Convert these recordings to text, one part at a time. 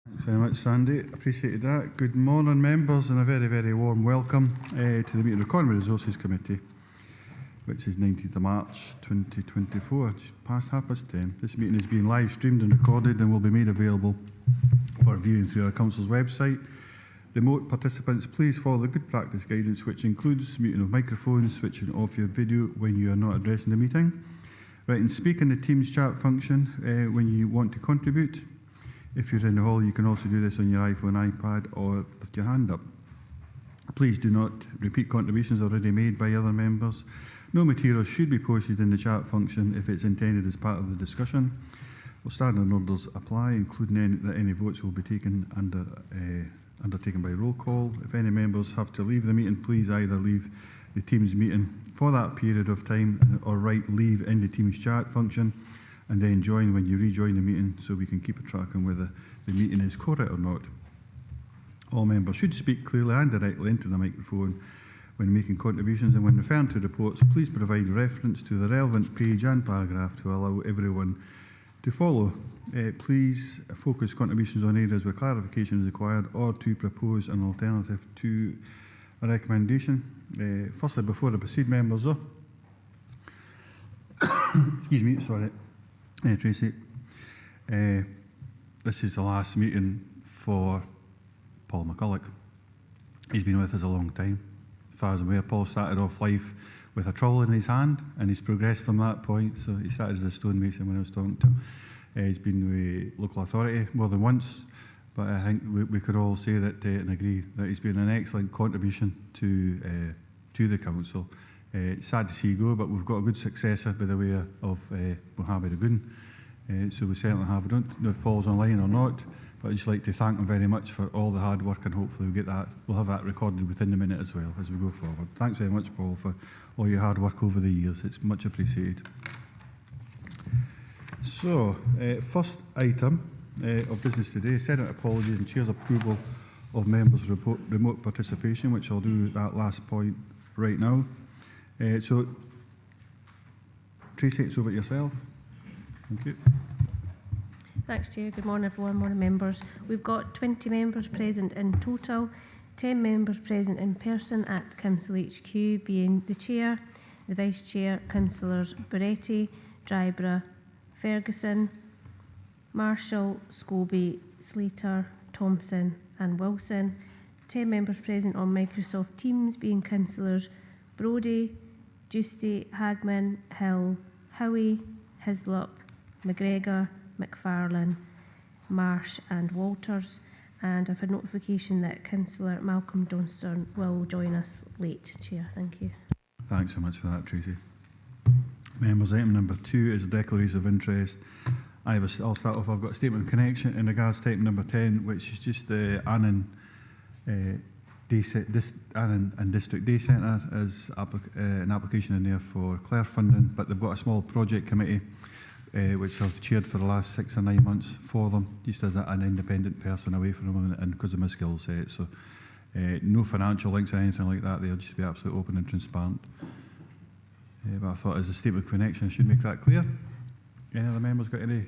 Thanks very much, Sandy. Appreciated that. Good morning, members, and a very, very warm welcome to the meeting of the Economy Resources Committee, which is 19th of March 2024, just past 10:30. This meeting is being live streamed and recorded and will be made available for viewing through our Council's website. Remote participants, please follow the good practice guidance, which includes muting of microphones, switching off your video when you are not addressing the meeting. Right, and speak in the Teams chat function when you want to contribute. If you're in the hall, you can also do this on your iPhone, iPad, or lift your hand up. Please do not repeat contributions already made by other members. No material should be posted in the chat function if it's intended as part of the discussion. Well, standing orders apply, including that any votes will be taken undertaken by roll call. If any members have to leave the meeting, please either leave the Teams meeting for that period of time or write leave in the Teams chat function, and then join when you rejoin the meeting so we can keep a track on whether the meeting is correct or not. All members should speak clearly and directly into the microphone when making contributions, and when referring to reports, please provide reference to the relevant page and paragraph to allow everyone to follow. Please focus contributions on areas where clarification is required or to propose an alternative to a recommendation. Firstly, before I proceed, members, excuse me, sorry. Tracy, this is the last meeting for Paul McCulloch. He's been with us a long time. As far as I'm aware, Paul started off life with a trowel in his hand, and he's progressed from that point. So he started as a stonemason when I was talking to him. He's been with local authority more than once, but I think we could all say that and agree that he's been an excellent contribution to the council. It's sad to see you go, but we've got a good successor by the way of Mohammed Agun. So we certainly have. I don't know if Paul's online or not, but I'd just like to thank him very much for all the hard work, and hopefully we'll have that recorded within the minute as well as we go forward. Thanks very much, Paul, for all your hard work over the years. It's much appreciated. So, first item of business today, Senate apologies and Chair's approval of members' remote participation, which I'll do that last point right now. So, Tracy, it's over to yourself. Thank you. Thanks, Chair. Good morning, everyone. Morning, members. We've got 20 members present in total, 10 members present in person at Council HQ, being the Chair, the Vice Chair, Councillors Baretti, Dryborough, Ferguson, Marshall, Scobie, Slater, Thompson and Wilson. 10 members present on Microsoft Teams, being Councillors Brodie, Giusti, Hagman, Hill, Howie, Hislop, McGregor, McFarlane, Marsh and Walters. And I've had notification that Councillor Malcolm Johnston will join us late, Chair. Thank you. Thanks so much for that, Tracy. Members, item number 2 is a declaration of interest. I'll start off. I've got a statement of connection in regards to item number 10, which is just the Annan and District Day Centre as an application in there for Clare funding, but they've got a small project committee which I've chaired for the last 6 or 9 months for them, just as an independent person away from them and because of my skill set. So no financial links or anything like that. They'll just be absolutely open and transparent. But I thought as a statement of connection I should make that clear. Any other members got any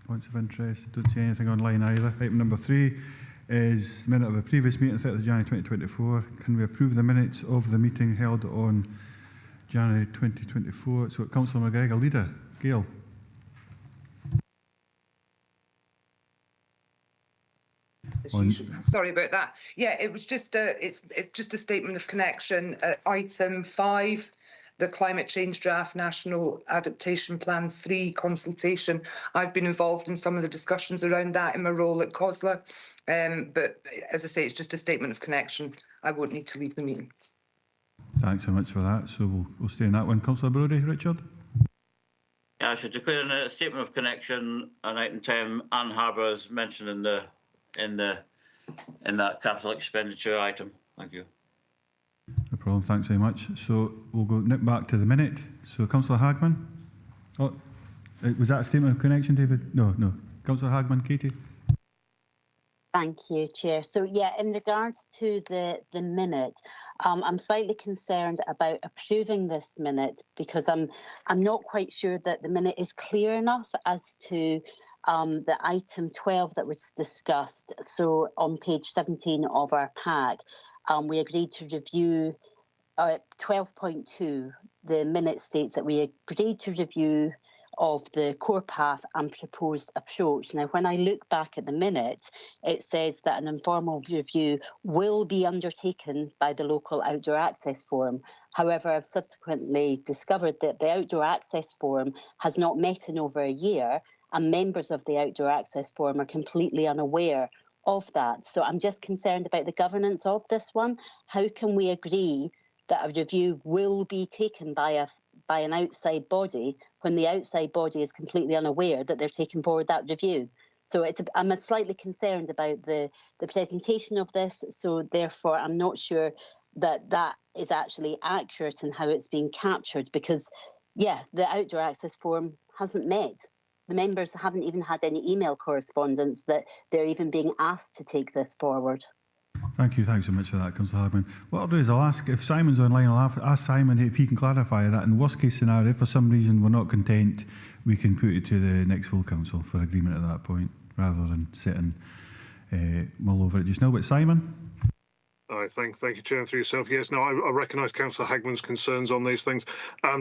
points of interest? Don't see anything online either. Item number 3 is the minute of the previous meeting, 30th of January 2024. Can we approve the minutes of the meeting held on January 2024? So Councillor McGregor, leader. Gail. Sorry about that. Yeah, it was just it's just a statement of connection. Item 5, the Climate Change Draft National Adaptation Plan 3 consultation. I've been involved in some of the discussions around that in my role at COSLA. But as I say, it's just a statement of connection. I won't need to leave the meeting. Thanks so much for that. So we'll stay on that one. Councillor Brodie, Richard? Yeah, I should declare a statement of connection on item 10, Ann Harbour is mentioned in that capital expenditure item. Thank you. No problem. Thanks very much. So we'll go nip back to the minute. So Councillor Hagman. Oh, was that a statement of connection, David? No. Councillor Hagman, Katie. Thank you, Chair. So, yeah, in regards to the minute, I'm slightly concerned about approving this minute because I'm not quite sure that the minute is clear enough as to the item 12 that was discussed. So on page 17 of our pack, we agreed to review 12.2. The minute states that we agreed to review of the core path and proposed approach. Now, when I look back at the minutes, it says that an informal review will be undertaken by the local Outdoor Access Forum. However, I've subsequently discovered that the Outdoor Access Forum has not met in over a year, and members of the Outdoor Access Forum are completely unaware of that. So I'm just concerned about the governance of this one. How can we agree that a review will be taken by an outside body when the outside body is completely unaware that they're taking forward that review? So I'm slightly concerned about the presentation of this. So therefore, I'm not sure that that is actually accurate in how it's being captured, because, yeah, the Outdoor Access Forum hasn't met. The members haven't even had any email correspondence that they're even being asked to take this forward. Thank you. Thanks so much for that, Councillor Hagman. What I'll do is I'll ask, if Simon's online, I'll ask Simon if he can clarify that. In worst case scenario, if for some reason we're not content, we can put it to the next full council for agreement at that point, rather than sit and mull over it just now. But Simon? Thank you, Chair, and through yourself. Yes, no, I recognise Councillor Hagman's concerns on these things.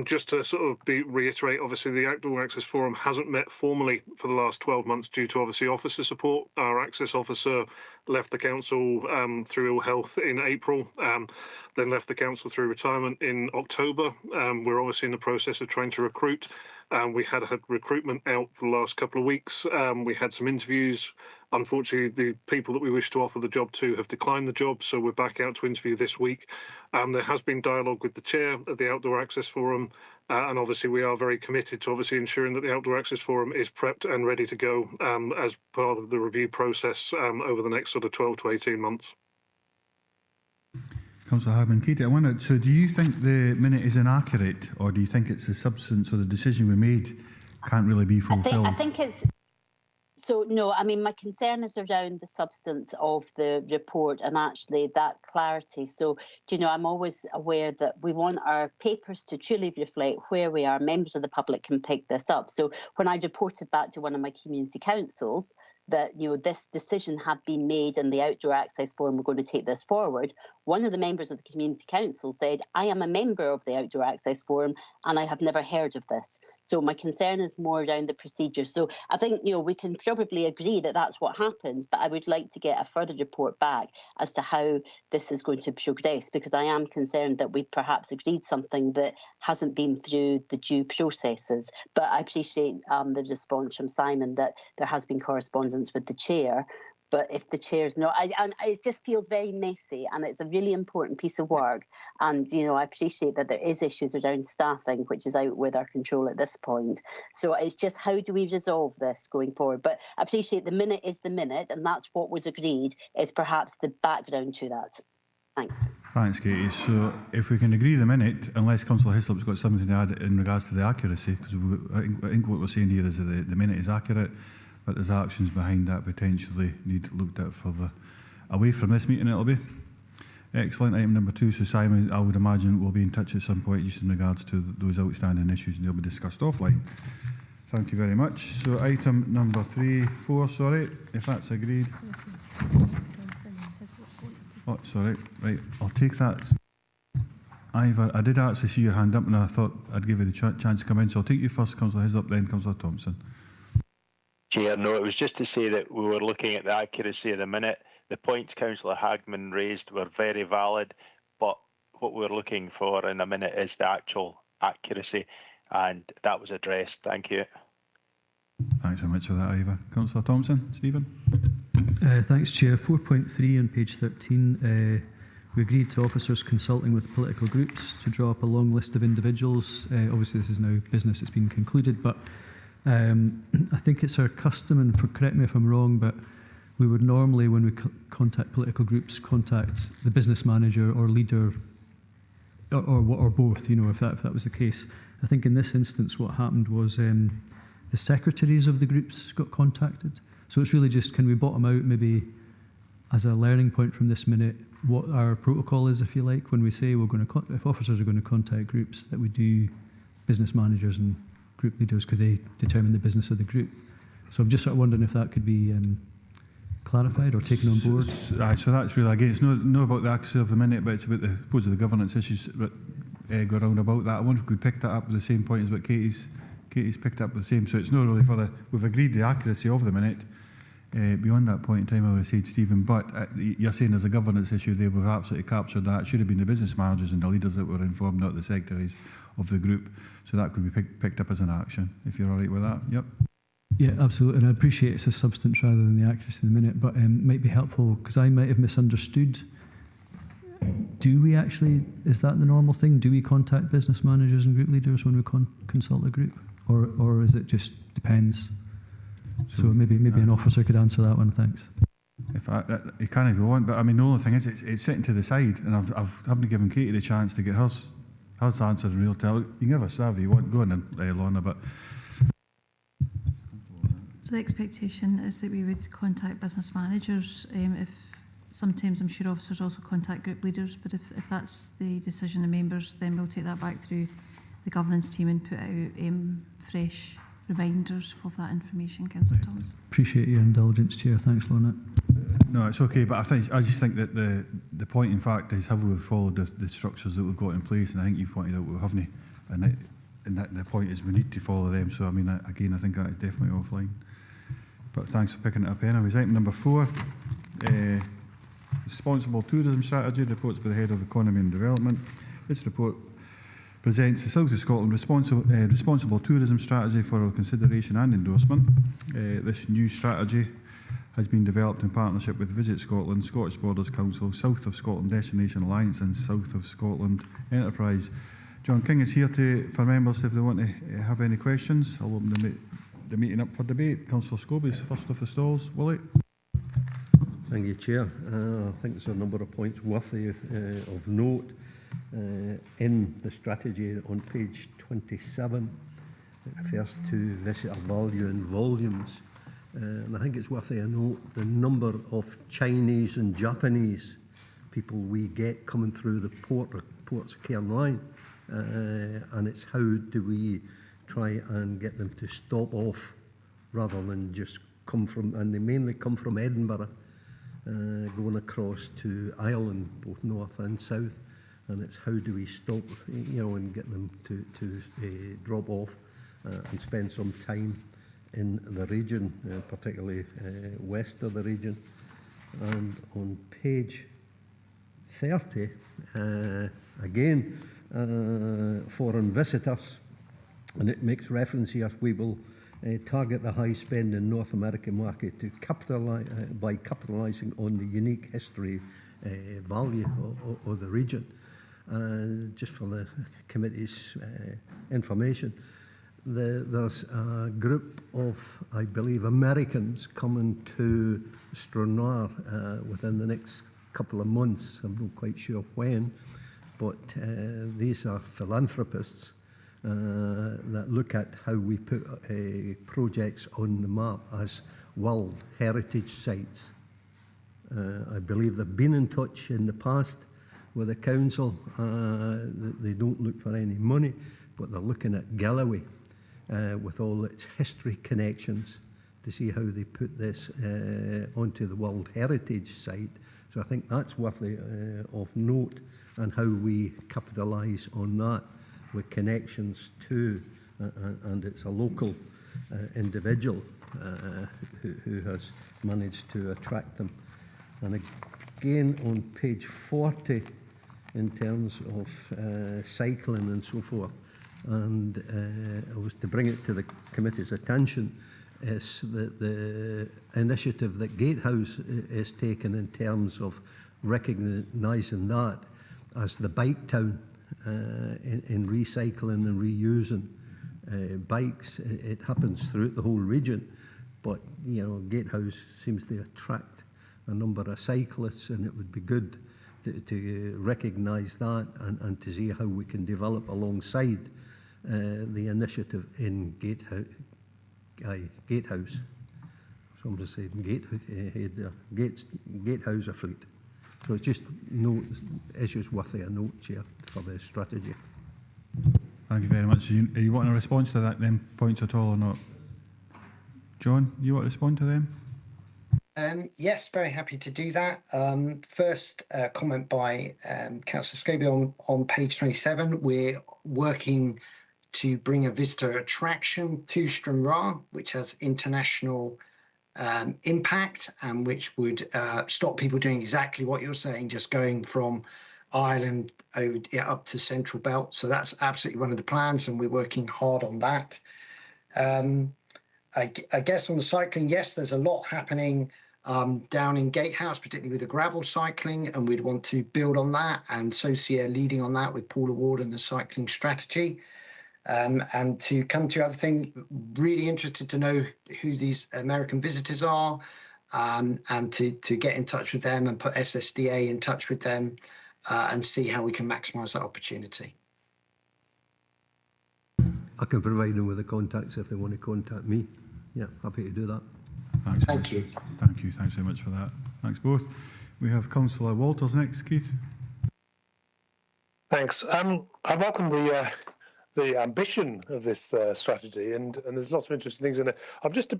Just to sort of reiterate, obviously the Outdoor Access Forum hasn't met formally for the last 12 months due to obviously officer support. Our access officer left the council through ill health in April, then left the council through retirement in October. We're obviously in the process of trying to recruit. We had recruitment out for the last couple of weeks. We had some interviews. Unfortunately, the people that we wish to offer the job to have declined the job, so we're back out to interview this week. There has been dialogue with the chair of the Outdoor Access Forum, and obviously we are very committed to obviously ensuring that the Outdoor Access Forum is prepped and ready to go as part of the review process over the next sort of 12 to 18 months. Councillor Hagman, Katie, I wonder, so do you think the minute is inaccurate, or do you think it's the substance or the decision we made can't really be fulfilled? I think it's... So, no, I mean, my concern is around the substance of the report and actually that clarity. So, you know, I'm always aware that we want our papers to truly reflect where we are. Members of the public can pick this up. So when I reported back to one of my community councils that, you know, this decision had been made and the Outdoor Access Forum were going to take this forward, one of the members of the community council said, I am a member of the Outdoor Access Forum and I have never heard of this. So my concern is more around the procedure. So I think, you know, we can probably agree that that's what happened, but I would like to get a further report back as to how this is going to progress, because I am concerned that we've perhaps agreed something that hasn't been through the due processes. But I appreciate the response from Simon that there has been correspondence with the chair. But if the chair's not, it just feels very messy, and it's a really important piece of work. And, you know, I appreciate that there is issues around staffing, which is out with our control at this point. So it's just, how do we resolve this going forward? But I appreciate the minute is the minute, and that's what was agreed, is perhaps the background to that. Thanks. Thanks, Katie. So if we can agree the minute, unless Councillor Hislop's got something to add in regards to the accuracy, because I think what we're saying here is that the minute is accurate, but there's actions behind that potentially need looked at further. Away from this meeting it'll be. Excellent. Item number 2. So Simon, I would imagine, will be in touch at some point just in regards to those outstanding issues, and they'll be discussed offline. Thank you very much. So item number 4, sorry, if that's agreed. Oh, sorry. Right, I'll take that. Ivor, I did actually see your hand up and I thought I'd give you the chance to come in. So I'll take you first, Councillor Hislop, then Councillor Thompson. Chair, no, it was just to say that we were looking at the accuracy of the minute. The points Councillor Hagman raised were very valid, but what we're looking for in a minute is the actual accuracy, and that was addressed. Thank you. Thanks very much for that, Ivor. Councillor Thompson, Stephen? Thanks, Chair. 4.3 on page 13. We agreed to officers consulting with political groups to draw up a long list of individuals. Obviously, this is now business that's been concluded, but I think it's our custom, and correct me if I'm wrong, but we would normally, when we contact political groups, contact the business manager or leader, or both, you know, if that was the case. I think in this instance what happened was the secretaries of the groups got contacted. So it's really just, can we bottom out maybe as a learning point from this minute what our protocol is, if you like, when we say we're going to, if officers are going to contact groups, that we do business managers and group leaders, because they determine the business of the group. So I'm just sort of wondering if that could be clarified or taken on board. So that's really, again, it's not about the accuracy of the minute, but it's about the, I suppose, the governance issues that go around about that. I wonder if we could pick that up at the same point as what Katie's picked up the same. So it's not really for the, we've agreed the accuracy of the minute. Beyond that point in time, I would have said, Stephen, but you're saying there's a governance issue there. We've absolutely captured that. It should have been the business managers and the leaders that were informed, not the secretaries of the group. So that could be picked up as an action, if you're all right with that. Yep. Yeah, absolutely. And I appreciate it's a substance rather than the accuracy of the minute, but might be helpful because I might have misunderstood. Do we actually, is that the normal thing? Do we contact business managers and group leaders when we consult a group? Or is it just depends? So maybe an officer could answer that one, thanks. If you can if you want, but I mean the only thing is it's sitting to the side, and I haven't given Katie the chance to get hers answered in real time. You can give a survey you want, go on then, Lorna, but... So the expectation is that we would contact business managers. If sometimes I'm sure officers also contact group leaders, but if that's the decision of members, then we'll take that back through the governance team and put out fresh reminders of that information, Councillor Thomas. Appreciate your indulgence, Chair. Thanks, Lorna. No, it's okay, but I just think that the point, in fact, is have we followed the structures that we've got in place, and I think you've pointed out we haven't, and the point is we need to follow them. So I mean, again, I think that is definitely offline. But thanks for picking it up anyways. Item number 4, Responsible Tourism Strategy, reports by the Head of Economy and Development. This report presents the South of Scotland Responsible Tourism Strategy for our consideration and endorsement. This new strategy has been developed in partnership with Visit Scotland, Scottish Borders Council, South of Scotland Destination Alliance and South of Scotland Enterprise. John King is here for members if they want to have any questions. I'll open the meeting up for debate. Councillor Scobie is first of the stalls. Willie? Thank you, Chair. I think there's a number of points worthy of note. In the strategy on page 27, it refers to visitor value and volumes. And I think it's worthy of note the number of Chinese and Japanese people we get coming through the ports of Cairnryan. And it's how do we try and get them to stop off rather than just come from, and they mainly come from Edinburgh, going across to Ireland, both north and south. And it's how do we stop, and get them to drop off and spend some time in the region, particularly west of the region. And on page 30, again, foreign visitors, and it makes reference here, we will target the high spend in North American market to capitalize by capitalising on the unique history value of the region. Just for the committee's information, there's a group of, I believe, Americans coming to Stranraer within the next couple of months. I'm not quite sure when, but these are philanthropists that look at how we put projects on the map as World Heritage Sites. I believe they've been in touch in the past with the council. They don't look for any money, but they're looking at Galloway with all its history connections to see how they put this onto the World Heritage Site. So I think that's worthy of note, and how we capitalise on that with connections to, and it's a local individual who has managed to attract them. And again on page 40, in terms of cycling and so forth, and I was to bring it to the committee's attention, is the initiative that Gatehouse is taking in terms of recognising that as the bike town in recycling and reusing bikes. It happens throughout the whole region, but Gatehouse seems to attract a number of cyclists, and it would be good to recognise that and to see how we can develop alongside the initiative in Gatehouse. Somebody said Gatehouse fleet. So it's just issues worthy a note, Chair, for the strategy. Thank you very much. Are you wanting a response to that then, points at all or not? John, you want to respond to them? Yes, very happy to do that. First, comment by Councillor Scobie on page 27. We're working to bring a visitor attraction to Stranraer, which has international impact and which would stop people doing exactly what you're saying, just going from Ireland over, up to Central Belt. So that's absolutely one of the plans, and we're working hard on that. I guess on the cycling, yes, there's a lot happening down in Gatehouse, particularly with the gravel cycling, and we'd want to build on that, and Socia leading on that with Paula Ward and the cycling strategy. And to come to other thing, really interested to know who these American visitors are, and to get in touch with them and put SSDA in touch with them and see how we can maximise that opportunity. I can provide them with the contacts if they want to contact me. Yeah, happy to do that. Thanks. Thank you. Thank you. Thanks very much for that. Thanks both. We have Councillor Walters next, Keith. Thanks. I welcome the ambition of this strategy, and there's lots of interesting things in it. I'm just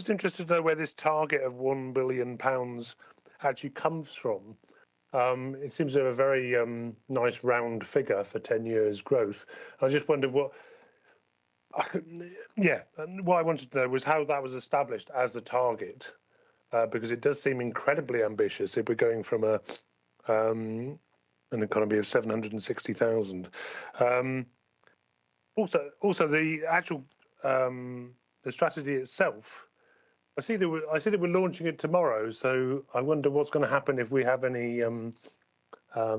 interested to know where this target of £1 billion actually comes from. It seems a very nice round figure for 10 years growth. I just wondered what I wanted to know was how that was established as a target, because it does seem incredibly ambitious if we're going from an economy of 760,000. Also, the actual the strategy itself. I see that we're launching it tomorrow. So I wonder what's going to happen if we have any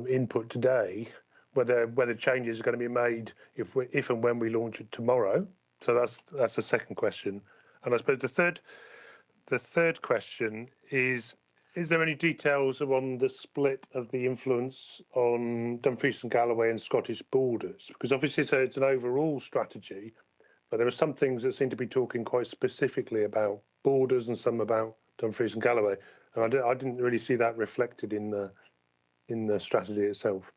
input today. Whether changes are going to be made if and when we launch it tomorrow. So that's the second question. And I suppose the third question is there any details on the split of the influence on Dumfries and Galloway and Scottish borders? Because obviously it's an overall strategy, but there are some things that seem to be talking quite specifically about borders and some about Dumfries and Galloway. And I didn't really see that reflected in the strategy itself.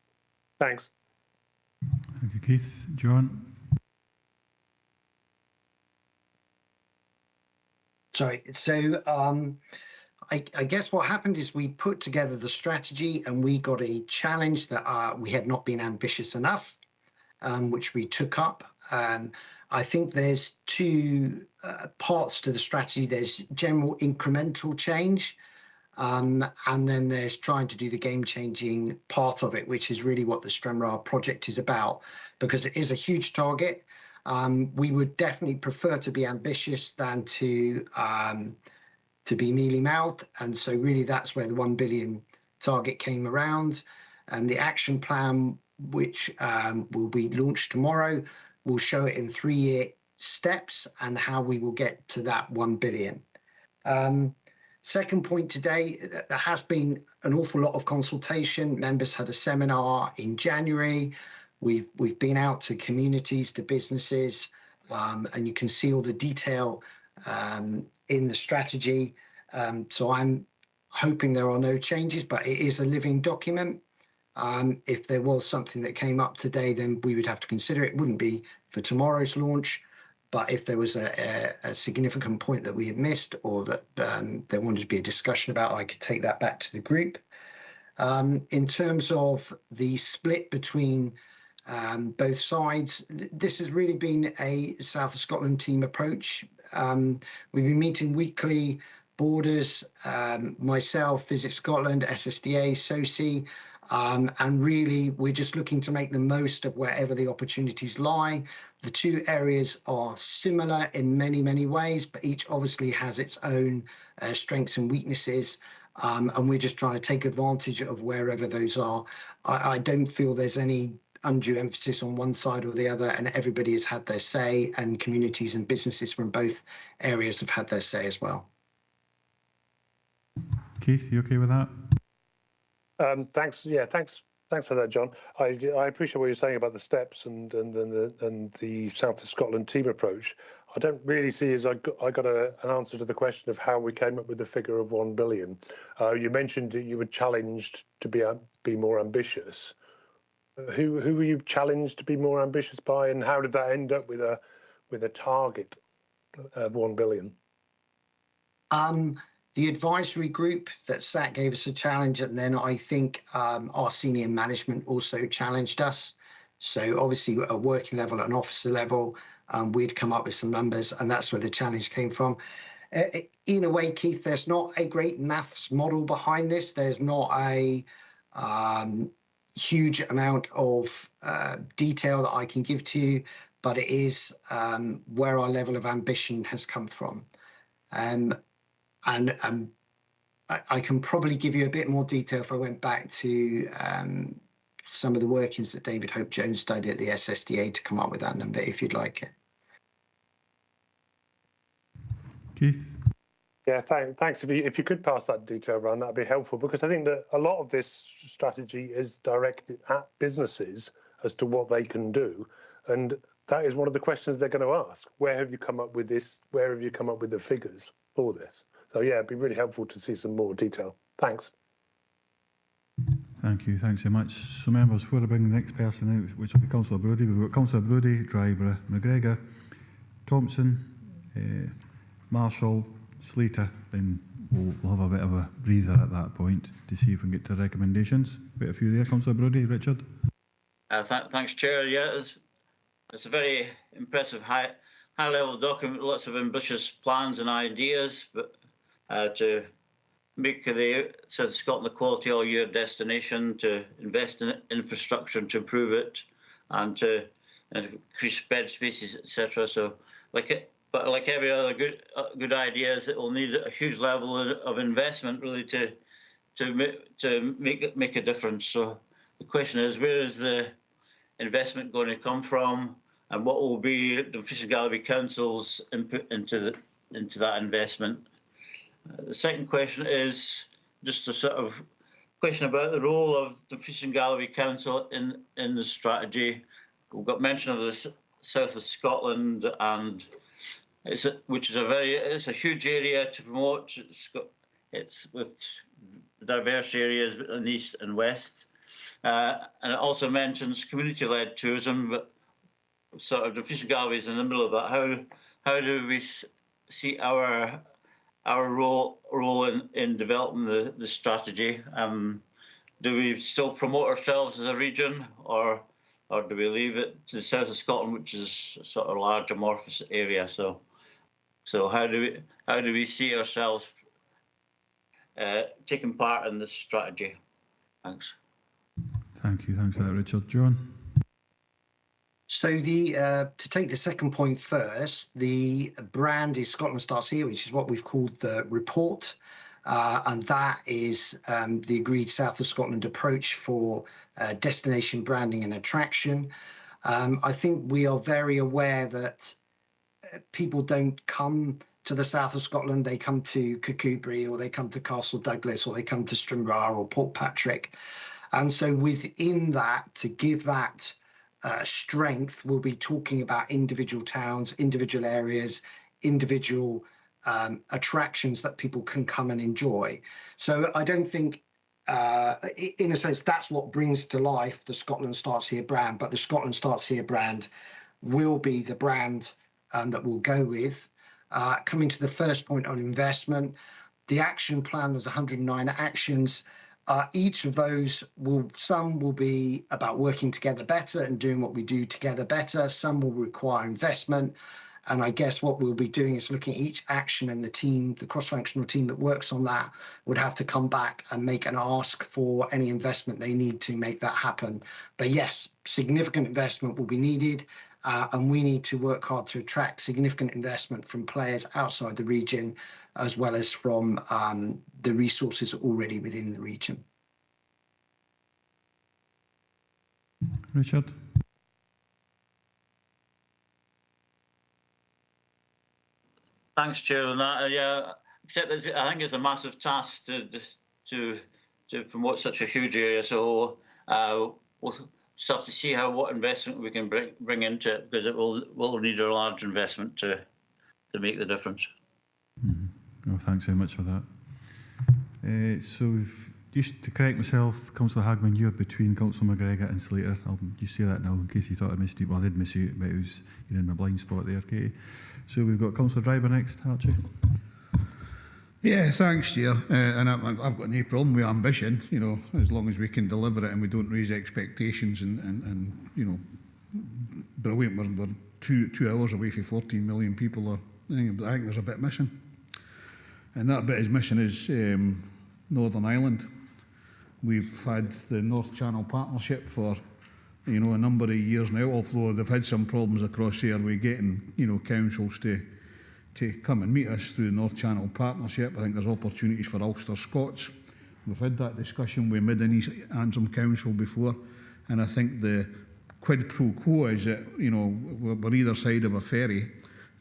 Thanks. Thank you, Keith. John? Sorry. So I guess what happened is we put together the strategy and we got a challenge that we had not been ambitious enough, which we took up. I think there's two parts to the strategy. There's general incremental change, and then there's trying to do the game-changing part of it, which is really what the Stranraer project is about, because it is a huge target. We would definitely prefer to be ambitious than to be mealy-mouthed, and so really that's where the 1 billion target came around. And the action plan, which will be launched tomorrow, will show it in 3-year steps and how we will get to that 1 billion. Second point today, there has been an awful lot of consultation. Members had a seminar in January. We've been out to communities, to businesses, and you can see all the detail in the strategy. So I'm hoping there are no changes, but it is a living document. If there was something that came up today, then we would have to consider it. It wouldn't be for tomorrow's launch, but if there was a significant point that we had missed or that there wanted to be a discussion about, I could take that back to the group. In terms of the split between both sides, this has really been a South of Scotland team approach. We've been meeting weekly, Borders, myself, Visit Scotland, SSDA, SOCI, and really we're just looking to make the most of wherever the opportunities lie. The two areas are similar in many, many ways, but each obviously has its own strengths and weaknesses. And we're just trying to take advantage of wherever those are. I don't feel there's any undue emphasis on one side or the other, and everybody has had their say, and communities and businesses from both areas have had their say as well. Keith, you okay with that? Thanks. Yeah, thanks for that, John. I appreciate what you're saying about the steps and the South of Scotland team approach. I don't really see as I got an answer to the question of how we came up with the figure of 1 billion. You mentioned that you were challenged to be more ambitious. Who were you challenged to be more ambitious by, and how did that end up with a target 1 billion? The advisory group that SAT gave us a challenge, and then I think our senior management also challenged us. So obviously at a working level, at an officer level, we'd come up with some numbers, and that's where the challenge came from. In a way, Keith, there's not a great maths model behind this. There's not a huge amount of detail that I can give to you, but it is where our level of ambition has come from. And I can probably give you a bit more detail if I went back to some of the workings that David Hope Jones studied at the SSDA to come up with that number, if you'd like it. Keith? Yeah, thanks. If you could pass that detail around, that'd be helpful, because I think that a lot of this strategy is directed at businesses as to what they can do, and that is one of the questions they're going to ask. Where have you come up with this? Where have you come up with the figures for this? So yeah, it'd be really helpful to see some more detail. Thanks. Thank you. Thanks very much. So members, before I bring the next person out, which will be Councillor Brodie, we've got Councillor Brodie, Dryborough, McGregor, Thompson, Marshall, Slater. Then we'll have a bit of a breather at that point to see if we can get to recommendations. Quite a few there. Councillor Brodie, Richard. Thanks, Chair. Yeah, it's a very impressive high-level document, lots of ambitious plans and ideas, but to make the South of Scotland a quality all-year destination, to invest in infrastructure to improve it, and to increase bed spaces, etc. So, like every other good ideas, it will need a huge level of investment really to make a difference. So the question is, where is the investment going to come from, and what will be the Fish and Galloway Council's input into that investment? The second question is just a sort of question about the role of the Fish and Galloway Council in the strategy. We've got mention of the south of Scotland, and it's a huge area to promote. It's with diverse areas in the east and west, and it also mentions community-led tourism, but sort of the Fish and Galloway is in the middle of that. How do we see our role in developing the strategy? Do we still promote ourselves as a region, or do we leave it to the south of Scotland, which is a sort of large amorphous area? So how do we see ourselves taking part in this strategy? Thanks. Thank you. Thanks for that, Richard. John? So to take the second point first, the brand is Scotland Starts Here, which is what we've called the report. And that is the agreed South of Scotland approach for destination branding and attraction. I think we are very aware that people don't come to the south of Scotland, they come to Kirkcudbright, or they come to Castle Douglas, or they come to Stranraer or Portpatrick. And so within that, to give that strength, we'll be talking about individual towns, individual areas, individual attractions that people can come and enjoy. So I don't think, in a sense, that's what brings to life the Scotland Starts Here brand, but the Scotland Starts Here brand will be the brand that we'll go with. Coming to the first point on investment, the action plan, there's 109 actions. Each of those some will be about working together better and doing what we do together better. Some will require investment. And I guess what we'll be doing is looking at each action, and the team, the cross-functional team that works on that, would have to come back and make an ask for any investment they need to make that happen. But yes, significant investment will be needed. And we need to work hard to attract significant investment from players outside the region, as well as from the resources already within the region. Richard? Thanks, Chair, on that. Yeah, except I think it's a massive task to promote such a huge area. So we'll just have to see what investment we can bring into it, because it will need a large investment to make the difference. Mm-hmm. Well, thanks very much for that. So we've Just to correct myself, Councillor Hagman, you're between Councillor McGregor and Slater. I'll just say that now in case you thought I missed it. Well, I did miss you, but you're in a blind spot there, Katie. So we've got Councillor Driver next, Archie. Yeah, thanks, Chair. And I've got no problem with ambition, you know, as long as we can deliver it and we don't raise expectations and you know, brilliant. We're 2 hours away from 14 million people. I think there's a bit missing. And that bit is missing is Northern Ireland. We've had the North Channel Partnership for, you know, a number of years now, although they've had some problems across there with getting, you know, councils to come and meet us through the North Channel Partnership. I think there's opportunities for Ulster Scots. We've had that discussion with Mid and East Antrim Council before, and I think the quid pro quo is that, you know, we're either side of a ferry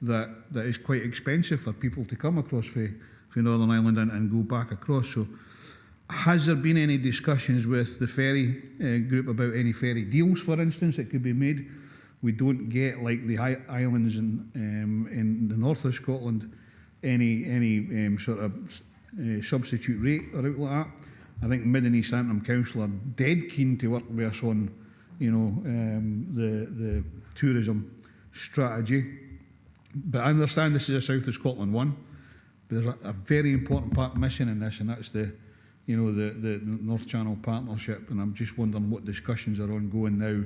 that is quite expensive for people to come across from Northern Ireland and go back across. So has there been any discussions with the ferry group about any ferry deals, for instance, that could be made? We don't get, like the islands in the north of Scotland, any sort of substitute rate or out like that. I think Mid and East Antrim Council are dead keen to work with us on, you know, the tourism strategy. But I understand this is a South of Scotland one, but there's a very important part missing in this, and that's the North Channel Partnership. And I'm just wondering what discussions are ongoing now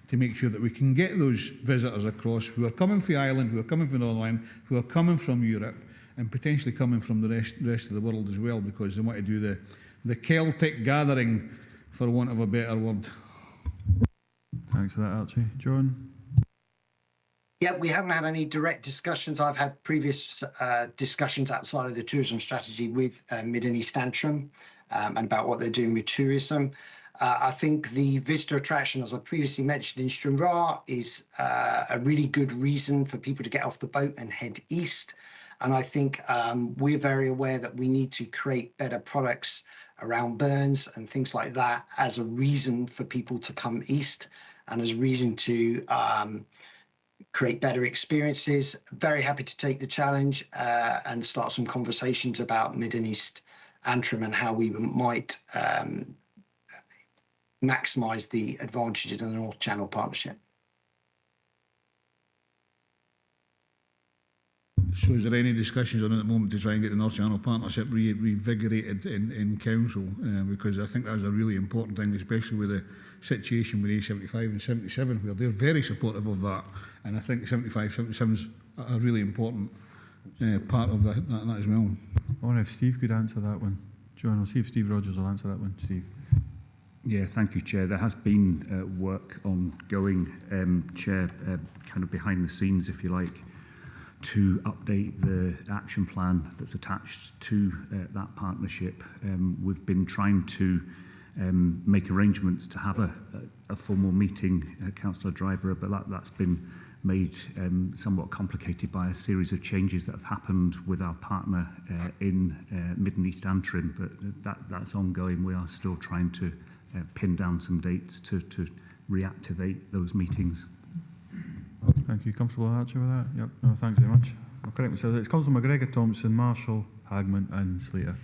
to make sure that we can get those visitors across who are coming from Ireland, who are coming from Northern Ireland, who are coming from Europe, and potentially coming from the rest of the world as well, because they want to do the Celtic gathering, for want of a better word. Thanks for that, Archie. John? Yeah, we haven't had any direct discussions. I've had previous discussions outside of the tourism strategy with Mid and East Antrim and about what they're doing with tourism. I think the visitor attraction, as I previously mentioned in Stranraer, is a really good reason for people to get off the boat and head east. And I think we're very aware that we need to create better products around Burns and things like that as a reason for people to come east and as a reason to create better experiences. Very happy to take the challenge and start some conversations about Mid and East Antrim and how we might maximise the advantages of the North Channel Partnership. So is there any discussions on it at the moment to try and get the North Channel Partnership revigorated in council? Because I think that's a really important thing, especially with the situation with A75 and 77, where they're very supportive of that. And I think 75, 77 is a really important part of that as well. I wonder if Steve could answer that one. John, I'll see if Steve Rogers will answer that one. Steve. Yeah, thank you, Chair. There has been work ongoing, Chair, kind of behind the scenes, if you like, to update the action plan that's attached to that partnership. We've been trying to make arrangements to have a formal meeting, Councillor Dryburgh, but that's been made somewhat complicated by a series of changes that have happened with our partner in Mid and East Antrim, but that's ongoing. We are still trying to pin down some dates to reactivate those meetings. Thank you. Comfortable, Archie, with that? Yep. No, thanks very much. I'll correct myself. It's Councillor McGregor, Thompson, Marshall, Hagman and Slater.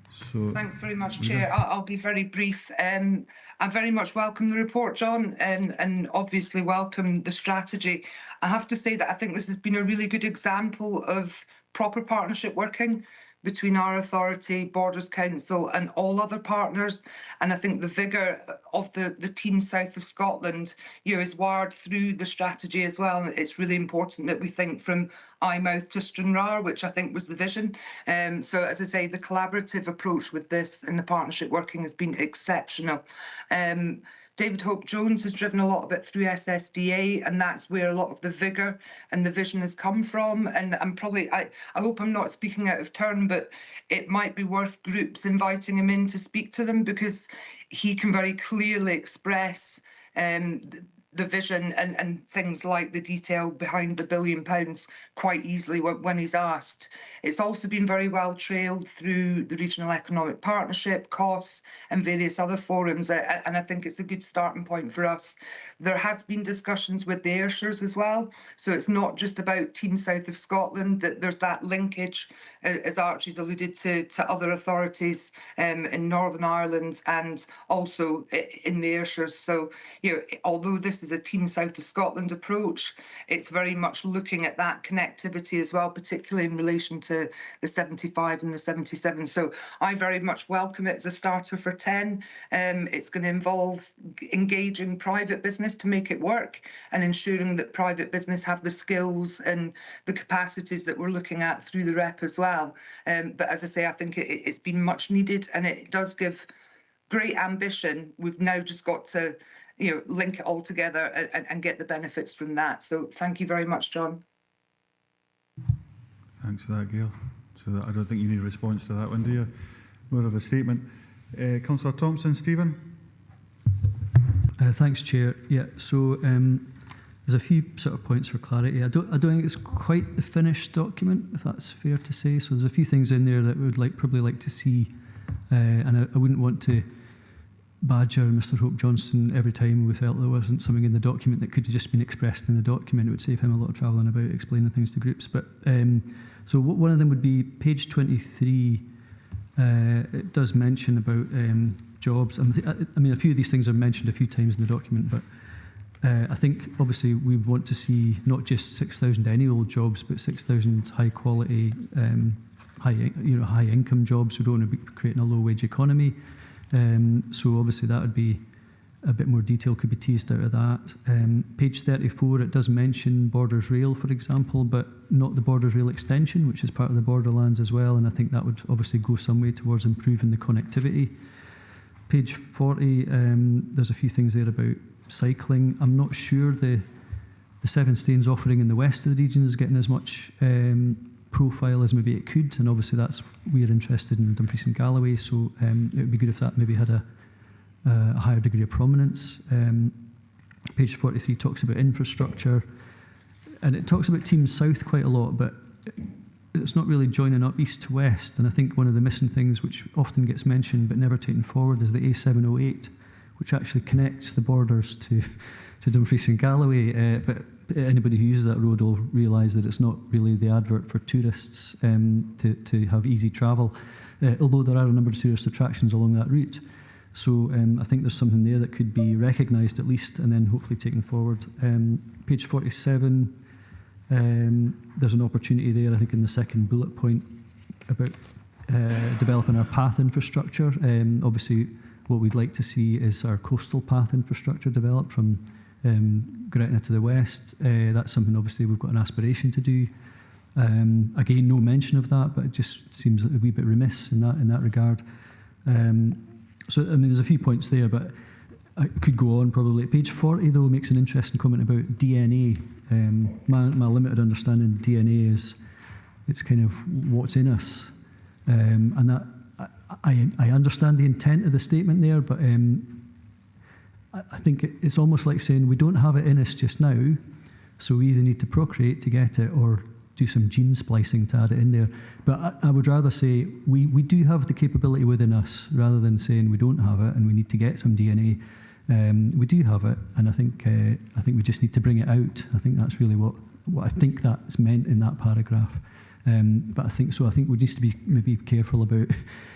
So, thanks very much, Chair. I'll be very brief. I very much welcome the report, John, and obviously welcome the strategy. I have to say that I think this has been a really good example of proper partnership working between our authority, Borders Council and all other partners. And I think the vigour of the team south of Scotland, is wired through the strategy as well. And it's really important that we think from Eyemouth to Stranraer, which I think was the vision. So as I say, the collaborative approach with this and the partnership working has been exceptional. David Hope-Jones has driven a lot of it through SSDA, and that's where a lot of the vigour and the vision has come from. And I'm probably, I hope I'm not speaking out of turn, but it might be worth groups inviting him in to speak to them, because he can very clearly express the vision and things like the detail behind the £1 billion quite easily when he's asked. It's also been very well trailed through the Regional Economic Partnership, COS, and various other forums, and I think it's a good starting point for us. There has been discussions with the Ayrshires as well, so it's not just about Team South of Scotland, that there's that linkage, as Archie's alluded to other authorities in Northern Ireland and also in the Ayrshires. So, although this is a Team South of Scotland approach, it's very much looking at that connectivity as well, particularly in relation to the 75 and the 77. So I very much welcome it as a starter for 10. It's going to involve engaging private business to make it work and ensuring that private business have the skills and the capacities that we're looking at through the rep as well. But as I say, I think it's been much needed, and it does give great ambition. We've now just got to link it all together and get the benefits from that. So thank you very much, John. Thanks for that, Gail. So I don't think you need a response to that one, do you? More of a statement. Councillor Thompson, Stephen? Thanks, Chair. Yeah, so there's a few sort of points for clarity. I don't think it's quite the finished document, if that's fair to say. So there's a few things in there that we would probably like to see, and I wouldn't want to badger Mr. Hope Johnston every time we felt there wasn't something in the document that could have just been expressed in the document. It would save him a lot of travelling about explaining things to groups. But so one of them would be page 23. It does mention about jobs. I mean, a few of these things are mentioned a few times in the document, but I think obviously we want to see not just 6,000 annual jobs, but 6,000 high quality, high income jobs. We don't want to be creating a low wage economy. So obviously that would be a bit more detail could be teased out of that. Page 34, it does mention Borders Rail, for example, but not the Borders Rail extension, which is part of the Borderlands as well, and I think that would obviously go some way towards improving the connectivity. Page 40, there's a few things there about cycling. I'm not sure the Seven Stains offering in the west of the region is getting as much profile as maybe it could, and obviously that's we're interested in Dumfries and Galloway, so it would be good if that maybe had a higher degree of prominence. Page 43 talks about infrastructure, and it talks about Team South quite a lot, but it's not really joining up east to west, and I think one of the missing things which often gets mentioned but never taken forward is the A708, which actually connects the borders to Dumfries and Galloway, but anybody who uses that road will realise that it's not really the advert for tourists to have easy travel, although there are a number of tourist attractions along that route. So I think there's something there that could be recognised at least, and then hopefully taken forward. Page 47, there's an opportunity there, I think, in the second bullet point about developing our path infrastructure. Obviously, what we'd like to see is our coastal path infrastructure developed from Gretna to the west. That's something obviously we've got an aspiration to do. Again, no mention of that, but it just seems a wee bit remiss in that regard. So, I mean, there's a few points there, but I could go on probably. Page 40, though, makes an interesting comment about DNA. My limited understanding of DNA is it's kind of what's in us. And that I understand the intent of the statement there, but I think it's almost like saying we don't have it in us just now, so we either need to procreate to get it or do some gene splicing to add it in there. But I would rather say we do have the capability within us, rather than saying we don't have it and we need to get some DNA. We do have it, and I think we just need to bring it out. I think that's really what I think that's meant in that paragraph. But I think we need to be maybe careful about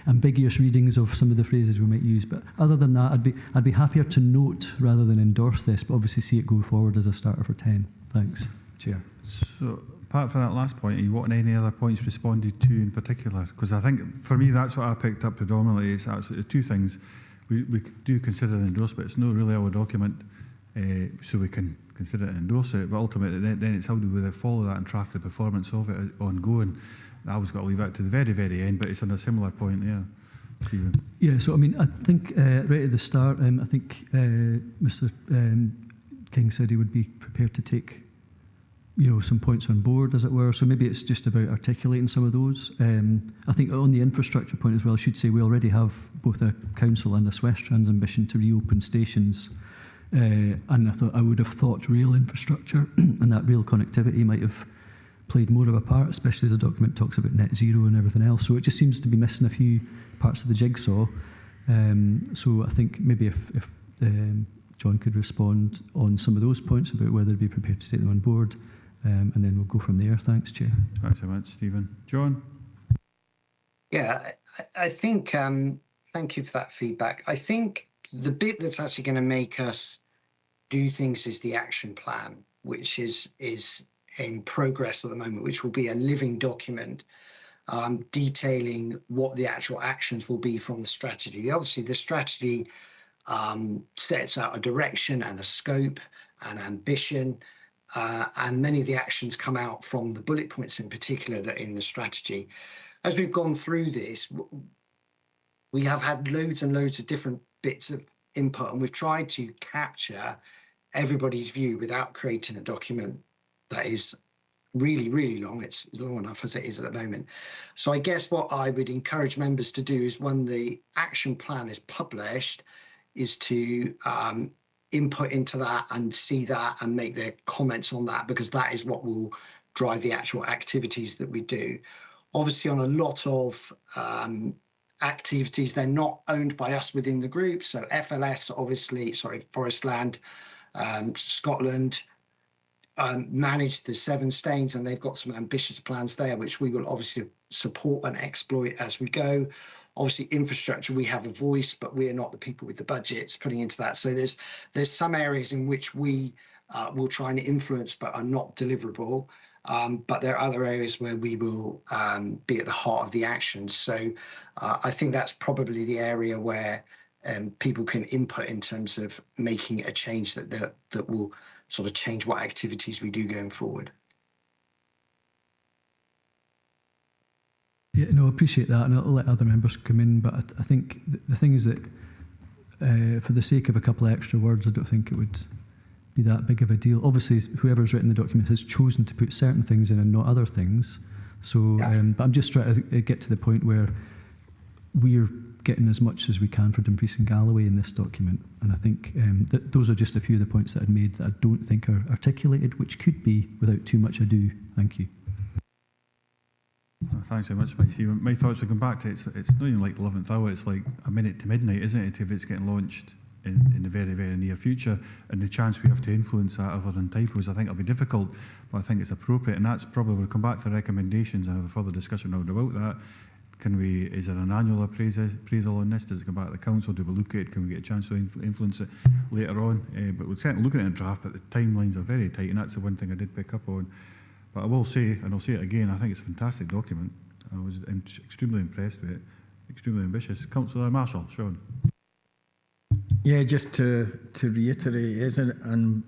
ambiguous readings of some of the phrases we might use. But other than that, I'd be happier to note rather than endorse this, but obviously see it go forward as a starter for 10. Thanks, Chair. So, apart from that last point, are you wanting any other points responded to in particular? Because I think for me that's what I picked up predominantly. Is two things. We do consider an endorsement. It's not really our document, so we can consider it and endorse it, but ultimately then it's how do we follow that and track the performance of it ongoing. I was got to leave out to the very, very end, but it's on a similar point there. Stephen. Yeah, so I mean, I think right at the start, I think Mr. King said he would be prepared to take, some points on board, as it were. So maybe it's just about articulating some of those. I think on the infrastructure point as well, I should say we already have both a council and a Swestrans ambition to reopen stations And I would have thought rail infrastructure and that rail connectivity might have played more of a part, especially as the document talks about net zero and everything else. So it just seems to be missing a few parts of the jigsaw. So I think maybe if John could respond on some of those points about whether they'd be prepared to take them on board, and then we'll go from there. Thanks, Chair. Thanks so much, Stephen. John? Yeah, I think, thank you for that feedback. I think the bit that's actually going to make us do things is the action plan, which is in progress at the moment, which will be a living document detailing what the actual actions will be from the strategy. Obviously, the strategy sets out a direction and a scope and ambition, and many of the actions come out from the bullet points in particular that are in the strategy. As we've gone through this, we have had loads and loads of different bits of input, and we've tried to capture everybody's view without creating a document that is really, really long. It's long enough as it is at the moment. So I guess what I would encourage members to do is when the action plan is published, is to input into that and see that and make their comments on that, because that is what will drive the actual activities that we do. Obviously, on a lot of activities, they're not owned by us within the group. So FLS, obviously, Forestland, Scotland, manage the Seven Stains, and they've got some ambitious plans there, which we will obviously support and exploit as we go. Obviously, infrastructure, we have a voice, but we are not the people with the budgets putting into that. So there's some areas in which we will try and influence, but are not deliverable. But there are other areas where we will be at the heart of the action. So I think that's probably the area where people can input in terms of making a change that will sort of change what activities we do going forward. Yeah, no, I appreciate that, and I'll let other members come in, but I think the thing is that for the sake of a couple of extra words, I don't think it would be that big of a deal. Obviously, whoever's written the document has chosen to put certain things in and not other things. So, but I'm just trying to get to the point where we're getting as much as we can for Dumfries and Galloway in this document. And I think that those are just a few of the points that I'd made that I don't think are articulated, which could be without too much ado. Thank you. Thanks very much, Mike. Stephen. My thoughts will come back to it's not even like the 11th hour, it's like a minute to midnight, isn't it, if it's getting launched in the very, very near future, and the chance we have to influence that other than typos, I think it'll be difficult, but I think it's appropriate, and that's probably, we'll come back to the recommendations and have a further discussion about that. Is there an annual appraisal on this? Does it come back to the council? Do we look at it? Can we get a chance to influence it later on? But we're certainly looking at a draft, but the timelines are very tight, and that's the one thing I did pick up on. But I will say, and I'll say it again, I think it's a fantastic document. I was extremely impressed with it, extremely ambitious. Councillor Marshall, Sean. Yeah, just to reiterate, it is an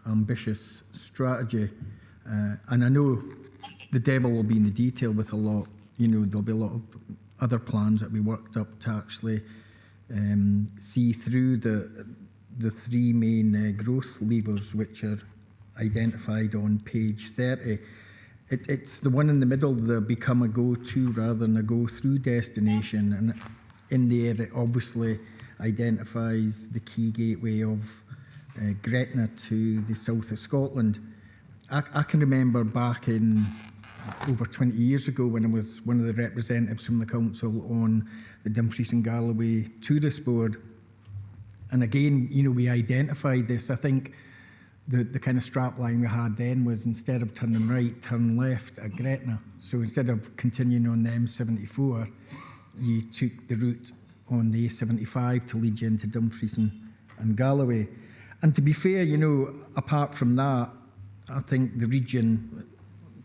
ambitious strategy. And I know the devil will be in the detail with a lot. You know, there'll be a lot of other plans that we worked up to actually see through the three main growth levers, which are identified on page 30. It's the one in the middle, the become a go-to rather than a go-through destination. And in there, it obviously identifies the key gateway of Gretna to the south of Scotland. I can remember back in over 20 years ago when I was one of the representatives from the council on the Dumfries and Galloway Tourist Board. And again, you know, we identified this. I think the kind of strap line we had then was instead of turning right, turn left at Gretna. So instead of continuing on the M74, you took the route on the A75 to lead you into Dumfries and Galloway. And to be fair, you know, apart from that, I think the region,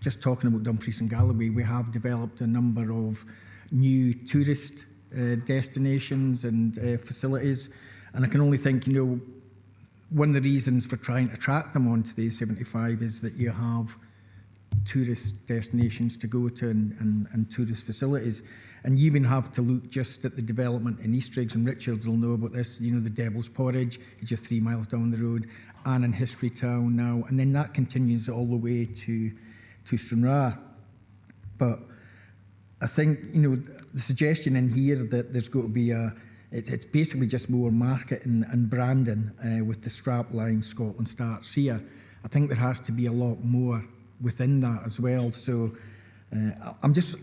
just talking about Dumfries and Galloway, we have developed a number of new tourist destinations and facilities. And I can only think, you know, one of the reasons for trying to attract them onto the A75 is that you have tourist destinations to go to and tourist facilities. And you even have to look just at the development in Eastriggs, and Richard will know about this, you know, the Devil's Porridge is just 3 miles down the road, and in History Town now, and then that continues all the way to Stranraer. But I think, you know, the suggestion in here that there's got to be a It's basically just more marketing and branding with the strapline Scotland Starts Here. I think there has to be a lot more within that as well. So I'm just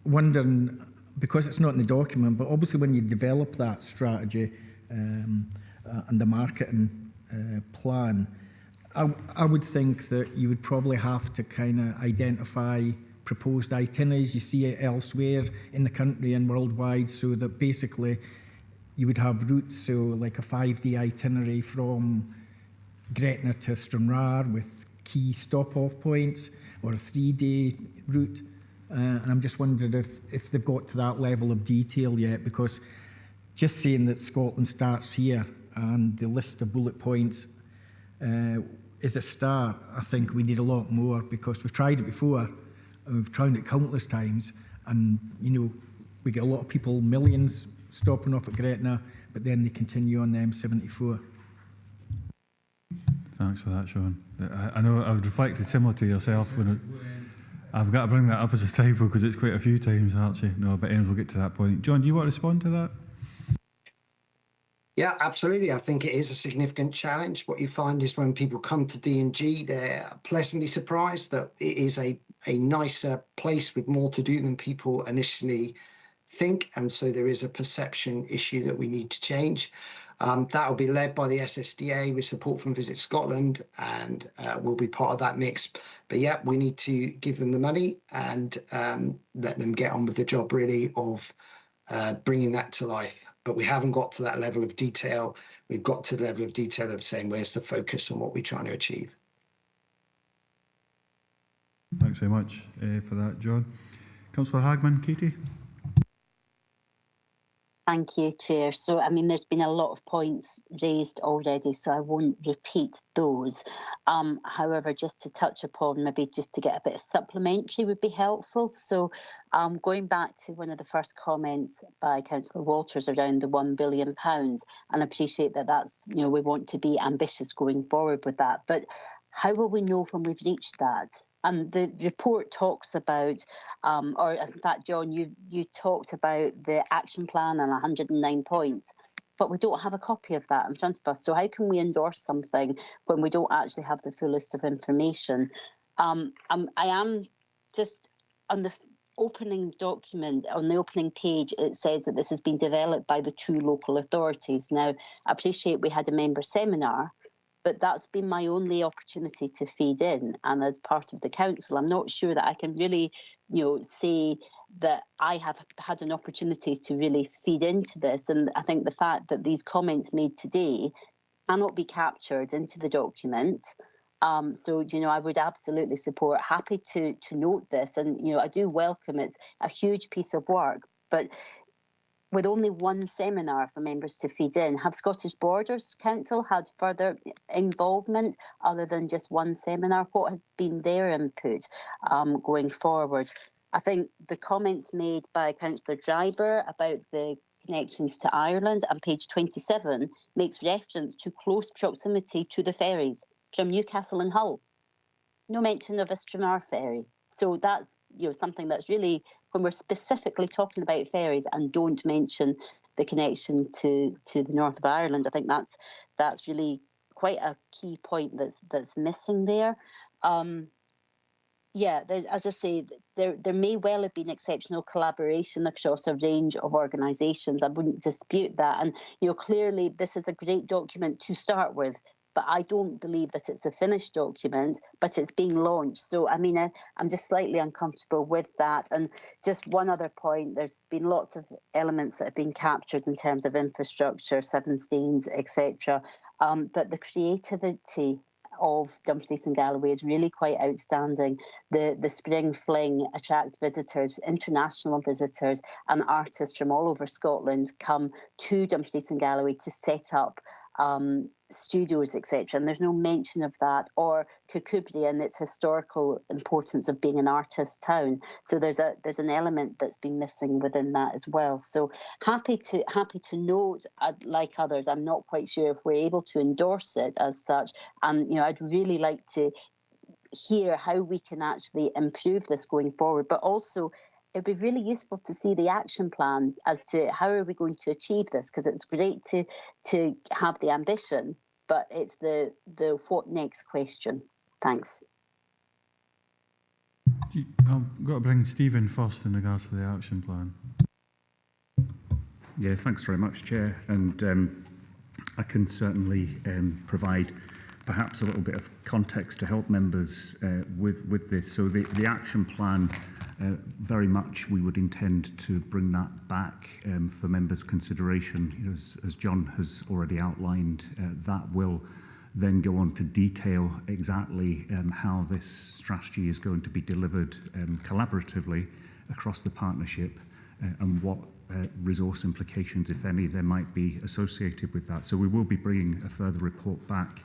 wondering, because it's not in the document, but obviously when you develop that strategy and the marketing plan, I would think that you would probably have to kind of identify proposed itineraries. You see it elsewhere in the country and worldwide, so that basically you would have routes, so like a 5-day itinerary from Gretna to Stranraer with key stop-off points, or a 3-day route. And I'm just wondering if they've got to that level of detail yet, because just saying that Scotland Starts Here and the list of bullet points is a start. I think we need a lot more, because we've tried it before and we've tried it countless times, and we get a lot of people, millions, stopping off at Gretna, but then they continue on the M74. Thanks for that, Sean. I know I've reflected similar to yourself when I've got to bring that up as a typo, because it's quite a few times actually. No, but anyways, we'll get to that point. John, do you want to respond to that? Yeah, absolutely. I think it is a significant challenge. What you find is when people come to D&G, they're pleasantly surprised that it is a nicer place with more to do than people initially think. And so there is a perception issue that we need to change. That will be led by the SSDA with support from Visit Scotland, and will be part of that mix. But yeah, we need to give them the money and let them get on with the job really of bringing that to life. But we haven't got to that level of detail. We've got to the level of detail of saying where's the focus on what we're trying to achieve. Thanks very much for that, John. Councillor Hagman, Katie. Thank you, Chair. So, I mean, there's been a lot of points raised already, so I won't repeat those. However, just to touch upon, maybe just to get a bit of supplementary would be helpful. So, going back to one of the first comments by Councillor Walters around the £1 billion, and I appreciate that that's, we want to be ambitious going forward with that. But how will we know when we've reached that? And the report talks about, or in fact, John, you talked about the action plan and 109 points, but we don't have a copy of that in front of us. So how can we endorse something when we don't actually have the full list of information? I am just on the opening document, on the opening page, it says that this has been developed by the 2 local authorities. Now, I appreciate we had a member seminar, but that's been my only opportunity to feed in. And as part of the council, I'm not sure that I can really, say that I have had an opportunity to really feed into this. And I think the fact that these comments made today cannot be captured into the document. So, I would absolutely support, happy to note this. And, I do welcome it. A huge piece of work. But with only one seminar for members to feed in, have Scottish Borders Council had further involvement other than just one seminar? What has been their input going forward? I think the comments made by Councillor Dryber about the connections to Ireland on page 27 makes reference to close proximity to the ferries from Newcastle and Hull. No mention of a Stranraer ferry. So that's something that's really, when we're specifically talking about ferries and don't mention the connection to the north of Ireland, I think that's really quite a key point that's missing there. As I say, there may well have been exceptional collaboration across a range of organisations. I wouldn't dispute that. And clearly this is a great document to start with. But I don't believe that it's a finished document, but it's being launched. So, I mean, I'm just slightly uncomfortable with that. And just one other point, there's been lots of elements that have been captured in terms of infrastructure, Seven Staines, etc. But the creativity of Dumfries and Galloway is really quite outstanding. The Spring Fling attracts visitors, international visitors, and artists from all over Scotland come to Dumfries and Galloway to set up studios, etc. And there's no mention of that, or Kirkcudbright and its historical importance of being an artist town. So there's an element that's been missing within that as well. So happy to note, like others, I'm not quite sure if we're able to endorse it as such. And I'd really like to hear how we can actually improve this going forward, but also it'd be really useful to see the action plan as to how are we going to achieve this, because it's great to have the ambition, but it's the what next question. Thanks. I've got to bring Stephen first in regards to the action plan. Yeah, thanks very much, Chair. And I can certainly provide perhaps a little bit of context to help members with this. So the action plan, very much we would intend to bring that back for members' consideration. You know, as John has already outlined, that will then go on to detail exactly how this strategy is going to be delivered collaboratively across the partnership and what resource implications, if any, there might be associated with that. So we will be bringing a further report back.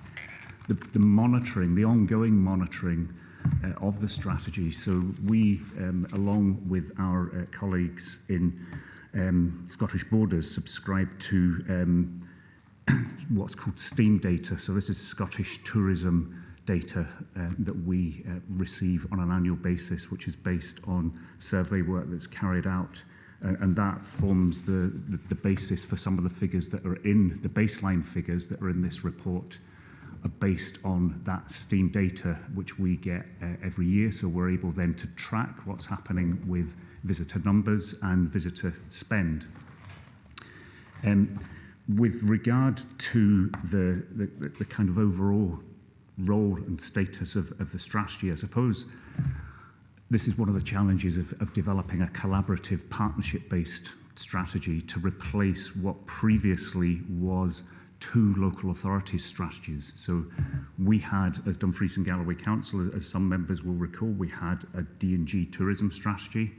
The monitoring, the ongoing monitoring of the strategy. So we, along with our colleagues in Scottish Borders, subscribe to what's called STEAM data. So this is Scottish tourism data that we receive on an annual basis, which is based on survey work that's carried out. And that forms the basis for some of the figures that are in, the baseline figures that are in this report are based on that STEAM data, which we get every year. So we're able then to track what's happening with visitor numbers and visitor spend. With regard to the kind of overall role and status of the strategy, I suppose this is one of the challenges of developing a collaborative partnership-based strategy to replace what previously was 2 local authorities strategies. So we had, as Dumfries and Galloway Council, as some members will recall, we had a D&G tourism strategy,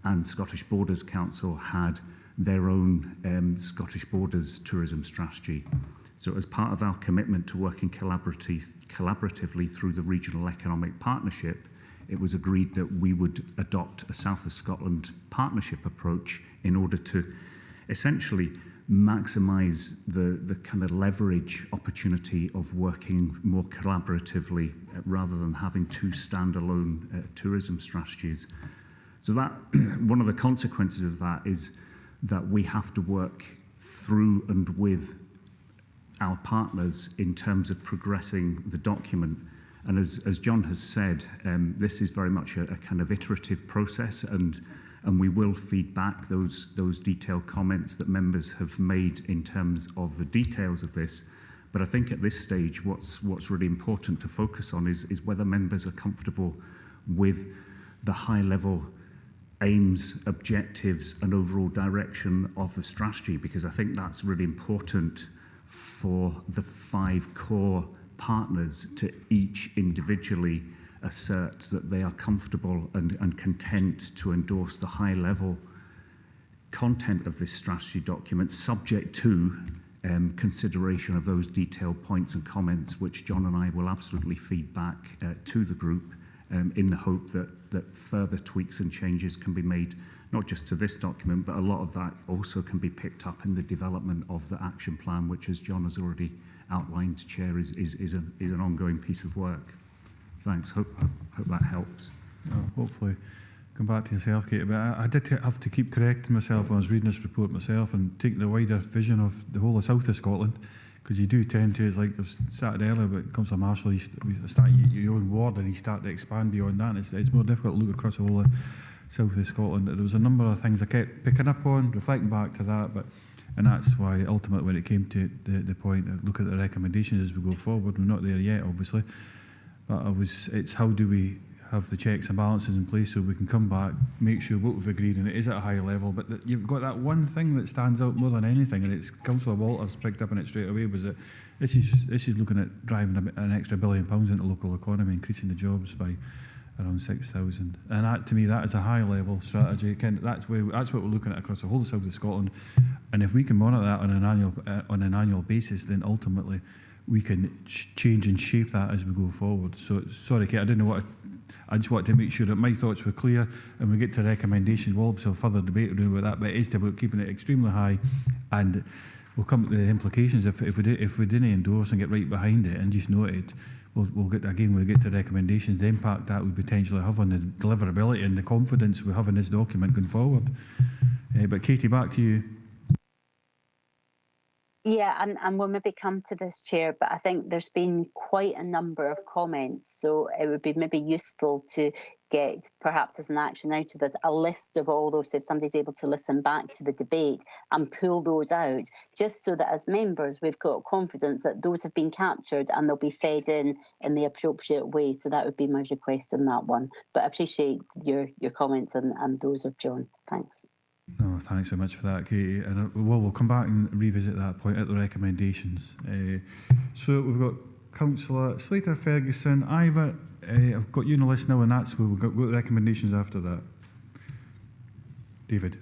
and Scottish Borders Council had their own Scottish Borders tourism strategy. So as part of our commitment to working collaboratively through the Regional Economic Partnership, it was agreed that we would adopt a South of Scotland partnership approach in order to essentially maximise the kind of leverage opportunity of working more collaboratively rather than having 2 standalone tourism strategies. So that one of the consequences of that is that we have to work through and with our partners in terms of progressing the document. And as John has said, this is very much a kind of iterative process, and we will feed back those detailed comments that members have made in terms of the details of this. But I think at this stage, what's really important to focus on is whether members are comfortable with the high-level aims, objectives, and overall direction of the strategy, because I think that's really important for the 5 core partners to each individually assert that they are comfortable and content to endorse the high-level content of this strategy document, subject to consideration of those detailed points and comments, which John and I will absolutely feed back to the group in the hope that further tweaks and changes can be made, not just to this document, but a lot of that also can be picked up in the development of the action plan, which, as John has already outlined, Chair, is an ongoing piece of work. Thanks. Hope that helps. Hopefully, come back to yourself, Katie. But I did have to keep correcting myself when I was reading this report myself and take the wider vision of the whole of South of Scotland, because you do tend to, it's like I've started earlier, but it comes from Marshall, you start your own ward and you start to expand beyond that. It's more difficult to look across the whole of South of Scotland. There was a number of things I kept picking up on, reflecting back to that, and that's why ultimately when it came to the point of look at the recommendations as we go forward, we're not there yet, obviously. But it's how do we have the checks and balances in place so we can come back, make sure what we've agreed, and it is at a high level. But you've got that one thing that stands out more than anything, and it's Councillor Walters picked up on it straight away, was that this is looking at driving an extra £1 billion into local economy, increasing the jobs by around 6,000. And that, to me, that is a high level strategy. That's what we're looking at across the whole of South of Scotland. And if we can monitor that on an annual basis, then ultimately we can change and shape that as we go forward. So sorry, Kate, I just wanted to make sure that my thoughts were clear, and we get to recommendations. We'll obviously have further debate about that, but it is about keeping it extremely high and we'll come to the implications if we didn't endorse and get right behind it and just note it. We'll get to recommendations, the impact that we potentially have on the deliverability and the confidence we have in this document going forward. But Katie, back to you. Yeah, and we'll maybe come to this, Chair, but I think there's been quite a number of comments, so it would be maybe useful to get, perhaps as an action out of it, a list of all those, if somebody's able to listen back to the debate and pull those out, just so that as members we've got confidence that those have been captured and they'll be fed in the appropriate way. So that would be my request on that one. But I appreciate your comments and those of John. Thanks. No, thanks so much for that, Katie. And we'll come back and revisit that point at the recommendations. So we've got Councillor Slater, Ferguson, Ivor. I've got you on the list now, and that's where we've got the recommendations after that. David.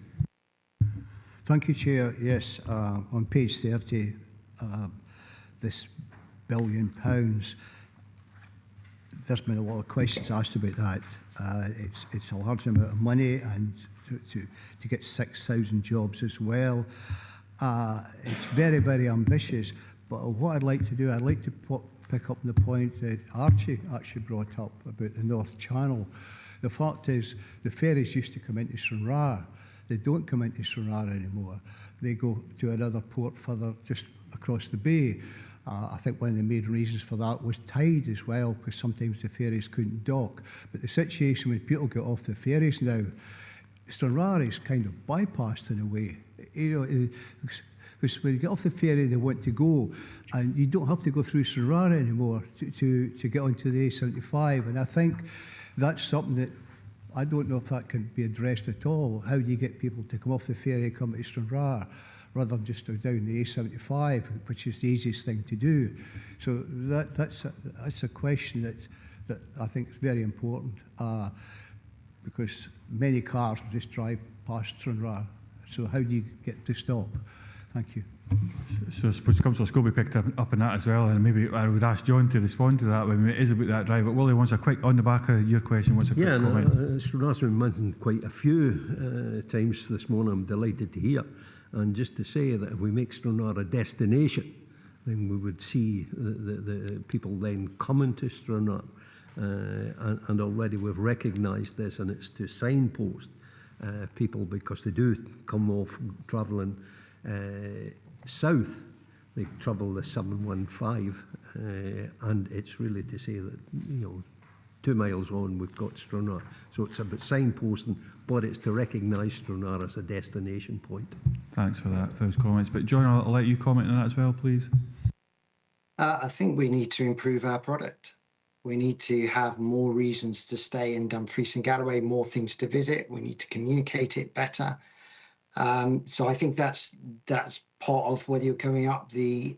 Thank you, Chair. Yes, on page 30, this £1 billion, there's been a lot of questions asked about that. It's a large amount of money, and to get 6,000 jobs as well. It's very, very ambitious, but what I'd like to do, I'd like to pick up the point that Archie actually brought up about the North Channel. The fact is, the ferries used to come into Stranraer. They don't come into Stranraer anymore. They go to another port further just across the bay. I think one of the main reasons for that was tide as well, because sometimes the ferries couldn't dock. But the situation when people get off the ferries now, Stranraer is kind of bypassed in a way. Because when you get off the ferry, they want to go, and you don't have to go through Stranraer anymore to get onto the A75. And I think that's something that I don't know if that can be addressed at all. How do you get people to come off the ferry and come to Stranraer rather than just go down the A75, which is the easiest thing to do? So that's a question that I think is very important. Because many cars just drive past Stranraer. So how do you get to stop? Thank you. So I suppose Councillor Scobie picked up on that as well, and maybe I would ask John to respond to that when it is about that drive. But Willie wants a quick, on the back of your question, wants a quick comment. Stranraer's been mentioned quite a few times this morning. I'm delighted to hear. And just to say that if we make Stranraer a destination, then we would see the people then coming to Stranraer. And already we've recognised this, and it's to signpost people, because they do come off travelling south. They travel the 715, and it's really to say that 2 miles on we've got Stranraer. So it's about signposting, but it's to recognise Stranraer as a destination point. Thanks for that, for those comments. But John, I'll let you comment on that as well, please. I think we need to improve our product. We need to have more reasons to stay in Dumfries and Galloway, more things to visit. We need to communicate it better. So I think that's part of whether you're coming up the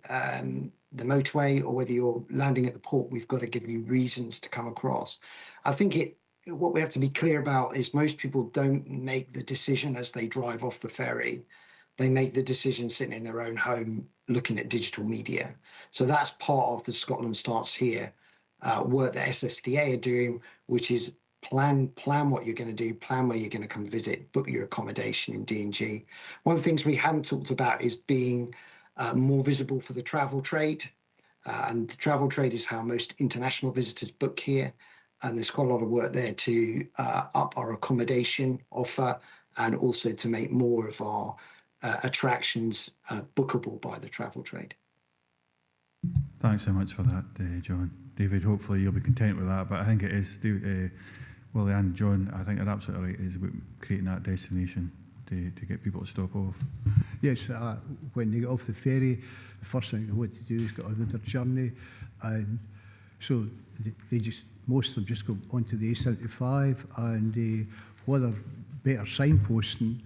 motorway or whether you're landing at the port. We've got to give you reasons to come across. I think what we have to be clear about is most people don't make the decision as they drive off the ferry. They make the decision sitting in their own home looking at digital media. So that's part of the Scotland Starts Here work that SSDA are doing, which is plan what you're going to do, plan where you're going to come visit, book your accommodation in D&G. One of the things we haven't talked about is being more visible for the travel trade. And the travel trade is how most international visitors book here. And there's quite a lot of work there to up our accommodation offer, and also to make more of our attractions bookable by the travel trade. Thanks so much for that, John. David, hopefully you'll be content with that, but I think it is, Willie and John, I think are absolutely right, is about creating that destination to get people to stop off. Yes, when they get off the ferry, the first thing they want to do is get on with their journey, and so most of them just go onto the A75, and whether better signposting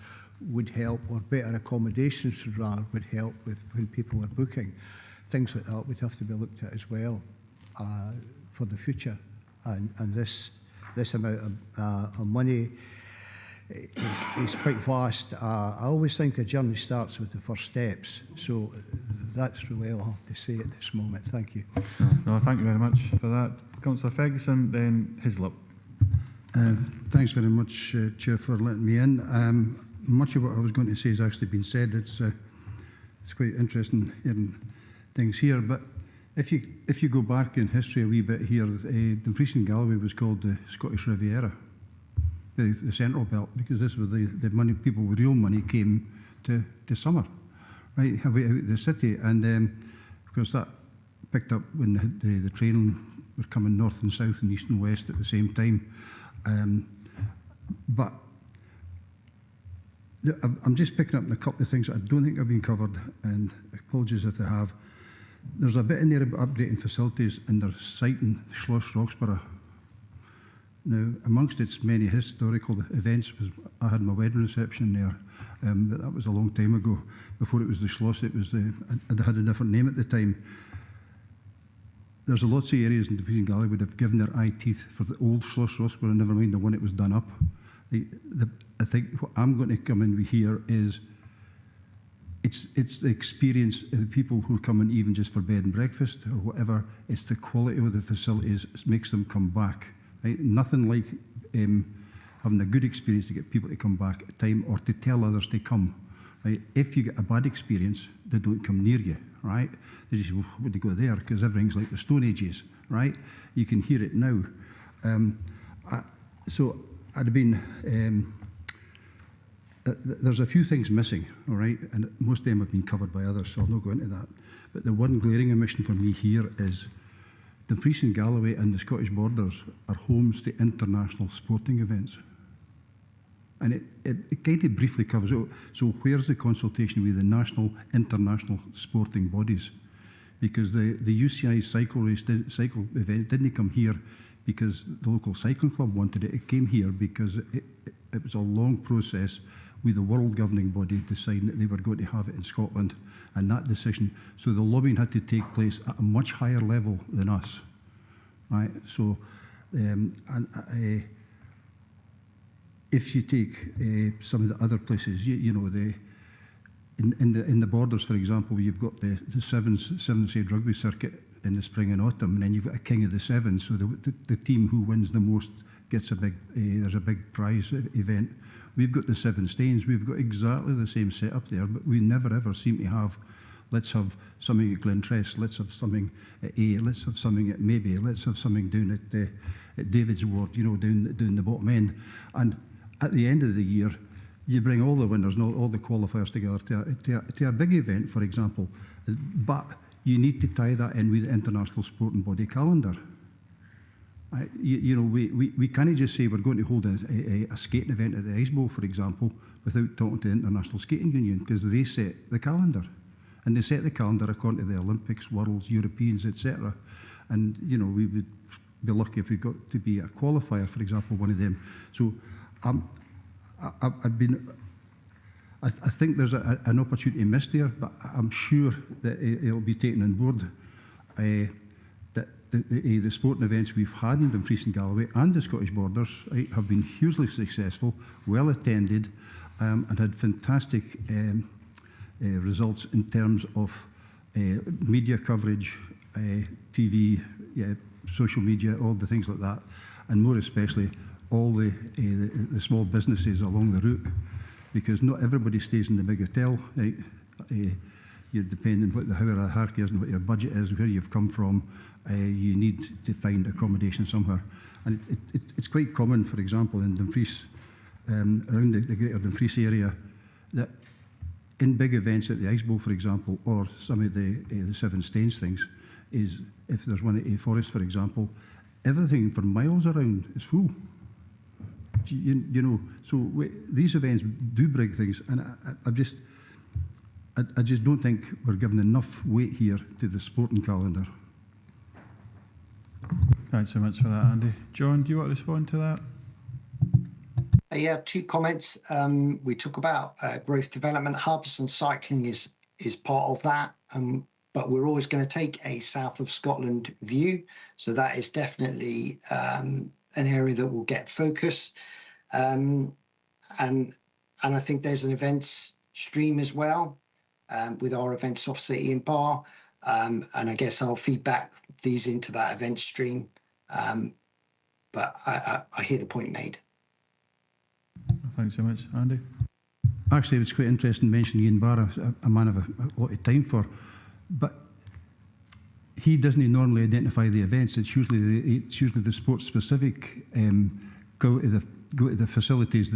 would help, or better accommodations would help with when people are booking. Things like that would have to be looked at as well for the future. And this amount of money is quite vast. I always think a journey starts with the first steps. So that's really all I have to say at this moment. Thank you. No, thank you very much for that. Councillor Ferguson, then Hislop. Thanks very much, Chair, for letting me in. Much of what I was going to say has actually been said. It's it's quite interesting hearing things here. But if you go back in history a wee bit here, Dumfries and Galloway was called the Scottish Riviera, the Central Belt, because this was the money, people with real money came to summer, right, away out the city. And of course that picked up when the train were coming north and south and east and west at the same time. But I'm just picking up on a couple of things that I don't think have been covered, and apologies if they have. There's a bit in there about updating facilities and their site in Schloss Roxburgh. Now, amongst its many historical events, I had my wedding reception there. That was a long time ago. Before it was the Schloss, it was it had a different name at the time. There's lots of areas in Dumfries and Galloway would have given their eye teeth for the old Schloss Roxburgh, never mind the one it was done up. I think what I'm going to come in with here is it's the experience of the people who come in even just for bed and breakfast or whatever. It's the quality of the facilities that makes them come back. Right? Nothing like having a good experience to get people to come back at time or to tell others to come. Right? If you get a bad experience, they don't come near you. Right? They just, well, would they go there? Because everything's like the Stone Ages. Right? You can hear it now. So I'd have been. There's a few things missing, all right, and most of them have been covered by others, so I'll not go into that. But the one glaring omission for me here is Dumfries and Galloway and the Scottish borders are homes to international sporting events. And it kind of briefly covers it. So where's the consultation with the national, international sporting bodies? Because the UCI cycle event didn't come here because the local cycling club wanted it. It came here because it was a long process with the world governing body deciding that they were going to have it in Scotland, and that decision. So the lobbying had to take place at a much higher level than us, right? So, if you take some of the other places, you know, in the borders, for example, you've got the Sevens rugby circuit in the spring and autumn, and then you've got a King of the Sevens. So the team who wins the most gets there's a big prize event. We've got the Seven Stains. We've got exactly the same setup there, but we never ever seem to have, let's have something at Glentress, let's have something at A, let's have something at Maybe, let's have something down at David's Ward, you know, down the bottom end. And at the end of the year, you bring all the winners and all the qualifiers together to a big event, for example. But you need to tie that in with the international sporting body calendar. We can't just say we're going to hold a skating event at the Ice Bowl, for example, without talking to the International Skating Union, because they set the calendar. And they set the calendar according to the Olympics, Worlds, Europeans, etc. And, you know, we would be lucky if we got to be a qualifier, for example, one of them. So I think there's an opportunity missed there, but I'm sure that it'll be taken on board. The sporting events we've had in Dumfries and Galloway and the Scottish borders, right, have been hugely successful, well attended, and had fantastic results in terms of media coverage, TV, social media, all the things like that, and more especially all the small businesses along the route, because not everybody stays in the big hotel. Right? You're depending on what the hierarchy is and what your budget is, where you've come from. You need to find accommodation somewhere. And it's quite common, for example, in Dumfries, around the greater Dumfries area, that in big events at the Ice Bowl, for example, or some of the Seven Stains things, is if there's one at A Forest, for example, everything for miles around is full. You know, so these events do bring things, and I just don't think we're giving enough weight here to the sporting calendar. Thanks so much for that, Andy. John, do you want to respond to that? Yeah, two comments. We talk about growth development hubs, and cycling is part of that. But we're always going to take a south of Scotland view, so that is definitely an area that will get focus. And I think there's an events stream as well with our events officer Ian Barr, and I guess I'll feed back these into that event stream. But I hear the point made. Thanks so much, Andy. actually, it's quite interesting mentioning Ian Barr, a man of a lot of time for, but he doesn't normally identify the events. It's usually the sport specific go to the facilities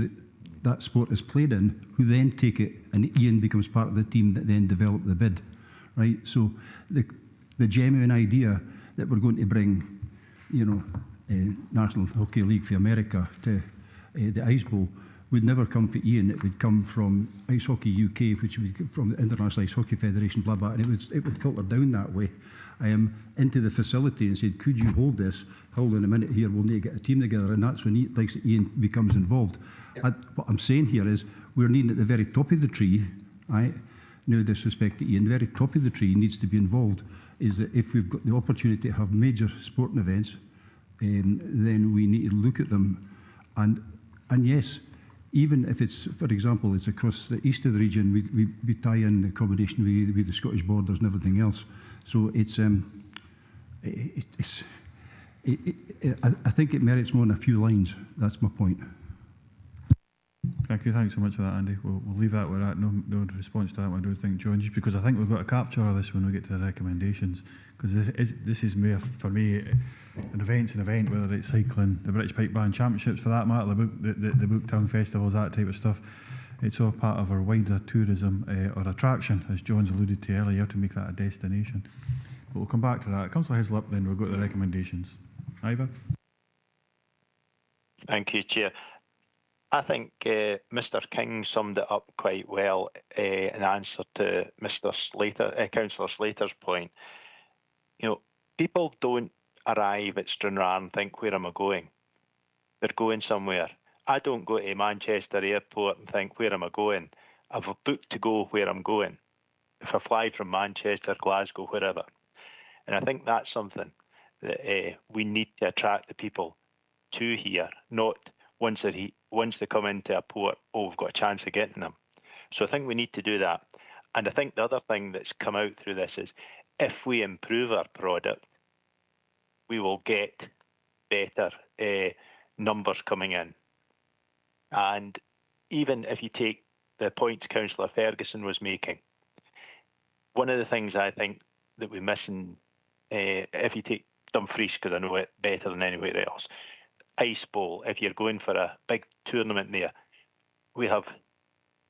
that sport is played in, who then take it, and Ian becomes part of the team that then develop the bid, right? So the genuine idea that we're going to bring, National Hockey League for America to the Ice Bowl would never come from Ian. It would come from Ice Hockey UK, which would come from the International Ice Hockey Federation, blah blah, and it would filter down that way into the facility and said, could you hold this? Hold on a minute here, we'll need to get a team together, and that's when Ian becomes involved. Yeah. What I'm saying here is we're needing at the very top of the tree, right? No disrespect to Ian, the very top of the tree needs to be involved. Is that if we've got the opportunity to have major sporting events, then we need to look at them, and yes, even if it's, for example, it's across the east of the region, we tie in the accommodation with the Scottish borders and everything else. So I think it merits more than a few lines. That's my point. Thank you. Thanks so much for that, Andy. We'll leave that where that. No response to that one, I don't think, John, just because I think we've got to capture all this when we get to the recommendations, because this is more, for me, an event's an event, whether it's cycling, the British Pipe Band Championships for that matter, the Booktown Festivals, that type of stuff. It's all part of our wider tourism or attraction, as John's alluded to earlier. You have to make that a destination. But we'll come back to that. Councillor Hislop, then we'll go to the recommendations. Ivor? Thank you, Chair. I think Mr King summed it up quite well in answer to Councillor Slater's point. People don't arrive at Stranraer and think, where am I going? They're going somewhere. I don't go to Manchester Airport and think, where am I going? I've a book to go where I'm going. If I fly from Manchester, Glasgow, wherever. And I think that's something that we need to attract the people to here, not once they come into a port, we've got a chance of getting them. So I think we need to do that. And I think the other thing that's come out through this is if we improve our product, we will get better numbers coming in. And even if you take the points Councillor Ferguson was making, one of the things I think that we're missing, if you take Dumfries, because I know it better than anywhere else, Ice Bowl, if you're going for a big tournament there, we have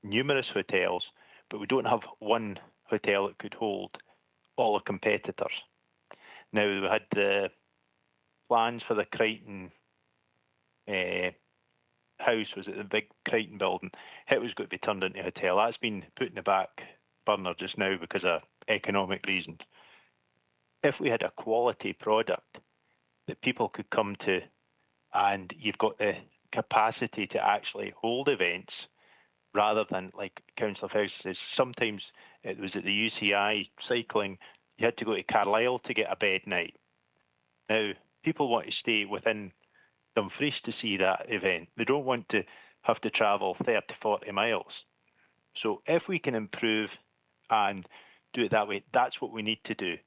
numerous hotels, but we don't have one hotel that could hold all the competitors. Now, we had the plans for the Crichton house, was it the big Crichton building? It was going to be turned into a hotel. That's been put in the back burner just now because of economic reasons. If we had a quality product that people could come to, and you've got the capacity to actually hold events, rather than, like Councillor Ferguson says, sometimes it was at the UCI cycling, you had to go to Carlisle to get a bed night. Now, people want to stay within Dumfries to see that event. They don't want to have to travel 30, 40 miles. So if we can improve and do it that way, that's what we need to do.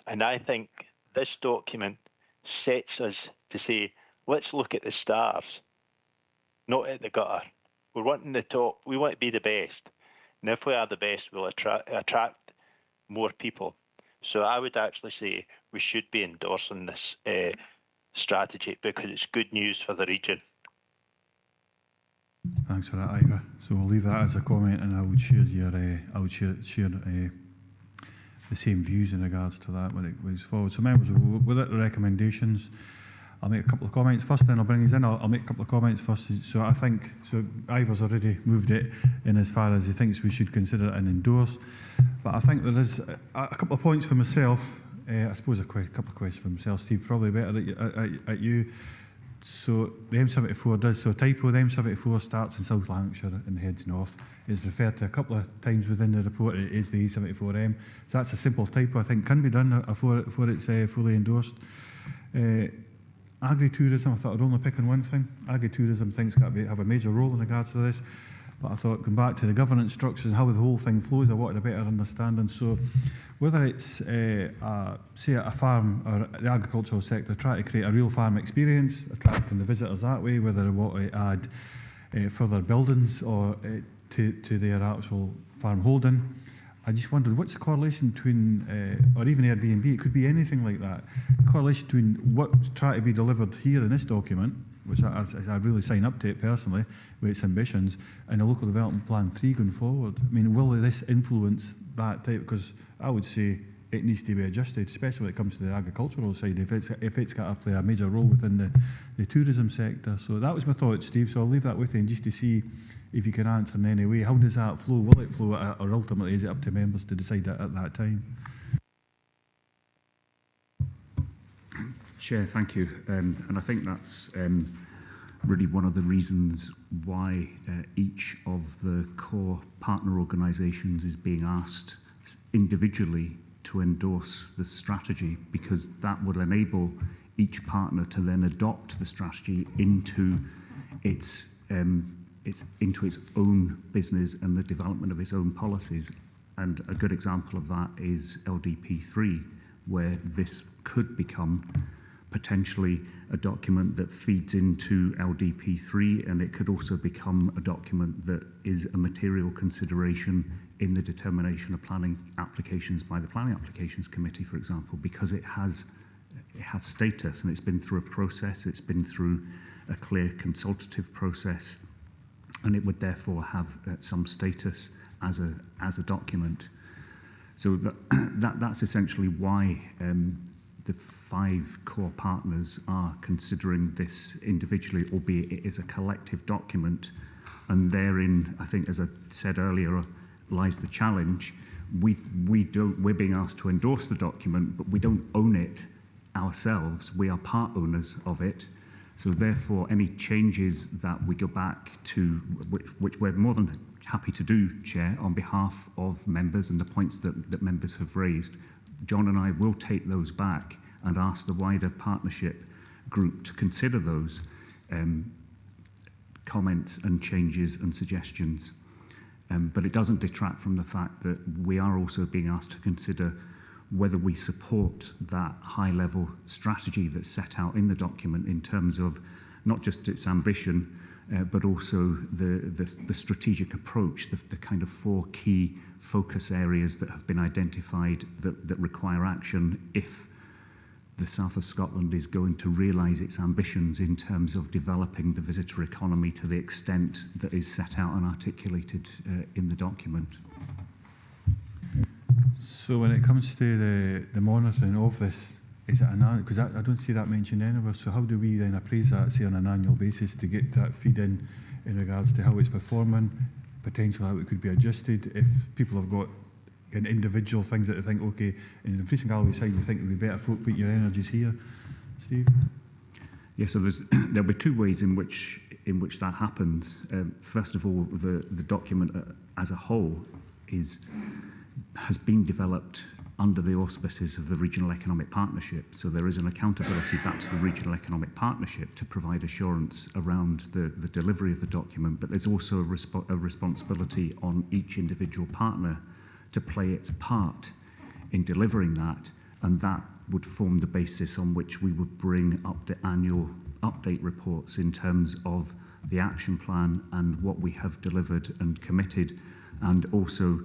And I think this document sets us to say, let's look at the stars, not at the gutter. We're wanting the top. We want to be the best. And if we are the best, we'll attract more people. So I would actually say we should be endorsing this strategy because it's good news for the region. Thanks for that, Ivor. So we'll leave that as a comment, and I would share share the same views in regards to that when it goes forward. So members, with the recommendations, I'll make a couple of comments first, then I'll bring these in. I'll make a couple of comments first. So I think, Ivor's already moved it in as far as he thinks we should consider it and endorse. But I think there is a couple of points for myself. I suppose a couple of questions for myself, Steve, probably better at you. So the M74 does, so typo, the M74 starts in South Lanarkshire and heads north. It's referred to a couple of times within the report. It is the E74M. So that's a simple typo, I think, can be done before it's fully endorsed. Agri-tourism, I thought I'd only pick on one thing. Agri-tourism thinks got to have a major role in regards to this. But I thought, going back to the governance structures and how the whole thing flows, I wanted a better understanding. So whether it's, say, a farm or the agricultural sector, trying to create a real farm experience, attracting the visitors that way, whether they want to add further buildings or to their actual farm holding. I just wondered, what's the correlation between, or even Airbnb, it could be anything like that, the correlation between what's trying to be delivered here in this document, which I really sign up to it personally, with its ambitions, and the Local Development Plan 3 going forward. I mean, will this influence that type? Because I would say it needs to be adjusted, especially when it comes to the agricultural side, if it's got to play a major role within the tourism sector. So that was my thought, Steve, so I'll leave that with you, and just to see if you can answer in any way. How does that flow? Will it flow, or ultimately is it up to members to decide that at that time? Chair, thank you. And I think that's really one of the reasons why each of the core partner organisations is being asked individually to endorse the strategy, because that will enable each partner to then adopt the strategy into its own business and the development of its own policies. And a good example of that is LDP3, where this could become potentially a document that feeds into LDP3, and it could also become a document that is a material consideration in the determination of planning applications by the Planning Applications Committee, for example, because it has status, and it's been through a process, it's been through a clear consultative process, and it would therefore have some status as a document. So that's essentially why the 5 core partners are considering this individually, albeit it is a collective document. And therein, I think, as I said earlier, lies the challenge. We're being asked to endorse the document, but we don't own it ourselves. We are part owners of it. So therefore, any changes that we go back to, which we're more than happy to do, Chair, on behalf of members and the points that members have raised, John and I will take those back and ask the wider partnership group to consider those comments and changes and suggestions. But it doesn't detract from the fact that we are also being asked to consider whether we support that high-level strategy that's set out in the document in terms of not just its ambition, but also the strategic approach, the kind of 4 key focus areas that have been identified that require action if the South of Scotland is going to realise its ambitions in terms of developing the visitor economy to the extent that is set out and articulated in the document. So when it comes to the monitoring of this, is it an annual? Because I don't see that mentioned anywhere. So how do we then appraise that, say, on an annual basis to get that feed in regards to how it's performing, potentially how it could be adjusted if people have got individual things that they think, okay, in the Fleece and Galloway side, we think it would be better put your energies here, Steve? Yeah, so there'll be 2 ways in which that happens. First of all, the document as a whole has been developed under the auspices of the Regional Economic Partnership. So there is an accountability back to the Regional Economic Partnership to provide assurance around the delivery of the document, but there's also a responsibility on each individual partner to play its part in delivering that, and that would form the basis on which we would bring up the annual update reports in terms of the action plan and what we have delivered and committed, and also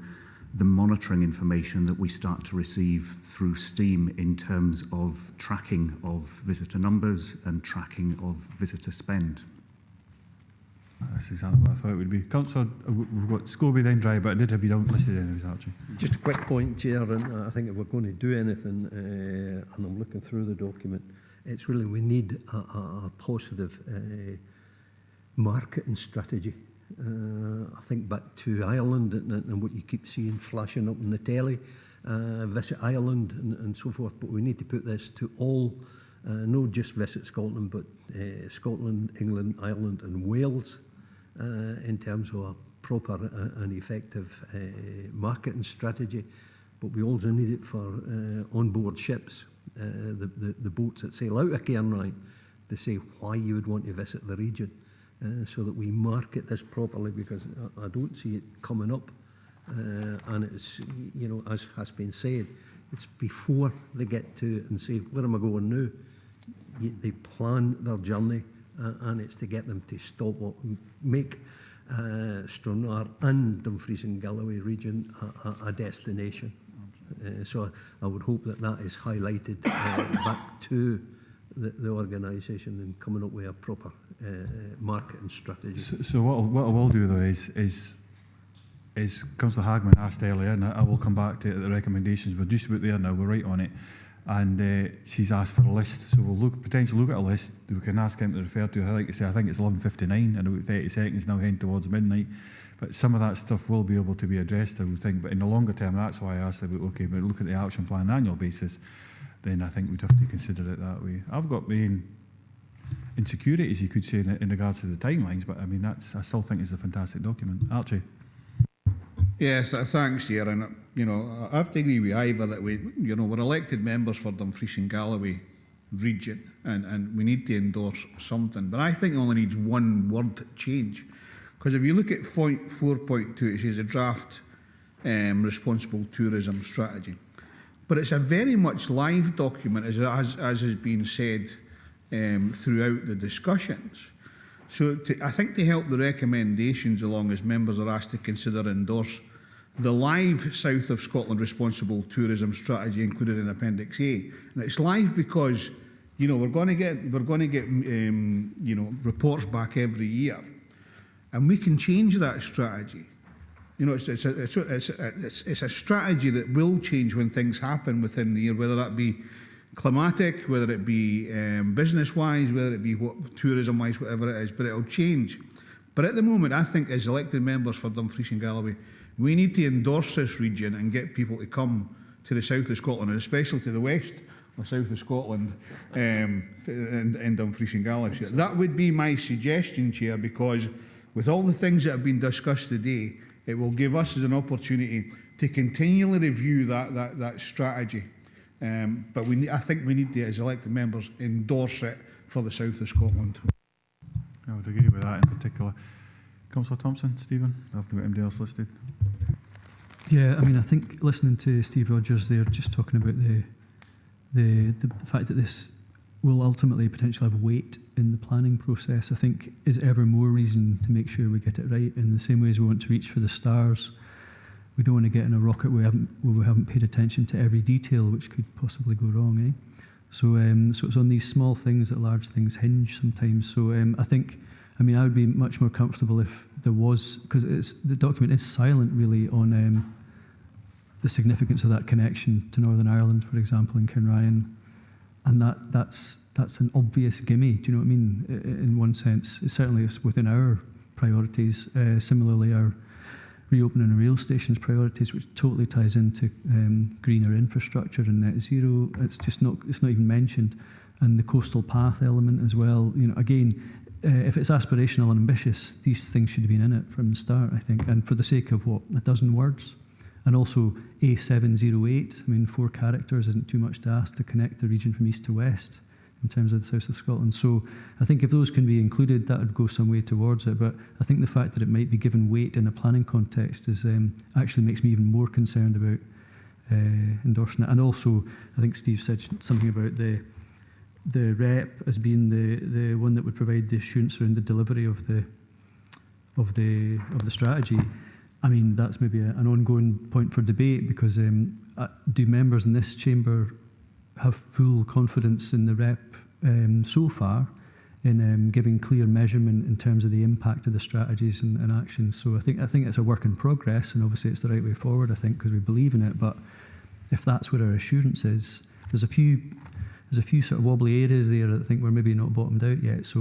the monitoring information that we start to receive through STEAM in terms of tracking of visitor numbers and tracking of visitor spend. That's exactly what I thought it would be. Councillor, we've got Scobie then Dry, but I did have you down listed anyways, Archie. Just a quick point, Chair, and I think if we're going to do anything, and I'm looking through the document, it's really we need a positive marketing strategy. I think back to Ireland and what you keep seeing flashing up in the telly, Visit Ireland and so forth, but we need to put this to all, not just Visit Scotland, but Scotland, England, Ireland and Wales in terms of a proper and effective marketing strategy. But we also need it for onboard ships, the boats that sail out of Cairnryan, to say why you would want to visit the region. So that we market this properly, because I don't see it coming up. And it's, you know, as has been said, it's before they get to it and say, where am I going now? They plan their journey, and it's to get them to stop, make Stranraer and Dumfries and Galloway region a destination. So I would hope that that is highlighted back to the organisation and coming up with a proper marketing strategy. So what I will do though is Councillor Hagman asked earlier, and I will come back to the recommendations. We're just about there now. We're right on it, and she's asked for a list. So we'll potentially look at a list. We can ask him to refer to. Like I say, I think it's 11:59 and about 30 seconds now, heading towards midnight. But some of that stuff will be able to be addressed, I would think. But in the longer term, that's why I asked about, okay, but look at the action plan on an annual basis, then I think we'd have to consider it that way. I've got my insecurities, you could say, in regards to the timelines, but I mean, I still think it's a fantastic document. Archie? Yes, thanks, Chair. And, I have to agree with Ivor that we're elected members for Dumfries and Galloway region, and we need to endorse something. But I think it only needs one word change. Because if you look at point 4.2, it says a draft responsible tourism strategy. But it's a very much live document, as has been said throughout the discussions. So I think to help the recommendations along, as members are asked to consider and endorse the live South of Scotland responsible tourism strategy included in Appendix A. And it's live because we're going to get reports back every year. And we can change that strategy. It's a strategy that will change when things happen within the year, whether that be climatic, whether it be business-wise, whether it be tourism-wise, whatever it is, but it'll change. But at the moment, I think as elected members for Dumfries and Galloway, we need to endorse this region and get people to come to the south of Scotland, and especially to the west of south of Scotland in Dumfries and Galloway. So that would be my suggestion, Chair, because with all the things that have been discussed today, it will give us as an opportunity to continually review that strategy. But I think we need to, as elected members, endorse it for the south of Scotland. I would agree with that in particular. Councillor Thompson, Stephen, I've got anybody else listed. Yeah, I mean, I think listening to Steve Rogers there, just talking about the fact that this will ultimately potentially have weight in the planning process, I think is ever more reason to make sure we get it right. In the same way as we want to reach for the stars, we don't want to get in a rocket where we haven't paid attention to every detail, which could possibly go wrong, eh? So it's on these small things that large things hinge sometimes. So I would be much more comfortable if there was, because the document is silent really on the significance of that connection to Northern Ireland, for example, in Kinryan. And that's an obvious gimme, do you know what I mean, in one sense. It certainly is within our priorities. Similarly, our reopening of rail stations priorities, which totally ties into greener infrastructure and net zero. It's not even mentioned. And the coastal path element as well. Again, if it's aspirational and ambitious, these things should have been in it from the start, I think. And for the sake of, a dozen words? And also A708, 4 characters isn't too much to ask to connect the region from east to west in terms of the south of Scotland. So I think if those can be included, that would go some way towards it. But I think the fact that it might be given weight in a planning context is actually makes me even more concerned about endorsing it. And also, I think Steve said something about the rep as being the one that would provide the assurance around the delivery of the strategy. That's maybe an ongoing point for debate, because do members in this chamber have full confidence in the rep so far in giving clear measurement in terms of the impact of the strategies and actions? So I think it's a work in progress, and obviously it's the right way forward, I think, because we believe in it. But if that's what our assurance is, there's a few sort of wobbly areas there that I think we're maybe not bottomed out yet. So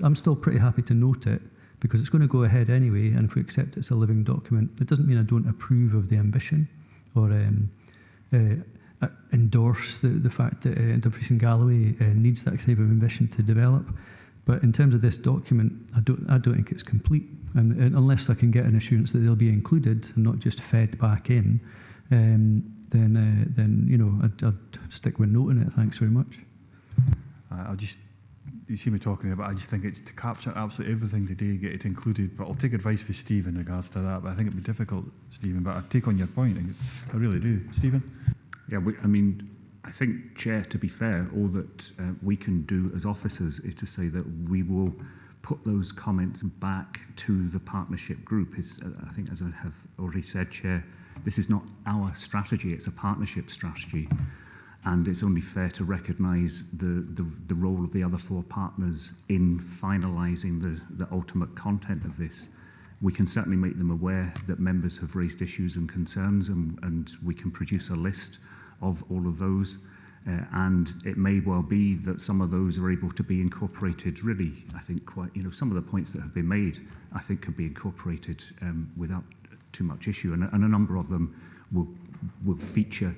I'm still pretty happy to note it, because it's going to go ahead anyway, and if we accept it's a living document, it doesn't mean I don't approve of the ambition or endorse the fact that Dumfries and Galloway needs that type of ambition to develop. But in terms of this document, I don't think it's complete, and unless I can get an assurance that they'll be included and not just fed back in, then I'd stick with noting it. Thanks very much. You see me talking about, I just think it's to capture absolutely everything today, get it included. But I'll take advice for Steve in regards to that. But I think it'd be difficult, Stephen. But I take on your point. I really do, Stephen. Yeah, I think, Chair, to be fair, all that we can do as officers is to say that we will put those comments back to the partnership group. Is I think, as I have already said, Chair, this is not our strategy, it's a partnership strategy. And it's only fair to recognise the role of the other four partners in finalising the ultimate content of this. We can certainly make them aware that members have raised issues and concerns, and we can produce a list of all of those. And it may well be that some of those are able to be incorporated really, I think, quite, some of the points that have been made, I think, could be incorporated without too much issue. And a number of them will feature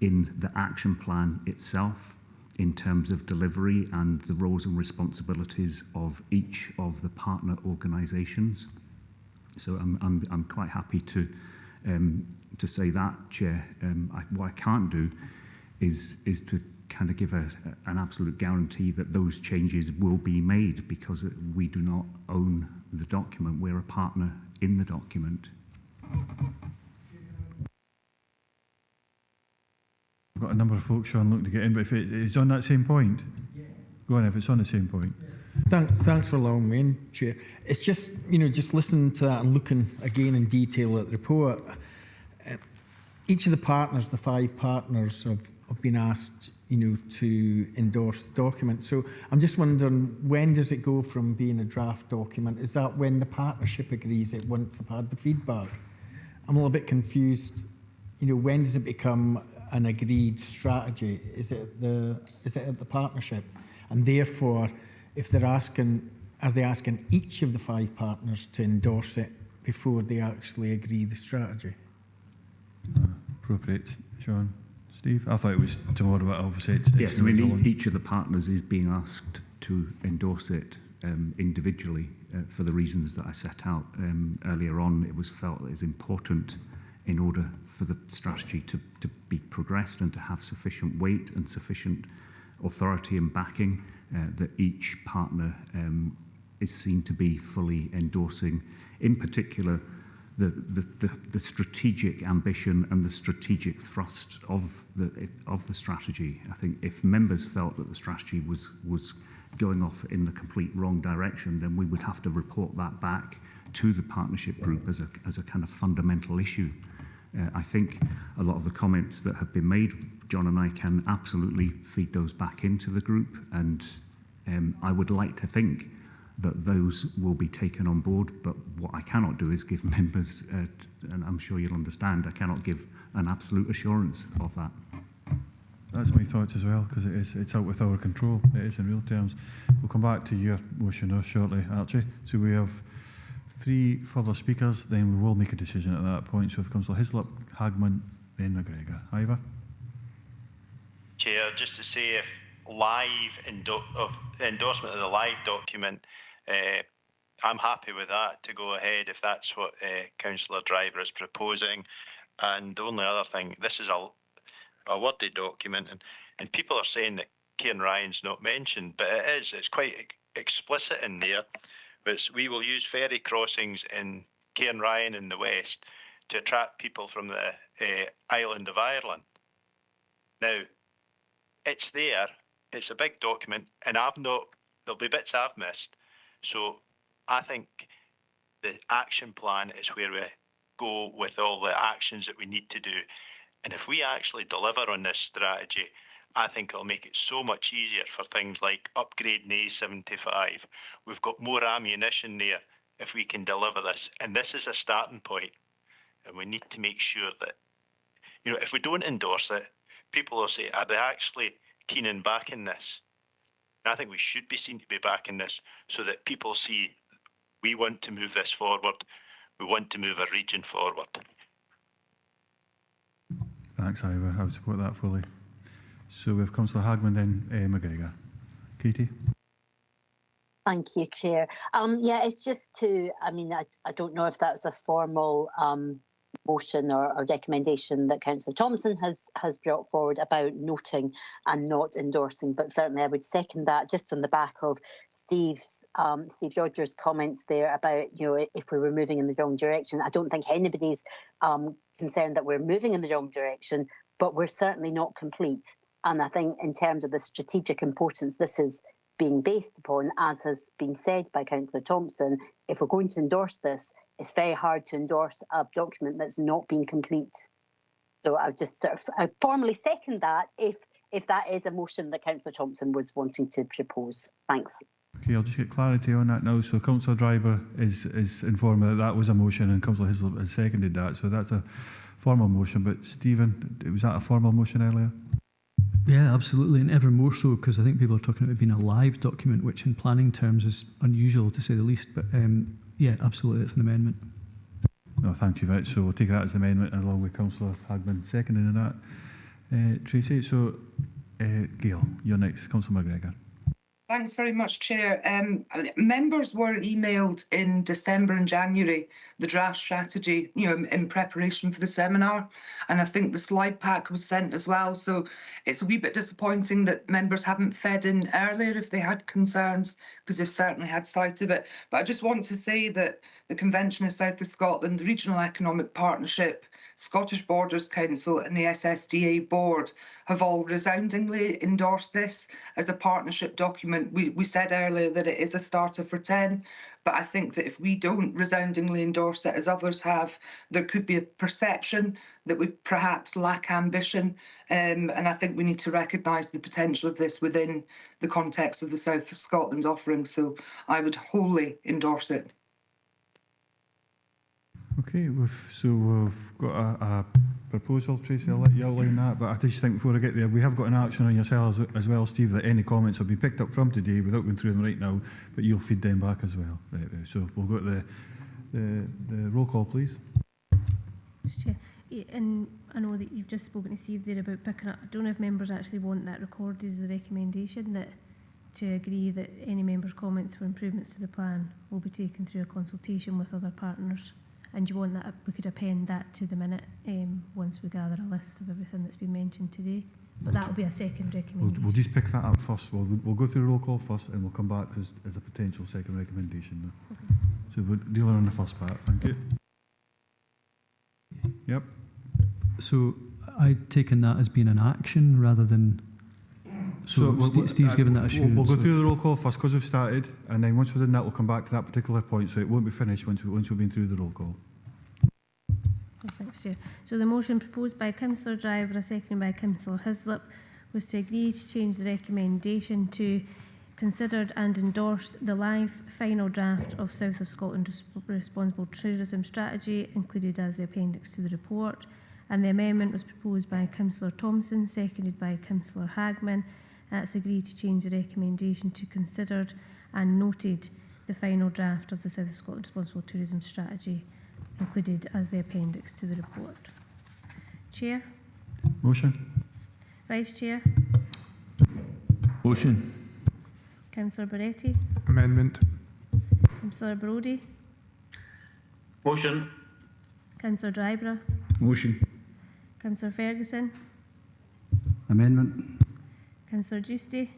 in the action plan itself in terms of delivery and the roles and responsibilities of each of the partner organisations. So I'm quite happy to say that, Chair. What I can't do is to kind of give an absolute guarantee that those changes will be made, because we do not own the document. We're a partner in the document. I've got a number of folks, Sean, looking to get in, but if it's on that same point, go on, if it's on the same point. Thanks for allowing me in, Chair. It's just, just listening to that and looking again in detail at the report. Each of the partners, the 5 partners, have been asked, to endorse the document. So I'm just wondering, when does it go from being a draft document? Is that when the partnership agrees it once they've had the feedback? I'm a little bit confused. When does it become an agreed strategy? Is it at the partnership? And therefore, if they're asking, are they asking each of the 5 partners to endorse it before they actually agree the strategy? Appropriate, Sean. Steve? I thought it was tomorrow, but obviously it's yes, I mean, each of the partners is being asked to endorse it individually for the reasons that I set out earlier on. It was felt that it's important in order for the strategy to be progressed and to have sufficient weight and sufficient authority and backing that each partner is seen to be fully endorsing, in particular, the strategic ambition and the strategic thrust of the strategy. I think if members felt that the strategy was going off in the complete wrong direction, then we would have to report that back to the partnership group as a kind of fundamental issue. I think a lot of the comments that have been made, John and I can absolutely feed those back into the group, and I would like to think that those will be taken on board, but what I cannot do is give members, and I'm sure you'll understand, I cannot give an absolute assurance of that. That's my thoughts as well, because it's out with our control. It is in real terms. We'll come back to your motion shortly, Archie. So we have 3 further speakers, then we will make a decision at that point. So if Councillor Hislop, Hagman, then McGregor. Ivor? Chair, just to say, if endorsement of the live document, I'm happy with that to go ahead if that's what Councillor Driver is proposing. And the only other thing, this is a worded document, and people are saying that Cairn Ryan's not mentioned, but it's quite explicit in there. But we will use ferry crossings in Cairn Ryan in the west to attract people from the island of Ireland. Now, it's there, it's a big document, and there'll be bits I've missed. So I think the action plan is where we go with all the actions that we need to do. And if we actually deliver on this strategy, I think it'll make it so much easier for things like upgrading A75. We've got more ammunition there if we can deliver this. And this is a starting point. And we need to make sure that, if we don't endorse it, people will say, are they actually keen in backing this? And I think we should be seen to be backing this so that people see we want to move this forward. We want to move a region forward. Thanks, Ivor. I would support that fully. So we have Councillor Hagman, then McGregor. Katie? Thank you, Chair. Yeah, it's just I don't know if that's a formal motion or recommendation that Councillor Thompson has brought forward about noting and not endorsing, but certainly I would second that, just on the back of Steve Rogers' comments there about, if we were moving in the wrong direction. I don't think anybody's concerned that we're moving in the wrong direction, but we're certainly not complete. And I think in terms of the strategic importance, this is being based upon, as has been said by Councillor Thompson, if we're going to endorse this, it's very hard to endorse a document that's not been complete. So I would just I formally second that if that is a motion that Councillor Thompson was wanting to propose. Thanks. Okay, I'll just get clarity on that now. So Councillor Driver is informed that that was a motion and Councillor Hislop has seconded that. So that's a formal motion. But Stephen, was that a formal motion earlier? Yeah, absolutely, and ever more so because I think people are talking about it being a live document, which in planning terms is unusual to say the least. But yeah, absolutely, it's an amendment. No, thank you very much. So we'll take that as an amendment along with Councillor Hagman seconding that. Tracy, so Gail, you're next. Councillor McGregor. Thanks very much, Chair. Members were emailed in December and January the draft strategy, in preparation for the seminar, and I think the slide pack was sent as well. So it's a wee bit disappointing that members haven't fed in earlier if they had concerns, because they've certainly had sight of it. But I just want to say that the Convention of South of Scotland, the Regional Economic Partnership, Scottish Borders Council and the SSDA Board have all resoundingly endorsed this as a partnership document. We said earlier that it is a starter for 10, but I think that if we don't resoundingly endorse it as others have, there could be a perception that we perhaps lack ambition, and I think we need to recognise the potential of this within the context of the South of Scotland offering, so I would wholly endorse it. Okay, we've got a proposal, Tracy. I'll let you outline that, but I just think before I get there, we have got an action on yourselves as well, Steve, that any comments have been picked up from today without going through them right now, but you'll feed them back as well. Right, so we'll go to the roll call, please. Chair, and I know that you've just spoken to Steve there about picking up. I don't know if members actually want that recorded as a recommendation, that to agree that any members' comments for improvements to the plan will be taken through a consultation with other partners. And you want that, we could append that to the minute once we gather a list of everything that's been mentioned today. But that will be a second recommendation. We'll just pick that up first. We'll go through the roll call first and we'll come back as a potential second recommendation. Okay. So we're dealing on the first part. Thank you. Yep. So I'd taken that as being an action rather than... So Steve's given that assurance. We'll go through the roll call first because we've started, and then once we've done that, we'll come back to that particular point. So it won't be finished once we've been through the roll call. Thanks, Chair. So the motion proposed by Councillor Driver, seconded by Councillor Hislop, was to agree to change the recommendation to considered and endorsed the live final draft of South of Scotland Responsible Tourism Strategy, included as the appendix to the report. And the amendment was proposed by Councillor Thompson, seconded by Councillor Hagman. That's agreed to change the recommendation to considered and noted the final draft of the South of Scotland Responsible Tourism Strategy, included as the appendix to the report. Chair? Motion. Vice Chair? Motion. Councillor Barretti? Amendment. Councillor Brody? Motion. Councillor Dryborough? Motion. Councillor Ferguson? Amendment. Councillor Giusti?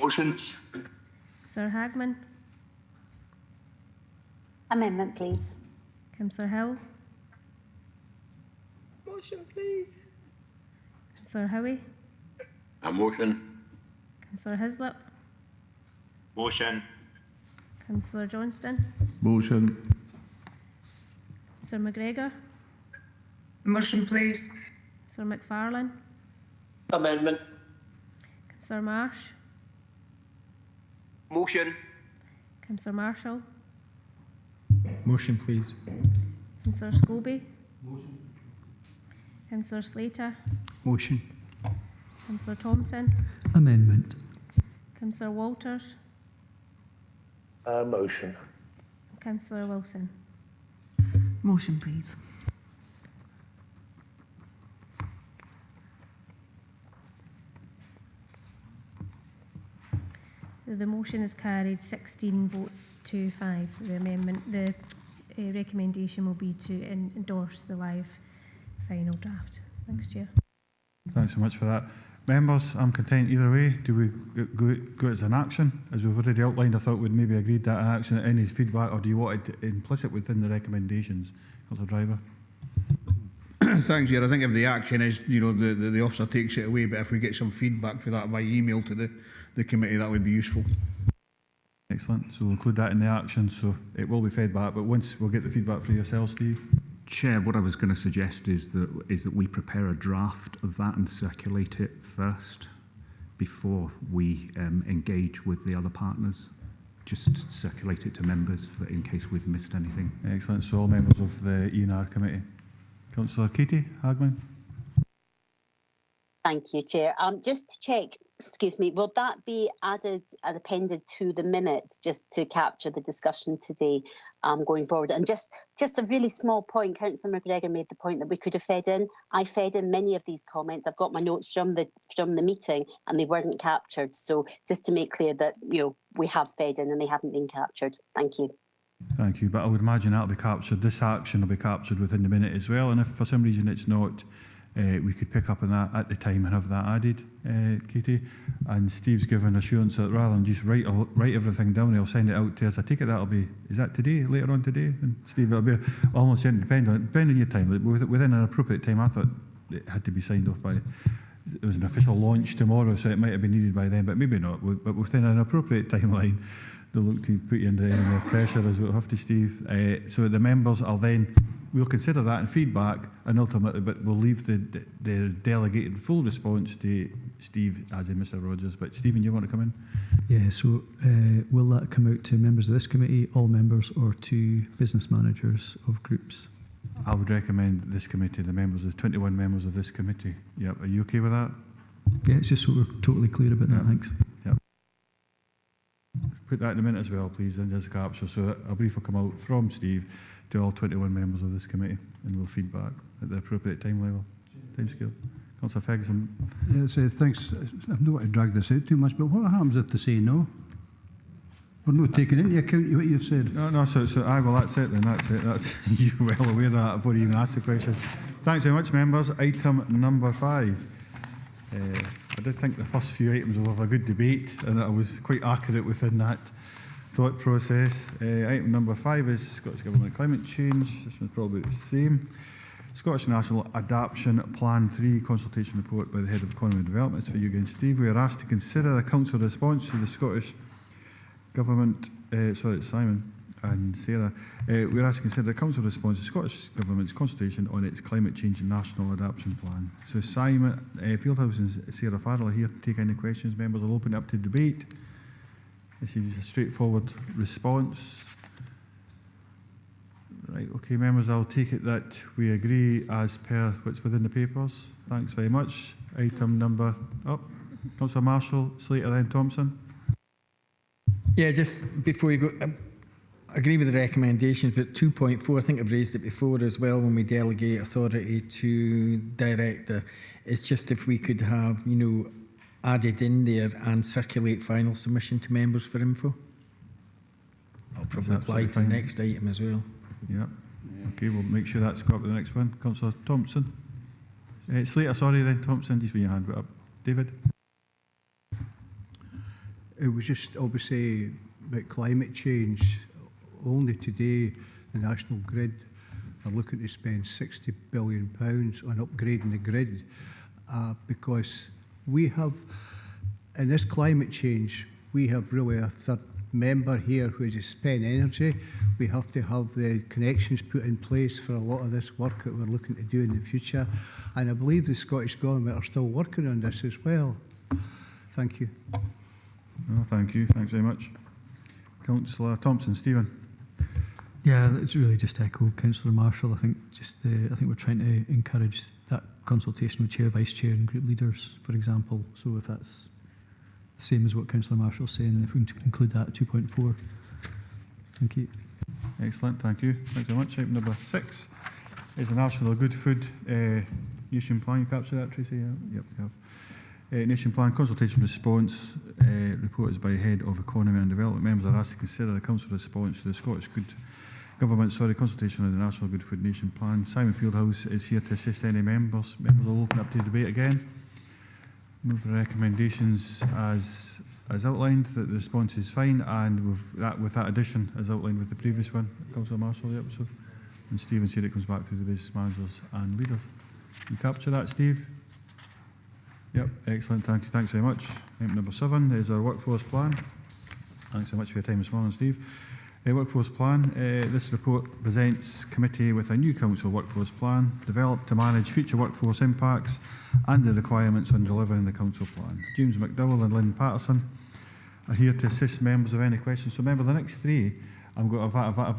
Motion. Councillor Hagman? Amendment, please. Councillor Hill? Motion, please. Councillor Howie? A motion. Councillor Hislop? Motion. Councillor Johnston? Motion. Councillor McGregor? Motion, please. Councillor McFarlane? Amendment. Councillor Marsh? Motion. Councillor Marshall? Motion, please. Councillor Scobie? Motion. Councillor Slater? Motion. Councillor Thompson? Amendment. Councillor Walters? Motion. Councillor Wilson? Motion, please. The motion is carried 16 votes to 5. The amendment, the recommendation will be to endorse the live final draft. Thanks, Chair. Thanks so much for that. Members, I'm content either way. Do we go as an action? As we've already outlined, I thought we'd maybe agreed that an action. Any feedback, or do you want it implicit within the recommendations? Councillor Driver. Thanks, Chair. I think if the action is, you know, the officer takes it away, but if we get some feedback for that by email to the committee, that would be useful. Excellent. So we'll include that in the action, so it will be fed back. But once we'll get the feedback for yourself, Steve. Chair, what I was going to suggest is that we prepare a draft of that and circulate it first before we engage with the other partners. Just circulate it to members in case we've missed anything. Excellent. So all members of the E&R committee. Councillor Katie Hagman. Thank you, Chair. Just to check, excuse me, will that be added and appended to the minutes just to capture the discussion today going forward? And just a really small point, Councillor McGregor made the point that we could have fed in. I fed in many of these comments. I've got my notes from the meeting and they weren't captured. So just to make clear that, you know, we have fed in and they haven't been captured. Thank you. Thank you. But I would imagine that'll be captured. This action will be captured within the minute as well. And if for some reason it's not, we could pick up on that at the time and have that added, Katie. And Steve's given assurance that rather than just write everything down, he'll send it out to us. I take it that'll be, is that today, later on today? And Steve, it'll be almost depending on your time, but within an appropriate time. I thought it had to be signed off by, it was an official launch tomorrow, so it might have been needed by then, but maybe not. But within an appropriate timeline, they'll look to put you under any more pressure as we'll have to, Steve. So the members are then, we'll consider that in feedback, and ultimately, but we'll leave the delegated full response to Steve, as in Mr. Rogers. But Stephen, you want to come in? Yeah, so will that come out to members of this committee, all members, or to business managers of groups? I would recommend this committee, the members, the 21 members of this committee. Yep, are you okay with that? Yeah, it's just so we're totally clear about that, thanks. Yep. Put that in a minute as well, please, and as a capture. So a brief will come out from Steve to all 21 members of this committee, and we'll feedback at the appropriate time level, time scale. Councillor Ferguson. Yeah, so thanks. I'm not going to drag this out too much, but what happens if they say no? We're not taking into account what you've said. No, so well, that's it then, that's it. That's, you're well aware of that before you even ask the question. Thanks very much, members. Item number 5. I did think the first few items will have a good debate, and I was quite accurate within that thought process. Item number 5 is Scottish Government Climate Change. This one's probably the same. Scottish National Adaptation Plan 3 consultation report by the Head of Economy and Development. It's for you again, Steve. We are asked to consider the Council response to the Scottish Government, sorry, it's Simon and Sarah. We're asked to consider the Council response to the Scottish Government's consultation on its Climate Change and National Adaptation Plan. So Simon Fieldhouse and Sarah Farrell are here to take any questions. Members will open it up to debate. This is a straightforward response. Right, okay, members, I'll take it that we agree as per what's within the papers. Thanks very much. Item number up. Councillor Marshall, Slater, then Thompson. Yeah, just before you go, I agree with the recommendations, but 2.4, I think I've raised it before as well, when we delegate authority to director, it's just if we could have, you know, added in there and circulate final submission to members for info. I'll probably apply to the next item as well. Yeah. Okay, we'll make sure that's got up to the next one. Councillor Thompson. Slater, sorry, then Thompson, just with your hand up. David? It was just obviously about climate change. Only today, the National Grid are looking to spend £60 billion on upgrading the grid because we have, in this climate change, we have really a third member here who is spend energy. We have to have the connections put in place for a lot of this work that we're looking to do in the future. And I believe the Scottish Government are still working on this as well. Thank you. No, thank you. Thanks very much. Councillor Thompson. Stephen. Yeah, it's really just to echo Councillor Marshall. I think I think we're trying to encourage that consultation with Chair, Vice Chair and group leaders, for example. So if that's the same as what Councillor Marshall's saying, if we can include that at 2.4. Thank you. Excellent, thank you. Thanks very much. Item number 6 is the National Good Food Nation Plan. You capture that, Tracy? Yeah. Yep, you have. Nation Plan Consultation Response report is by Head of Economy and Development. Members are asked to consider the Council response to the Scottish Government consultation on the National Good Food Nation Plan. Simon Fieldhouse is here to assist any members. Members will open up to debate again. Move the recommendations as outlined, that the response is fine, and with that addition as outlined with the previous one. Councillor Marshall, yep. So And Stephen said it comes back through the business managers and leaders. You capture that, Steve? Yep, excellent. Thank you. Thanks very much. Item number 7 is our workforce plan. Thanks so much for your time this morning, Steve. Workforce plan. This report presents committee with a new council workforce plan developed to manage future workforce impacts and the requirements on delivering the council plan. James McDowell and Lynn Patterson are here to assist members of any questions. So remember, the next 3 I've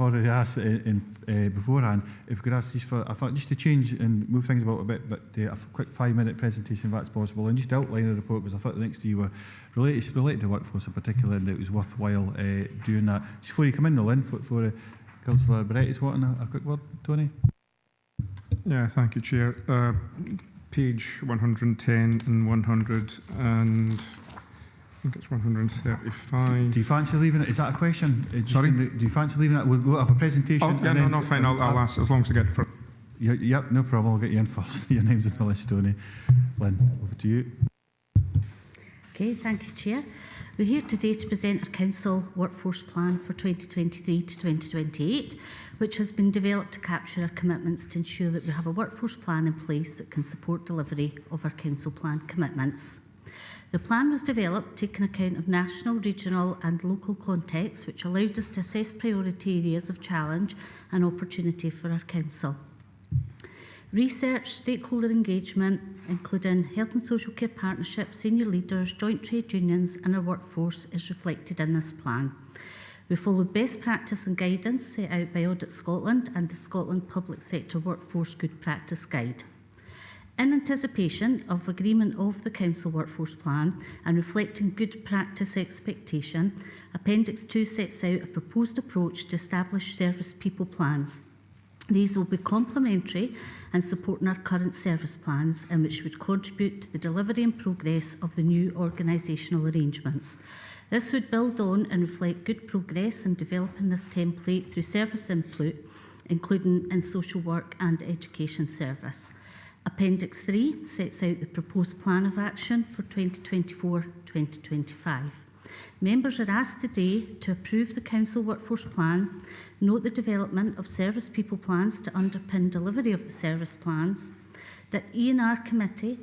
already asked beforehand. If we could ask just for, I thought just to change and move things about a bit, but a quick 5-minute presentation if that's possible, and just outline the report, because I thought the next 3 were related to workforce in particular, and it was worthwhile doing that. Just before you come in, Lynn, for Councillor Barretti's wanting a quick word, Tony. Yeah, thank you, Chair. Page 110 and 100 and I think it's 135. Do you fancy leaving it? Is that a question? Sorry? Do you fancy leaving it? We'll go have a presentation. Oh, yeah, no, fine. I'll ask as long as I get for. Yep, no problem. I'll get you in first. Your name's on the list, Tony. Lynn, over to you. Okay, thank you, Chair. We're here today to present our Council Workforce Plan for 2023 to 2028, which has been developed to capture our commitments to ensure that we have a workforce plan in place that can support delivery of our Council Plan commitments. The plan was developed taking account of national, regional and local contexts, which allowed us to assess priority areas of challenge and opportunity for our Council. Research, stakeholder engagement, including health and social care partnerships, senior leaders, joint trade unions and our workforce is reflected in this plan. We followed best practice and guidance set out by Audit Scotland and the Scotland Public Sector Workforce Good Practice Guide. In anticipation of agreement of the Council Workforce Plan and reflecting good practice expectation, Appendix 2 sets out a proposed approach to establish service people plans. These will be complementary and supporting our current service plans, and which would contribute to the delivery and progress of the new organisational arrangements. This would build on and reflect good progress in developing this template through service input, including in social work and education service. Appendix 3 sets out the proposed plan of action for 2024-2025. Members are asked today to approve the Council Workforce Plan, note the development of service people plans to underpin delivery of the service plans, that E&R Committee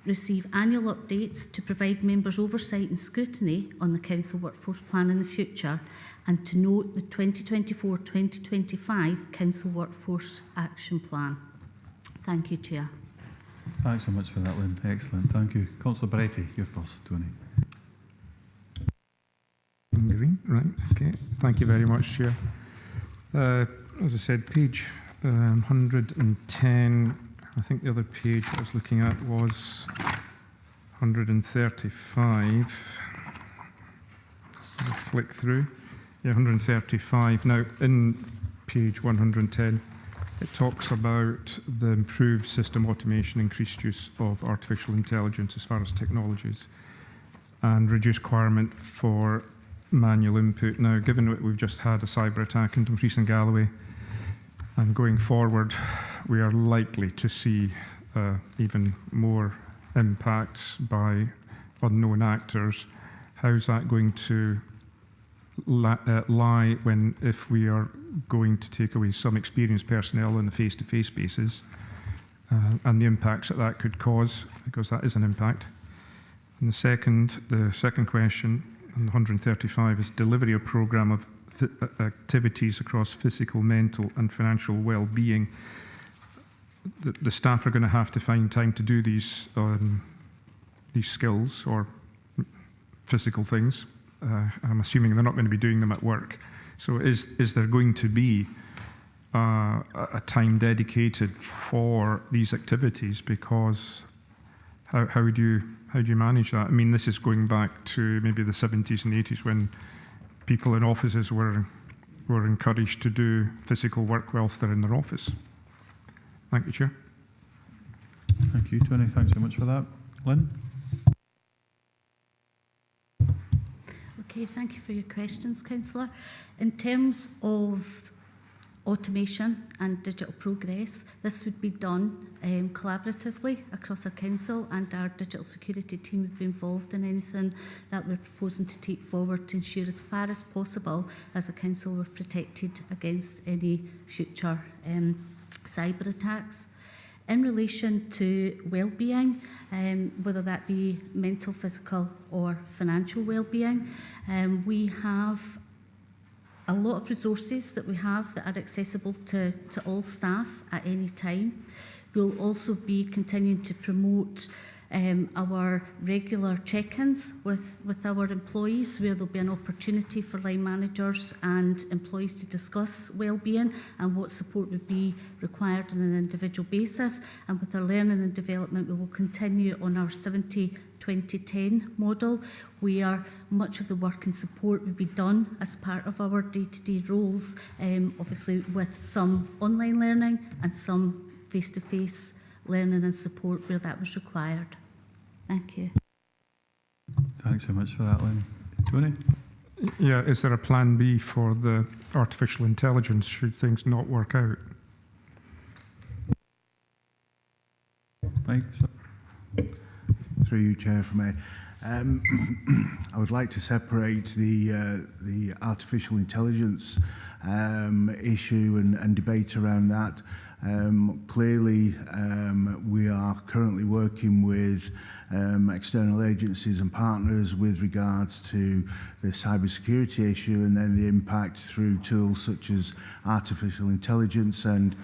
receive annual updates to provide members oversight and scrutiny on the Council Workforce Plan in the future, and to note the 2024-2025 Council Workforce Action Plan. Thank you, Chair. Thanks so much for that, Lynn. Excellent. Thank you. Councillor Barretti, you're first, Tony. Green, right, okay. Thank you very much, Chair. As I said, page 110, I think the other page I was looking at was 135. I'll flick through. Yeah, 135. Now, in page 110, it talks about the improved system automation, increased use of artificial intelligence as far as technologies, and reduced requirement for manual input. Now, given that we've just had a cyber attack in Dumfries and Galloway, and going forward, we are likely to see even more impacts by unknown actors. How's that going to lie when, if we are going to take away some experienced personnel on the face-to-face basis, and the impacts that that could cause, because that is an impact. And the second question, on 135, is delivery of programme of activities across physical, mental and financial well-being. The staff are going to have to find time to do these skills or physical things. I'm assuming they're not going to be doing them at work. So is there going to be a time dedicated for these activities? Because how do you manage that? I mean, this is going back to maybe the 70s and 80s when people in offices were encouraged to do physical work whilst they're in their office. Thank you, Chair. Thank you, Tony. Thanks so much for that. Lynn? Okay, thank you for your questions, Councillor. In terms of automation and digital progress. This would be done collaboratively across our council, and our digital security team would be involved in anything that we're proposing to take forward to ensure as far as possible as a council we're protected against any future cyber attacks. In relation to well-being, whether that be mental, physical or financial well-being, we have a lot of resources that we have that are accessible to all staff at any time. We'll also be continuing to promote our regular check-ins with our employees, where there'll be an opportunity for line managers and employees to discuss wellbeing and what support would be required on an individual basis. And with our learning and development, we will continue on our 70-20-10 model, where much of the work and support will be done as part of our day-to-day roles, obviously with some online learning and some face-to-face learning and support where that was required. Thank you. Thanks so much for that, Lynn. Tony? Yeah, is there a plan B for the artificial intelligence should things not work out? Mike? Through you, Chair, for me. I would like to separate the artificial intelligence issue and debate around that. Clearly, we are currently working with external agencies and partners with regards to the cybersecurity issue and then the impact through tools such as artificial intelligence, and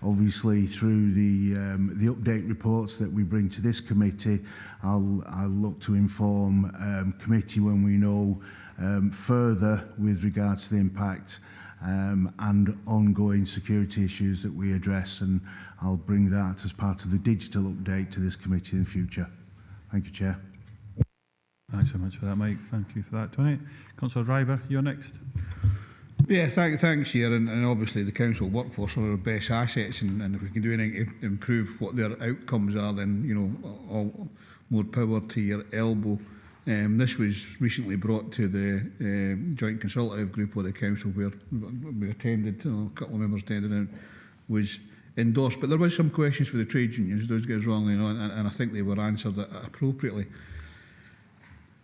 obviously through the update reports that we bring to this committee. I'll look to inform committee when we know further with regards to the impact and ongoing security issues that we address, and I'll bring that as part of the digital update to this committee in the future. Thank you, Chair. Thanks so much for that, Mike. Thank you for that, Tony. Councillor Driver, you're next. Yeah, thanks, Chair, and obviously the council workforce are our best assets, and if we can do anything to improve what their outcomes are, then, you know, all more power to your elbow. This was recently brought to the Joint Consultative Group of the Council, where we attended, a couple of members attended, and was endorsed. But there was some questions for the trade unions, those guys wrongly, you know, and I think they were answered appropriately.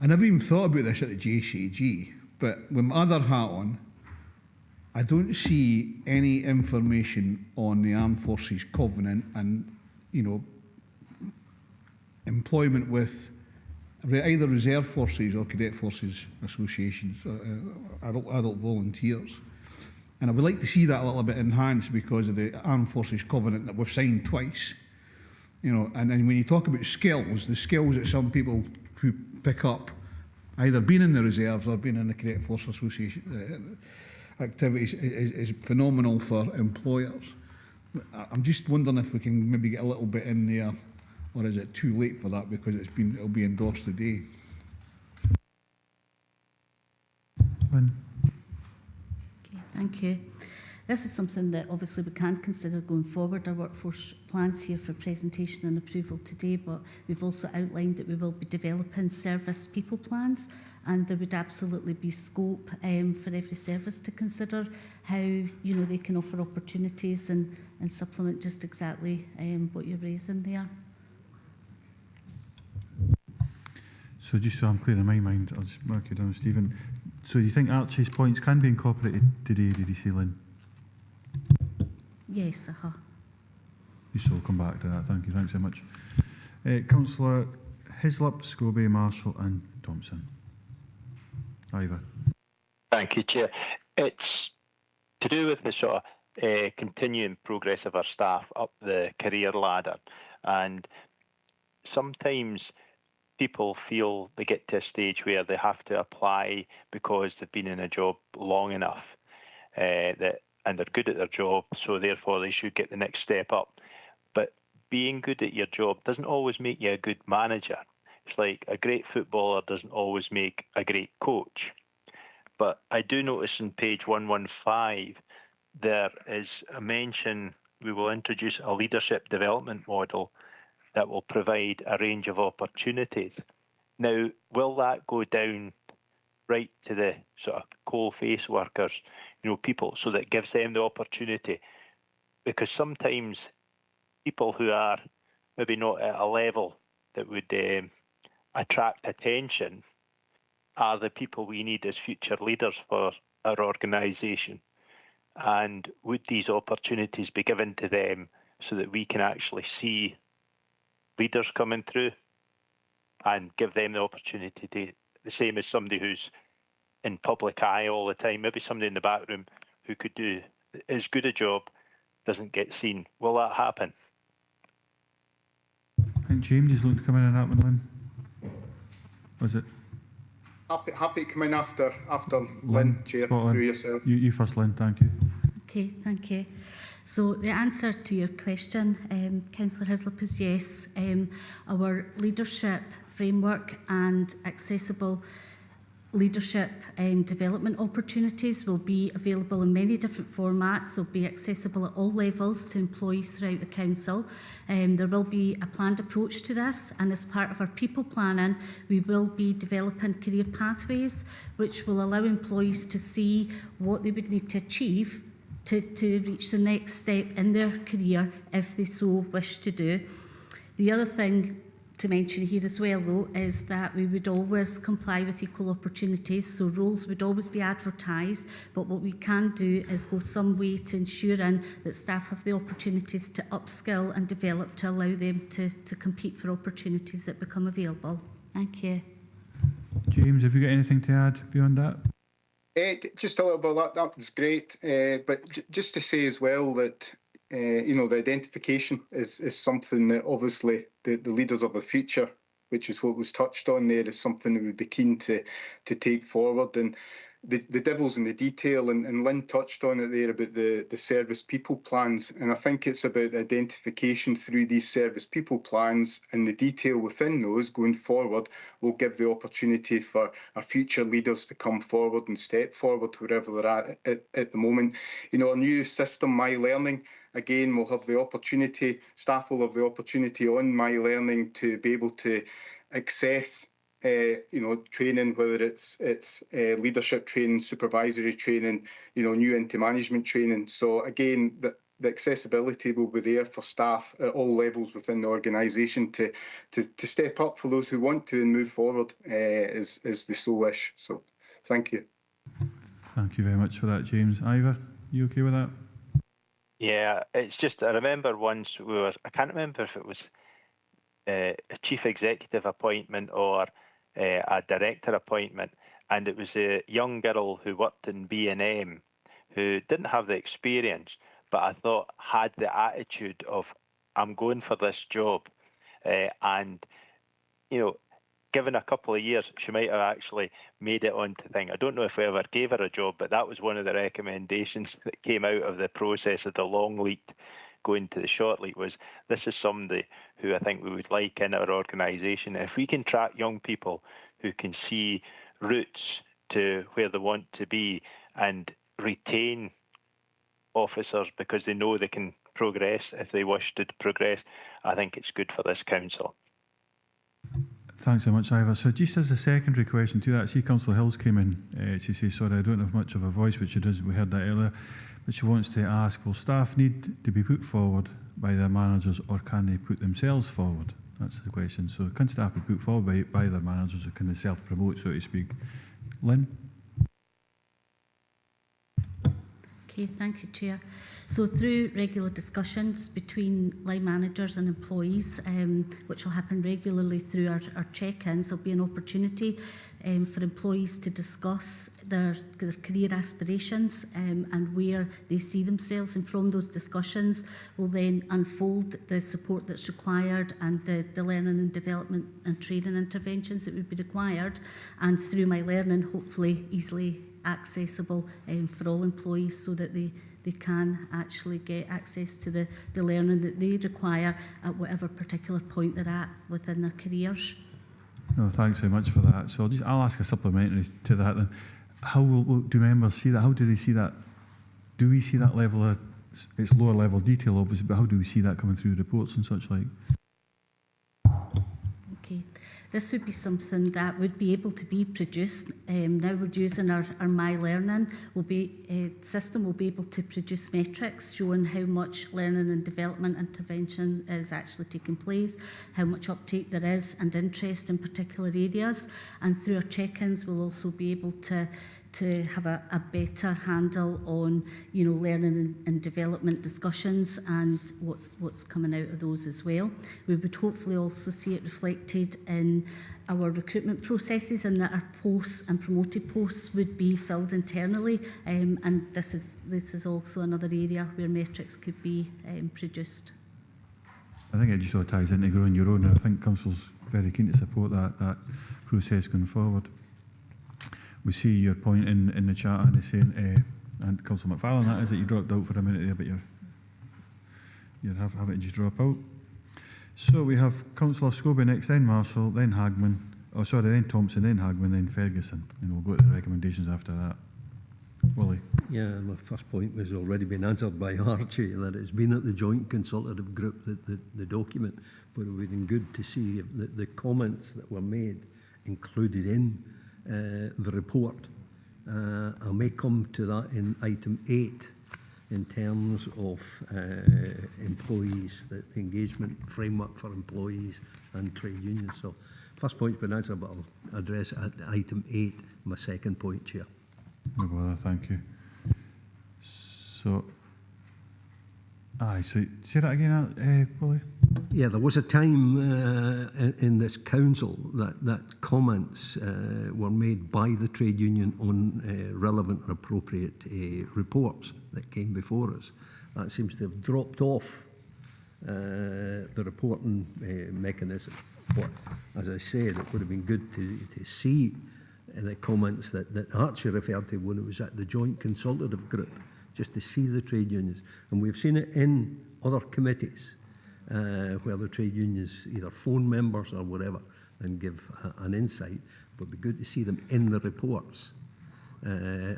I never even thought about this at the JCG, but with my other hat on, I don't see any information on the Armed Forces Covenant and, you know, employment with either reserve forces or cadet forces associations, adult volunteers. And I would like to see that a little bit enhanced because of the Armed Forces Covenant that we've signed twice. You know, and then when you talk about skills, the skills that some people who pick up, either being in the reserves or being in the Cadet Force Association activities, is phenomenal for employers. I'm just wondering if we can maybe get a little bit in there, or is it too late for that because it'll be endorsed today? Okay, thank you. This is something that obviously we can consider going forward. Our workforce plans here for presentation and approval today, but we've also outlined that we will be developing service people plans, and there would absolutely be scope for every service to consider how, you know, they can offer opportunities and supplement just exactly what you're raising there. So just so I'm clear in my mind, I'll just mark you down, Stephen. So do you think Archie's points can be incorporated today, did you say, Lynn? Yes, Just so we'll come back to that. Thank you. Thanks so much. Councillor Hislop, Scobie, Marshall and Thompson. Ivor. Thank you, Chair. It's to do with the sort of continuing progress of our staff up the career ladder. And sometimes people feel they get to a stage where they have to apply because they've been in a job long enough and they're good at their job, so therefore they should get the next step up. But being good at your job doesn't always make you a good manager. It's like a great footballer doesn't always make a great coach. But I do notice on page 115 there is a mention we will introduce a leadership development model that will provide a range of opportunities. Now, will that go down right to the sort of coal face workers people, so that gives them the opportunity. Because sometimes people who are maybe not at a level that would attract attention are the people we need as future leaders for our organisation. And would these opportunities be given to them so that we can actually see leaders coming through and give them the opportunity to, the same as somebody who's in public eye all the time, maybe somebody in the back room who could do as good a job doesn't get seen. Will that happen? I think James is looking to come in on that one, Lynn. Was it? Happy to come in after Lynn, Chair, through yourself. You first, Lynn, thank you. Okay, thank you. So the answer to your question, Councillor Hislop, is yes. Our leadership framework and accessible leadership development opportunities will be available in many different formats. They'll be accessible at all levels to employees throughout the council. There will be a planned approach to this, and as part of our people planning, we will be developing career pathways which will allow employees to see what they would need to achieve to reach the next step in their career if they so wish to do. The other thing to mention here as well, though, is that we would always comply with equal opportunities, so roles would always be advertised, but what we can do is go some way to ensuring that staff have the opportunities to upskill and develop to allow them to compete for opportunities that become available. Thank you. James, have you got anything to add beyond that? Just a little bit of that. That was great. But just to say as well that the identification is something that obviously the leaders of the future, which is what was touched on there, is something that we'd be keen to take forward. And the devil's in the detail, and Lynn touched on it there about the service people plans. And I think it's about identification through these service people plans, and the detail within those going forward will give the opportunity for our future leaders to come forward and step forward wherever they're at the moment. Our new system, My Learning, again, we'll have the opportunity, staff will have the opportunity on My Learning to be able to access training, whether it's leadership training, supervisory training, new into management training. So again, the accessibility will be there for staff at all levels within the organisation to step up for those who want to and move forward as they so wish. So thank you. Thank you very much for that, James. Ivor, you okay with that? Yeah, it's just, I remember once I can't remember if it was a chief executive appointment or a director appointment, and it was a young girl who worked in B&M who didn't have the experience, but I thought had the attitude of, I'm going for this job, and given a couple of years, she might have actually made it onto thing. I don't know if we ever gave her a job, but that was one of the recommendations that came out of the process of the long lead going to the short lead, was this is somebody who I think we would like in our organisation. If we can track young people who can see routes to where they want to be and retain officers because they know they can progress if they wish to progress, I think it's good for this council. Thanks so much, Ivor. So just as a secondary question to that, see Councillor Hills came in to say, sorry, I don't have much of a voice, which she does, we heard that earlier, but she wants to ask, will staff need to be put forward by their managers, or can they put themselves forward? That's the question. So can staff be put forward by their managers, or can they self-promote, so to speak? Lynn? Okay, thank you, Chair. So through regular discussions between line managers and employees, which will happen regularly through our check-ins, there'll be an opportunity for employees to discuss their career aspirations and where they see themselves, and from those discussions will then unfold the support that's required and the learning and development and training interventions that would be required, and through My Learning, hopefully easily accessible for all employees, so that they can actually get access to the learning that they require at whatever particular point they're at within their careers. No, thanks very much for that. So I'll ask a supplementary to that then. How do members see that? How do they see that? Do we see that level of, it's lower level detail obviously, but how do we see that coming through reports and such like? Okay, Okay. This would be something that would be able to be produced. Now we're using our MyLearning system will be able to produce metrics showing how much learning and development intervention is actually taking place, how much uptake there is and interest in particular areas. And through our check-ins, we'll also be able to have a better handle on, you know, learning and development discussions and what's coming out of those as well. We would hopefully also see it reflected in our recruitment processes, and that our posts and promoted posts would be filled internally. And this is also another area where metrics could be produced. I think it just all ties into growing your own, and I think Council's very keen to support that process going forward. We see your point in the chat, and saying, and Councillor McFarlane, that is that you dropped out for a minute there, but you're having to just drop out. So we have Councillor Scobie next, then Marshall, then Hagman, then Thompson, then Hagman, then Ferguson, and we'll go to the recommendations after that. Willie. Yeah, my first point was already been answered by Archie, that it's been at the Joint Consultative Group, the document, but it would have been good to see if the comments that were made included in the report. I may come to that in item 8 in terms of employees, the engagement framework for employees and trade unions. So first point's been answered, but I'll address it at item 8, my second point, Chair. No bother, thank you. So, so say that again, Willie? Yeah, there was a time in this council that comments were made by the trade union on relevant and appropriate reports that came before us. That seems to have dropped off the reporting mechanism. But as I said, it would have been good to see the comments that Archie referred to when it was at the Joint Consultative Group, just to see the trade unions. And we've seen it in other committees where the trade unions either phone members or whatever and give an insight, but it'd be good to see them in the reports,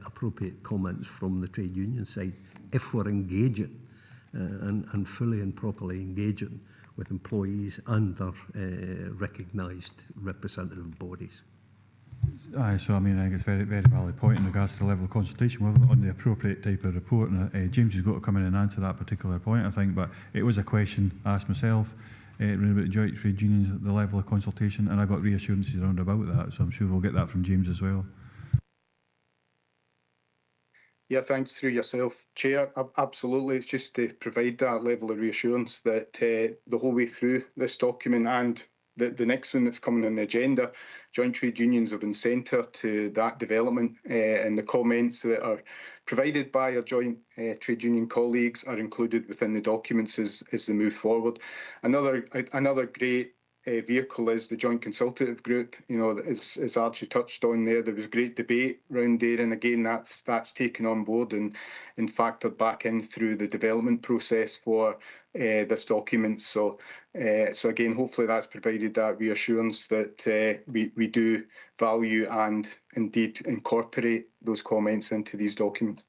appropriate comments from the trade union side, if we're engaging and fully and properly engaging with employees and their recognised representative bodies. So I mean, I think it's a very, very valid point in regards to the level of consultation on the appropriate type of report, and James has got to come in and answer that particular point, I think, but it was a question asked myself about the joint trade unions, the level of consultation, and I got reassurances around about that, so I'm sure we'll get that from James as well. Yeah, thanks through yourself, Chair. Absolutely, it's just to provide that level of reassurance that the whole way through this document and the next one that's coming on the agenda, joint trade unions have been centre to that development, and the comments that are provided by our joint trade union colleagues are included within the documents as they move forward. Another great vehicle is the Joint Consultative Group. You know, as Archie touched on there was great debate around there, and again that's taken on board and factored back in through the development process for this document. So again, hopefully that's provided that reassurance that we do value and indeed incorporate those comments into these documents.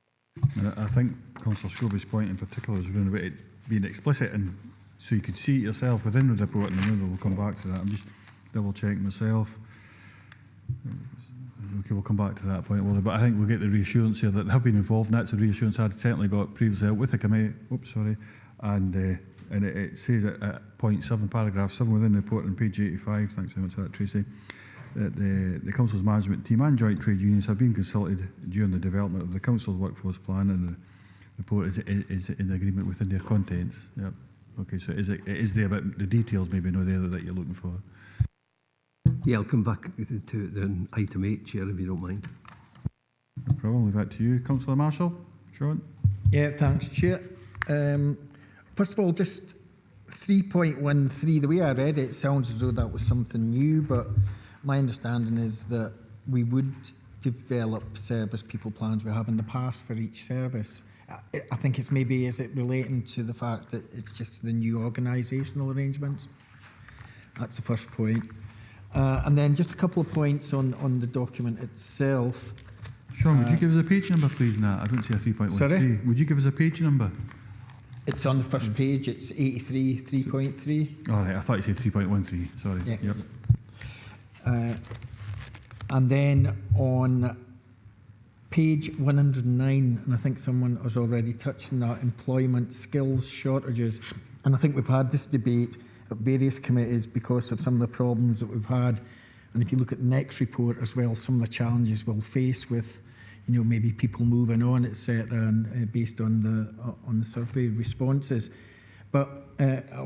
And I think Councillor Scobie's point in particular was around about it being explicit, and so you could see it yourself within the report, and then we'll come back to that. I'm just double checking myself. Okay, we'll come back to that point, Willie, but I think we'll get the reassurance here that they have been involved, and that's a reassurance I'd certainly got previously with the committee. And it says at point 7, paragraph 7 within the report on page 85, thanks very much for that, Tracy, that the Council's management team and joint trade unions have been consulted during the development of the Council's workforce plan, and the report is in agreement within their contents. Yep. Okay, so it is there, but the details maybe not there that you're looking for. Yeah, I'll come back to then item 8, Chair, if you don't mind. No problem, leave that to you. Councillor Marshall, Sean? Yeah, thanks, Chair. First of all, just 3.13, the way I read it, it sounds as though that was something new, but my understanding is that we would develop service people plans we have in the past for each service. I think it's maybe, is it relating to the fact that it's just the new organisational arrangements? That's the first point. And then just a couple of points on the document itself. Sean, would you give us a page number, please, Nat? I don't see a 3.13. Sorry? Would you give us a page number? It's on the first page, it's 83, 3.3. All right, I thought you said 3.13, sorry. Yeah. Yep. And then on page 109, and I think someone has already touched on that, employment skills shortages. And I think we've had this debate at various committees because of some of the problems that we've had. And if you look at the next report as well, some of the challenges we'll face with, you know, maybe people moving on, etc., and based on the survey responses. But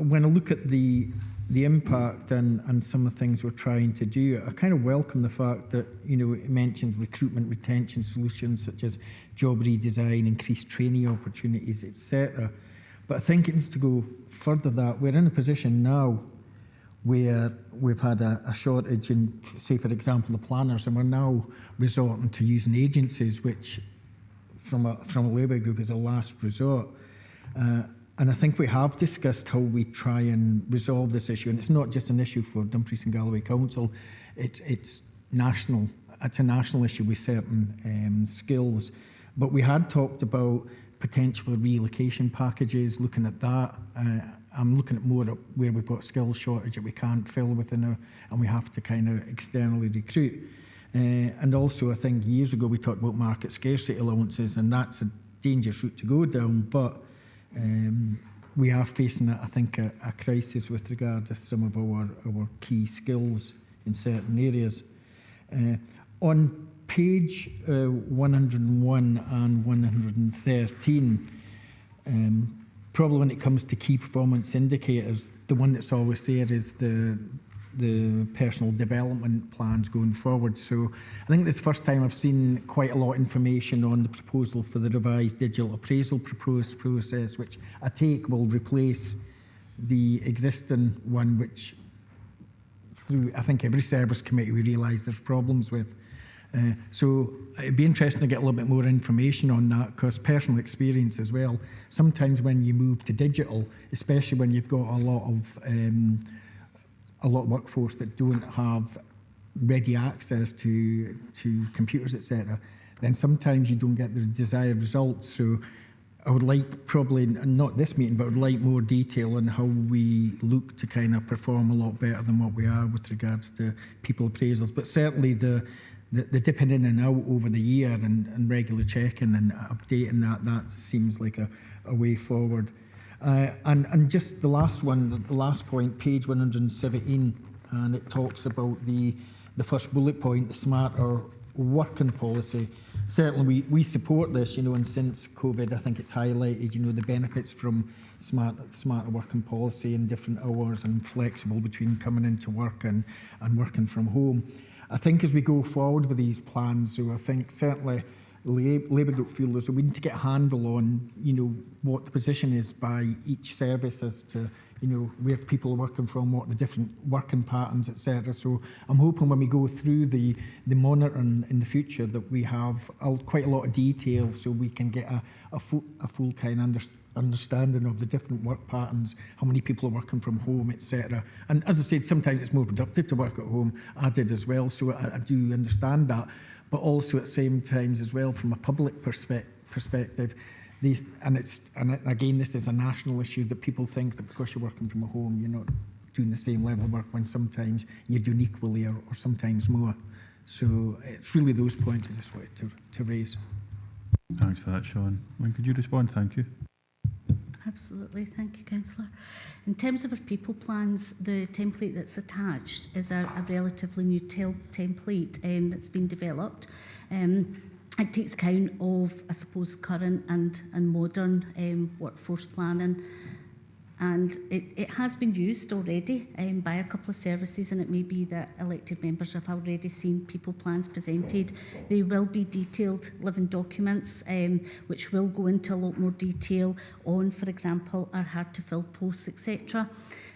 when I look at the impact and some of the things we're trying to do, I kind of welcome the fact that, you know, it mentions recruitment retention solutions such as job redesign, increased training opportunities, etc. But I think it needs to go further than that. We're in a position now where we've had a shortage in, say, for example, the planners, and we're now resorting to using agencies, which from a labour group is a last resort. And I think we have discussed how we try and resolve this issue. And it's not just an issue for Dumfries and Galloway Council, it's national. It's a national issue with certain skills. But we had talked about potential relocation packages, looking at that. I'm looking at more at where we've got skills shortage that we can't fill within and we have to kind of externally recruit. And also, I think years ago we talked about market scarcity allowances, and that's a dangerous route to go down. But we are facing, I think, a crisis with regard to some of our key skills in certain areas. On page 101 and 113, probably when it comes to key performance indicators, the one that's always there is the personal development plans going forward. So I think this is the first time I've seen quite a lot of information on the proposal for the revised digital appraisal proposed process, which I take will replace the existing one, which through, I think, every service committee we realise there's problems with. So it'd be interesting to get a little bit more information on that, because personal experience as well, sometimes when you move to digital, especially when you've got a lot of workforce that don't have ready access to computers, etc., then sometimes you don't get the desired results. So I would like, probably not this meeting, but I would like more detail on how we look to kind of perform a lot better than what we are with regards to people appraisals. But certainly the dipping in and out over the year and regular checking and updating that seems like a way forward. And just the last one, the last point, page 117, and it talks about the first bullet point, the smarter working policy. Certainly we support this, you know, and since COVID, I think it's highlighted, you know, the benefits from smarter working policy and different hours and flexible between coming into work and working from home. I think as we go forward with these plans, so I think certainly Labour Group feel as we need to get a handle on, you know, what the position is by each service as to, you know, where people are working from, what the different working patterns, etc. So I'm hoping when we go through the monitoring in the future that we have quite a lot of detail so we can get a full kind of understanding of the different work patterns, how many people are working from home, etc. And as I said, sometimes it's more productive to work at home. I did as well, so I do understand that. But also at the same time as well, from a public perspective, and again, this is a national issue that people think that because you're working from home, you're not doing the same level of work, when sometimes you're doing equally or sometimes more. So it's really those points I just wanted to raise. Thanks for that, Sean. When could you respond? Thank you. Absolutely, thank you, Councillor. In terms of our people plans, the template that's attached is a relatively new template that's been developed. It takes account of, I suppose, current and modern workforce planning, and it has been used already by a couple of services, and it may be that elected members have already seen people plans presented. They will be detailed living documents which will go into a lot more detail on, for example, our hard to fill posts, etc.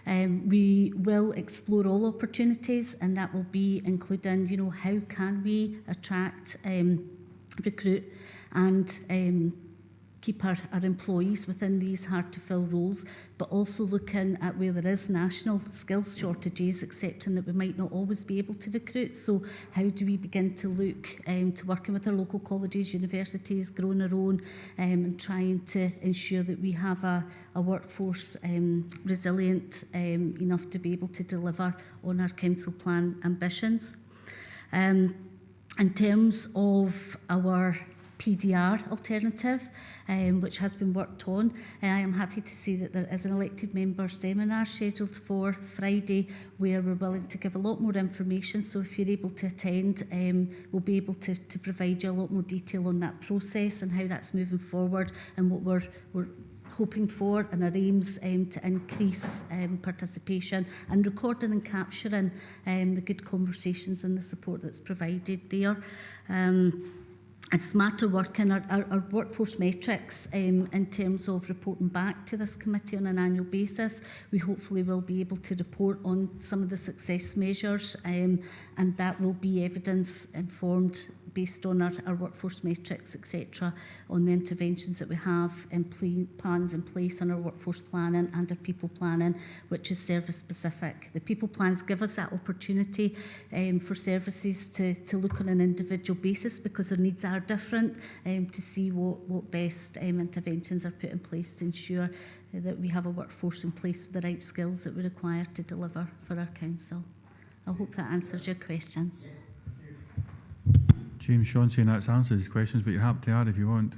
We will explore all opportunities, and that will be including, you know, how can we attract, recruit and keep our employees within these hard to fill roles, but also looking at where there is national skills shortages, accepting that we might not always be able to recruit. So how do we begin to look to working with our local colleges, universities, growing our own, and trying to ensure that we have a workforce resilient enough to be able to deliver on our council plan ambitions. In terms of our PDR alternative, which has been worked on, I am happy to see that there is an elected member seminar scheduled for Friday where we're willing to give a lot more information. So if you're able to attend, we'll be able to provide you a lot more detail on that process and how that's moving forward and what we're hoping for, and our aims to increase participation and recording and capturing the good conversations and the support that's provided there. And smarter working, our workforce metrics in terms of reporting back to this committee on an annual basis. We hopefully will be able to report on some of the success measures, and that will be evidence informed based on our workforce metrics, etc., on the interventions that we have in plans in place on our workforce planning and our people planning, which is service specific. The people plans give us that opportunity for services to look on an individual basis because their needs are different, to see what best interventions are put in place to ensure that we have a workforce in place with the right skills that we require to deliver for our council. I hope that answers your questions. James Sean saying that's answered his questions, but you're happy to add if you want.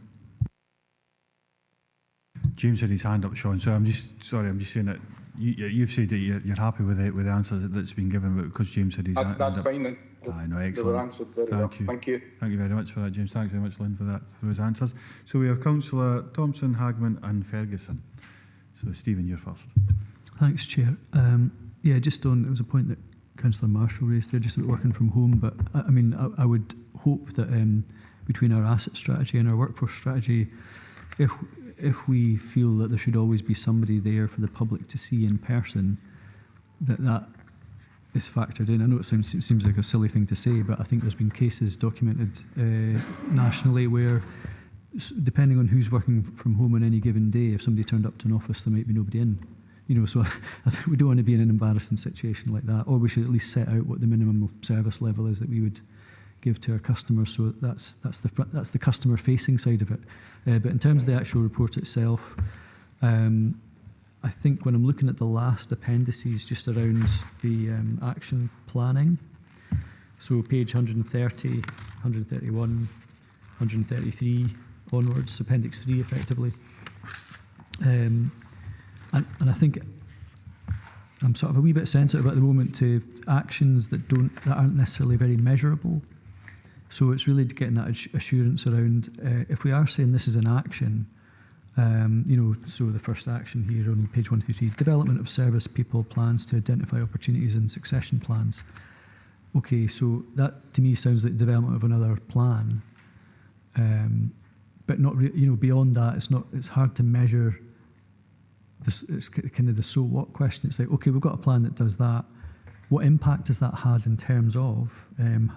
James had his hand up, Sean. So I'm just saying that you've said that you're happy with the answers that's been given, but because James had his hand up. That's fine then. I know, excellent. They were answered very well. Thank you. Thank you very much for that, James. Thanks very much, Lynn, for those answers. So we have Councillor Thompson, Hagman and Ferguson. So Stephen, you're first. Thanks, Chair. Yeah, just on, it was a point that Councillor Marshall raised there, just about working from home, but I mean, I would hope that between our asset strategy and our workforce strategy, if we feel that there should always be somebody there for the public to see in person, that is factored in. I know it seems like a silly thing to say, but I think there's been cases documented nationally where, depending on who's working from home on any given day, if somebody turned up to an office, there might be nobody in. You know, so I think we don't want to be in an embarrassing situation like that, or we should at least set out what the minimum service level is that we would give to our customers. So that's the customer-facing side of it. But in terms of the actual report itself, I think when I'm looking at the last appendices just around the action planning, so page 130, 131, 133 onwards, Appendix 3 effectively. And I think I'm sort of a wee bit sensitive at the moment to actions that aren't necessarily very measurable. So it's really getting that assurance around if we are saying this is an action, you know, so the first action here on page 133, development of service people plans to identify opportunities and succession plans. Okay, so that to me sounds like development of another plan, but not you know, beyond that, it's hard to measure. It's kind of the so what question. It's like, okay, we've got a plan that does that. What impact has that had in terms of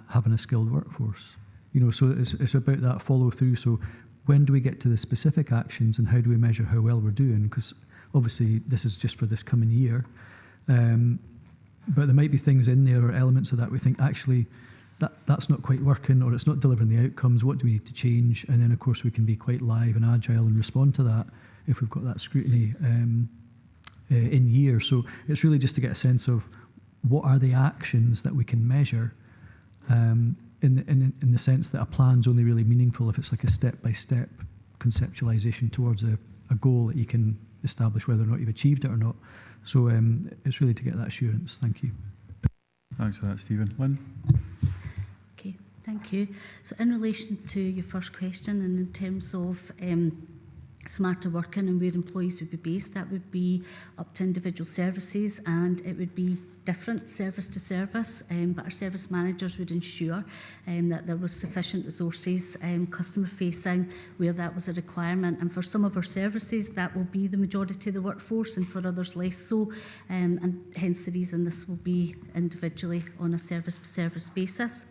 having a skilled workforce? You know, so it's about that follow through. So when do we get to the specific actions and how do we measure how well we're doing? Because obviously this is just for this coming year. But there might be things in there or elements of that we think actually that's not quite working or it's not delivering the outcomes. What do we need to change? And then of course we can be quite live and agile and respond to that if we've got that scrutiny in year. So it's really just to get a sense of what are the actions that we can measure in the sense that a plan's only really meaningful if it's like a step-by-step conceptualization towards a goal that you can establish whether or not you've achieved it or not. So it's really to get that assurance. Thank you. Thanks for that, Stephen. Lynn? Okay, thank you. So in relation to your first question and in terms of smarter working and where employees would be based, that would be up to individual services and it would be different service to service, but our service managers would ensure that there was sufficient resources customer facing where that was a requirement, and for some of our services that will be the majority of the workforce and for others less so, and hence the reason this will be individually on a service basis.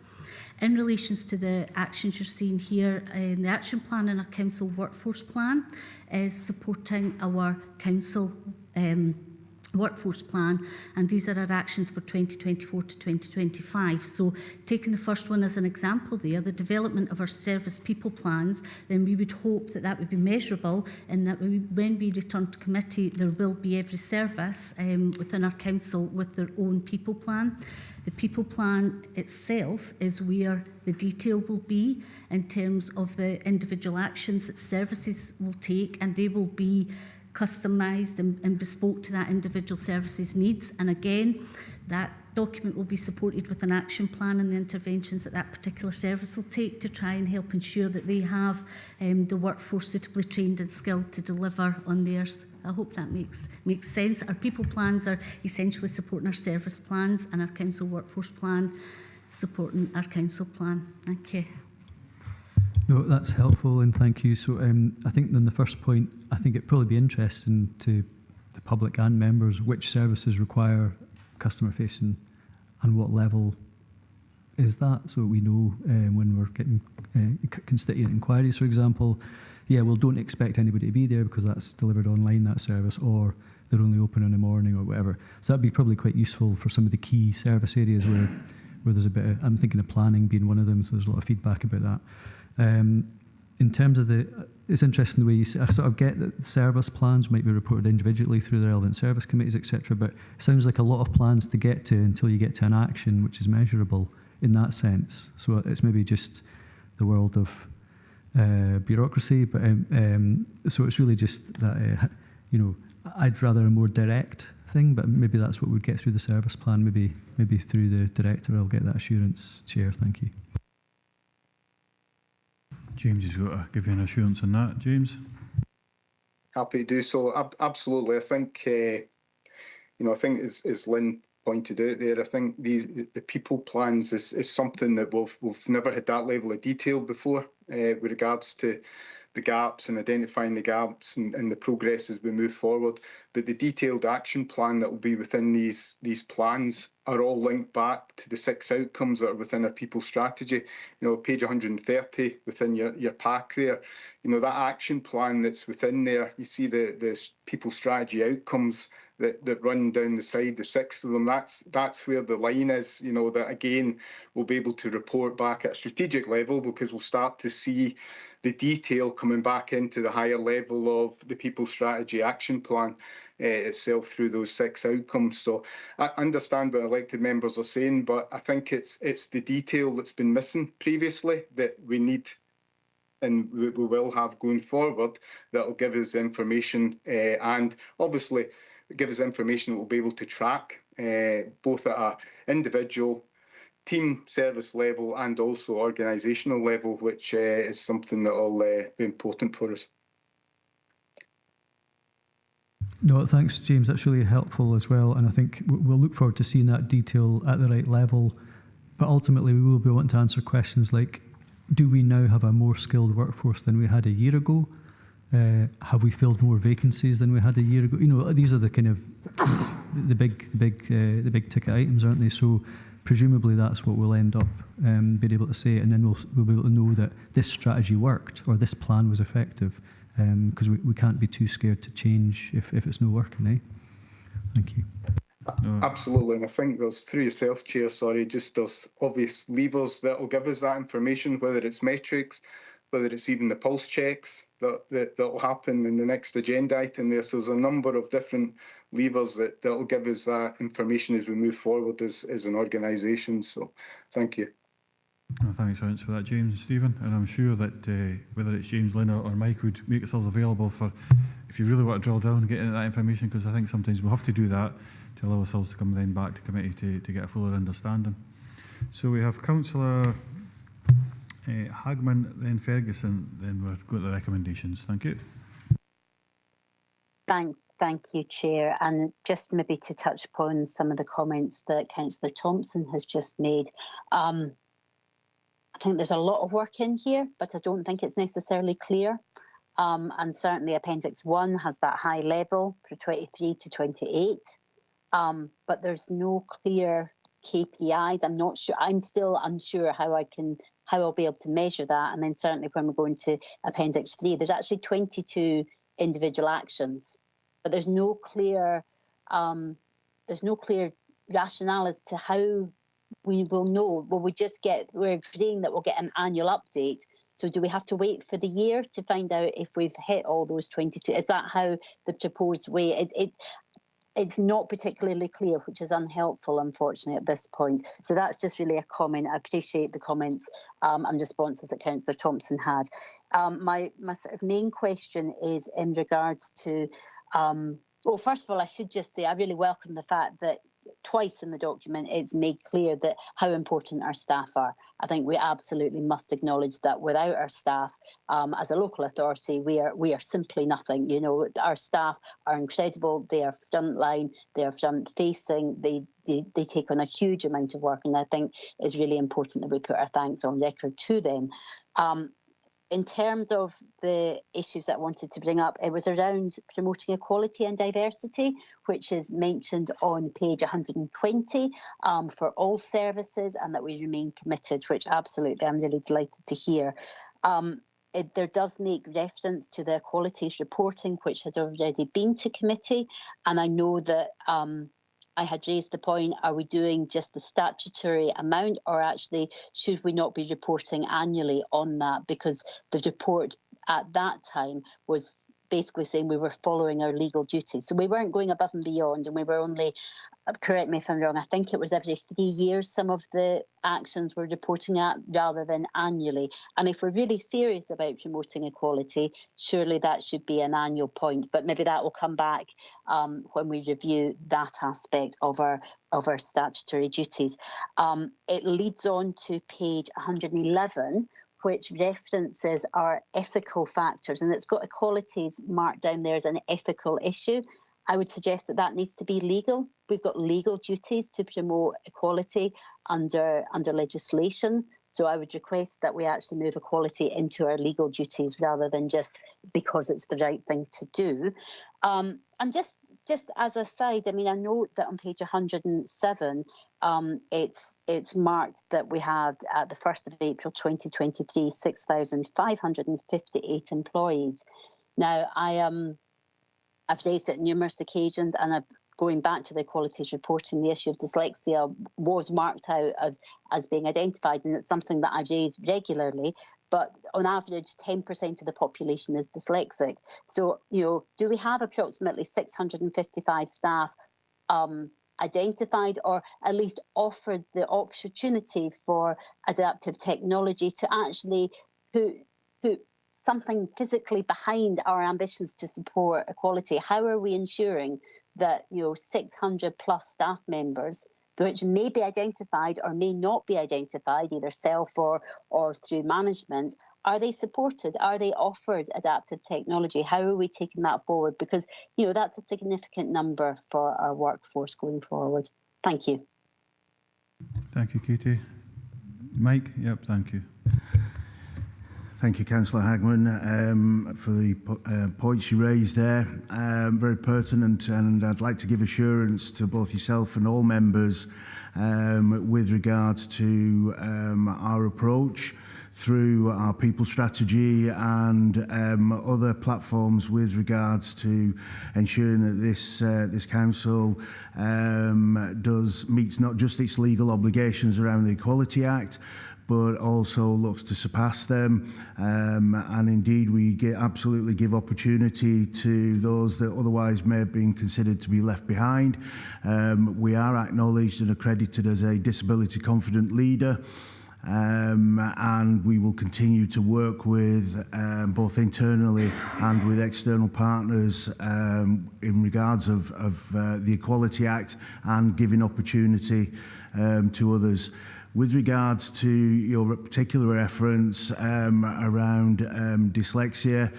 In relation to the actions you're seeing here, the action plan and our council workforce plan is supporting our council workforce plan, and these are our actions for 2024 to 2025. So taking the first one as an example there, the development of our service people plans, then we would hope that that would be measurable, and that when we return to committee there will be every service within our council with their own people plan. The people plan itself is where the detail will be in terms of the individual actions that services will take, and they will be customised and bespoke to that individual service's needs. And again, that document will be supported with an action plan and the interventions that that particular service will take to try and help ensure that they have the workforce suitably trained and skilled to deliver on theirs. I hope that makes sense. Our people plans are essentially supporting our service plans, and our council workforce plan supporting our council plan. Thank you. No, that's helpful, and thank you. So I think on the first point, I think it'd probably be interesting to the public and members which services require customer facing and what level is that, so we know when we're getting constituent inquiries, for example, yeah, well, don't expect anybody to be there because that's delivered online, that service, or they're only open in the morning or whatever. So that'd be probably quite useful for some of the key service areas where there's a bit of, I'm thinking of planning being one of them, so there's a lot of feedback about that. In terms of it's interesting the way you say, I sort of get that service plans might be reported individually through the relevant service committees, etc. But it sounds like a lot of plans to get to until you get to an action which is measurable in that sense. So it's maybe just the world of bureaucracy, but so it's really just that I'd rather a more direct thing, but maybe that's what we'd get through the service plan. Maybe through the director, I'll get that assurance. Chair, thank you. James has got to give you an assurance on that. James? Happy to do so. Absolutely. I think, I think as Lynn pointed out there, I think the people plans is something that we've never had that level of detail before with regards to the gaps and identifying the gaps and the progress as we move forward. But the detailed action plan that will be within these plans are all linked back to the 6 outcomes that are within our people strategy. Page 130 within your pack there, that action plan that's within there, you see the people strategy outcomes that run down the side, the 6 of them. That's where the line is, that again we'll be able to report back at a strategic level, because we'll start to see the detail coming back into the higher level of the people strategy action plan itself through those 6 outcomes. So I understand what elected members are saying, but I think it's the detail that's been missing previously that we need and we will have going forward that will give us information and obviously give us information that we'll be able to track both at an individual, team service level and also organisational level, which is something that will be important for us. No, thanks, James. That's really helpful as well. And I think we'll look forward to seeing that detail at the right level. But ultimately, we will be wanting to answer questions like, do we now have a more skilled workforce than we had a year ago? Have we filled more vacancies than we had a year ago? These are the kind of the big ticket items, aren't they? So presumably that's what we'll end up being able to say, and then we'll be able to know that this strategy worked or this plan was effective, because we can't be too scared to change if it's not working, eh? Thank you. Absolutely, and I think there's, through yourself, Chair, there's obvious levers that will give us that information, whether it's metrics, whether it's even the pulse checks that will happen in the next agenda item there. So there's a number of different levers that will give us that information as we move forward as an organisation. So thank you. Well, thanks very much for that, James and Stephen. And I'm sure that whether it's James, Lynn or Mike would make ourselves available for, if you really want to drill down and get into that information, because I think sometimes we'll have to do that to allow ourselves to come then back to committee to get a fuller understanding. So we have Councillor Hagman, then Ferguson, then we'll go to the recommendations. Thank you. Thank you, Chair. And just maybe to touch upon some of the comments that Councillor Thompson has just made. I think there's a lot of work in here, but I don't think it's necessarily clear. And certainly Appendix 1 has that high level for 23 to 28. But there's no clear KPIs. I'm not sure. I'm still unsure how I'll be able to measure that. And then certainly when we go into Appendix 3, there's actually 22 individual actions, but there's no clear rationale as to how we will know. We're agreeing that we'll get an annual update. So do we have to wait for the year to find out if we've hit all those 22? Is that how the proposed way? It's not particularly clear, which is unhelpful, unfortunately, at this point. So that's just really a comment. I appreciate the comments and responses that Councillor Thompson had. My sort of main question is in regards to, well, first of all, I should just say I really welcome the fact that twice in the document it's made clear that how important our staff are. I think we absolutely must acknowledge that without our staff, as a local authority, we are simply nothing. You know, our staff are incredible. They are frontline. They are front facing. They take on a huge amount of work, and I think it's really important that we put our thanks on record to them. In terms of the issues that I wanted to bring up, it was around promoting equality and diversity, which is mentioned on page 120 for all services, and that we remain committed, which absolutely I'm really delighted to hear. There does make reference to the equalities reporting, which has already been to committee, and I know that I had raised the point, are we doing just the statutory amount, or actually should we not be reporting annually on that? Because the report at that time was basically saying we were following our legal duties. So we weren't going above and beyond, and we were only, correct me if I'm wrong, I think it was every 3 years some of the actions we're reporting at rather than annually. And if we're really serious about promoting equality, surely that should be an annual point. But maybe that will come back when we review that aspect of our statutory duties. It leads on to page 111, which references our ethical factors, and it's got equalities marked down there as an ethical issue. I would suggest that that needs to be legal. We've got legal duties to promote equality under legislation. So I would request that we actually move equality into our legal duties rather than just because it's the right thing to do. And just as a side, I mean, I note that on page 107, it's marked that we had at the 1st of April 2023, 6,558 employees. Now, I've raised it on numerous occasions, and going back to the equalities reporting, the issue of dyslexia was marked out as being identified, and it's something that I've raised regularly. But on average, 10% of the population is dyslexic. So, you know, do we have approximately 655 staff identified, or at least offered the opportunity for adaptive technology to actually put something physically behind our ambitions to support equality? How are we ensuring that, you know, 600 plus staff members, which may be identified or may not be identified, either self or through management, are they supported? Are they offered adaptive technology? How are we taking that forward? Because, you know, that's a significant number for our workforce going forward. Thank you. Thank you, Katie. Mike? Yep, thank you. Thank you, Councillor Hagman, for the points you raised there. Very pertinent, and I'd like to give assurance to both yourself and all members with regards to our approach through our people strategy and other platforms with regards to ensuring that this council meets not just its legal obligations around the Equality Act, but also looks to surpass them. And indeed, we absolutely give opportunity to those that otherwise may have been considered to be left behind. We are acknowledged and accredited as a disability confident leader. And we will continue to work with both internally and with external partners in regards of the Equality Act and giving opportunity to others. With regards to your particular reference around dyslexia,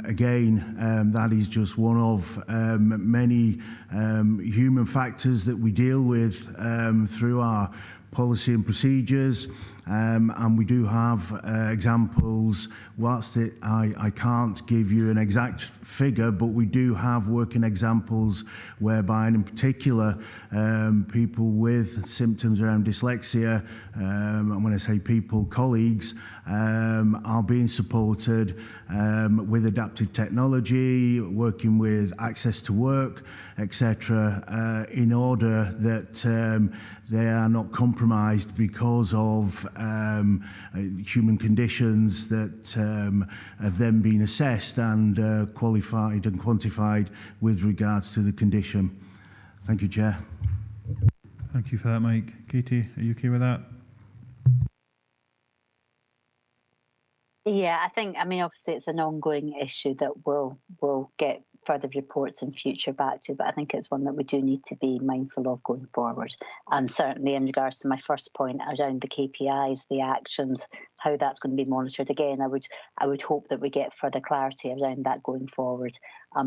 again, that is just one of many human factors that we deal with through our policy and procedures, and we do have examples. Whilst I can't give you an exact figure, but we do have working examples whereby, and in particular, people with symptoms around dyslexia, and when I say people, colleagues, are being supported with adaptive technology, working with access to work, etc., in order that they are not compromised because of human conditions that have then been assessed and qualified and quantified with regards to the condition. Thank you, Chair. Thank you for that, Mike. Katie, are you okay with that? Yeah, I mean, obviously it's an ongoing issue that we'll get further reports in future back to, but I think it's one that we do need to be mindful of going forward. And certainly in regards to my first point around the KPIs, the actions, how that's going to be monitored, again, I would hope that we get further clarity around that going forward,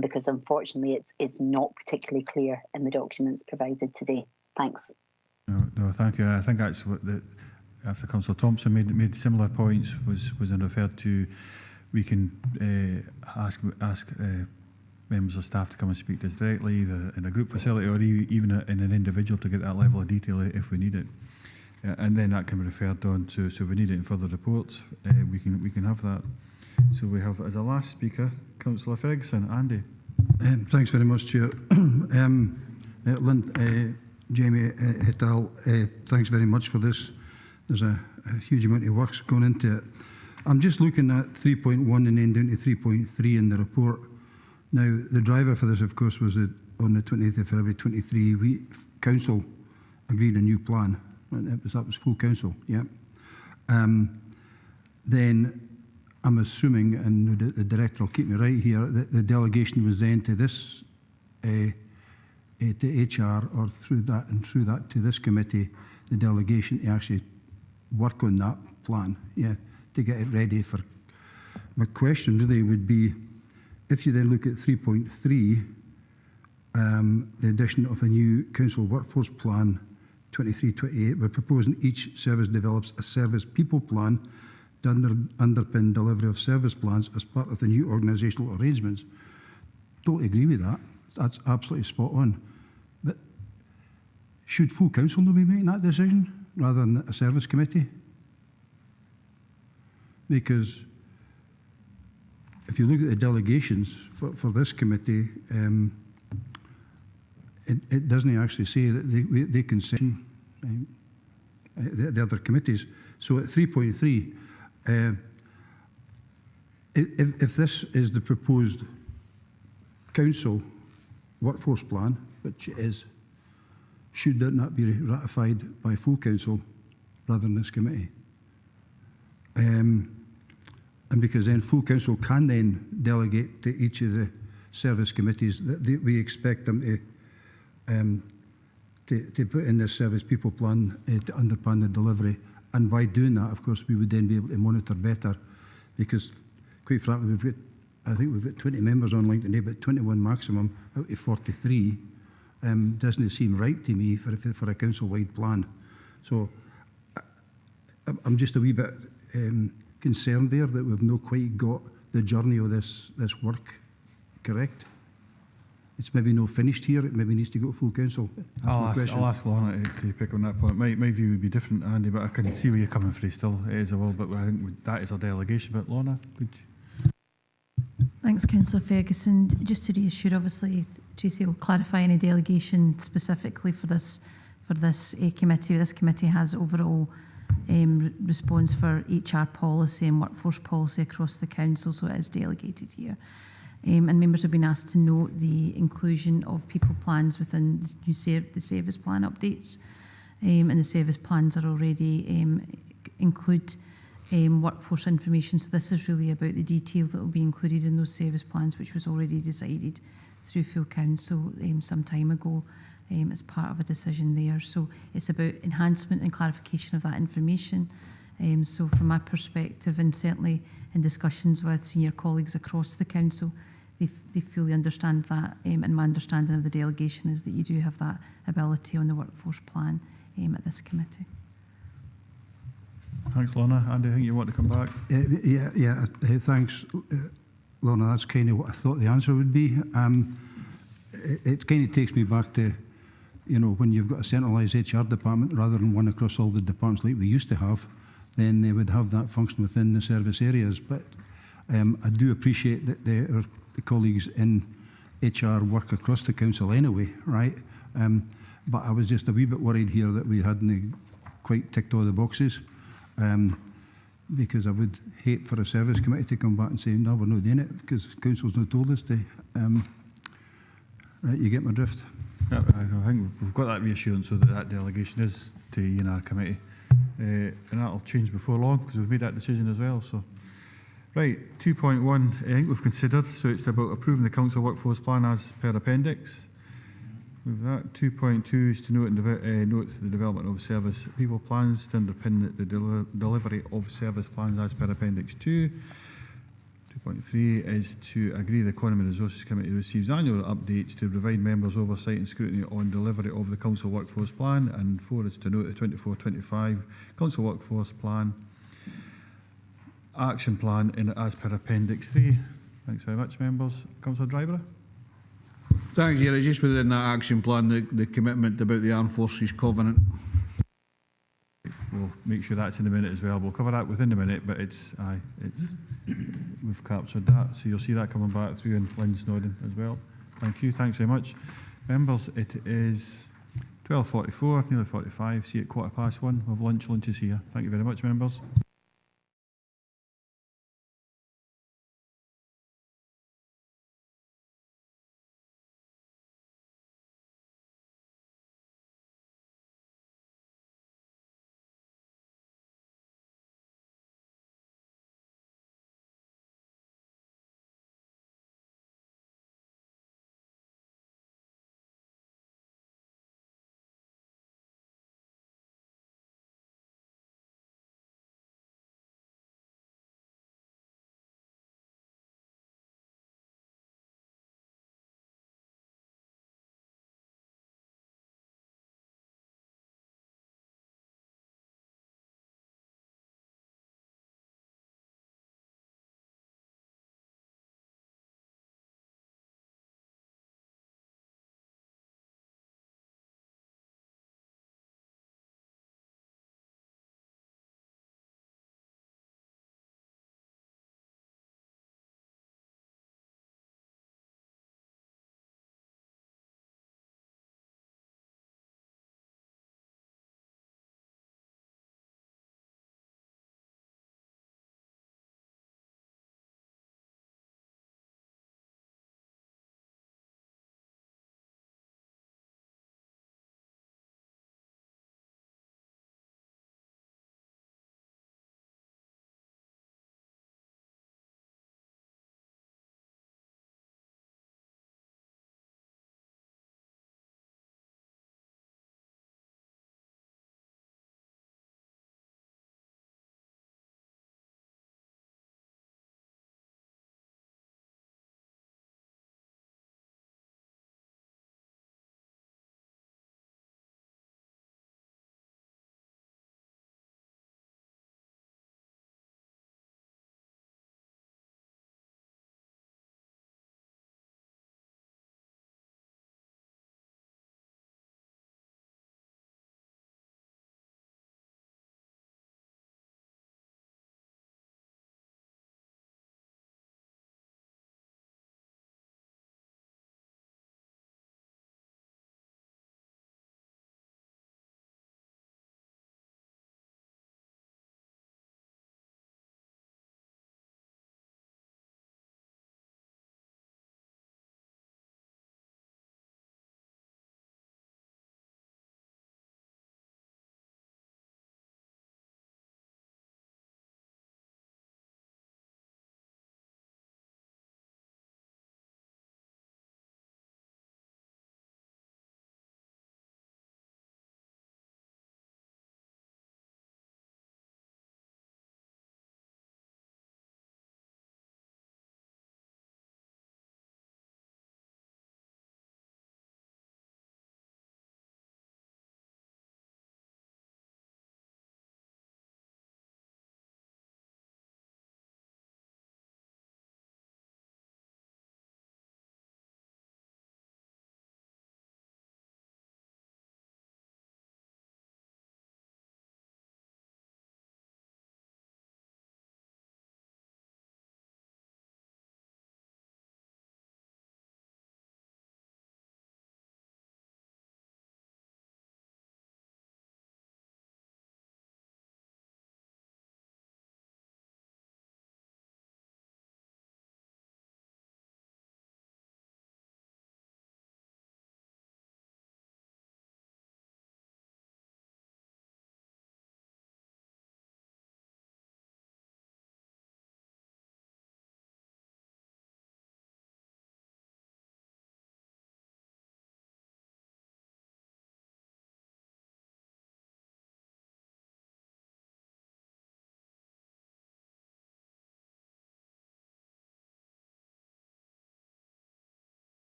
because unfortunately it's not particularly clear in the documents provided today. Thanks. No, thank you. And I think that's what after Councillor Thompson made similar points was referred to. We can ask members of staff to come and speak to us directly, either in a group facility or even in an individual, to get that level of detail if we need it. And then that can be referred on to, so if we need it in further reports, we can have that. So we have, as a last speaker, Councillor Ferguson. Andy. Thanks very much, Chair. Jamie et al., thanks very much for this. There's a huge amount of work's gone into it. I'm just looking at 3.1 and then down to 3.3 in the report. Now, the driver for this, of course, was that on the 20th of February 23, Council agreed a new plan. And that was full Council, yeah. Then I'm assuming, and the Director will keep me right here, that the delegation was then to this, to HR, or through that to this committee, the delegation to actually work on that plan, yeah, to get it ready for. My question really would be, if you then look at 3.3, the addition of a new council workforce plan 23-28, we're proposing each service develops a service people plan to underpin delivery of service plans as part of the new organisational arrangements. Totally agree with that. That's absolutely spot on. But should full council not be making that decision rather than a service committee? Because if you look at the delegations for this committee, it doesn't actually say that they can send the other committees. So at 3.3, if this is the proposed council workforce plan, which it is, should that not be ratified by full council rather than this committee? And because then full council can then delegate to each of the service committees that we expect them to put in this service people plan to underpin the delivery. And by doing that, of course, we would then be able to monitor better, because quite frankly, I think we've got 20 members online today, but 21 maximum out of 43 doesn't seem right to me for a council-wide plan. So I'm just a wee bit concerned there that we've not quite got the journey of this work correct. It's maybe not finished here. It maybe needs to go to full council. I'll ask Lorna to pick on that point. My view would be different, Andy, but I can see where you're coming from still. It is a will, but I think that is our delegation. But Lorna, could you? Thanks, Councillor Ferguson. Just to reassure, obviously, Tracy will clarify any delegation specifically for this committee. This committee has overall response for HR policy and workforce policy across the council, so it is delegated here. And members have been asked to note the inclusion of people plans within the service plan updates, and the service plans are already include workforce information. So this is really about the detail that will be included in those service plans, which was already decided through full council some time ago as part of a decision there. So it's about enhancement and clarification of that information. So from my perspective, and certainly in discussions with senior colleagues across the council, they fully understand that, and my understanding of the delegation is that you do have that ability on the workforce plan at this committee. Thanks, Lorna. Andy, I think you want to come back. Thanks, Lorna. That's kind of what I thought the answer would be. It kind of takes me back to, you know, when you've got a centralised HR department rather than one across all the departments like we used to have, then they would have that function within the service areas. But I do appreciate that the colleagues in HR work across the council anyway, right? But I was just a wee bit worried here that we hadn't quite ticked all the boxes, because I would hate for a service committee to come back and say, no, we're not doing it, because council's not told us to. Right, you get my drift? Yeah, I think we've got that reassurance so that that delegation is to our committee. And that'll change before long, because we've made that decision as well. So, right, 2.1, I think we've considered. So it's about approving the council workforce plan as per appendix. With that, 2.2 is to note the development of service people plans to underpin the delivery of service plans as per appendix 2. 2.3 is to agree the Economy and Resources Committee receives annual updates to provide members oversight and scrutiny on delivery of the council workforce plan. And 4 is to note the 24-25 council workforce plan action plan in as per appendix 3. Thanks very much, members. Councillor Driver. Thanks, Jerry. Just within that action plan, the commitment about the Armed Forces Covenant. We'll make sure that's in the minute as well. We'll cover that within the minute, but we've captured that. So you'll see that coming back through in Lynn's nodding as well. Thank you. Thanks very much. Members, it is 12:44, nearly 45. See you at 1:15. We'll have lunch. Lunch is here. Thank you very much, members.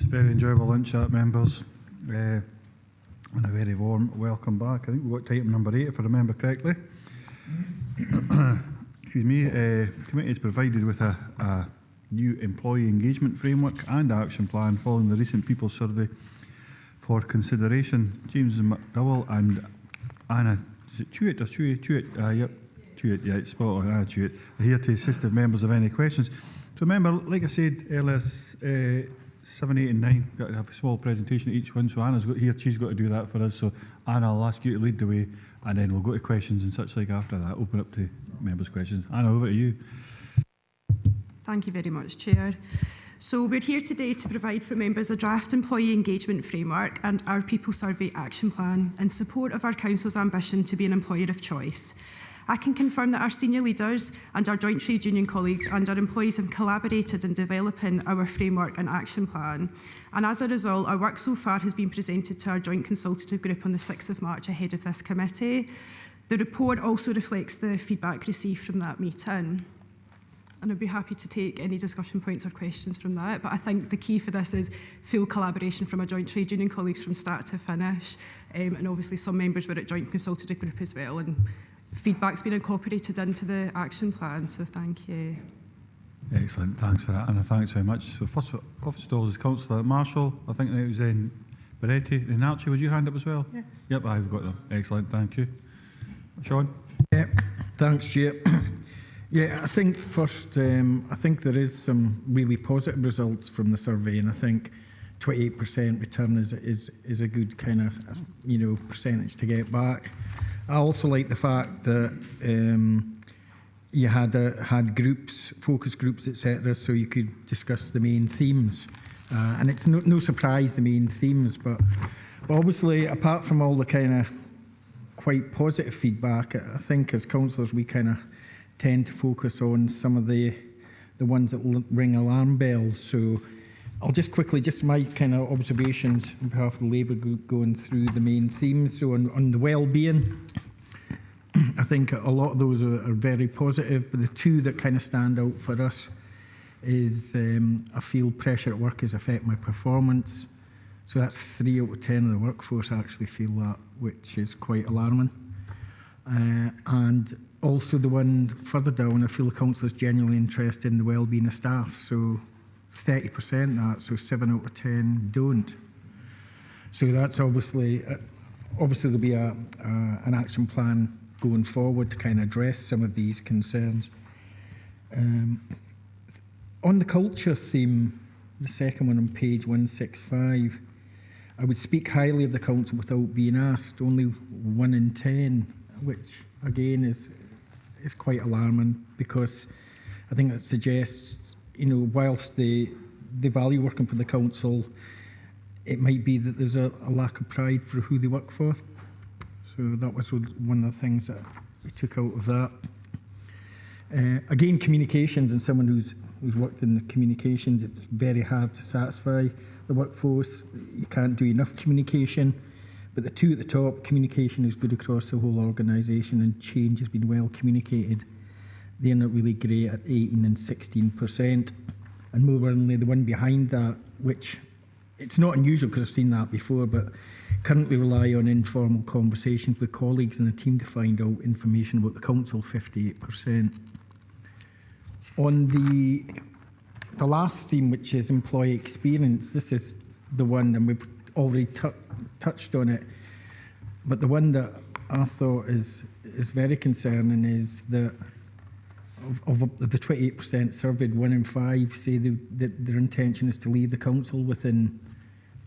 Very enjoyable lunch, that, members. And a very warm welcome back. I think we've got to item number 8, if I remember correctly. Excuse me. Committee is provided with a new employee engagement framework and action plan following the recent People's Survey for consideration. James McDowell and Anna, is it Chewett or Chewett? Yep, Chewett, yeah, it's spot on, Anna Chewett, are here to assist if members have any questions. So remember, like I said earlier, 7, 8 and 9, got to have a small presentation at each one, so Anna's got here, she's got to do that for us, so Anna, I'll ask you to lead the way, and then we'll go to questions and such like after that, open up to members' questions. Anna, over to you. Thank you very much, Chair. So we're here today to provide for members a draft employee engagement framework and our People Survey action plan in support of our Council's ambition to be an employer of choice. I can confirm that our senior leaders and our joint trade union colleagues and our employees have collaborated in developing our framework and action plan. And as a result, our work so far has been presented to our joint consultative group on the 6th of March ahead of this committee. The report also reflects the feedback received from that meeting. And I'd be happy to take any discussion points or questions from that. But I think the key for this is full collaboration from our joint trade union colleagues from start to finish. And obviously some members were at joint consultative group as well. And feedback's been incorporated into the action plan. So thank you. Excellent, thanks for that, Anna. Thanks very much. So first off stalls is Councillor Marshall. I think it was in Beretti. And Archie, would you hand up as well? Yes. Yep, I've got them. Excellent, thank you. Sean? Yeah, thanks, Chair. Yeah, I think first, I think there is some really positive results from the survey, and I think 28% return is a good kind of percentage to get back. I also like the fact that you had groups, focus groups, etc., so you could discuss the main themes, and it's no surprise the main themes, but obviously apart from all the kind of quite positive feedback, I think as councillors we kind of tend to focus on some of the ones that ring alarm bells. So I'll just quickly, just my kind of observations on behalf of the Labour group going through the main themes. So on the well-being, I think a lot of those are very positive, but the two that kind of stand out for us is I feel pressure at work is affecting my performance. So that's 3 out of 10 of the workforce actually feel that, which is quite alarming. And also the one further down, I feel the council is genuinely interested in the well-being of staff. So 30% that, so 7 out of 10 don't. So that's obviously there'll be an action plan going forward to kind of address some of these concerns. On the culture theme, the second one on page 165, I would speak highly of the council without being asked. Only 1 in 10, which again is quite alarming, because I think that suggests, whilst they value working for the council, it might be that there's a lack of pride for who they work for. So that was one of the things that we took out of that. Again, communications, and someone who's worked in the communications, it's very hard to satisfy the workforce. You can't do enough communication. But the two at the top, communication is good across the whole organisation and change has been well communicated. They're not really great at 18 and 16%. And more worryingly, the one behind that, which it's not unusual because I've seen that before, but currently rely on informal conversations with colleagues in the team to find out information about the council, 58%. On the last theme, which is employee experience, this is the one, and we've already touched on it, but the one that I thought is very concerning is that of the 28% surveyed, 1 in 5 say that their intention is to leave the council within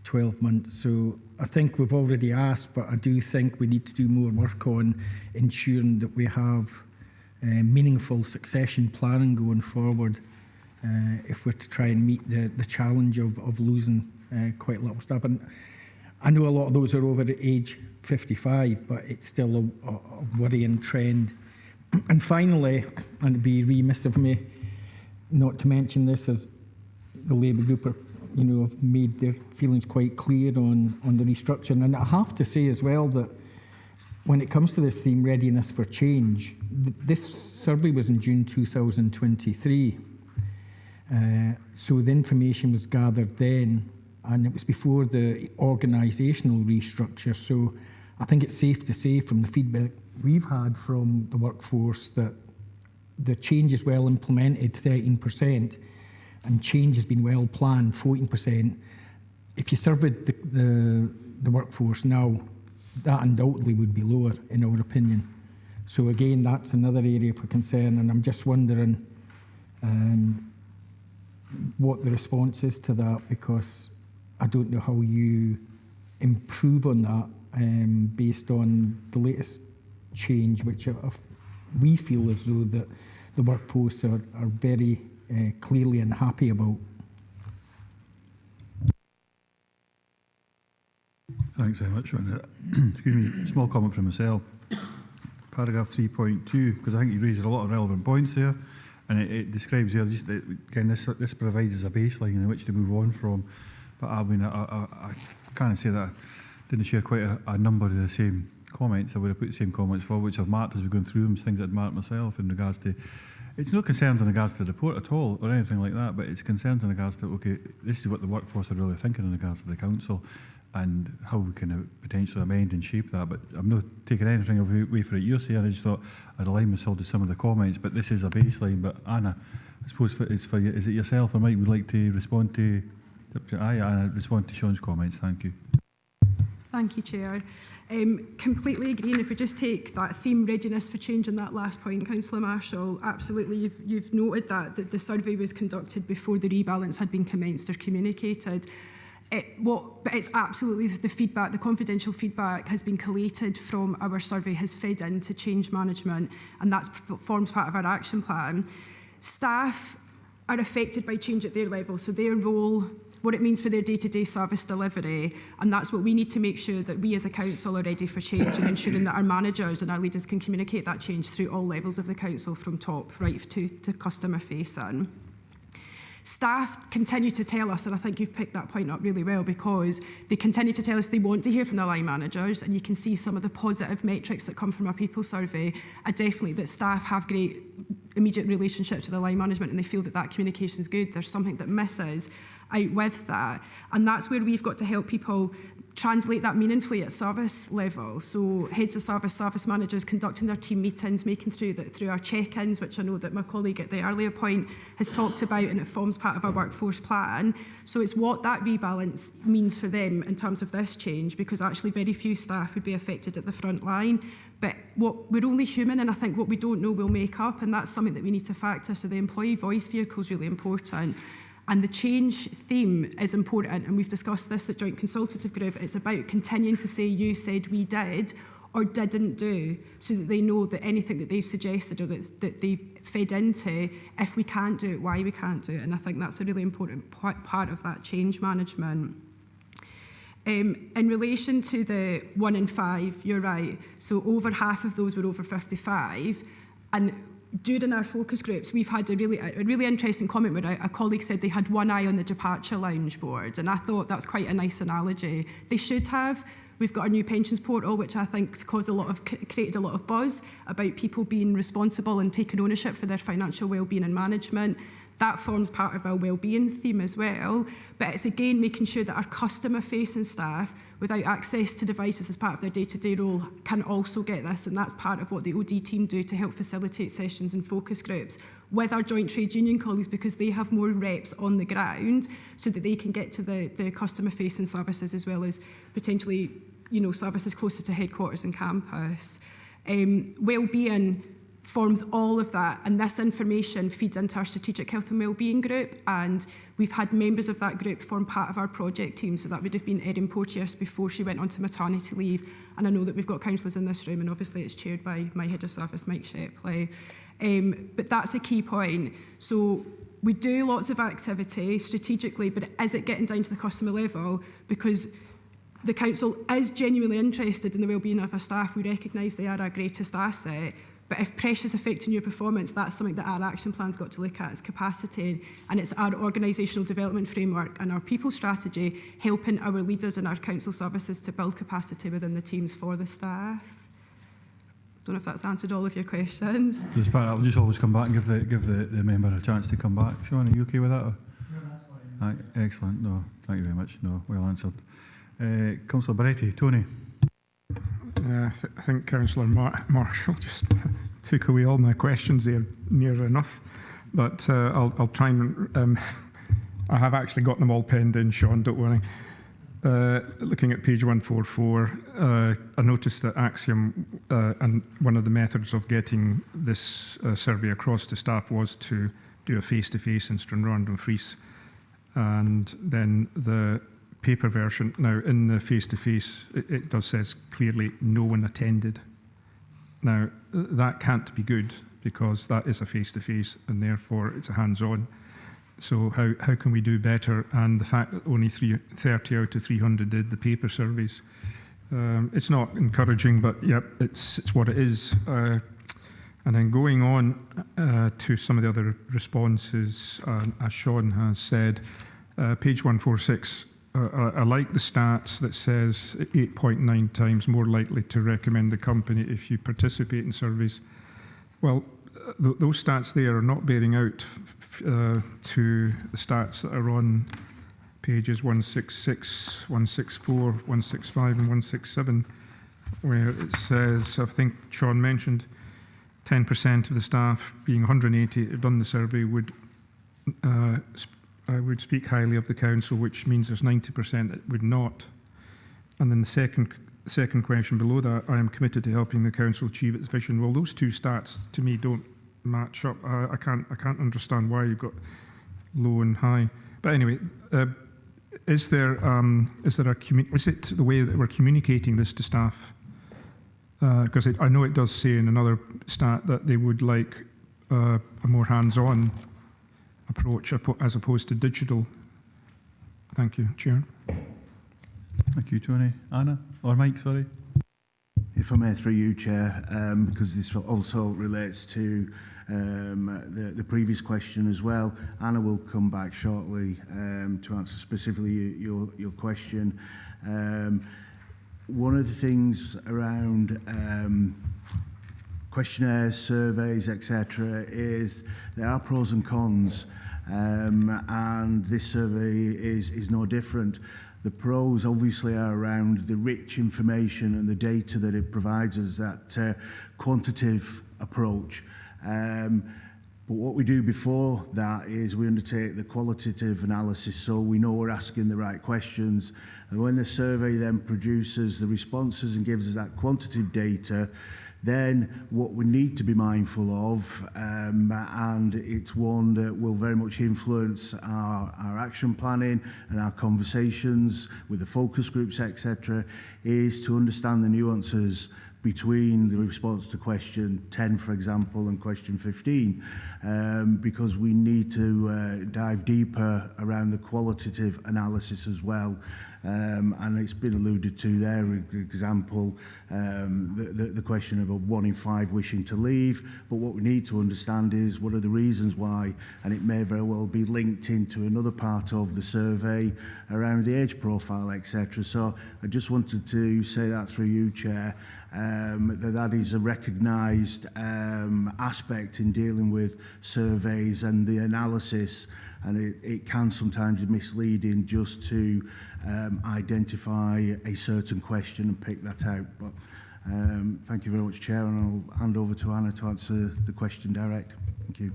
12 months. So I think we've already asked, but I do think we need to do more work on ensuring that we have meaningful succession planning going forward if we're to try and meet the challenge of losing quite a lot of staff. And I know a lot of those are over the age 55, but it's still a worrying trend. And finally, and it'd be remiss of me not to mention this, as the Labour group are, have made their feelings quite clear on the restructuring. And I have to say as well that when it comes to this theme, readiness for change, this survey was in June 2023. So the information was gathered then, and it was before the organisational restructure. So I think it's safe to say from the feedback we've had from the workforce that the change is well implemented, 13%, and change has been well planned, 14%. If you surveyed the workforce now, that undoubtedly would be lower, in our opinion. So again, that's another area for concern, and I'm just wondering what the response is to that, because I don't know how you improve on that based on the latest change, which we feel as though that the workforce are very clearly unhappy about. Thanks very much, Sean. Excuse me, small comment from myself. Paragraph 3.2, because I think you raised a lot of relevant points there, and it describes here, just again, this provides us a baseline in which to move on from. But I mean, I can't say that I didn't share quite a number of the same comments. I would have put the same comments forward, which I've marked as we've gone through them, things I'd marked myself in regards to. It's no concerns in regards to the report at all, or anything like that, but it's concerns in regards to, okay, this is what the workforce are really thinking in regards to the council, and how we can potentially amend and shape that. But I'm not taking anything away from what you're saying. I just thought I'd align myself to some of the comments, but this is a baseline. But Anna, I suppose it's for you. Is it yourself or Mike would like to respond to? Anna, respond to Sean's comments. Thank you. Thank you, Chair. Completely agree. And if we just take that theme, readiness for change, on that last point, Councillor Marshall, absolutely, you've noted that the survey was conducted before the rebalance had been commenced or communicated. But it's absolutely the feedback, the confidential feedback has been collated from our survey, has fed into change management, and that forms part of our action plan. Staff are affected by change at their level, so their role, what it means for their day-to-day service delivery, and that's what we need to make sure that we as a council are ready for change, and ensuring that our managers and our leaders can communicate that change through all levels of the council, from top right to customer facing. Staff continue to tell us, and I think you've picked that point up really well, because they continue to tell us they want to hear from their line managers, and you can see some of the positive metrics that come from our people survey are definitely that staff have great immediate relationships with the line management, and they feel that that communication is good. There's something that misses out with that, and that's where we've got to help people translate that meaningfully at service level. So heads of service managers conducting their team meetings, making through our check-ins, which I know that my colleague at the earlier point has talked about, and it forms part of our workforce plan. So it's what that rebalance means for them in terms of this change, because actually very few staff would be affected at the front line. But we're only human, and I think what we don't know we'll make up, and that's something that we need to factor. So the employee voice vehicle is really important. And the change theme is important, and we've discussed this at Joint Consultative Group. It's about continuing to say you said, we did, or didn't do, so that they know that anything that they've suggested or that they've fed into, if we can't do it, why we can't do it. And I think that's a really important part of that change management. In relation to the 1 in 5, you're right. So over half of those were over 55. And during our focus groups, we've had a really interesting comment where a colleague said they had one eye on the departure lounge board, and I thought that's quite a nice analogy. They should have. We've got our new pensions portal, which I think has created a lot of buzz about people being responsible and taking ownership for their financial well-being and management. That forms part of our well-being theme as well. But it's again making sure that our customer-facing staff, without access to devices as part of their day-to-day role, can also get this, and that's part of what the OD team do to help facilitate sessions and focus groups with our joint trade union colleagues, because they have more reps on the ground so that they can get to the customer-facing services, as well as potentially, services closer to headquarters and campus. Well-being forms all of that, and this information feeds into our strategic health and wellbeing group, and we've had members of that group form part of our project team. So that would have been Erin Porteous before she went on to maternity leave, and I know that we've got councillors in this room, and obviously it's chaired by my head of service, Mike Shepley. But that's a key point. So we do lots of activity strategically, but is it getting down to the customer level? Because the council is genuinely interested in the wellbeing of our staff. We recognise they are our greatest asset. But if pressure's affecting your performance, that's something that our action plan's got to look at as capacity. And it's our organisational development framework and our people strategy helping our leaders and our council services to build capacity within the teams for the staff. Don't know if that's answered all of your questions. I'll just always come back and give the member a chance to come back. Sean, are you okay with that? Or? Aye, excellent. No, thank you very much. No, well answered. Councillor Barretti, Tony. I think Councillor Marshall just took away all my questions there, near enough. But I'll try and... I have actually got them all penned in, Sean, don't worry. Looking at page 144, I noticed that Axiom and one of the methods of getting this survey across to staff was to do a face-to-face in Stranraer and Fries. And then the paper version, now in the face-to-face, it does says clearly no one attended. Now, that can't be good because that is a face-to-face and therefore it's a hands-on. So how can we do better? And the fact that only 30 out of 300 did the paper surveys, it's not encouraging, but yep, it's what it is. And then going on to some of the other responses, as Sean has said, page 146, I like the stats that says 8.9 times more likely to recommend the company if you participate in surveys. Well, those stats there are not bearing out to the stats that are on pages 166, 164, 165 and 167, where it says, I think Sean mentioned, 10% of the staff, being 180, have done the survey, would speak highly of the council, which means there's 90% that would not. And then the second question below that, I am committed to helping the council achieve its vision. Well, those two stats to me don't match up. I can't understand why you've got low and high. But anyway, is it the way that we're communicating this to staff? Because I know it does say in another stat that they would like a more hands-on approach as opposed to digital. Thank you, Chair. Thank you, Tony. Anna, or Mike, sorry. If I may, through you, Chair, because this also relates to the previous question as well. Anna will come back shortly to answer specifically your question. One of the things around questionnaires, surveys, etc., is there are pros and cons, and this survey is no different. The pros obviously are around the rich information and the data that it provides us, that quantitative approach. But what we do before that is we undertake the qualitative analysis, so we know we're asking the right questions. And when the survey then produces the responses and gives us that quantitative data, then what we need to be mindful of, and it's one that will very much influence our action planning and our conversations with the focus groups, etc., is to understand the nuances between the response to question 10, for example, and question 15, because we need to dive deeper around the qualitative analysis as well. And it's been alluded to there, for example, the question of 1 in 5 wishing to leave. But what we need to understand is what are the reasons why, and it may very well be linked into another part of the survey around the age profile, etc. So I just wanted to say that through you, Chair, that is a recognised aspect in dealing with surveys and the analysis, and it can sometimes be misleading just to identify a certain question and pick that out. But thank you very much, Chair, and I'll hand over to Anna to answer the question direct. Thank you.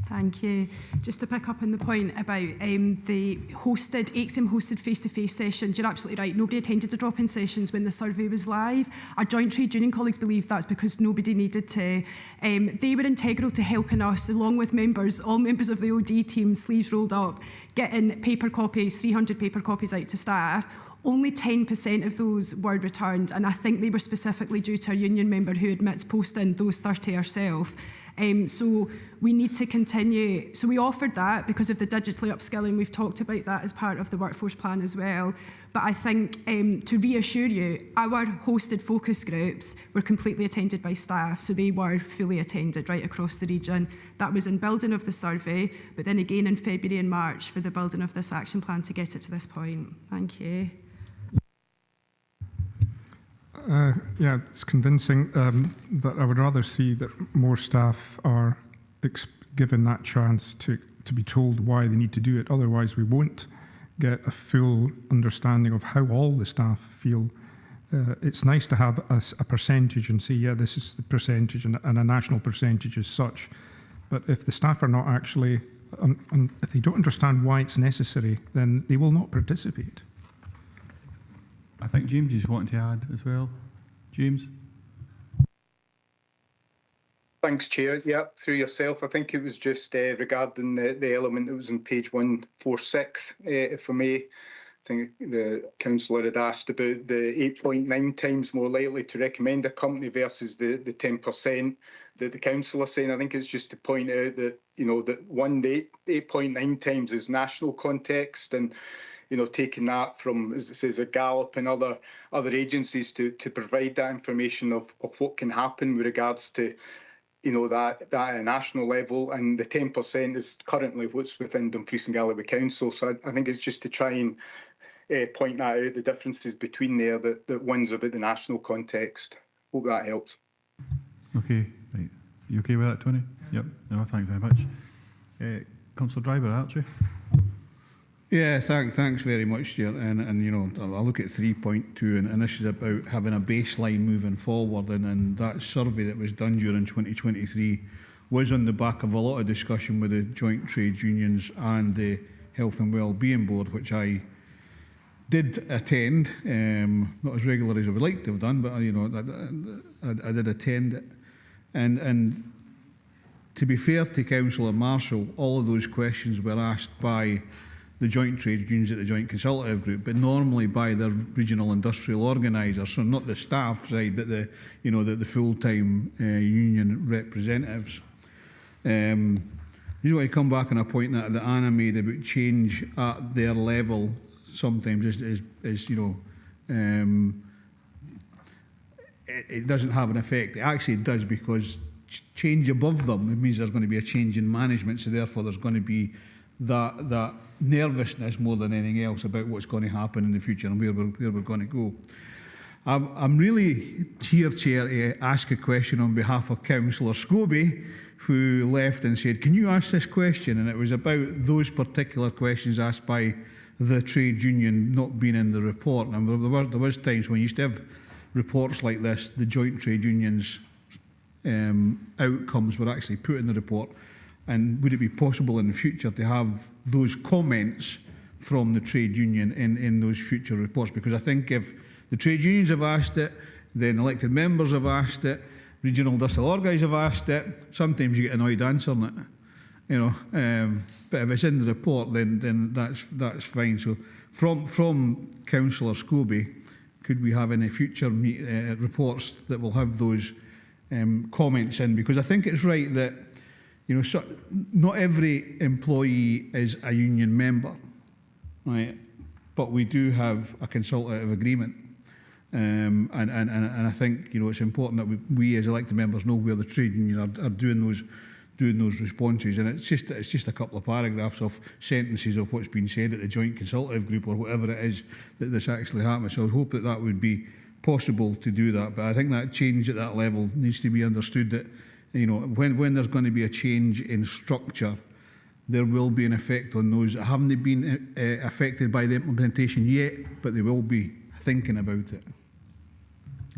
Thank you. Just to pick up on the point about the Axiom hosted face-to-face sessions, you're absolutely right. Nobody attended the drop-in sessions when the survey was live. Our joint trade union colleagues believe that's because nobody needed to. They were integral to helping us, along with all members of the OD team, sleeves rolled up, getting paper copies, 300 paper copies out to staff. Only 10% of those were returned, and I think they were specifically due to a union member who admits posting those 30 herself. So we need to continue. So we offered that because of the digitally upskilling. We've talked about that as part of the workforce plan as well. But I think to reassure you, our hosted focus groups were completely attended by staff. So they were fully attended right across the region. That was in building of the survey, but then again in February and March for the building of this action plan to get it to this point. Thank you. Yeah, it's convincing, but I would rather see that more staff are given that chance to to be told why they need to do it. Otherwise, we won't get a full understanding of how all the staff feel. It's nice to have a percentage and say, yeah, this is the percentage, and a national percentage as such. But if the staff are not actually, if they don't understand why it's necessary, then they will not participate. I think James is wanting to add as well. James? Thanks, Chair. Yep, through yourself. I think it was just regarding the element that was on page 146, if I may. I think the councillor had asked about the 8.9 times more likely to recommend a company versus the 10% that the council are saying. I think it's just to point out that, you know, that the 8.9 times is national context, and, you know, taking that from, as it says, a Gallup and other agencies to provide that information of what can happen with regards to, you know, that at a national level, and the 10% is currently what's within Dumfries and Galloway Council. So I think it's just to try and point that out, the differences between there, that one's about the national context. Hope that helps. Okay, right. You okay with that, Tony? Yep. No, thank you very much. Councillor Driver, Archie? Yeah, thanks very much, Chair. And you know, I look at 3.2, and this is about having a baseline moving forward, and that survey that was done during 2023 was on the back of a lot of discussion with the joint trade unions and the Health and Wellbeing Board, which I did attend, not as regularly as I would like to have done, but you know, I did attend it. And to be fair to Councillor Marshall, all of those questions were asked by the joint trade unions at the Joint Consultative Group, but normally by their regional industrial organisers, so not the staff side, but the, you know, the full-time union representatives. You know, I come back on a point that Anna made about change at their level. Sometimes is you know, it doesn't have an effect. It actually does, because change above them, it means there's going to be a change in management, so therefore there's going to be that nervousness more than anything else about what's going to happen in the future and where we're going to go. I'm really here, Chair, to ask a question on behalf of Councillor Scobie, who left and said, can you ask this question? And it was about those particular questions asked by the trade union not being in the report. And there was times when you used to have reports like this, the joint trade unions' outcomes were actually put in the report. And would it be possible in the future to have those comments from the trade union in those future reports? Because I think if the trade unions have asked it, then elected members have asked it, regional industrial organs have asked it, sometimes you get annoyed answering it, you know. But if it's in the report, then that's fine. So from Councillor Scobie, could we have any future reports that will have those comments in? Because I think it's right that, you know, so not every employee is a union member, right? But we do have a consultative agreement, and I think, you know, it's important that we as elected members know where the trade union are doing those responses, and it's just a couple of paragraphs of sentences of what's been said at the Joint Consultative Group or whatever it is that this actually happened. So I would hope that would be possible to do that. But I think that change at that level needs to be understood, that, you know, when there's going to be a change in structure, there will be an effect on those that haven't been affected by the implementation yet, but they will be thinking about it.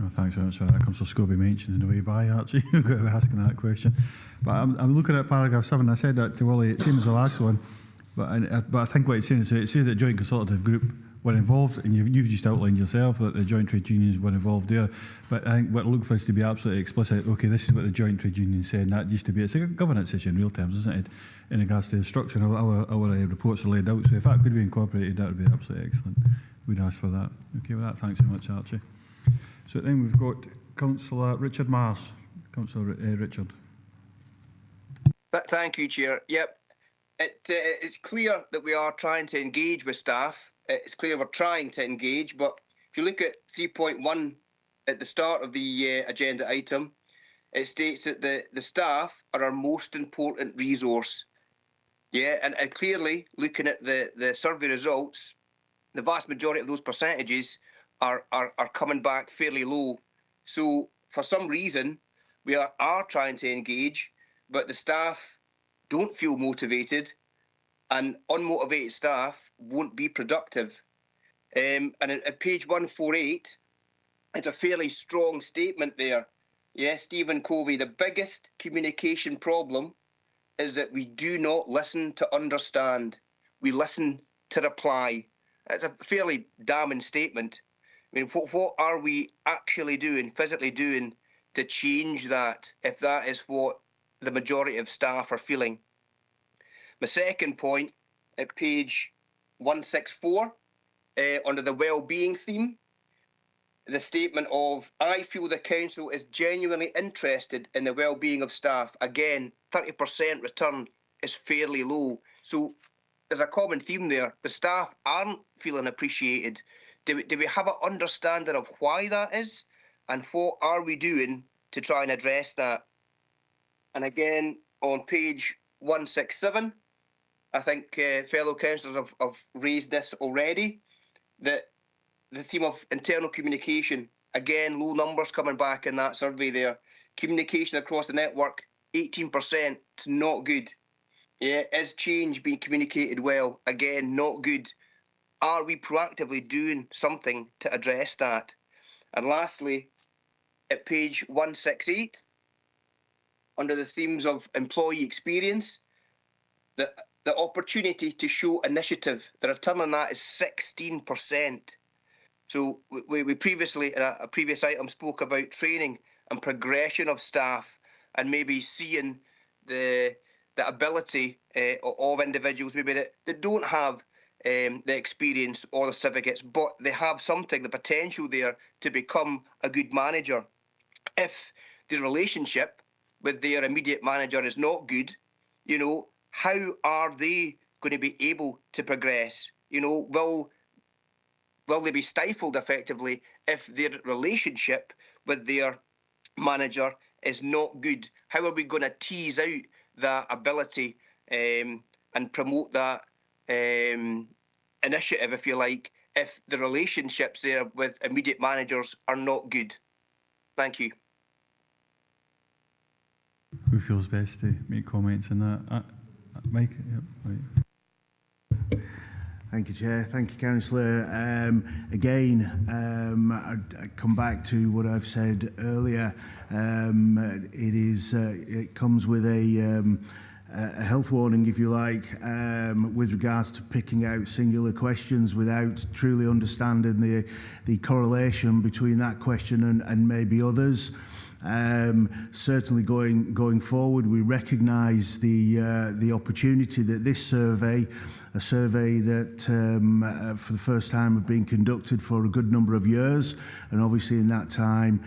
Oh, thanks very much for that. Councillor Scobie mentioned in the way by, Archie. I'm going to be asking that question. But I'm looking at paragraph 7. I said that to Willie, it seems the last one. But I think what it's saying is, it says that Joint Consultative Group were involved, and you've just outlined yourself that the joint trade unions were involved there. But I think what I look for is to be absolutely explicit. Okay, this is what the joint trade union said, and that used to be, it's a governance issue in real terms, isn't it? In regards to the structure, our reports are laid out. So if that could be incorporated, that would be absolutely excellent. We'd ask for that. Okay, with that, thanks very much, Archie. So then we've got Councillor Richard Mars. Councillor Richard. Thank you, Chair. Yep, it's clear that we are trying to engage with staff. It's clear we're trying to engage, but if you look at 3.1 at the start of the agenda item, it states that the staff are our most important resource. Yeah, and clearly, looking at the survey results, the vast majority of those percentages are coming back fairly low. So for some reason, we are trying to engage, but the staff don't feel motivated, and unmotivated staff won't be productive. And at page 148, it's a fairly strong statement there. Yes, Stephen Covey, the biggest communication problem is that we do not listen to understand. We listen to reply. That's a fairly damning statement. I mean, what are we actually doing, physically doing, to change that, if that is what the majority of staff are feeling? My second point, at page 164, under the well-being theme, the statement of, I feel the council is genuinely interested in the well-being of staff. Again, 30% return is fairly low. So there's a common theme there. The staff aren't feeling appreciated. Do we have an understanding of why that is? And what are we doing to try and address that? And again, on page 167, I think fellow councillors have raised this already, that the theme of internal communication, again, low numbers coming back in that survey there. Communication across the network, 18%, it's not good. Yeah, is change being communicated well? Again, not good. Are we proactively doing something to address that? And lastly, at page 168, under the themes of employee experience, the opportunity to show initiative, the return on that is 16%. So we previously, in a previous item, spoke about training and progression of staff, and maybe seeing the ability of individuals maybe that don't have the experience or the certificates, but they have something, the potential there to become a good manager. If the relationship with their immediate manager is not good, you know, how are they going to be able to progress? You know, will they be stifled effectively if their relationship with their manager is not good? How are we going to tease out that ability and promote that initiative, if you like, if the relationships there with immediate managers are not good? Thank you. Who feels best to make comments on that? Mike? Yep. Right. Thank you, Chair. Thank you, Councillor. Again, I come back to what I've said earlier. It comes with a health warning, if you like, with regards to picking out singular questions without truly understanding the correlation between that question and maybe others. Certainly going forward, we recognise the opportunity that this survey, a survey that for the first time have been conducted for a good number of years, and obviously in that time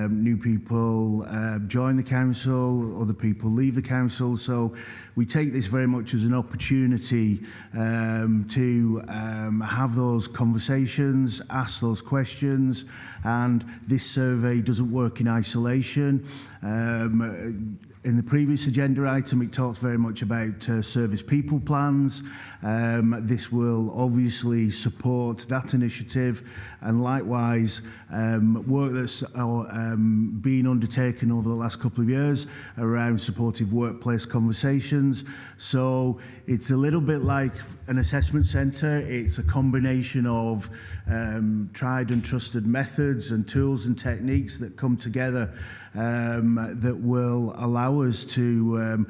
new people join the council, other people leave the council, so we take this very much as an opportunity to have those conversations, ask those questions, and this survey doesn't work in isolation. In the previous agenda item, it talks very much about service people plans. This will obviously support that initiative, and likewise work that's been undertaken over the last couple of years around supportive workplace conversations. So it's a little bit like an assessment centre. It's a combination of tried and trusted methods and tools and techniques that come together that will allow us to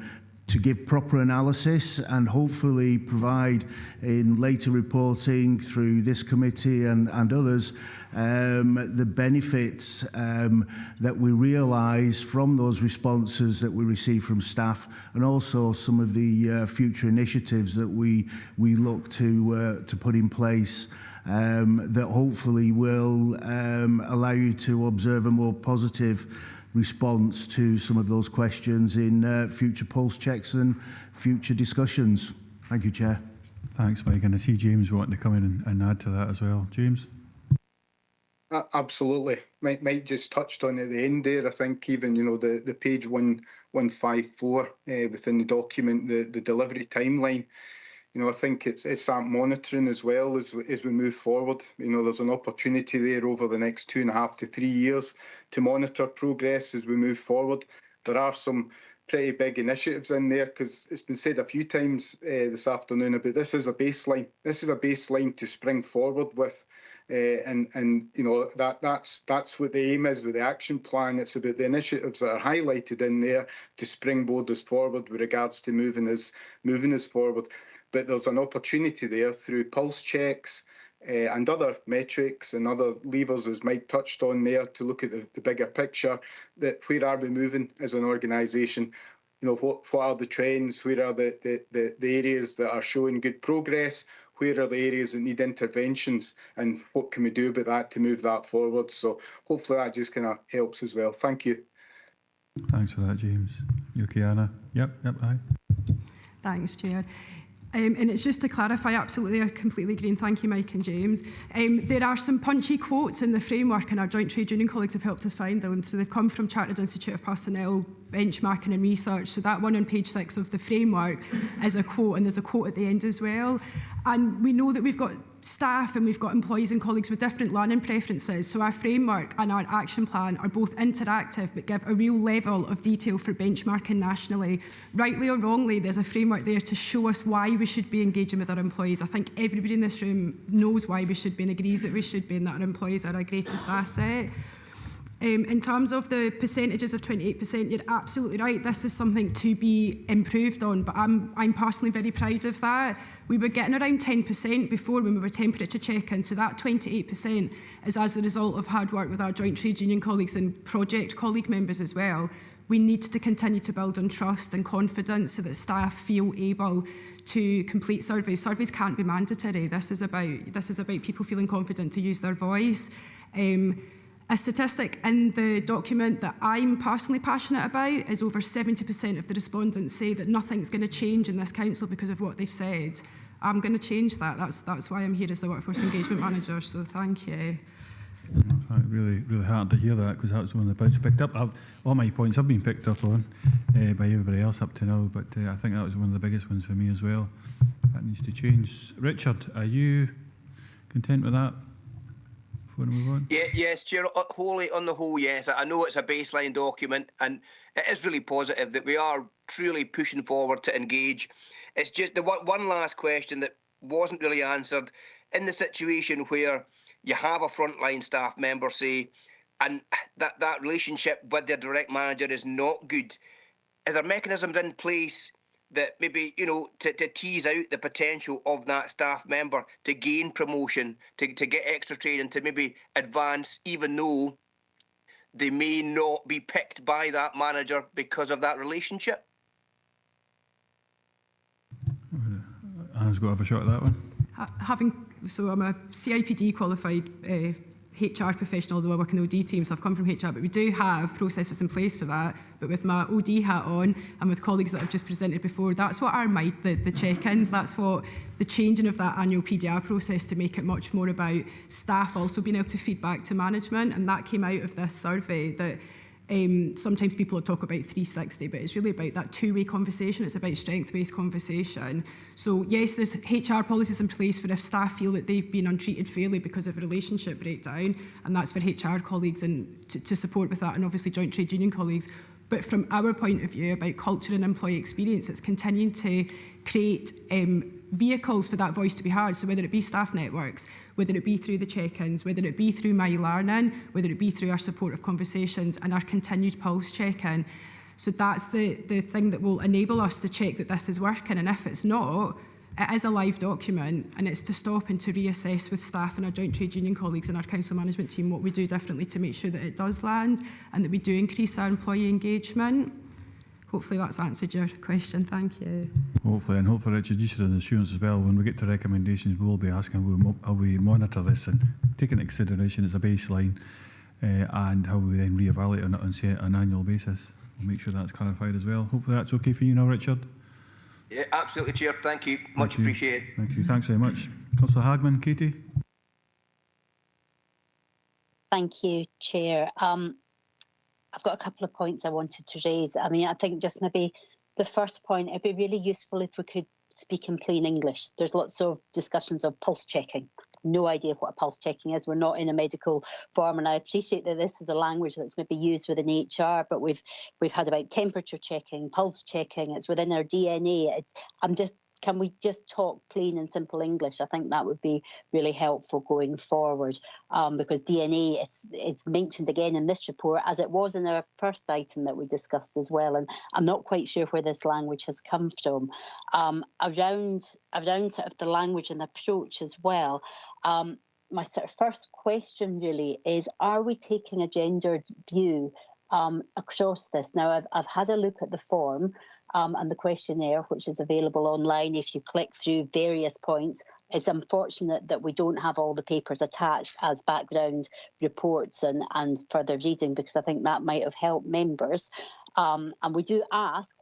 give proper analysis and hopefully provide in later reporting through this committee and others the benefits that we realise from those responses that we receive from staff, and also some of the future initiatives that we look to put in place that hopefully will allow you to observe a more positive response to some of those questions in future pulse checks and future discussions. Thank you, Chair. Thanks, Mike. And I see James wanting to come in and add to that as well. James? Absolutely. Mike just touched on it at the end there. I think even, you know, the page 154 within the document, the delivery timeline, you know, I think it's that monitoring as well as we move forward. You know, there's an opportunity there over the next 2.5 to 3 years to monitor progress as we move forward. There are some pretty big initiatives in there, because it's been said a few times this afternoon about this is a baseline. This is a baseline to spring forward with. And you know, that's what the aim is with the action plan. It's about the initiatives that are highlighted in there to springboard us forward with regards to moving us forward. But there's an opportunity there through pulse checks and other metrics and other levers, as Mike touched on there, to look at the bigger picture. That where are we moving as an organisation? You know, what are the trends? Where are the areas that are showing good progress? Where are the areas that need interventions, and what can we do about that to move that forward? So hopefully that just kind of helps as well. Thank you. Thanks for that, James. You okay, Anna? Yep, aye. Thanks, Chair. And it's just to clarify, absolutely, I completely agree, and thank you, Mike and James. There are some punchy quotes in the framework, and our joint trade union colleagues have helped us find them. So they've come from Chartered Institute of Personnel, benchmarking and research. So that one on page 6 of the framework is a quote, and there's a quote at the end as well. And we know that we've got staff and we've got employees and colleagues with different learning preferences. So our framework and our action plan are both interactive but give a real level of detail for benchmarking nationally. Rightly or wrongly, there's a framework there to show us why we should be engaging with our employees. I think everybody in this room knows why we should be and agrees that we should be, and that our employees are our greatest asset. In terms of the percentages of 28%, you're absolutely right. This is something to be improved on, but I'm personally very proud of that. We were getting around 10% before when we were temperature checking, so that 28% is as a result of hard work with our joint trade union colleagues and project colleague members as well. We need to continue to build on trust and confidence so that staff feel able to complete surveys. Surveys can't be mandatory. This is about people feeling confident to use their voice. A statistic in the document that I'm personally passionate about is over 70% of the respondents say that nothing's going to change in this council because of what they've said. I'm going to change that. That's why I'm here as the Workforce Engagement Manager, so thank you. Really hard to hear that, because that was one of the points picked up. All my points have been picked up on by everybody else up to now, but I think that was one of the biggest ones for me as well. That needs to change. Richard, are you content with that? Yes, Chair, wholly on the whole, yes. I know it's a baseline document, and it is really positive that we are truly pushing forward to engage. It's just the one last question that wasn't really answered. In the situation where you have a frontline staff member, say, and that relationship with their direct manager is not good, are there mechanisms in place that maybe, you know, to tease out the potential of that staff member to gain promotion, to get extra training, to maybe advance, even though they may not be picked by that manager because of that relationship? Anna's got to have a shot at that one. I'm a CIPD qualified HR professional, although I work in the OD team, so I've come from HR, but we do have processes in place for that. But with my OD hat on and with colleagues that I've just presented before, that's what the check-ins, that's what the changing of that annual PDR process to make it much more about staff also being able to feed back to management. And that came out of this survey that sometimes people talk about 360, but it's really about that two-way conversation. It's about strength-based conversation. So yes, there's HR policies in place for if staff feel that they've been untreated fairly because of a relationship breakdown, and that's for HR colleagues and to support with that, and obviously joint trade union colleagues. But from our point of view about culture and employee experience, it's continuing to create vehicles for that voice to be heard. So whether it be staff networks, whether it be through the check-ins, whether it be through My Learning, whether it be through our supportive conversations and our continued pulse check-in. So that's the thing that will enable us to check that this is working. And if it's not, it is a live document, and it's to stop and to reassess with staff and our joint trade union colleagues and our council management team what we do differently to make sure that it does land and that we do increase our employee engagement. Hopefully that's answered your question. Thank you. Hopefully, Richard, you should have assurance as well. When we get to recommendations, we will be asking how we monitor this and take into consideration as a baseline, and how we then reevaluate on it on an annual basis. We'll make sure that's clarified as well. Hopefully that's okay for you now, Richard. Yeah, absolutely, Chair. Thank you. Much appreciated. Thank you. Thanks very much. Councillor Hagman, Katie. Thank you, Chair. I've got a couple of points I wanted to raise. I mean, I think just maybe the first point, it'd be really useful if we could speak in plain English. There's lots of discussions of pulse checking. no idea what a pulse checking is. We're not in a medical form, and I appreciate that this is a language that's maybe used within HR, but we've had about temperature checking, pulse checking. It's within our DNA. Can we just talk plain and simple English? I think that would be really helpful going forward, because DNA it's mentioned again in this report, as it was in our first item that we discussed as well. And I'm not quite sure where this language has come from. Around sort of the language and approach as well. My sort of first question really is: are we taking a gendered view across this? Now, I've had a look at the form. And the questionnaire, which is available online if you click through various points. It's unfortunate that we don't have all the papers attached as background reports and further reading, because I think that might have helped members. And we do ask,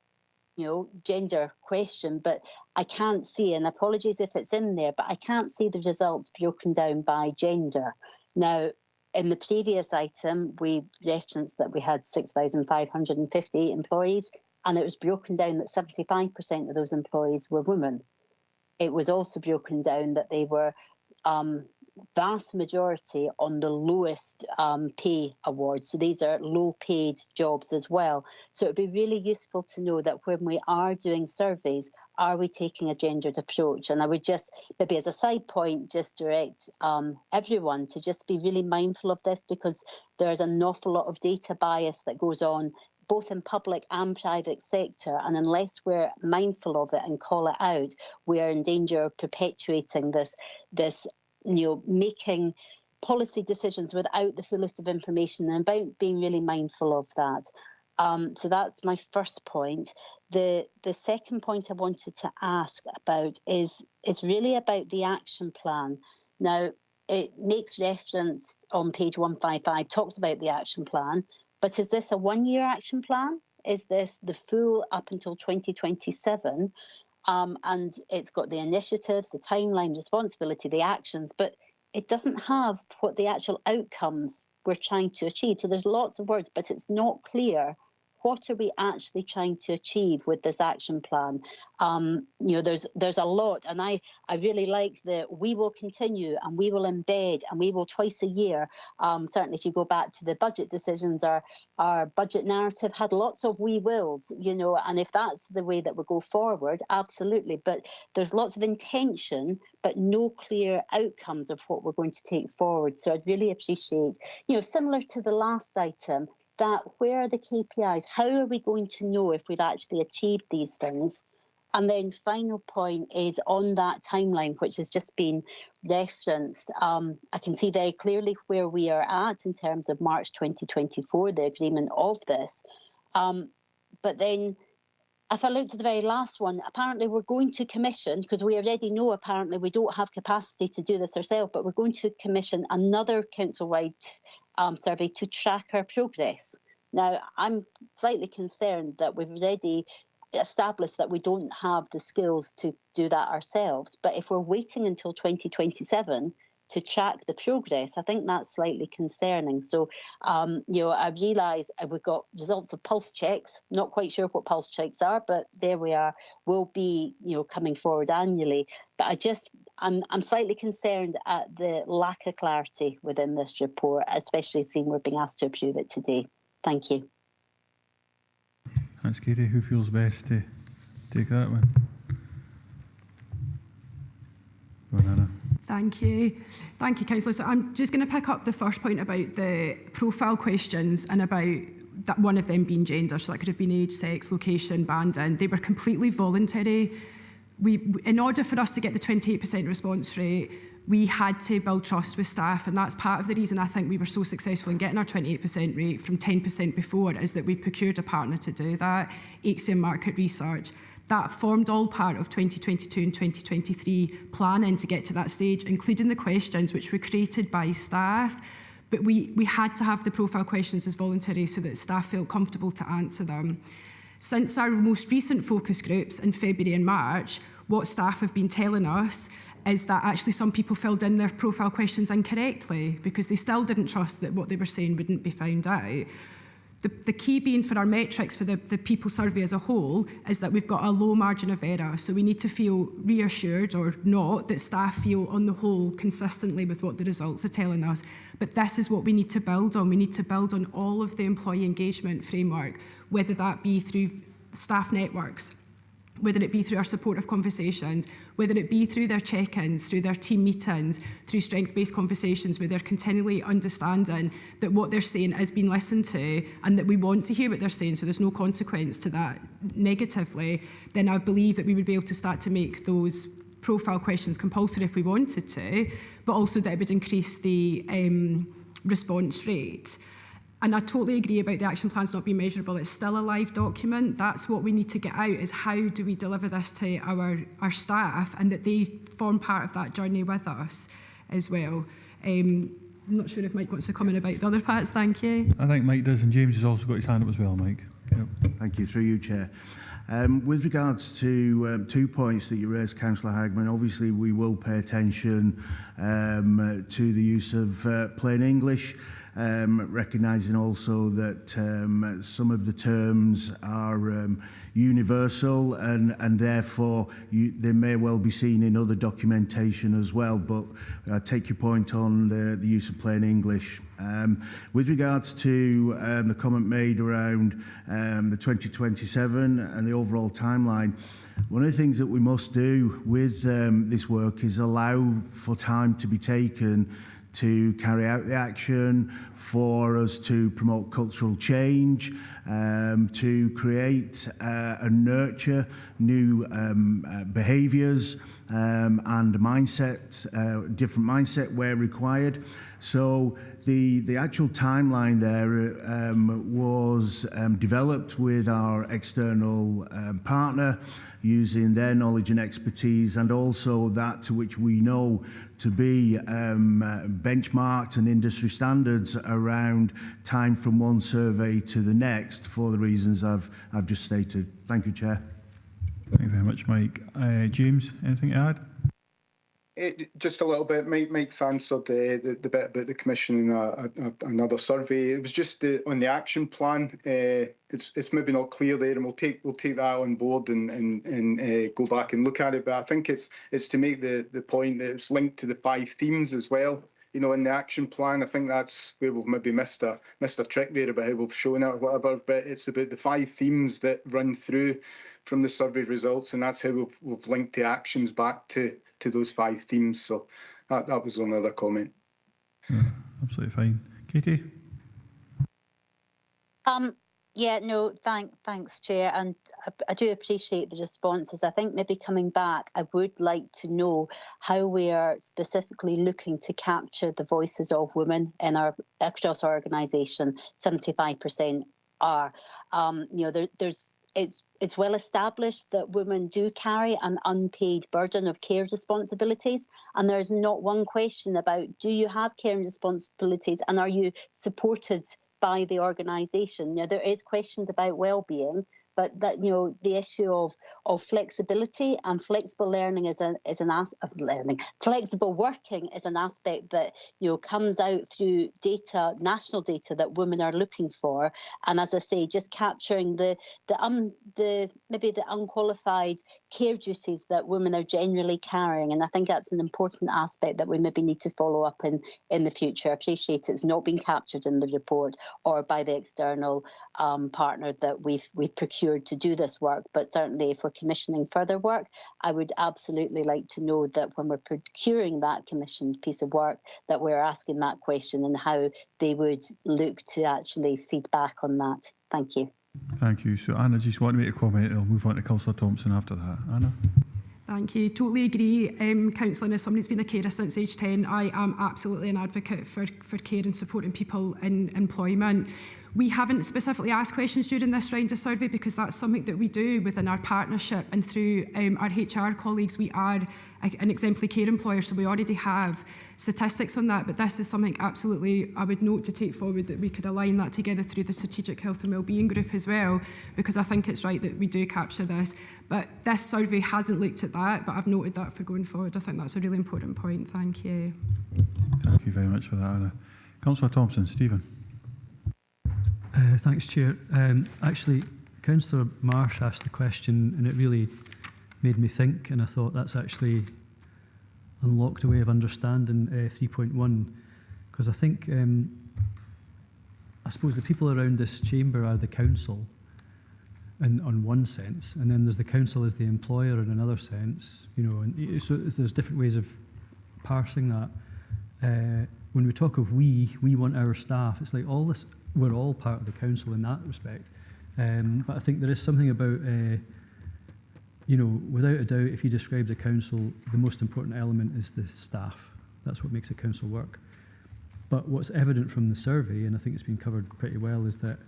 gender question, but I can't see, and apologies if it's in there, but I can't see the results broken down by gender. Now, in the previous item, we referenced that we had 6,558 employees. And it was broken down that 75% of those employees were women. It was also broken down that they were vast majority on the lowest pay awards. So these are low paid jobs as well. So it would be really useful to know that when we are doing surveys, are we taking a gendered approach? And I would just, maybe as a side point, just direct everyone to just be really mindful of this, because there's an awful lot of data bias that goes on both in public and private sector, and unless we're mindful of it and call it out, we are in danger of perpetuating this making policy decisions without the fullest of information, and about being really mindful of that. So that's my first point. The second point I wanted to ask about is really about the action plan. Now, it makes reference on page 155, talks about the action plan. But is this a one-year action plan? Is this the full up until 2027? And it's got the initiatives, the timeline, responsibility, the actions, but it doesn't have what the actual outcomes we're trying to achieve. So there's lots of words, but it's not clear what are we actually trying to achieve with this action plan. There's a lot, and I really like that we will continue and we will embed and we will twice a year. Certainly if you go back to the budget decisions, our budget narrative had lots of we wills, and if that's the way that we go forward, absolutely. But there's lots of intention, but no clear outcomes of what we're going to take forward. So I'd really appreciate, similar to the last item, that where are the KPIs? How are we going to know if we've actually achieved these things? And then final point is on that timeline, which has just been referenced. I can see very clearly where we are at in terms of March 2024, the agreement of this. But then if I look to the very last one, apparently we're going to commission, because we already know apparently we don't have capacity to do this ourselves, but we're going to commission another council-wide survey to track our progress. Now, I'm slightly concerned that we've already established that we don't have the skills to do that ourselves. But if we're waiting until 2027 to track the progress, I think that's slightly concerning. So, I realise we've got results of pulse checks. Not quite sure what pulse checks are, but there we are. We'll be, coming forward annually. But I'm slightly concerned at the lack of clarity within this report, especially seeing we're being asked to approve it today. Thank you. Thanks, Katie. Who feels best to take that one? Go on, Hannah. Thank you. Thank you, Councillor. So I'm just going to pick up the first point about the profile questions and about that one of them being gender. So that could have been age, sex, location, banding. They were completely voluntary. In order for us to get the 28% response rate, we had to build trust with staff, and that's part of the reason I think we were so successful in getting our 28% rate from 10% before, is that we procured a partner to do that, Axiom Market Research. That formed all part of 2022 and 2023 planning to get to that stage, including the questions which were created by staff. But we had to have the profile questions as voluntary so that staff felt comfortable to answer them. Since our most recent focus groups in February and March, what staff have been telling us is that actually some people filled in their profile questions incorrectly because they still didn't trust that what they were saying wouldn't be found out. The key being for our metrics for the people survey as a whole is that we've got a low margin of error. So we need to feel reassured or not that staff feel on the whole consistently with what the results are telling us. But this is what we need to build on. We need to build on all of the employee engagement framework, whether that be through staff networks, whether it be through our supportive conversations, whether it be through their check-ins, through their team meetings, through strength-based conversations where they're continually understanding that what they're saying is being listened to and that we want to hear what they're saying, so there's no consequence to that negatively, then I believe that we would be able to start to make those profile questions compulsory if we wanted to, but also that it would increase the response rate. And I totally agree about the action plans not being measurable. It's still a live document. That's what we need to get out, is how do we deliver this to our staff and that they form part of that journey with us as well. I'm not sure if Mike wants to comment about the other parts. Thank you. I think Mike does, and James has also got his hand up as well, Mike. Yep. Thank you. Through you, Chair. With regards to 2 points that you raised, Councillor Hagman, obviously we will pay attention to the use of plain English. Recognising also that some of the terms are universal and therefore they may well be seen in other documentation as well, but I take your point on the use of plain English. With regards to the comment made around the 2027 and the overall timeline, one of the things that we must do with this work is allow for time to be taken to carry out the action, for us to promote cultural change, to create and nurture new behaviours and mindset, different mindset where required. So the actual timeline there was developed with our external partner, using their knowledge and expertise, and also that to which we know to be benchmarked and industry standards around time from one survey to the next, for the reasons I've just stated. Thank you, Chair. Thank you very much, Mike. James, anything to add? Just a little bit. Mike's answered the bit about the commission and another survey. It was just on the action plan. It's maybe not clear there, and we'll take that on board and go back and look at it. But I think it's to make the point that it's linked to the 5 themes as well. You know, in the action plan, I think that's where we've maybe missed a trick there about how we've shown it or whatever. But it's about the 5 themes that run through from the survey results, and that's how we've linked the actions back to those 5 themes. So that was one other comment. Yeah, absolutely fine. Katie? Yeah, no, thanks, Chair. And I do appreciate the responses. I think maybe coming back, I would like to know how we are specifically looking to capture the voices of women in our across our organisation. 75% are. It's well established that women do carry an unpaid burden of care responsibilities, and there's not one question about do you have care responsibilities and are you supported by the organisation. Now, there is questions about well-being, but that the issue of flexibility and flexible learning is an aspect of learning. Flexible working is an aspect that comes out through data, national data that women are looking for. And as I say, just capturing the unqualified care duties that women are generally carrying. And I think that's an important aspect that we maybe need to follow up in the future. I appreciate it's not been captured in the report or by the external partner that we've procured to do this work, but certainly if we're commissioning further work, I would absolutely like to know that when we're procuring that commissioned piece of work, that we're asking that question and how they would look to actually feed back on that. Thank you. Thank you. So Anna, just want to make a comment, and I'll move on to Councillor Thompson after that. Anna? Thank you. Totally agree, Councillor. As somebody who's been a carer since age 10, I am absolutely an advocate for care and supporting people in employment. We haven't specifically asked questions during this round of survey because that's something that we do within our partnership and through our HR colleagues. We are an exemplary care employer, so we already have statistics on that, but this is something absolutely I would note to take forward, that we could align that together through the Strategic Health and Wellbeing Group as well, because I think it's right that we do capture this. But this survey hasn't looked at that, but I've noted that for going forward. I think that's a really important point. Thank you. Thank you very much for that, Anna. Councillor Thompson. Stephen? Thanks, Chair. Actually, Councillor Marsh asked the question and it really made me think, and I thought that's actually unlocked a way of understanding 3.1, because I think, I suppose the people around this chamber are the council in on one sense, and then there's the council as the employer in another sense, you know, and so there's different ways of parsing that. When we talk of we want our staff, it's like all this, we're all part of the council in that respect. But I think there is something about, you know, without a doubt, if you describe the council, the most important element is the staff. That's what makes a council work. But what's evident from the survey, and I think it's been covered pretty well, is that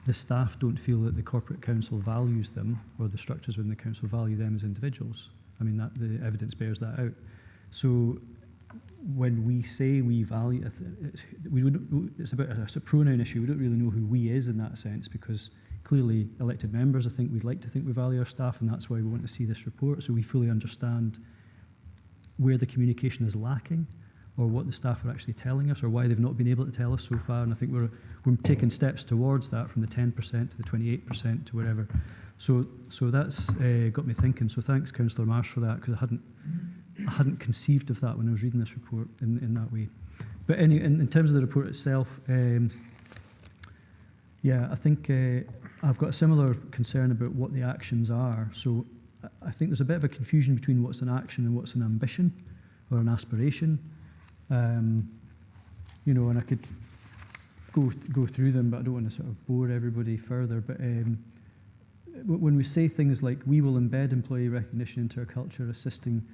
the staff don't feel that the corporate council values them, or the structures within the council value them as individuals. I mean, that the evidence bears that out. So when we say we value, it's about it's a pronoun issue. We don't really know who we is in that sense, because clearly elected members, I think we'd like to think we value our staff, and that's why we want to see this report, so we fully understand where the communication is lacking, or what the staff are actually telling us, or why they've not been able to tell us so far. And I think we're taking steps towards that, from the 10% to the 28% to wherever. So that's got me thinking. So thanks, Councillor Marsh, for that, because I hadn't conceived of that when I was reading this report in that way. But anyway, in terms of the report itself, yeah, I think I've got a similar concern about what the actions are. So I think there's a bit of a confusion between what's an action and what's an ambition or an aspiration. You know, and I could go through them, but I don't want to sort of bore everybody further. But when we say things like, we will embed employee recognition into our culture, assisting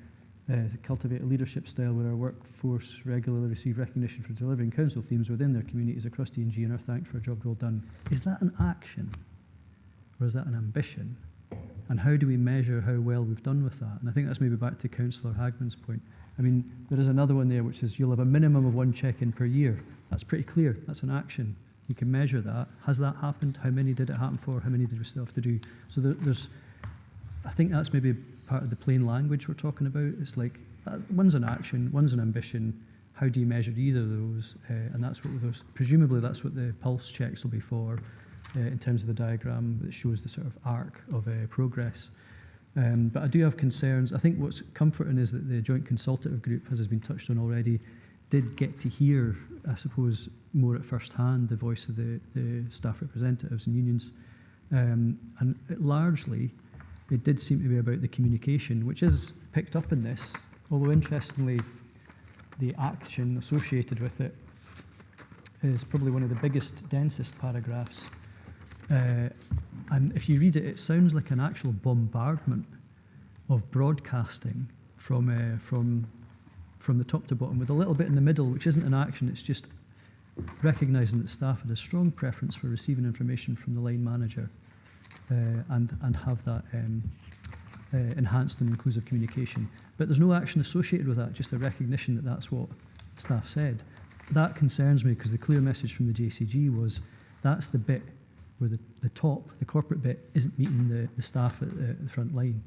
to cultivate a leadership style where our workforce regularly receive recognition for delivering council themes within their communities across DNG and are thanked for a job well done. Is that an action, or is that an ambition? And how do we measure how well we've done with that? And I think that's maybe back to Councillor Hagman's point. I mean, there is another one there which is you'll have a minimum of 1 check-in per year. That's pretty clear. That's an action. You can measure that. Has that happened? How many did it happen for? How many did we still have to do? So there's, I think that's maybe part of the plain language we're talking about. It's like, one's an action, one's an ambition. How do you measure either of those? And that's what those, presumably that's what the pulse checks will be for, in terms of the diagram that shows the sort of arc of progress. But I do have concerns. I think what's comforting is that the Joint Consultative Group, as has been touched on already, did get to hear, I suppose, more at first hand the voice of the staff representatives and unions. And largely, it did seem to be about the communication, which is picked up in this, although interestingly, the action associated with it is probably one of the biggest, densest paragraphs. And if you read it, it sounds like an actual bombardment of broadcasting from the top to bottom, with a little bit in the middle, which isn't an action, it's just recognising that staff had a strong preference for receiving information from the line manager and have that enhanced and inclusive communication. But there's no action associated with that, just a recognition that that's what staff said. That concerns me, because the clear message from the JCG was that's the bit where the top, the corporate bit, isn't meeting the staff at the front line.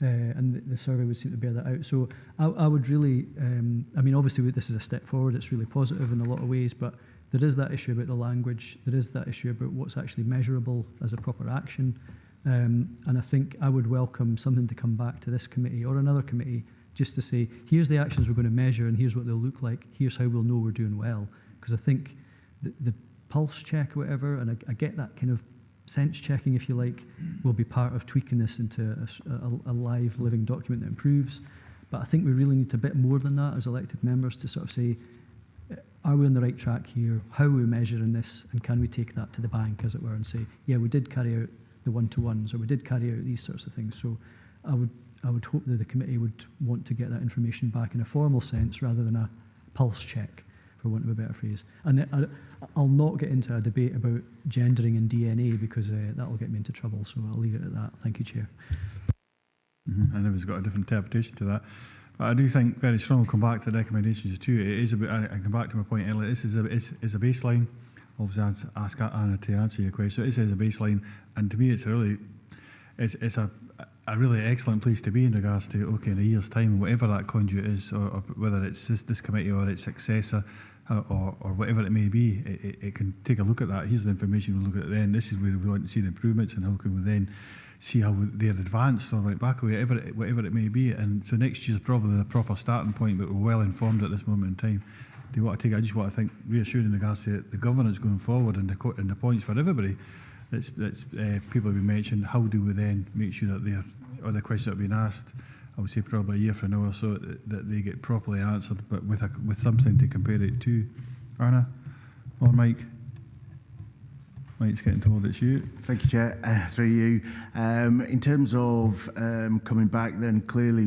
And the survey would seem to bear that out. So I would really, I mean, obviously this is a step forward, it's really positive in a lot of ways, but there is that issue about the language, there is that issue about what's actually measurable as a proper action. And I think I would welcome something to come back to this committee or another committee just to say, here's the actions we're going to measure and here's what they'll look like, here's how we'll know we're doing well. Because I think the pulse check or whatever, and I get that kind of sense checking, if you like, will be part of tweaking this into a live living document that improves. But I think we really need a bit more than that as elected members to sort of say, are we on the right track here? How are we measuring this? And can we take that to the bank, as it were, and say, yeah, we did carry out the one-to-ones, or we did carry out these sorts of things. So I would hope that the committee would want to get that information back in a formal sense rather than a pulse check, for want of a better phrase. And I'll not get into a debate about gendering and DNA, because that will get me into trouble, so I'll leave it at that. Thank you, Chair. I know we've got a different interpretation to that. But I do think very strongly come back to the recommendations too. It is about, I come back to my point earlier, this is a baseline. Obviously, I'd ask Anna to answer your question. So it is a baseline, and to me it's a really excellent place to be in regards to, okay, in a year's time, whatever that conduit is, or whether it's this committee or its successor, or whatever it may be, it can take a look at that. Here's the information we'll look at then. This is where we want to see the improvements, and how can we then see how they're advanced or right back, whatever it may be. And so next year's probably the proper starting point, but we're well informed at this moment in time. Do you want to take? I just want to think reassuring in regards to the governance going forward and the points for everybody. That's people have been mentioned. How do we then make sure that they're, or the questions that have been asked, I would say probably a year from now or so, that they get properly answered, but with something to compare it to. Anna or Mike? Mike's getting told it's you. Thank you, Chair. Through you. In terms of coming back, then clearly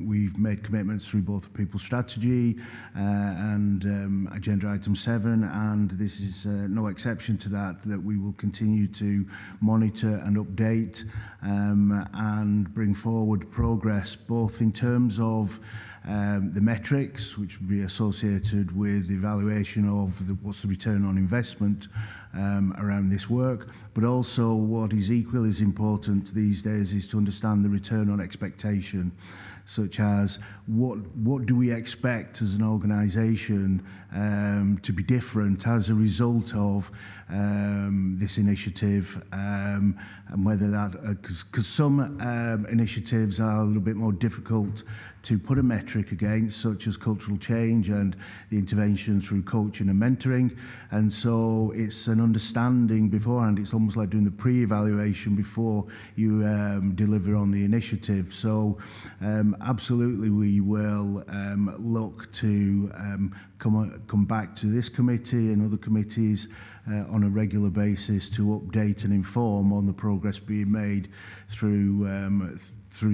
we've made commitments through both the People Strategy and Agenda Item 7, and this is no exception to that we will continue to monitor and update and bring forward progress, both in terms of the metrics, which would be associated with the evaluation of what's the return on investment around this work, but also what is equally as important these days is to understand the return on expectation, such as what do we expect as an organisation to be different as a result of this initiative, and whether that, because some initiatives are a little bit more difficult to put a metric against, such as cultural change and the intervention through coaching and mentoring. And so it's an understanding beforehand. It's almost like doing the pre-evaluation before you deliver on the initiative. So absolutely we will look to come back to this committee and other committees on a regular basis to update and inform on the progress being made through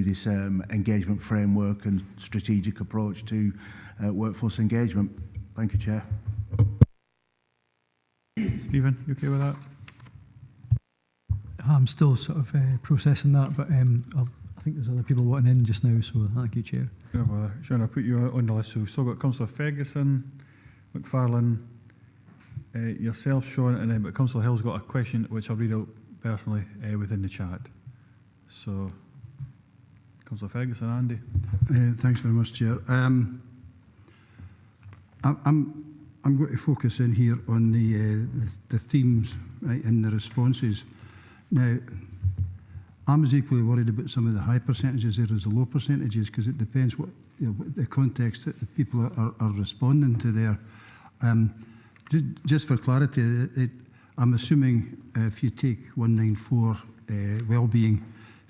this engagement framework and strategic approach to workforce engagement. Thank you, Chair. Stephen, you okay with that? I'm still sort of processing that, but I think there's other people wanting in just now, so thank you, Chair. Yeah, well, Sean, I'll put you on the list. So we've still got Councillor Ferguson, McFarlane, yourself, Sean, and then but Councillor Hill's got a question which I'll read out personally within the chat. So, Councillor Ferguson, Andy. Thanks very much, Chair. I'm going to focus in here on the themes, right, and the responses. Now, I'm as equally worried about some of the high percentages there as the low percentages, because it depends what, what the context that the people are responding to there. Just for clarity, I'm assuming if you take 194 wellbeing,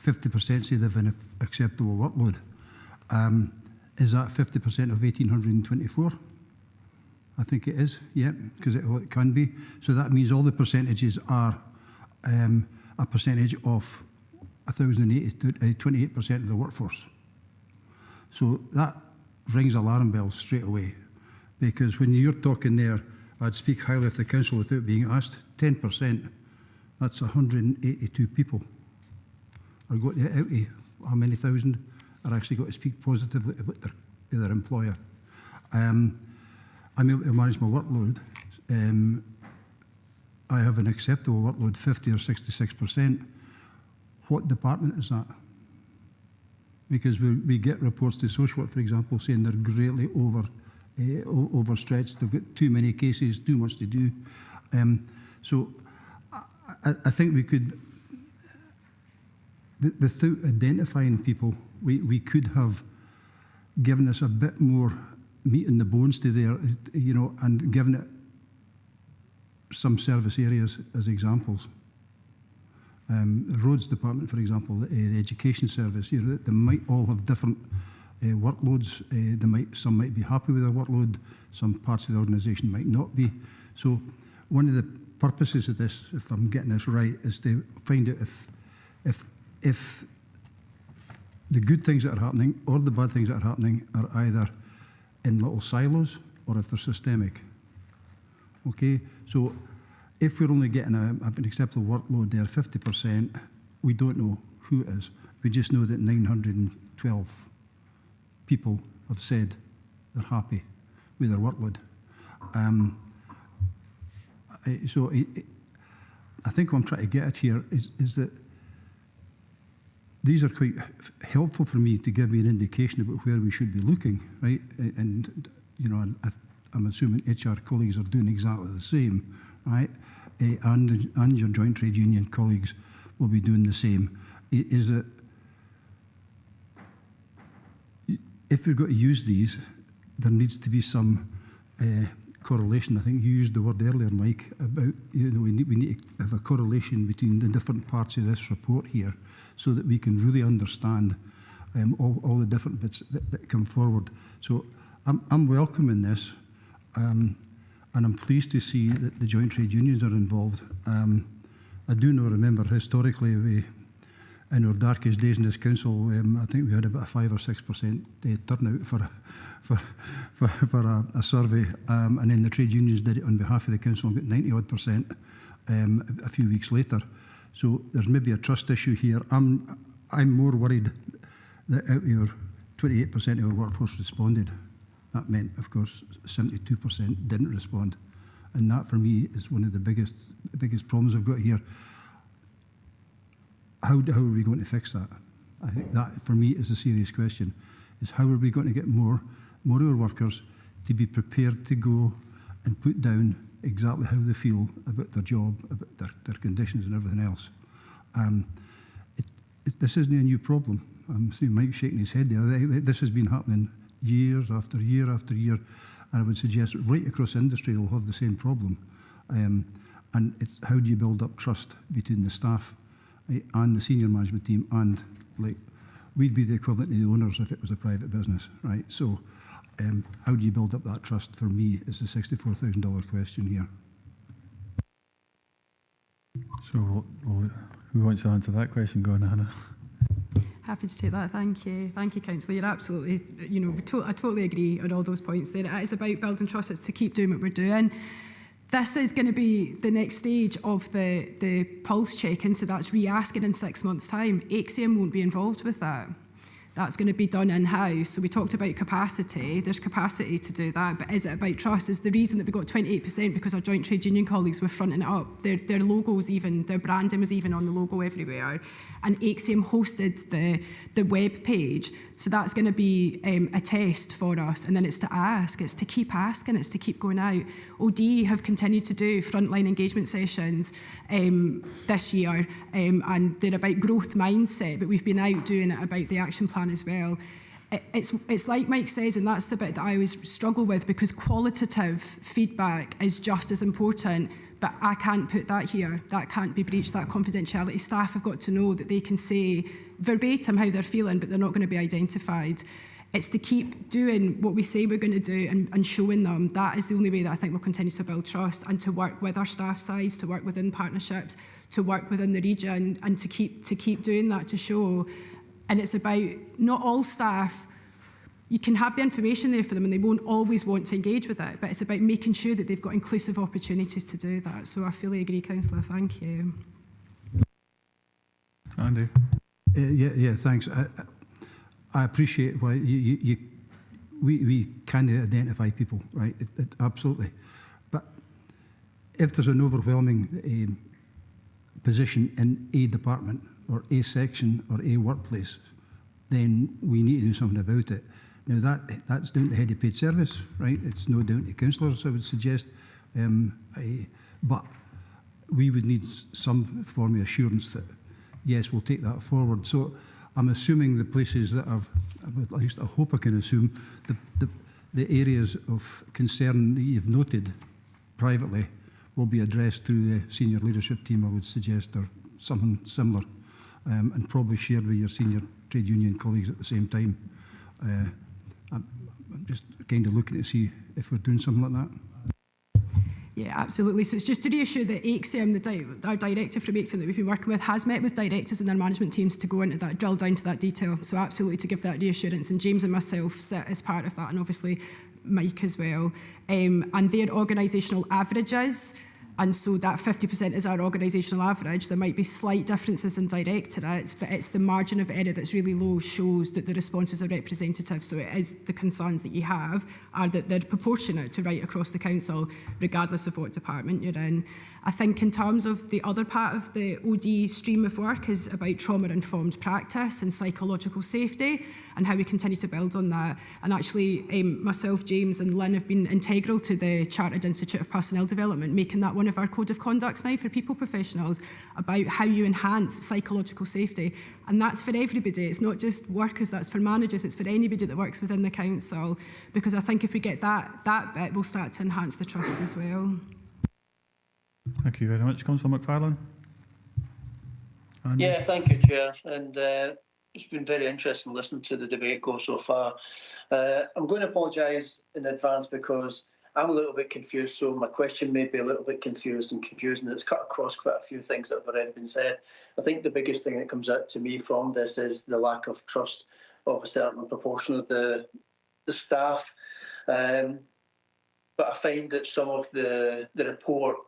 50% say they've an acceptable workload. Is that 50% of 1,824? I think it is, yeah, because it can be. So that means all the percentages are a percentage of 1,080, 28% of the workforce. So that rings alarm bells straight away, because when you're talking there, I'd speak highly of the council without being asked. 10%, that's 182 people are got out of how many thousand are actually got to speak positively about their employer. I'm able to manage my workload. I have an acceptable workload, 50 or 66%. What department is that? Because we get reports to social work, for example, saying they're greatly overstretched. They've got too many cases, too much to do. So I think we could, without identifying people, we could have given us a bit more meat in the bones to there, and given it some service areas as examples. The roads department, for example, the education service, they might all have different workloads. Some might be happy with their workload, some parts of the organisation might not be. So one of the purposes of this, if I'm getting this right, is to find out if the good things that are happening or the bad things that are happening are either in little silos or if they're systemic. Okay, so if we're only getting an acceptable workload there, 50%, we don't know who it is. We just know that 912 people have said they're happy with their workload. So I think what I'm trying to get at here is that these are quite helpful for me to give me an indication about where we should be looking, right? And I'm assuming HR colleagues are doing exactly the same, right? And your joint trade union colleagues will be doing the same. Is it, if we've got to use these, there needs to be some correlation. I think you used the word earlier, Mike, about we need to have a correlation between the different parts of this report here, so that we can really understand all the different bits that come forward. So I'm welcoming this, and I'm pleased to see that the joint trade unions are involved. I do remember historically, in our darkest days in this council, I think we had about a 5 or 6% turnout for a survey, and then the trade unions did it on behalf of the council and got 90-odd% a few weeks later. So there's maybe a trust issue here. I'm more worried that out of your 28% of our workforce responded. That meant, of course, 72% didn't respond, and that for me is one of the biggest problems I've got here. How are we going to fix that? I think that, for me, is a serious question, is how are we going to get more of our workers to be prepared to go and put down exactly how they feel about their job, about their conditions and everything else. This isn't a new problem. I'm seeing Mike shaking his head there. This has been happening years after year after year, and I would suggest right across industry will have the same problem. And it's how do you build up trust between the staff and the senior management team, and like we'd be the equivalent of the owners if it was a private business, right? So how do you build up that trust, for me, is the $64,000 question here. So who wants to answer that question? Go on, Hannah. Happy to take that. Thank you, Councillor. You're absolutely, I totally agree on all those points there. It is about building trust. It's to keep doing what we're doing. This is going to be the next stage of the pulse check, and so that's re-asking in 6 months' time. HCM won't be involved with that. That's going to be done in-house. So we talked about capacity. There's capacity to do that, but is it about trust? Is the reason that we got 28% because our joint trade union colleagues were fronting it up. Their logos even, their branding was even on the logo everywhere. And HCM hosted the web page. So that's going to be a test for us. And then it's to ask, it's to keep asking, it's to keep going out. OD have continued to do frontline engagement sessions this year, and they're about growth mindset, but we've been out doing it about the action plan as well. It's like Mike says, and that's the bit that I always struggle with, because qualitative feedback is just as important. But I can't put that here. That can't be breached, that confidentiality. Staff have got to know that they can say verbatim how they're feeling, but they're not going to be identified. It's to keep doing what we say we're going to do and showing them. That is the only way that I think we'll continue to build trust, and to work with our staff sides, to work within partnerships, to work within the region, and to keep doing that, to show. And it's about not all staff. You can have the information there for them and they won't always want to engage with it, but it's about making sure that they've got inclusive opportunities to do that. So I fully agree, Councillor. Thank you. Andy? Yeah, thanks. I appreciate why we kind of identify people, right? Absolutely. But if there's an overwhelming position in a department or a section or a workplace, then we need to do something about it. Now that's down to head of paid service, right? It's no down to councillors, I would suggest. But we would need some form of assurance that, yes, we'll take that forward. So I'm assuming the places that at least I hope I can assume, the areas of concern that you've noted privately will be addressed through the senior leadership team, I would suggest, or something similar, and probably shared with your senior trade union colleagues at the same time. I'm just kind of looking to see if we're doing something like that. Yeah, absolutely. So it's just to reassure that HCM, our director from HCM that we've been working with, has met with directors and their management teams to go into that, drill down to that detail. So absolutely to give that reassurance. And James and myself sit as part of that, and obviously Mike as well. And their organisational averages And so that 50% is our organisational average. There might be slight differences in directorates, but it's the margin of error that's really low shows that the responses are representative. So it is the concerns that you have are that they're proportionate to right across the council, regardless of what department you're in. I think in terms of the other part of the OD stream of work is about trauma-informed practice and psychological safety and how we continue to build on that. And actually, myself, James and Lynn have been integral to the Chartered Institute of Personnel Development, making that one of our code of conducts now for people professionals about how you enhance psychological safety. And that's for everybody. It's not just workers, that's for managers, it's for anybody that works within the council. Because I think if we get that bit, we'll start to enhance the trust as well. Thank you very much, Councillor McFarlane. Andy? Yeah, thank you, Chair. And it's been very interesting listening to the debate go so far. I'm going to apologise in advance because I'm a little bit confused, so my question may be a little bit confused and confusing. It's cut across quite a few things that have already been said. I think the biggest thing that comes out to me from this is the lack of trust of a certain proportion of the staff. But I find that some of the report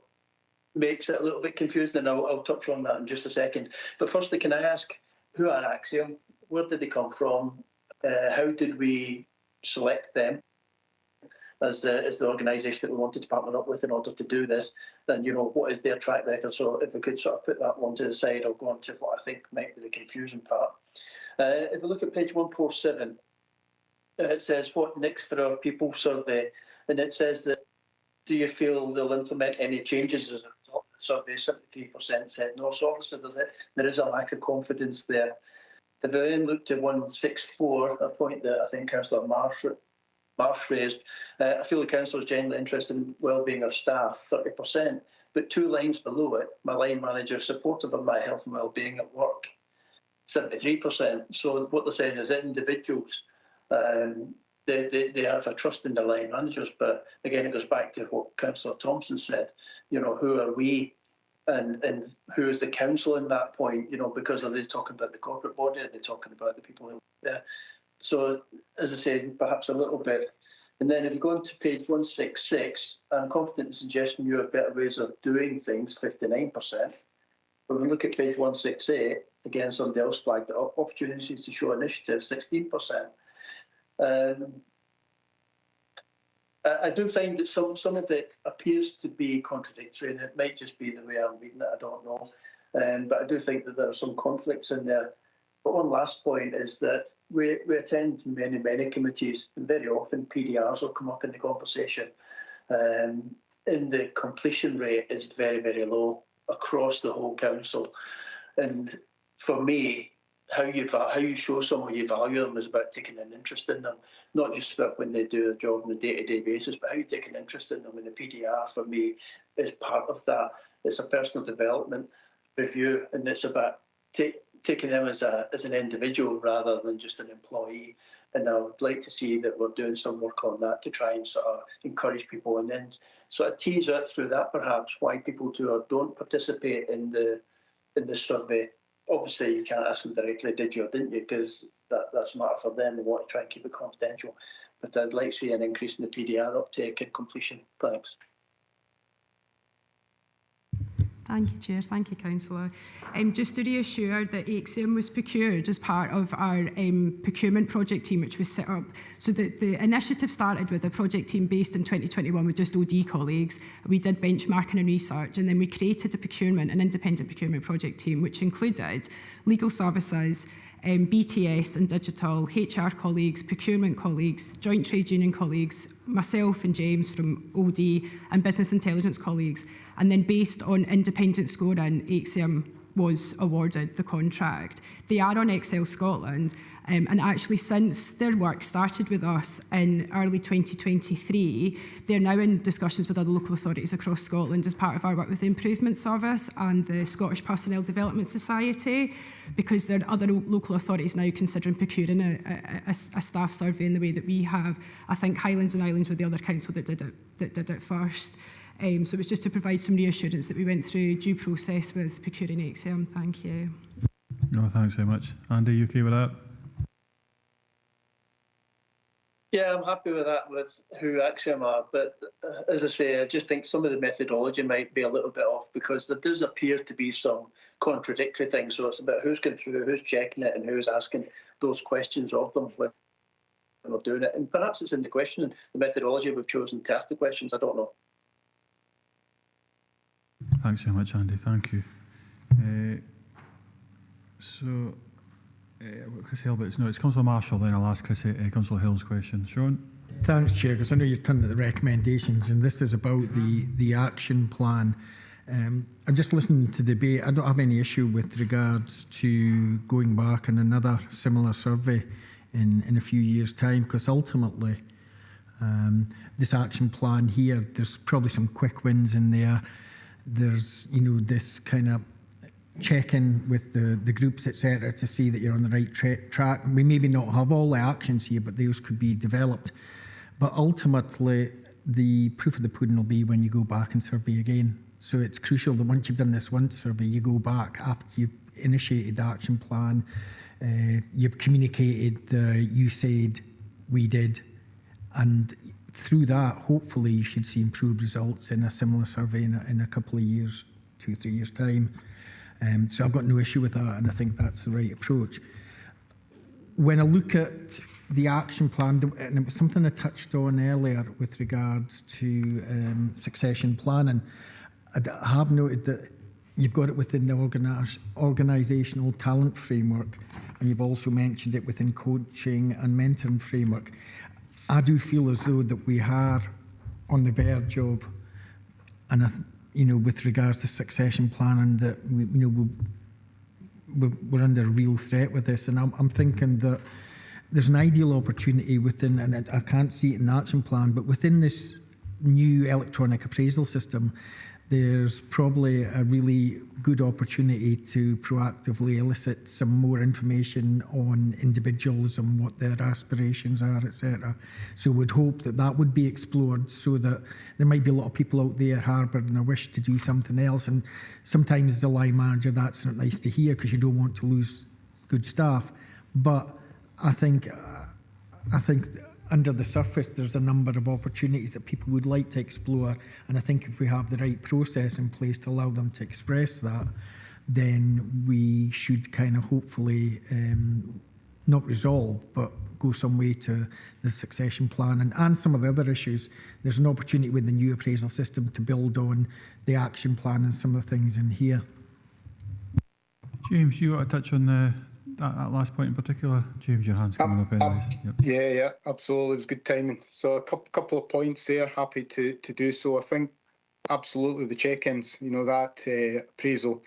makes it a little bit confused, and I'll touch on that in just a second. But firstly, can I ask, who are Axiom? Where did they come from? How did we select them as the organisation that we wanted to partner up with in order to do this? Then, you know, what is their track record? So if we could sort of put that one to the side, I'll go on to what I think might be the confusing part. If we look at page 147, it says, what next for our people survey? And it says that, do you feel they'll implement any changes as a result of the survey? 73% said no. So obviously there is a lack of confidence there. If I then looked at 164, a point that I think Councillor Marsh raised, I feel the council is genuinely interested in well-being of staff, 30%. But 2 lines below it, my line manager supportive of my health and well-being at work, 73%. So what they're saying is that individuals, they have a trust in their line managers, but again, it goes back to what Councillor Thompson said. You know, who are we, and who is the council in that point? You know, because are they talking about the corporate body? Are they talking about the people who are there? So, as I said, perhaps a little bit. And then if you go on to page 166, I'm confident in suggesting you have better ways of doing things, 59%. When we look at page 168, again, somebody else flagged it up, opportunities to show initiative, 16%. I do find that some of it appears to be contradictory, and it might just be the way I'm reading it, I don't know. But I do think that there are some conflicts in there. But one last point is that we attend many committees, and very often PDRs will come up in the conversation. And the completion rate is very, very low across the whole council. And for me, how you show someone you value them is about taking an interest in them, not just about when they do a job on a day-to-day basis, but how you take an interest in them. And the PDR, for me, is part of that. It's a personal development review, and it's about taking them as an individual rather than just an employee. And I would like to see that we're doing some work on that to try and sort of encourage people, and then sort of tease out through that perhaps why people do or don't participate in the survey. Obviously, you can't ask them directly, did you or didn't you, because that's a matter for them. They want to try and keep it confidential. But I'd like to see an increase in the PDR uptake and completion. Thanks. Thank you, Chair. Thank you, Councillor. Just to reassure that AXIOM was procured as part of our procurement project team, which was set up. So the initiative started with a project team based in 2021 with just OD colleagues. We did benchmarking and research, and then we created an independent procurement project team, which included legal services, BTS and digital, HR colleagues, procurement colleagues, joint trade union colleagues, myself and James from OD, and business intelligence colleagues. And then based on independent scoring, AXIOM was awarded the contract. They are on Excel Scotland, and actually since their work started with us in early 2023, they're now in discussions with other local authorities across Scotland as part of our work with the Improvement Service and the Scottish Personnel Development Society, because there are other local authorities now considering procuring a staff survey in the way that we have. I think Highlands and Islands were the other council that did it first. So it was just to provide some reassurance that we went through due process with procuring AXIOM. Thank you. No, thanks very much. Andy, you okay with that? Yeah, I'm happy with that, with who Axiom are. But as I say, I just think some of the methodology might be a little bit off, because there does appear to be some contradictory things. So it's about who's going through, who's checking it, and who's asking those questions of them when we're doing it. And perhaps it's in the question and the methodology we've chosen to ask the questions. I don't know. Thanks so much, Andy. Thank you. Chris Hill, but it's Councillor Marshall, then I'll ask Councillor Hill's question. Sean? Thanks, Chair, because I know you're turning to the recommendations, and this is about the action plan. I'm just listening to the debate. I don't have any issue with regards to going back on another similar survey in a few years' time, because ultimately this action plan here, there's probably some quick wins in there. There's, this kind of check-in with the groups, etc., to see that you're on the right track. We maybe not have all the actions here, but those could be developed. But ultimately, the proof of the pudding will be when you go back and survey again. So it's crucial that once you've done this one survey, you go back after you've initiated the action plan, you've communicated, you said, we did, and through that, hopefully, you should see improved results in a similar survey in a couple of years, 2 or 3 years' time. So I've got no issue with that, and I think that's the right approach. When I look at the action plan, and it was something I touched on earlier with regards to succession planning, I have noted that you've got it within the organisational talent framework, and you've also mentioned it within coaching and mentoring framework. I do feel as though that we are on the verge of, and with regards to succession planning, that we're under a real threat with this. And I'm thinking that there's an ideal opportunity within, and I can't see it in the action plan, but within this new electronic appraisal system, there's probably a really good opportunity to proactively elicit some more information on individuals and what their aspirations are, etc. So we'd hope that that would be explored, so that there might be a lot of people out there harbouring a wish to do something else. And sometimes as a line manager, that's not nice to hear, because you don't want to lose good staff. But I think under the surface, there's a number of opportunities that people would like to explore. And I think if we have the right process in place to allow them to express that, then we should kind of hopefully not resolve, but go some way to the succession plan and some of the other issues. There's an opportunity with the new appraisal system to build on the action plan and some of the things in here. James, you want to touch on that last point in particular? James, your hand's coming up anyways. Yep. Yeah, absolutely. It was good timing. So a couple of points there, happy to do so. I think absolutely the check-ins, that appraisal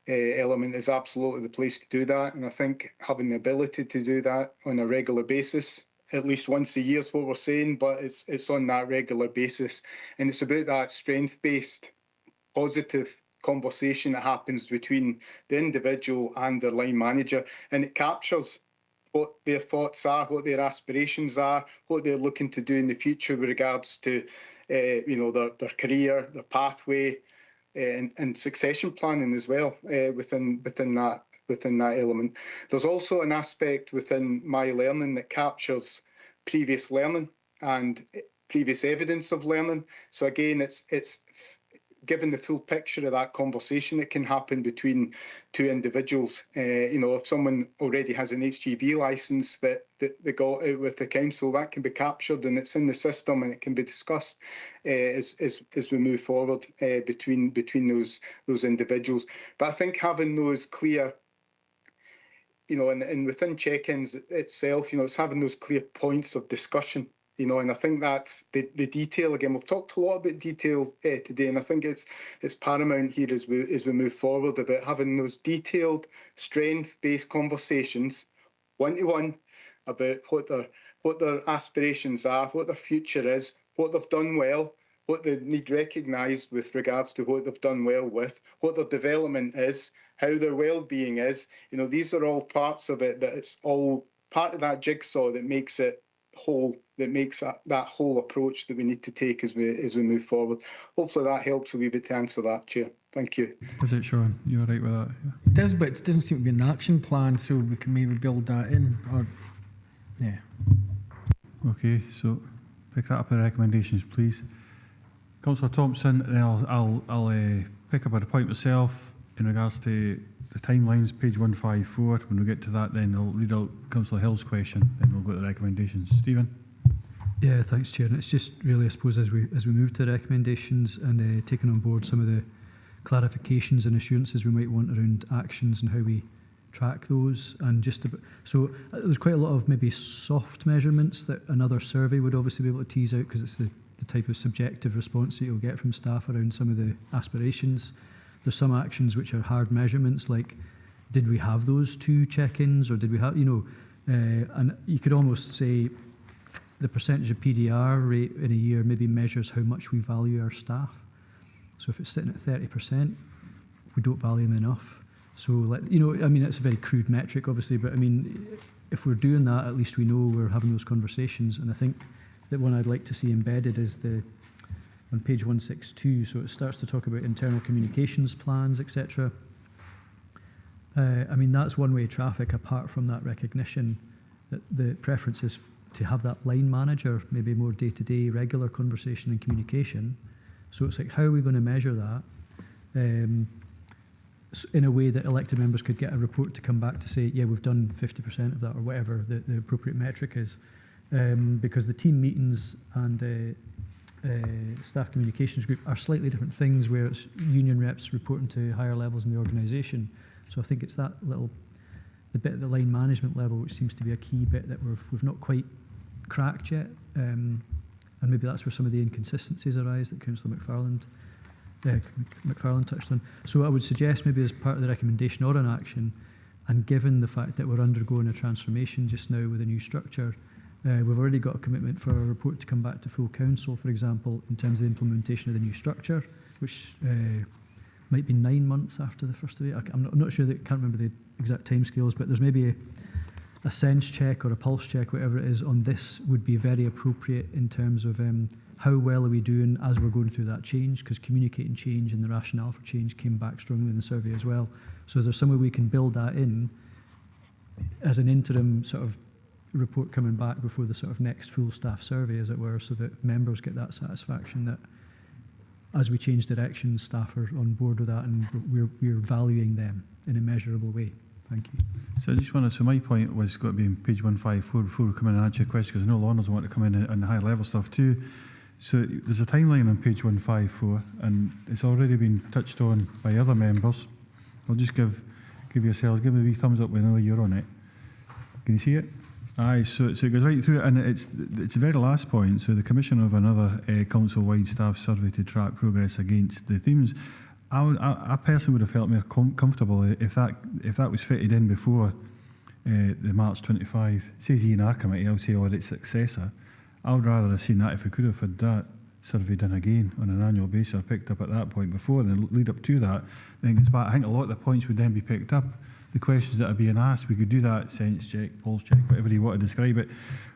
element is absolutely the place to do that. And I think having the ability to do that on a regular basis, at least once a year is what we're saying, but it's on that regular basis. And it's about that strength-based, positive conversation that happens between the individual and their line manager, and it captures what their thoughts are, what their aspirations are, what they're looking to do in the future with regards to their career, their pathway, and succession planning as well within that element. There's also an aspect within My Learning that captures previous learning and previous evidence of learning. So again, it's given the full picture of that conversation that can happen between two individuals. If someone already has an HGV licence that they got out with the council, that can be captured and it's in the system and it can be discussed as we move forward between those individuals. But I think having those clear, and within check-ins itself, it's having those clear points of discussion. And I think that's the detail. Again, we've talked a lot about detail today, and I think it's paramount here as we move forward about having those detailed, strength-based conversations, one-to-one, about what their aspirations are, what their future is, what they've done well, what they need recognised with regards to what they've done well with, what their development is, how their well-being is. These are all parts of it, that it's all part of that jigsaw that makes it whole, that makes that whole approach that we need to take as we move forward. Hopefully that helps a wee bit to answer that, Chair. Thank you. Is it, Sean? You all right with that? Yeah. It does, but it doesn't seem to be an action plan, so we can maybe build that in. Okay, so pick that up in the recommendations, please. Councillor Thompson, then I'll pick up a point myself in regards to the timelines, page 154. When we get to that, then I'll read out Councillor Hill's question, then we'll go to the recommendations. Stephen? Yeah, thanks, Chair. And it's just really, I suppose, as we move to recommendations and taking on board some of the clarifications and assurances we might want around actions and how we track those, and just so there's quite a lot of maybe soft measurements that another survey would obviously be able to tease out, because it's the type of subjective response that you'll get from staff around some of the aspirations. There's some actions which are hard measurements, like did we have those 2 check-ins, or did we have, and you could almost say the percentage of PDR rate in a year maybe measures how much we value our staff. So if it's sitting at 30%, we don't value them enough. So, it's a very crude metric, obviously, but if we're doing that, at least we know we're having those conversations. And I think that one I'd like to see embedded is on page 162. So it starts to talk about internal communications plans, etc. That's one-way traffic, apart from that recognition that the preference is to have that line manager, maybe more day-to-day, regular conversation and communication. So it's like, how are we going to measure that? In a way that elected members could get a report to come back to say, yeah, we've done 50% of that, or whatever the appropriate metric is. Because the team meetings and staff communications group are slightly different things, where it's union reps reporting to higher levels in the organisation. So I think it's the bit at the line management level, which seems to be a key bit that we've not quite cracked yet. And maybe that's where some of the inconsistencies arise that Councillor McFarlane touched on. So I would suggest, maybe as part of the recommendation or an action, and given the fact that we're undergoing a transformation just now with a new structure, we've already got a commitment for a report to come back to full council, for example, in terms of the implementation of the new structure, which might be 9 months after the 1st of April. I'm not sure, can't remember the exact timescales, but there's maybe a sense check or a pulse check, whatever it is, on this would be very appropriate in terms of how well are we doing as we're going through that change, because communicating change and the rationale for change came back strongly in the survey as well. So there's some way we can build that in as an interim sort of report coming back before the sort of next full staff survey, as it were, so that members get that satisfaction that as we change direction, staff are on board with that and we're valuing them in a measurable way. Thank you. So I just wanted, so my point was got to be on page 154 before we come in and answer your question, because I know Lorna's want to come in on the higher level stuff too. So there's a timeline on page 154, and it's already been touched on by other members. I'll just give yourselves, give me a wee thumbs up when you're on it. Can you see it? Aye, so it goes right through it, and it's the very last point. So the commission of another council-wide staff survey to track progress against the themes. I personally would have felt more comfortable if that was fitted in before the March 25. Says E&R committee, I'll say, or its successor. I would rather have seen that if we could have had that survey done again on an annual basis, or picked up at that point before, then lead up to that. Then it's back. I think a lot of the points would then be picked up. The questions that are being asked, we could do that sense check, pulse check, whatever you want to describe it,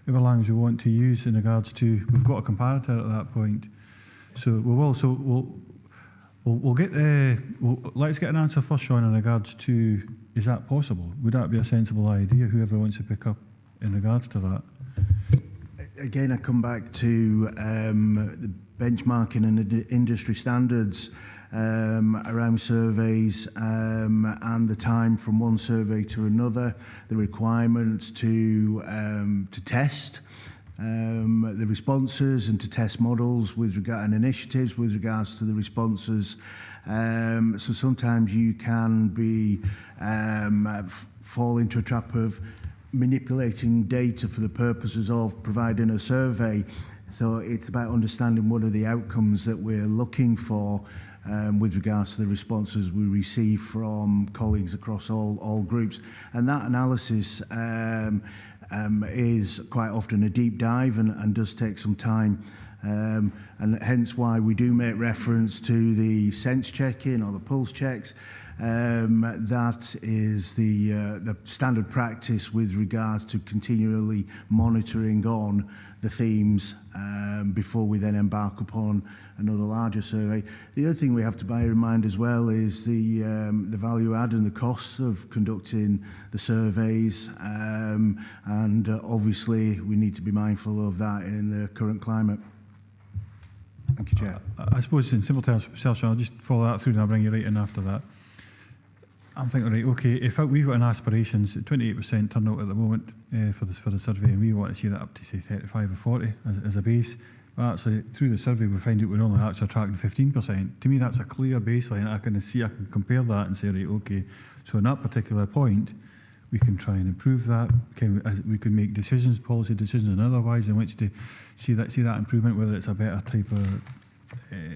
whatever language we want to use in regards to, we've got a comparator at that point. So we will. So we'll get. Let's get an answer first, Sean, in regards to, is that possible? Would that be a sensible idea? Whoever wants to pick up in regards to that. Again, I come back to the benchmarking and the industry standards around surveys and the time from one survey to another, the requirements to test the responses and to test models with regard and initiatives with regards to the responses. So sometimes you can be fall into a trap of manipulating data for the purposes of providing a survey. So it's about understanding what are the outcomes that we're looking for with regards to the responses we receive from colleagues across all groups. And that analysis is quite often a deep dive and does take some time. And hence why we do make reference to the sense checking or the pulse checks, That is the standard practice with regards to continually monitoring on the themes before we then embark upon another larger survey. The other thing we have to bear in mind as well is the value add and the costs of conducting the surveys, and obviously we need to be mindful of that in the current climate. Thank you, Chair. I suppose in simple terms, Sean, I'll just follow that through and I'll bring you right in after that. I'm thinking, right, okay, if we've got an aspirations, 28% turnout at the moment for the survey, and we want to see that up to, say, 35 or 40 as a base, but actually, through the survey, we find out we're only actually attracting 15%. To me, that's a clear baseline. I can compare that and say, right, okay, so on that particular point, we can try and improve that. We can make decisions, policy decisions and otherwise, in which to see that improvement, whether it's a better type of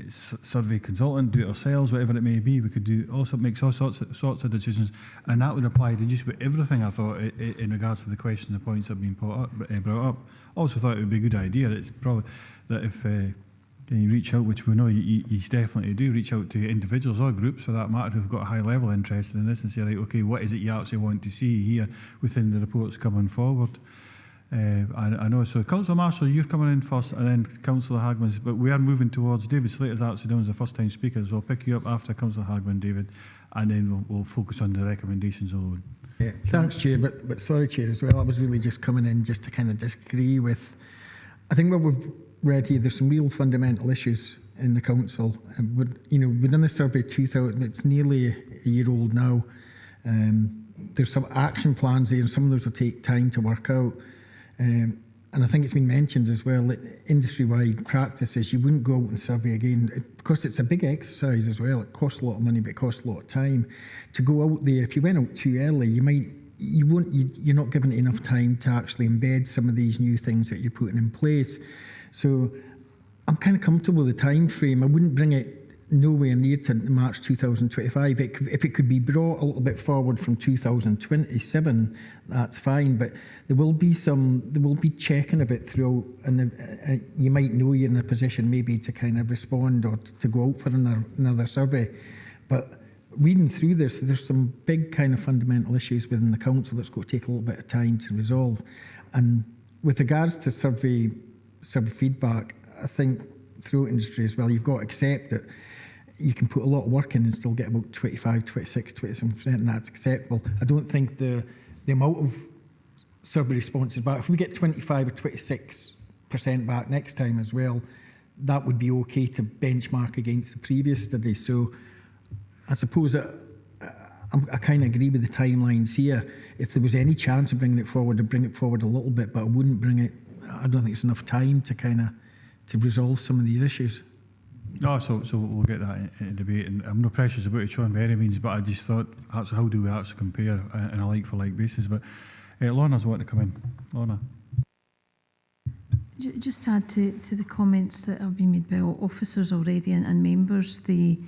survey consultant, do it ourselves, whatever it may be. We could make all sorts of decisions, and that would apply to just about everything. I thought in regards to the questions and points that have been brought up. Also thought it would be a good idea. It's probably that if you reach out, which we know you definitely do, reach out to individuals or groups for that matter who've got a high level interest in this and say, right, okay, what is it you actually want to see here within the reports coming forward? I know, so Councillor Marshall, you're coming in first, and then Councillor Hagman, but we are moving towards David Slater's actually down as the first time speaker, so I'll pick you up after Councillor Hagman, David, and then we'll focus on the recommendations alone. Yeah, thanks, Chair, but sorry, Chair, as well, I was really just coming in just to kind of disagree with, I think what we've read here, there's some real fundamental issues in the council. Within the survey 2000, it's nearly a year old now. There's some action plans there, and some of those will take time to work out. And I think it's been mentioned as well that industry-wide practices, you wouldn't go out and survey again because it's a big exercise as well. It costs a lot of money, but it costs a lot of time. To go out there, if you went out too early, you're not given enough time to actually embed some of these new things that you're putting in place. So I'm kind of comfortable with the time frame. I wouldn't bring it nowhere near to March 2025. If it could be brought a little bit forward from 2027, that's fine. But there will be checking a bit throughout, and you might know you're in a position maybe to kind of respond or to go out for another survey. But reading through this, there's some big kind of fundamental issues within the council that's going to take a little bit of time to resolve. And with regards to survey feedback, I think throughout industry as well, you've got to accept that you can put a lot of work in and still get about 25, 26, 27%, and that's acceptable. I don't think the amount of survey responses back, if we get 25 or 26% back next time as well, that would be okay to benchmark against the previous study. So I suppose that I kind of agree with the timelines here. If there was any chance of bringing it forward, I'd bring it forward a little bit, but I wouldn't bring it. I don't think it's enough time to resolve some of these issues. No, so we'll get that in debate, and I'm no precious about it, Sean, by any means, but I just thought, actually, how do we actually compare on a like-for-like basis? But Lorna's wanting to come in. Lorna. Just to add to the comments that have been made by officers already and members, the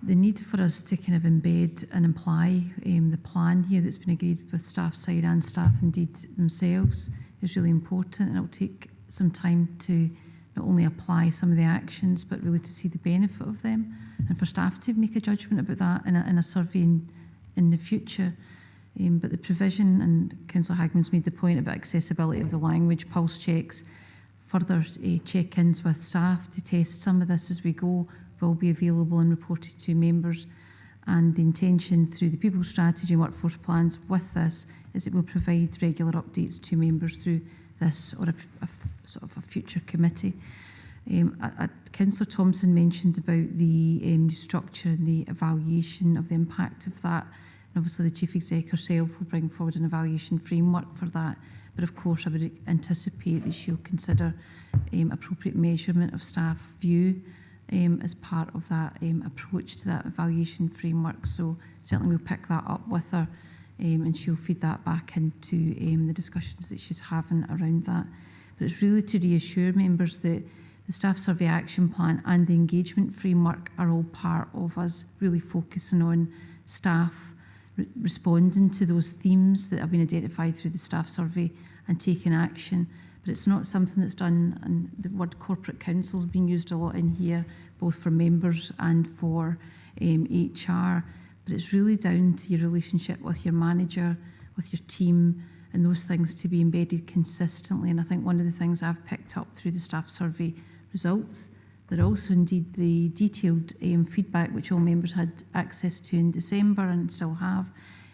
need for us to kind of embed and imply the plan here that's been agreed with staff side and staff indeed themselves is really important, and it'll take some time to not only apply some of the actions, but really to see the benefit of them, and for staff to make a judgment about that in a survey in the future. But the provision, and Councillor Hagman's made the point about accessibility of the language, pulse checks, further check-ins with staff to test some of this as we go will be available and reported to members. And the intention through the people strategy and workforce plans with this is it will provide regular updates to members through this or a sort of a future committee. Councillor Thompson mentioned about the structure and the evaluation of the impact of that. And obviously the Chief Exec herself will bring forward an evaluation framework for that. But of course I would anticipate that she'll consider appropriate measurement of staff view as part of that approach to that evaluation framework. So certainly we'll pick that up with her and she'll feed that back into the discussions that she's having around that. But it's really to reassure members that the Staff Survey Action Plan and the engagement framework are all part of us really focusing on staff responding to those themes that have been identified through the staff survey and taking action. But it's not something that's done, and the word corporate council has been used a lot in here, both for members and for HR. but it's really down to your relationship with your manager, with your team, and those things to be embedded consistently. And I think one of the things I've picked up through the staff survey results, but also indeed the detailed feedback which all members had access to in December and still have,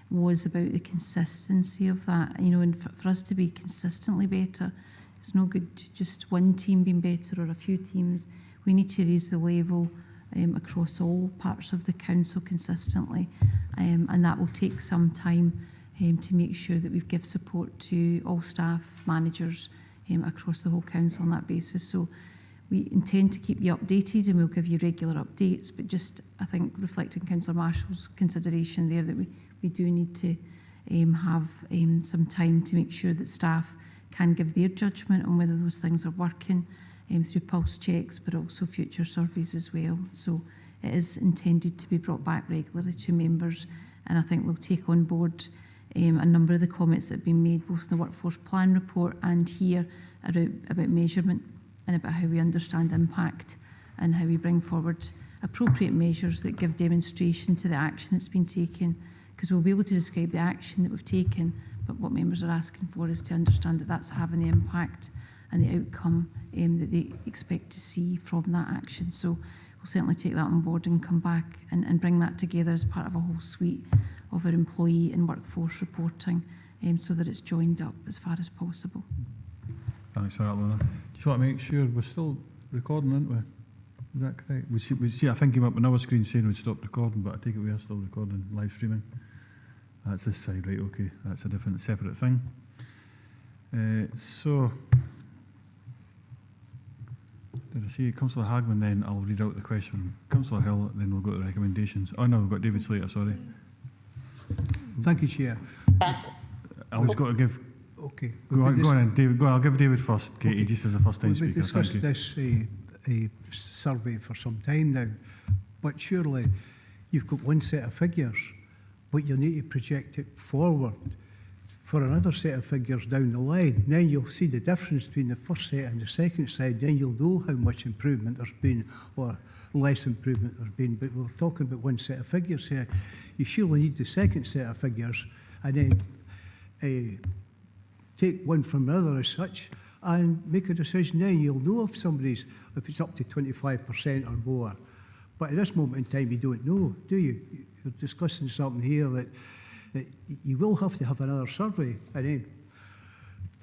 was about the consistency of that. You know, and for us to be consistently better, it's no good just one team being better or a few teams. We need to raise the level across all parts of the council consistently, and that will take some time to make sure that we give support to all staff, managers across the whole council on that basis. So we intend to keep you updated and we'll give you regular updates, but just, I think, reflecting Councillor Marshall's consideration there, that we do need to have some time to make sure that staff can give their judgment on whether those things are working through pulse checks, but also future surveys as well. So it is intended to be brought back regularly to members, and I think we'll take on board a number of the comments that have been made both in the workforce plan report and here about measurement and about how we understand impact and how we bring forward appropriate measures that give demonstration to the action that's been taken, because we'll be able to describe the action that we've taken, but what members are asking for is to understand that that's having the impact and the outcome that they expect to see from that action. So we'll certainly take that on board and come back and bring that together as part of a whole suite of our employee and workforce reporting, so that it's joined up as far as possible. Thanks for that, Lorna. Just want to make sure we're still recording, aren't we? Is that correct? We see I think came up on our screen saying we'd stopped recording, but I take it we are still recording live streaming. That's this side, right? Okay, that's a different, separate thing. So, did I see Councillor Hagman? Then I'll read out the question from Councillor Hill. Then we'll go to the recommendations. Oh no, we've got David Slater. Sorry. Thank you, Chair. I was going to give. Okay. Go on, David. Go on. I'll give David first, Katie, just as a first-time speaker. We've discussed this a survey for some time now, but surely you've got one set of figures, but you need to project it forward for another set of figures down the line. Then you'll see the difference between the first set and the second set. Then you'll know how much improvement there's been or less improvement there's been. But we're talking about one set of figures here. You surely need the second set of figures and then take one from another as such and make a decision. Then you'll know if it's up to 25% or more. But at this moment in time, you don't know, do you? You're discussing something here that you will have to have another survey, and then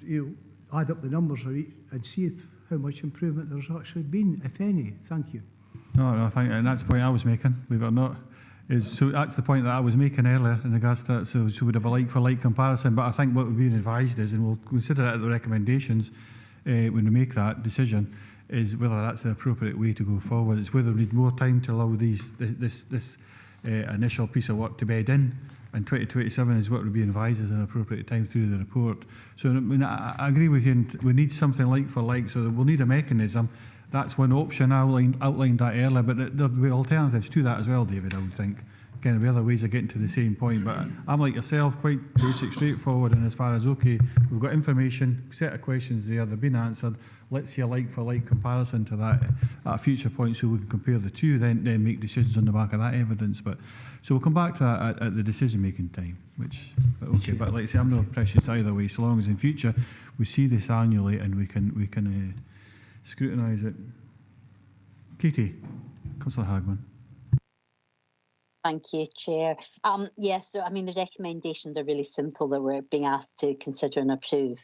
you add up the numbers and see how much improvement there's actually been, if any. Thank you. No, thank you. And that's the point I was making, believe it or not. So that's the point that I was making earlier in regards to that. So we'd have a like-for-like comparison. But I think what we're being advised is, and we'll consider that at the recommendations when we make that decision, is whether that's the appropriate way to go forward. It's whether we need more time to allow this initial piece of work to bed in, and 2027 is what would be advised as an appropriate time through the report. So I mean, I agree with you, and we need something like for like, so that we'll need a mechanism. That's one option. I outlined that earlier, but there'll be alternatives to that as well, David, I would think. Kind of other ways of getting to the same point. But I'm like yourself, quite basic, straightforward, and as far as, okay, we've got information, set of questions there, they've been answered. Let's see a like-for-like comparison to that at a future point so we can compare the two, then make decisions on the back of that evidence. But so we'll come back to that at the decision-making time, which, okay, but like I say, I'm not precious either way, so long as in future we see this annually and we can scrutinise it. Katie, Councillor Hagman. Thank you, Chair. Yes, so I mean, the recommendations are really simple, that we're being asked to consider and approve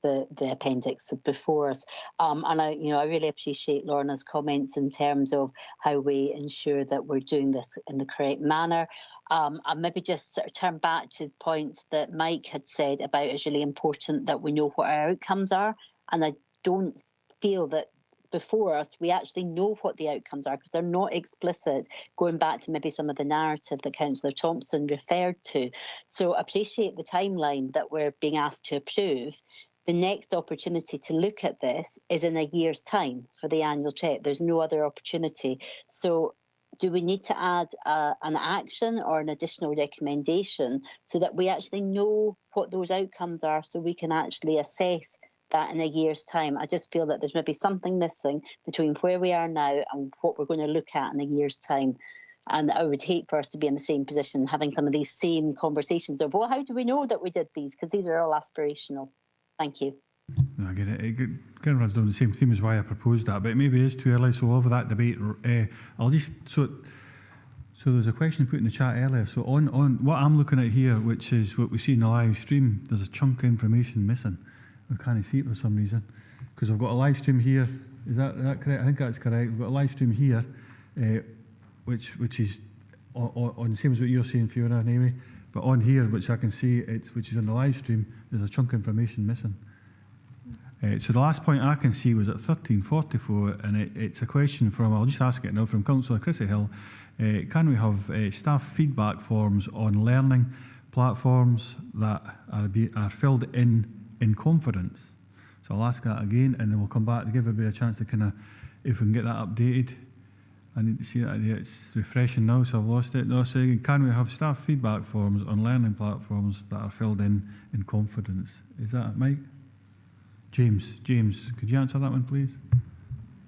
the appendix before us. And I really appreciate Lorna's comments in terms of how we ensure that we're doing this in the correct manner. And maybe just sort of turn back to points that Mike had said about it's really important that we know what our outcomes are. And I don't feel that before us, we actually know what the outcomes are, because they're not explicit, going back to maybe some of the narrative that Councillor Thompson referred to. So appreciate the timeline that we're being asked to approve. The next opportunity to look at this is in a year's time for the annual check. There's no other opportunity. So do we need to add an action or an additional recommendation so that we actually know what those outcomes are, so we can actually assess that in a year's time? I just feel that there's maybe something missing between where we are now and what we're going to look at in a year's time. And I would hate for us to be in the same position, having some of these same conversations of, well, how do we know that we did these? Because these are all aspirational. Thank you. No, I get it. It kind of runs down the same theme as why I proposed that, but maybe it is too early, so we'll have that debate. I'll just, so there's a question put in the chat earlier. So on what I'm looking at here, which is what we see in the live stream, there's a chunk of information missing. I can't see it for some reason. Because I've got a live stream here. Is that correct? I think that's correct. We've got a live stream here, which is on the same as what you're saying, Fiona, anyway. But on here, which I can see, which is on the live stream, there's a chunk of information missing. So the last point I can see was at 1344, and it's a question from, I'll just ask it now, from Councillor Chrissy Hill. Can we have staff feedback forms on learning platforms that are filled in confidence? So I'll ask that again, and then we'll come back to give everybody a chance to kind of, if we can get that updated. I need to see that idea. It's refreshing now, so I've lost it. No, so can we have staff feedback forms on learning platforms that are filled in confidence? Is that Mike? James, could you answer that one, please?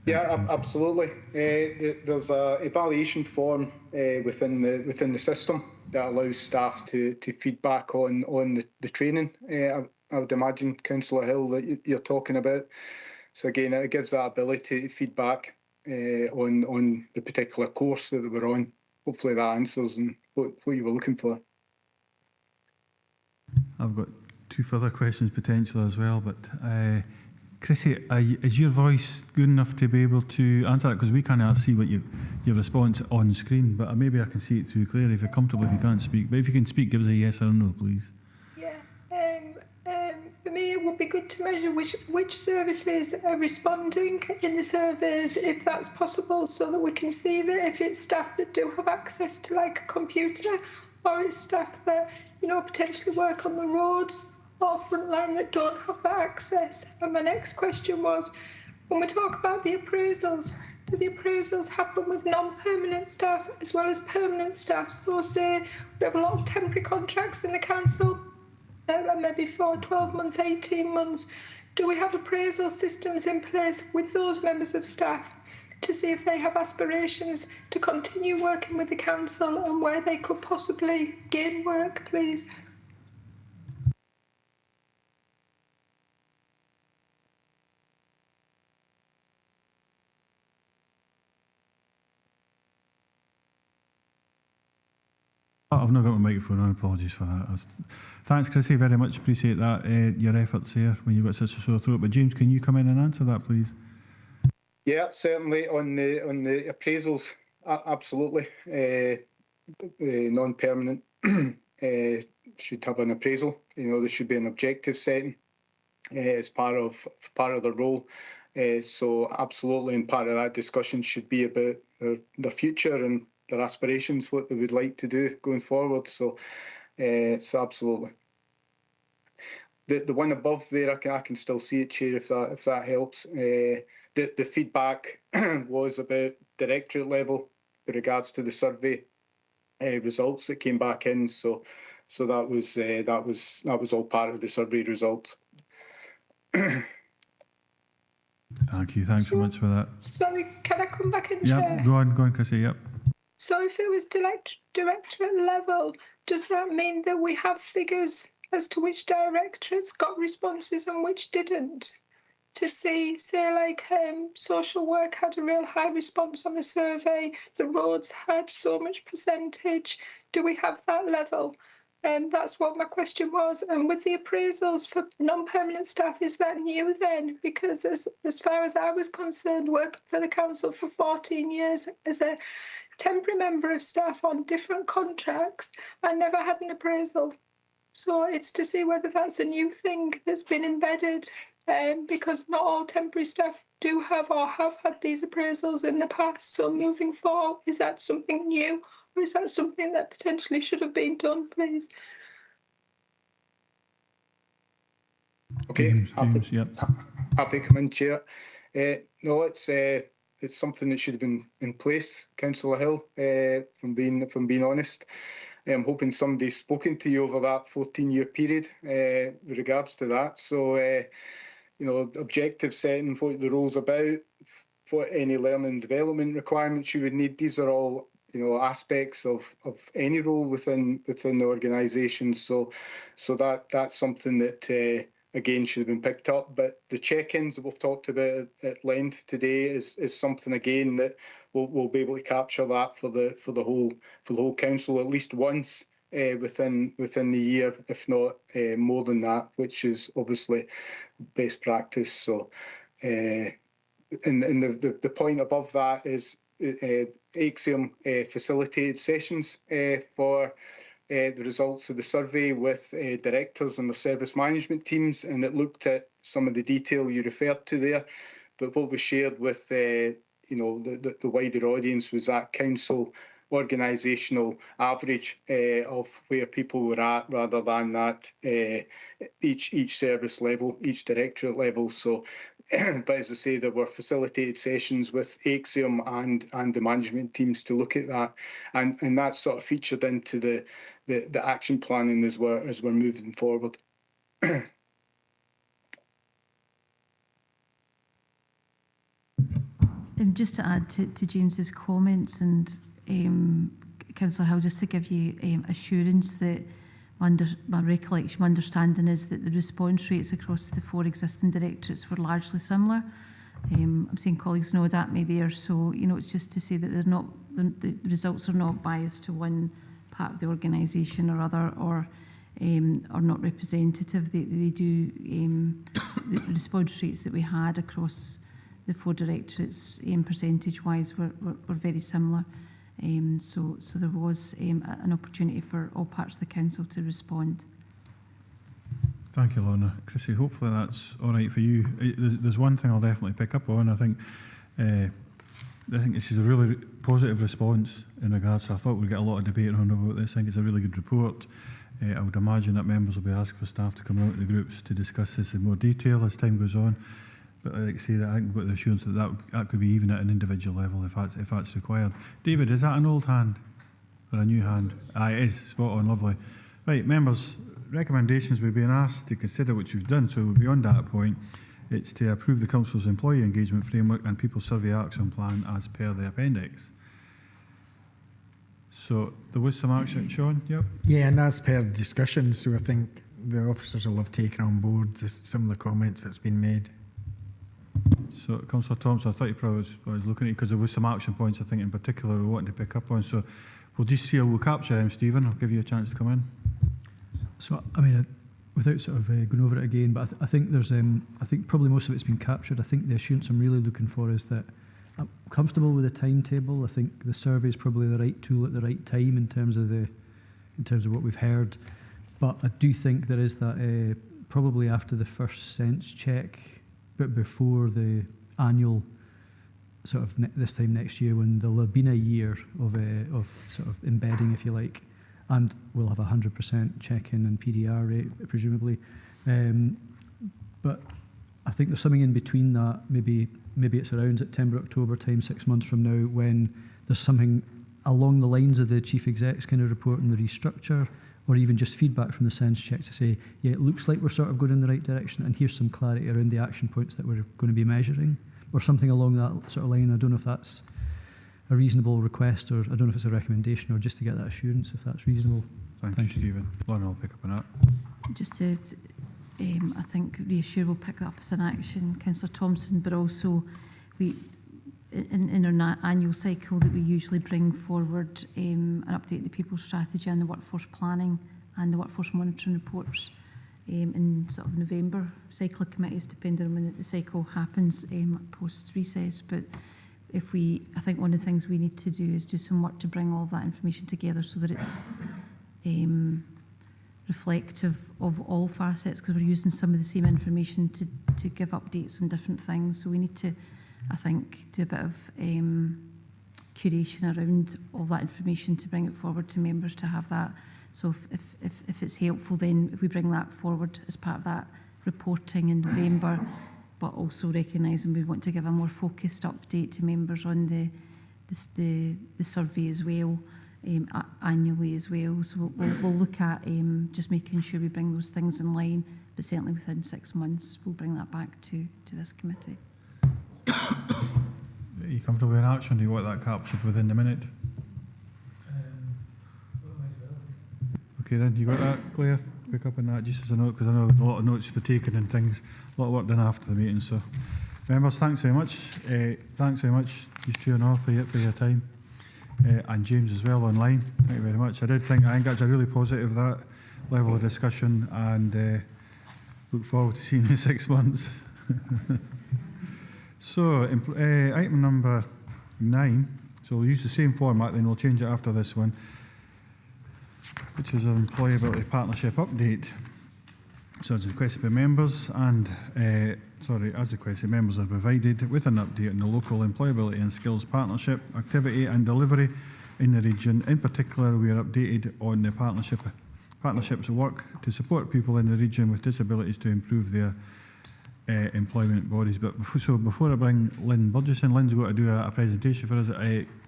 Yeah, absolutely. There's a evaluation form within the system that allows staff to feedback on the training. I would imagine, Councillor Hill, that you're talking about. So again, it gives that ability to feedback on the particular course that we're on. Hopefully that answers what you were looking for. I've got two further questions potentially as well, but Chrissy, is your voice good enough to be able to answer that? Because we can't see what your response on screen, but maybe I can see it through clearly if you're comfortable, if you can't speak. But if you can speak, give us a yes or no, please. Yeah, for me it would be good to measure which services are responding in the surveys, if that's possible, so that we can see that if it's staff that do have access to like a computer, or it's staff that, you know, potentially work on the roads or frontline that don't have that access. And my next question was, when we talk about the appraisals, do the appraisals happen with non-permanent staff as well as permanent staff? So say we have a lot of temporary contracts in the council, maybe for 12 months, 18 months. Do we have appraisal systems in place with those members of staff to see if they have aspirations to continue working with the council and where they could possibly gain work, please? I've not got my microphone on, apologies for that. Thanks, Chrissy, very much appreciate that, your efforts here when you've got such a sore throat. But James, can you come in and answer that, please? Yeah, certainly on the appraisals, absolutely. Non-permanent should have an appraisal. You know, there should be an objective setting as part of their role. So absolutely, and part of that discussion should be about their future and their aspirations, what they would like to do going forward. So absolutely. The one above there, I can still see it, Chair, if that helps. The feedback was about directorate level with regards to the survey results that came back in. So that was all part of the survey results. Thank you. Thanks so much for that. Sorry, can I come back in, Yeah, Chair? go on, Chrissy. Yep. So if it was directorate level, does that mean that we have figures as to which directorates got responses and which didn't? To see, say, like social work had a real high response on the survey, the roads had so much percentage. Do we have that level? That's what my question was. And with the appraisals for non-permanent staff, is that new then? Because as far as I was concerned, working for the council for 14 years as a temporary member of staff on different contracts, I never had an appraisal. So it's to see whether that's a new thing that's been embedded, because not all temporary staff do have or have had these appraisals in the past. So moving forward, is that something new, or is that something that potentially should have been done, please? Okay, James, yep. Happy to come in, Chair. No, it's something that should have been in place, Councillor Hill, from being honest. I'm hoping somebody's spoken to you over that 14-year period with regards to that. So, you know, objective setting, what the role's about, what any learning and development requirements you would need, these are all aspects of any role within the organisation. So that's something that again should have been picked up. But the check-ins that we've talked about at length today is something again that we'll be able to capture that for the whole council at least once within the year, if not more than that, which is obviously best practice. So and the point above that is Axiom facilitated sessions for the results of the survey with directors and the service management teams, and it looked at some of the detail you referred to there. But what was shared with the wider audience was that council organisational average of where people were at, rather than that each service level, each directorate level. So, but as I say, there were facilitated sessions with Axiom and the management teams to look at that, and that's sort of featured into the action planning as we're moving forward. Just to add to James's comments and Councillor Hill, just to give you assurance that my recollection, my understanding is that the response rates across the 4 existing directorates were largely similar. I'm seeing colleagues nod at me there, so it's just to say that the results are not biased to one part of the organisation or other, or are not representative. They do the response rates that we had across the 4 directorates, percentage-wise, were very similar. So there was an opportunity for all parts of the council to respond. Thank you, Lorna. Chrissy, hopefully that's all right for you. There's one thing I'll definitely pick up on. I think this is a really positive response in regards to, I thought we'd get a lot of debate on about this. I think it's a really good report. I would imagine that members will be asked for staff to come out of the groups to discuss this in more detail as time goes on. But like I say, that I think we've got the assurance that could be even at an individual level if that's required. David, is that an old hand or a new hand? It is. Spot on. Lovely. Right, members, recommendations we've been asked to consider, which we've done, so beyond that point, it's to approve the Council's employee engagement framework and People Survey Action Plan as per the appendix. So there was some action, Sean? Yep. Yeah, and as per the discussion, so I think the officers will have taken on board some of the comments that's been made. So, Councillor Thompson, I thought you probably was looking at it because there was some action points, I think, in particular we wanted to pick up on. So we'll just see how we'll capture them, Stephen. I'll give you a chance to come in. So, I mean, without sort of going over it again, but I think there's, I think probably most of it's been captured. I think the assurance I'm really looking for is that I'm comfortable with the timetable. I think the survey is probably the right tool at the right time in terms of what we've heard. But I do think there is that probably after the first sense check, but before the annual sort of this time next year, when there'll have been a year of sort of embedding, if you like, and we'll have 100% check-in and PDR rate, presumably. But I think there's something in between that. Maybe it's around September, October time, 6 months from now, when there's something along the lines of the chief exec's kind of report and the restructure, or even just feedback from the sense check to say, yeah, it looks like we're sort of going in the right direction, and here's some clarity around the action points that we're going to be measuring, or something along that sort of line. I don't know if that's a reasonable request, or I don't know if it's a recommendation, or just to get that assurance, if that's reasonable. Thank you, Stephen. Lauren, I'll pick up on that. Just to, I think, reassure, we'll pick that up as an action, Councillor Thompson, but also we, in our annual cycle that we usually bring forward and update the people strategy and the workforce planning and the workforce monitoring reports in sort of November. Cycle of committees, depending on when the cycle happens, post recess. But I think one of the things we need to do is do some work to bring all that information together so that it's reflective of all facets, because we're using some of the same information to give updates on different things. So we need to, I think, do a bit of curation around all that information to bring it forward to members to have that. So if it's helpful, then if we bring that forward as part of that reporting in November, but also recognising we want to give a more focused update to members on the survey as well, annually as well. So we'll look at just making sure we bring those things in line, but certainly within 6 months we'll bring that back to this committee. Are you comfortable with an action? Do you want that captured within the minute? Okay then, you got that, Claire? Pick up on that just as a note, because I know a lot of notes were taken and things, a lot of work done after the meeting. So, members, thanks very much. Thanks very much, you two and all, for your time. And James as well online. Thank you very much. I think that's a really positive, that level of discussion, and look forward to seeing you in 6 months. So, item number 9. So we'll use the same format, then we'll change it after this one, which is an employability partnership update. So as requested by members, and as requested, members are provided with an update on the local employability and skills partnership activity and delivery in the region. In particular, we are updated on the partnerships work to support people in the region with disabilities to improve their employment bodies. But before I bring Lynn Burgess in, Lynn's got to do a presentation for us.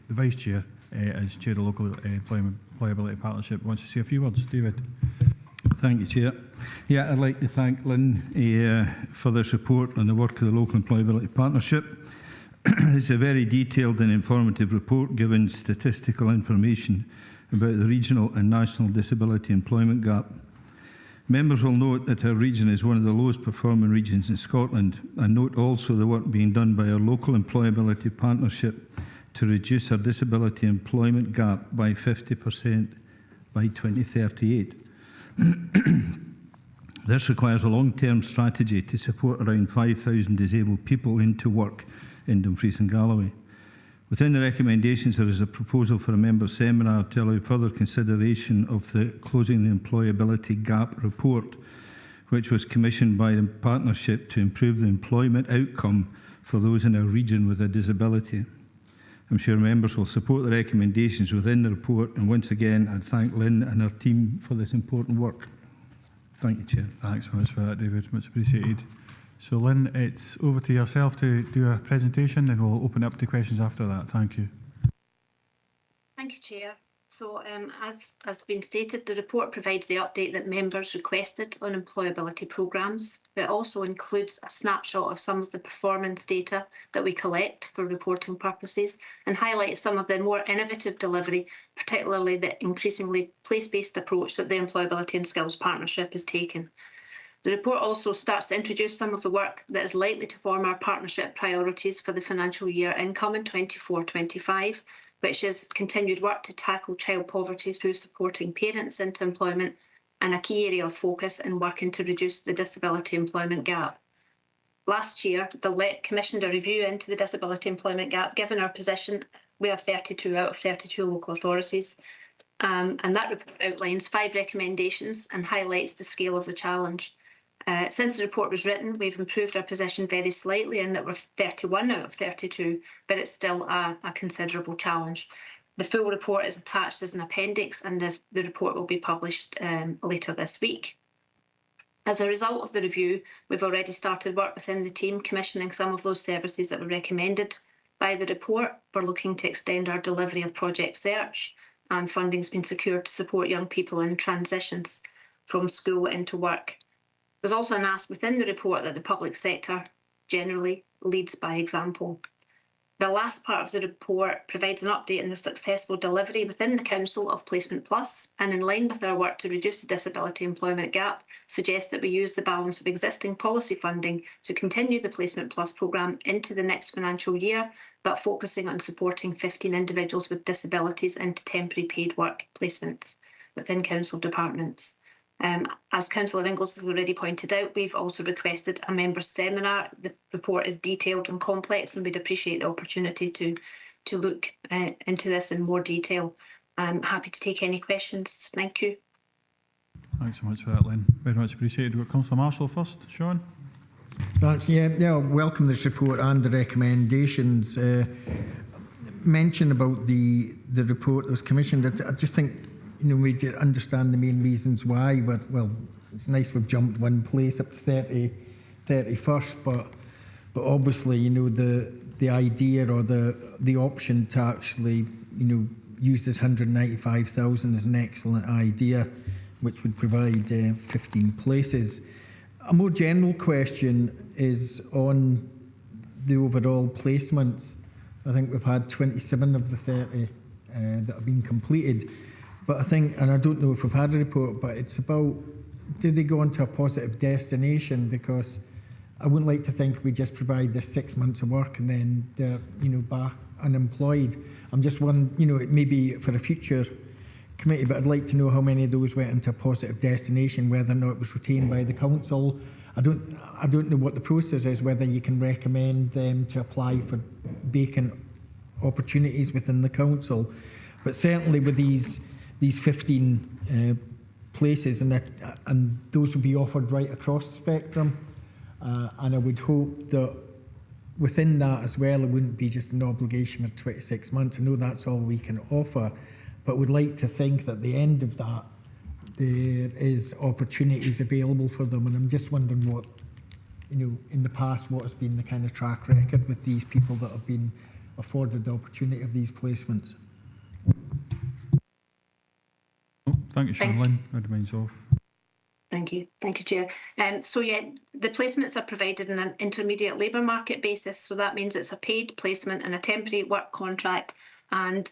The Vice Chair, as Chair of the Local Employability Partnership, wants to say a few words. David. Thank you, Chair. Yeah, I'd like to thank Lynn for the support on the work of the Local Employability Partnership. It's a very detailed and informative report giving statistical information about the regional and national disability employment gap. Members will note that our region is one of the lowest performing regions in Scotland, and note also the work being done by our Local Employability Partnership to reduce our disability employment gap by 50% by 2038. This requires a long-term strategy to support around 5,000 disabled people into work in Dumfries and Galloway. Within the recommendations, there is a proposal for a member seminar to allow further consideration of the Closing the Employability Gap report, which was commissioned by the partnership to improve the employment outcome for those in our region with a disability. I'm sure members will support the recommendations within the report, and once again I thank Lynn and her team for this important work. Thank you, Chair. Thanks very much for that, David, much appreciated. So Lynn, it's over to yourself to do a presentation, and we'll open up to questions after that. Thank you. Thank you, Chair. So as has been stated, the report provides the update that members requested on employability programmes, but also includes a snapshot of some of the performance data that we collect for reporting purposes, and highlights some of the more innovative delivery, particularly the increasingly place-based approach that the Employability and Skills Partnership has taken. The report also starts to introduce some of the work that is likely to form our partnership priorities for the financial year incoming 24-25, which is continued work to tackle child poverty through supporting parents into employment, and a key area of focus in working to reduce the disability employment gap. Last year, the LEP commissioned a review into the disability employment gap. Given our position, we are 32 out of 32 local authorities, and that report outlines 5 recommendations and highlights the scale of the challenge. Since the report was written, we've improved our position very slightly in that we're 31 out of 32, but it's still a considerable challenge. The full report is attached as an appendix, and the report will be published later this week. As a result of the review, we've already started work within the team commissioning some of those services that were recommended by the report. We're looking to extend our delivery of Project Search, and funding's been secured to support young people in transitions from school into work. There's also an ask within the report that the public sector generally leads by example. The last part of the report provides an update on the successful delivery within the Council of Placement Plus, and in line with our work to reduce the disability employment gap, suggests that we use the balance of existing policy funding to continue the Placement Plus programme into the next financial year, but focusing on supporting 15 individuals with disabilities into temporary paid work placements within council departments. As Councillor Ingalls has already pointed out, we've also requested a members' seminar. The report is detailed and complex, and we'd appreciate the opportunity to look into this in more detail. I'm happy to take any questions. Thank you. Thanks so much for that, Lynn. Very much appreciated. What comes from Marshall first? Sean? Thanks. Yeah, I welcome this report and the recommendations. Mention about the report that was commissioned. I just think, we understand the main reasons why, but, well, it's nice we've jumped one place up to 31st, but obviously, the idea or the option to actually, use this 195,000 is an excellent idea, which would provide 15 places. A more general question is on the overall placements. I think we've had 27 of the 30 that have been completed. But I think, and I don't know if we've had a report, but it's about, do they go into a positive destination? Because I wouldn't like to think we just provide this 6 months of work and then they're, back unemployed. I'm just wondering, it may be for a future committee, but I'd like to know how many of those went into a positive destination, whether or not it was retained by the council. I don't know what the process is, whether you can recommend them to apply for vacant opportunities within the council. But certainly with these 15 places, and those will be offered right across the spectrum. And I would hope that within that as well, it wouldn't be just an obligation for 26 months. I know that's all we can offer, but would like to think that at the end of that, there is opportunities available for them. And I'm just wondering what, in the past, what has been the kind of track record with these people that have been afforded the opportunity of these placements. Oh, thank you, Sean Lynn. Mine's off. Thank you, Chair. So yeah, the placements are provided on an intermediate labour market basis. So that means it's a paid placement and a temporary work contract, and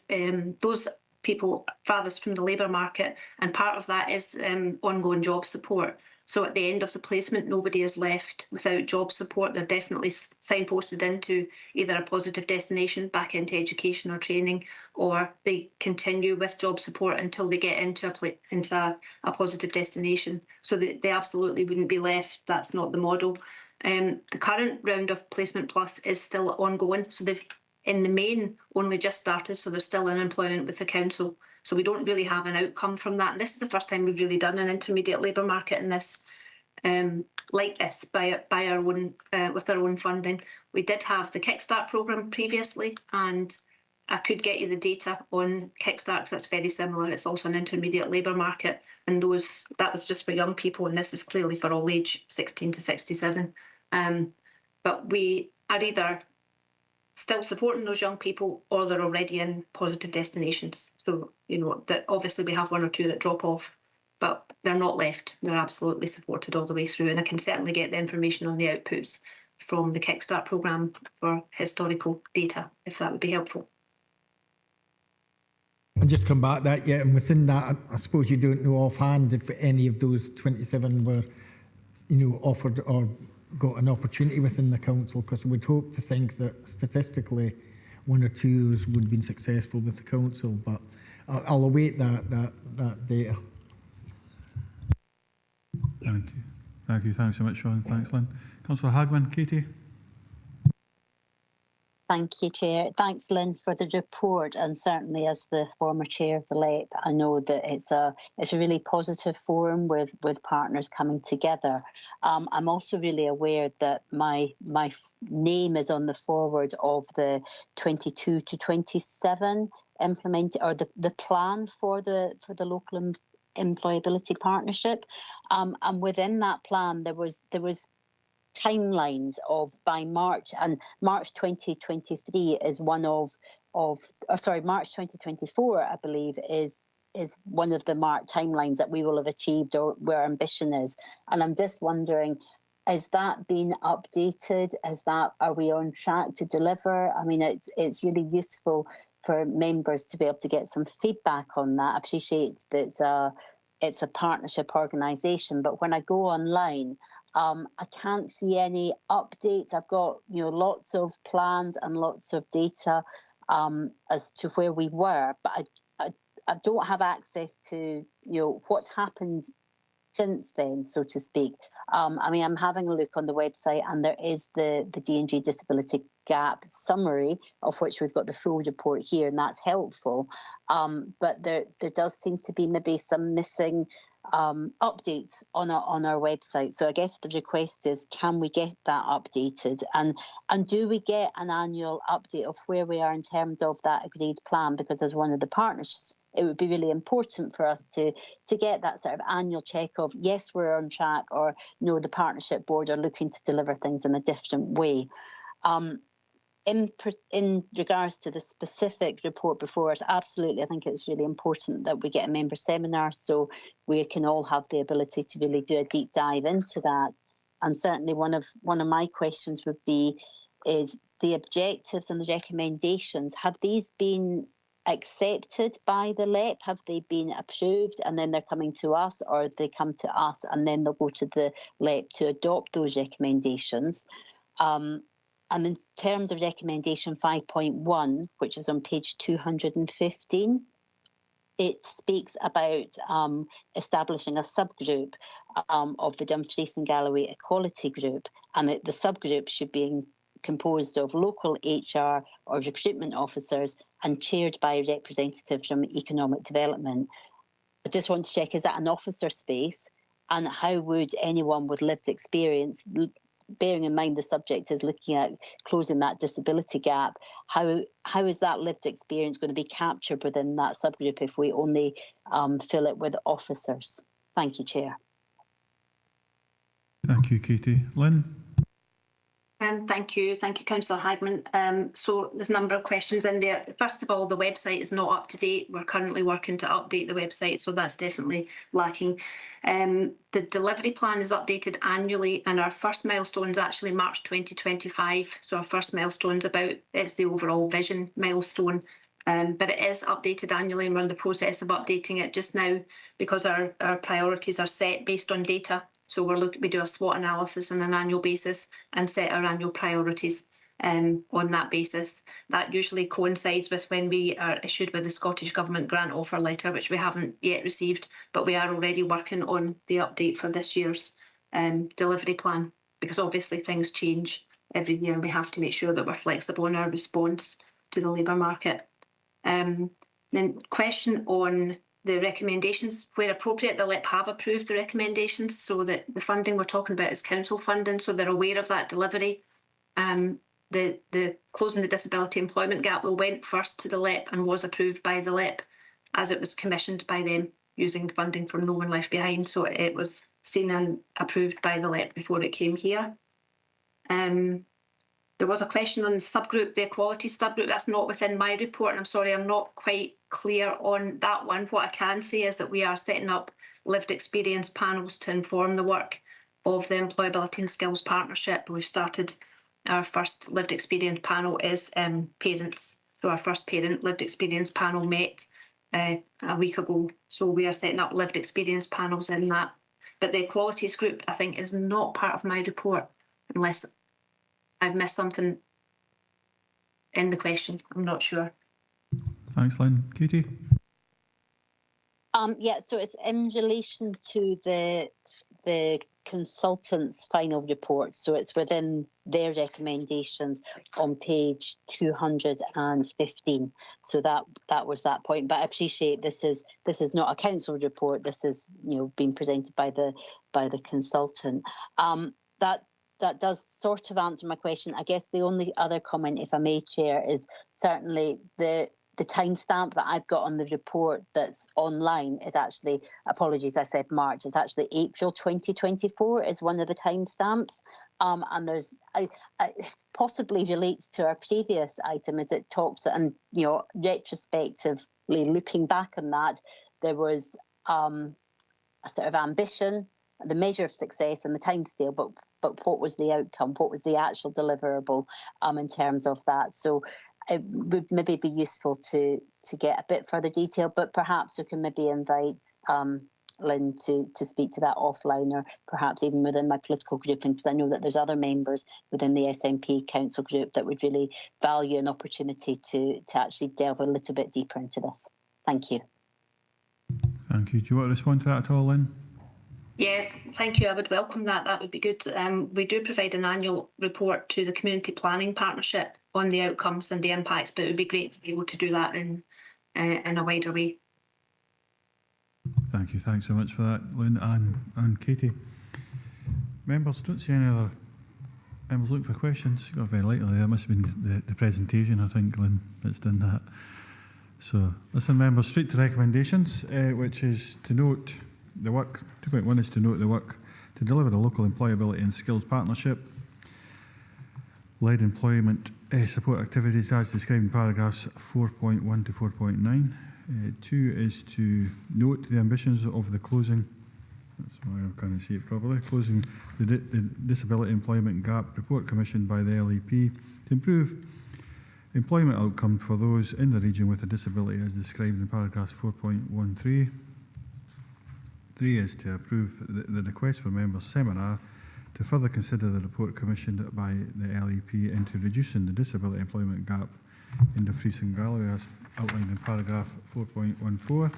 those people farthest from the labour market, and part of that is ongoing job support. So at the end of the placement, nobody is left without job support. They're definitely signposted into either a positive destination, back into education or training, or they continue with job support until they get into a positive destination. So they absolutely wouldn't be left. That's not the model. The current round of Placement Plus is still ongoing. So they've, in the main, only just started. So they're still in employment with the council. So we don't really have an outcome from that. And this is the first time we've really done an intermediate labour market in this, like this, by our own, with our own funding. We did have the Kickstart programme previously, and I could get you the data on Kickstart because that's very similar. It's also an intermediate labour market, and that was just for young people, and this is clearly for all age 16 to 67. But we are either still supporting those young people, or they're already in positive destinations. So, that obviously we have one or two that drop off, but they're not left. They're absolutely supported all the way through. And I can certainly get the information on the outputs from the Kickstart programme for historical data, if that would be helpful. And just come back to that, yeah, and within that, I suppose you don't know offhand if any of those 27 were, offered or got an opportunity within the council, because we'd hope to think that statistically one or two of those would have been successful with the council, but I'll await that data. Thank you. Thanks so much, Sean. Thanks, Lynn. Councillor Hagman, Katie. Thank you, Chair. Thanks, Lynn, for the report. And certainly, as the former chair of the LEP, I know that it's a really positive forum with partners coming together. I'm also really aware that my name is on the forward of the 22 to 27 the plan for the local employability partnership. And within that plan, there was timelines of by March, and March 2023 is one March 2024, I believe, is one of the timelines that we will have achieved, or where ambition is. And I'm just wondering, is that being updated? Are we on track to deliver? I mean, it's really useful for members to be able to get some feedback on that. I appreciate that it's a partnership organisation, but when I go online, I can't see any updates. I've got lots of plans and lots of data as to where we were, but I don't have access to what's happened since then, so to speak. I mean, I'm having a look on the website, and there is the D&G Disability Gap summary, of which we've got the full report here, and that's helpful. But there does seem to be maybe some missing updates on our website. So I guess the request is, can we get that updated, and do we get an annual update of where we are in terms of that agreed plan? Because as one of the partners, it would be really important for us to get that sort of annual check of, yes, we're on track, or no, the partnership board are looking to deliver things in a different way. In regards to the specific report before us, absolutely, I think it's really important that we get a member seminar so we can all have the ability to really do a deep dive into that. And certainly one of my questions would be, is the objectives and the recommendations, have these been accepted by the LEP? Have they been approved and then they're coming to us, or they come to us and then they'll go to the LEP to adopt those recommendations? And in terms of recommendation 5.1, which is on page 215, it speaks about establishing a subgroup of the Dumfries and Galloway Equality Group, and that the subgroup should be composed of local HR or recruitment officers and chaired by a representative from economic development. I just want to check, is that an officer space? And how would anyone with lived experience, bearing in mind the subject is looking at closing that disability gap, how is that lived experience going to be captured within that subgroup if we only fill it with officers? Thank you, Chair. Thank you, Katie. Lynn? Thank you, Councillor Hagman. So there's a number of questions in there. First of all, the website is not up to date. We're currently working to update the website, so that's definitely lacking. The delivery plan is updated annually, and our first milestone is actually March 2025. So our first milestone is it's the overall vision milestone. But it is updated annually, and we're in the process of updating it just now because our priorities are set based on data. So we do a SWOT analysis on an annual basis and set our annual priorities on that basis. That usually coincides with when we are issued with the Scottish Government grant offer letter, which we haven't yet received, but we are already working on the update for this year's delivery plan, because obviously things change every year and we have to make sure that we're flexible in our response to the labour market. Then question on the recommendations. Where appropriate, the LEP have approved the recommendations, so that the funding we're talking about is council funding, so they're aware of that delivery. The closing the disability employment gap went first to the LEP and was approved by the LEP as it was commissioned by them using the funding from No One Left Behind, so it was seen and approved by the LEP before it came here. There was a question on the subgroup, the equality subgroup. That's not within my report, and I'm sorry, I'm not quite clear on that one. What I can say is that we are setting up lived experience panels to inform the work of the Employability and Skills Partnership. We've started our first lived experience panel is parents. So our first parent lived experience panel met a week ago. So we are setting up lived experience panels in that. But the equalities group, I think, is not part of my report, unless I've missed something in the question. I'm not sure. Thanks, Lynn. Katie? Yeah, so it's in relation to the consultant's final report. So it's within their recommendations on page 215. So that was that point. But I appreciate this is not a council report. This is being presented by the consultant. That does sort of answer my question. I guess the only other comment, if I may, Chair, is certainly the timestamp that I've got on the report that's online is actually, apologies, I said March, it's actually April 2024 is one of the timestamps. And there's, possibly relates to our previous item as it talks, and, retrospectively looking back on that, there was a sort of ambition, the measure of success and the timescale, but what was the outcome? What was the actual deliverable in terms of that? So it would maybe be useful to get a bit further detail, but perhaps we can maybe invite Lynn to speak to that offline, or perhaps even within my political grouping, because I know that there's other members within the SNP council group that would really value an opportunity to actually delve a little bit deeper into this. Thank you. Thank you. Do you want to respond to that at all, Lynn? Yeah, thank you. I would welcome that. That would be good. We do provide an annual report to the Community Planning Partnership on the outcomes and the impacts, but it would be great to be able to do that in a wider way. Thank you. Thanks so much for that, Lynn and Katie. Members, don't see any other members looking for questions. You got very lightly there. Must have been the presentation, I think, Lynn, that's done that. So, listen, members, straight to recommendations, which is to note the work. 2.1 is to note the work to deliver the local employability and skills partnership led employment support activities as described in paragraphs 4.1 to 4.9. 2 is to note the ambitions of the closing, that's why I can't see it properly, closing the disability employment gap report commissioned by the LEP to improve Employment outcome for those in the region with a disability as described in paragraph 4.13. 3 is to approve the request for members' seminar to further consider the report commissioned by the LEP into reducing the disability employment gap in the Fries and Galloway as outlined in paragraph 4.14.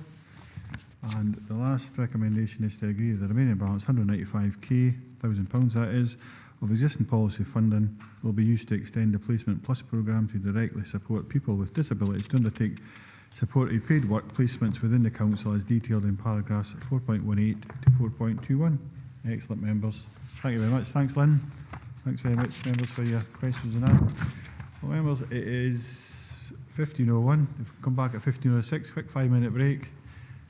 And the last recommendation is to agree the remaining balance, £195,000 that is, of existing policy funding will be used to extend the Placement Plus programme to directly support people with disabilities to undertake supported paid work placements within the council as detailed in paragraphs 4.18 to 4.21. Excellent, members. Thank you very much. Thanks, Lynn. Thanks very much, members, for your questions and that. Well, members, it is 15:01. If we come back at 15:06, quick 5-minute break.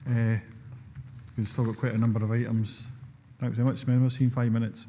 We've still got quite a number of items. Thanks very much, members. See you in 5 minutes.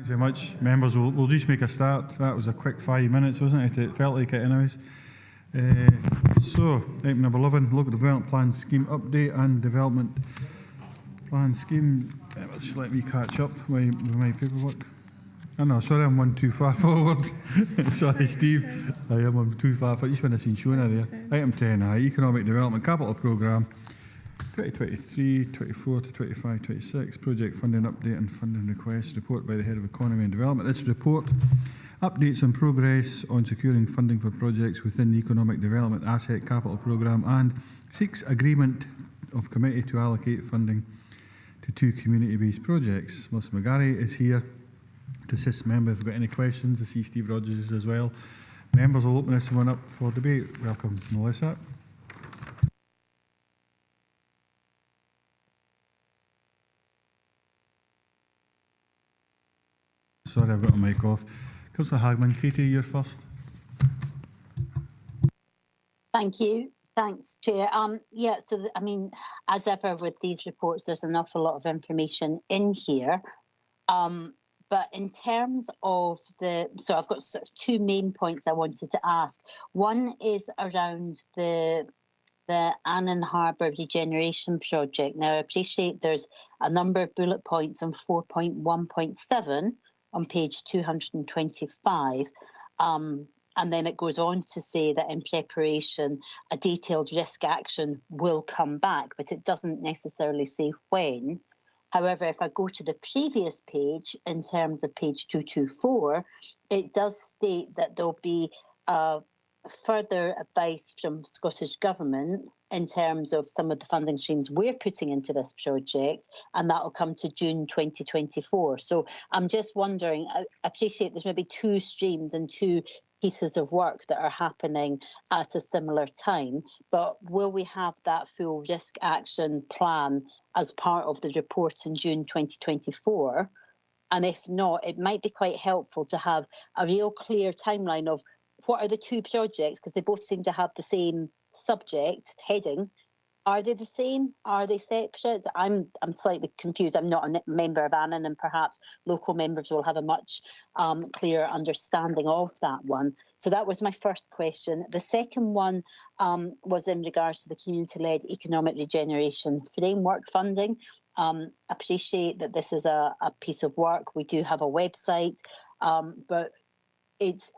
Thanks very much, members. We'll just make a start. That was a quick 5 minutes, wasn't it? It felt like it anyways. So, item number 11, local development plan scheme update and development plan scheme. Just let me catch up with my paperwork. Oh no, sorry, I'm one too far forward. Sorry, Steve. I am one too far forward. Just when I seen Shona there. Item 10, Economic Development Capital Programme 2023, 24 to 25, 26. Project funding update and funding request. Report by the Head of Economy and Development. This report updates on progress on securing funding for projects within the Economic Development Asset Capital Programme and seeks agreement of committee to allocate funding to 2 community-based projects. Melissa McGarry is here to assist members. If you've got any questions, I see Steve Rogers as well. Members will open this one up for debate. Welcome, Melissa. Sorry, I've got my mic off. Councillor Hagman, Katie, you're first. Thank you. Thanks, Chair. Yeah, so, I mean, as ever with these reports, there's an awful lot of information in here. But in terms of so I've got sort of 2 main points I wanted to ask. One is around the Annan Harbour Regeneration Project. Now, I appreciate there's a number of bullet points on 4.1.7 on page 225. And then it goes on to say that in preparation, a detailed risk action will come back, but it doesn't necessarily say when. However, if I go to the previous page, in terms of page 224, it does state that there'll be further advice from Scottish Government in terms of some of the funding streams we're putting into this project, and that will come to June 2024. So I'm just wondering, I appreciate there's maybe 2 streams and 2 pieces of work that are happening at a similar time, but will we have that full risk action plan as part of the report in June 2024? And if not, it might be quite helpful to have a real clear timeline of what are the 2 projects, because they both seem to have the same subject heading. Are they the same? Are they separate? I'm slightly confused. I'm not a member of Annan, and perhaps local members will have a much clearer understanding of that one. So that was my first question. The second one was in regards to the community-led economic regeneration framework funding. Appreciate that this is a piece of work. We do have a website, but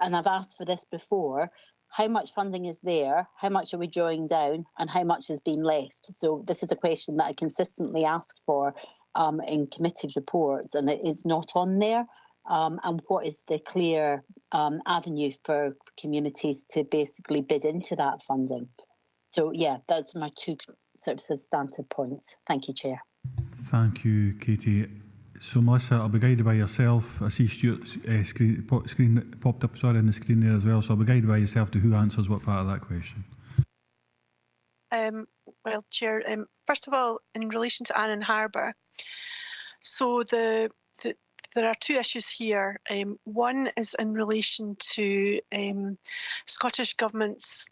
and I've asked for this before, how much funding is there, how much are we drawing down, and how much has been left? So this is a question that I consistently ask for in committee reports, and it is not on there. And what is the clear avenue for communities to basically bid into that funding? So yeah, that's my 2 sort of substantive points. Thank you, Chair. Thank you, Katie. So, Melissa, I'll be guided by yourself. I see Stuart's screen popped up on the screen there as well, so I'll be guided by yourself to who answers what part of that question. Well, Chair, first of all, in relation to Annan Harbour, so there are 2 issues here. One is in relation to Scottish Government's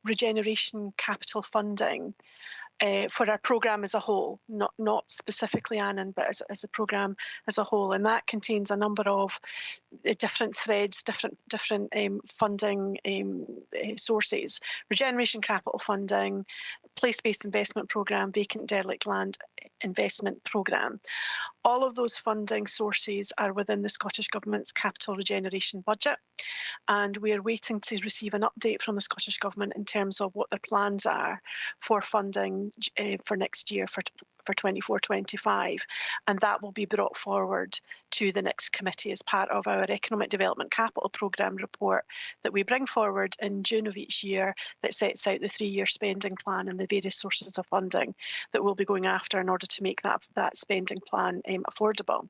regeneration capital funding for our programme as a whole, not specifically Annan, but as a programme as a whole. And that contains a number of different threads, different funding sources: regeneration capital funding, place-based investment programme, vacant derelict land investment programme. All of those funding sources are within the Scottish Government's capital regeneration budget, and we are waiting to receive an update from the Scottish Government in terms of what their plans are for funding for next year, for 24-25, and that will be brought forward to the next committee as part of our Economic Development Capital Programme report that we bring forward in June of each year, that sets out the 3-year spending plan and the various sources of funding that we'll be going after in order to make that spending plan affordable.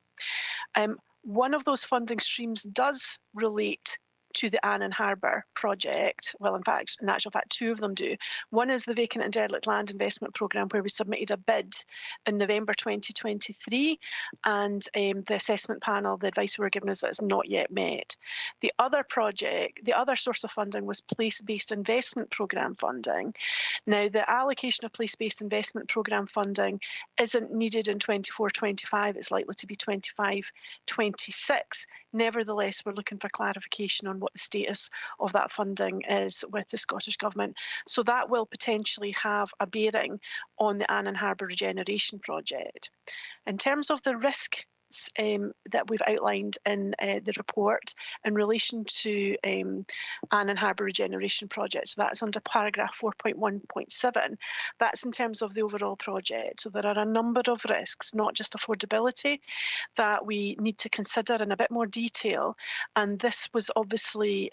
One of those funding streams does relate to the Annan Harbour project. Well, in actual fact, two of them do. One is the Vacant and Derelict Land Investment Programme, where we submitted a bid in November 2023, and the assessment panel, the advice we were given is that it's not yet met. The other project, the other source of funding was Place-Based Investment Programme funding. Now, the allocation of Place-Based Investment Programme funding isn't needed in 24-25, it's likely to be 25-26. Nevertheless, we're looking for clarification on what the status of that funding is with the Scottish Government. So that will potentially have a bearing on the Annan Harbour Regeneration Project. In terms of the risk that we've outlined in the report in relation to Annan Harbour Regeneration Project. So that's under paragraph 4.1.7. That's in terms of the overall project. So there are a number of risks, not just affordability, that we need to consider in a bit more detail. And this was obviously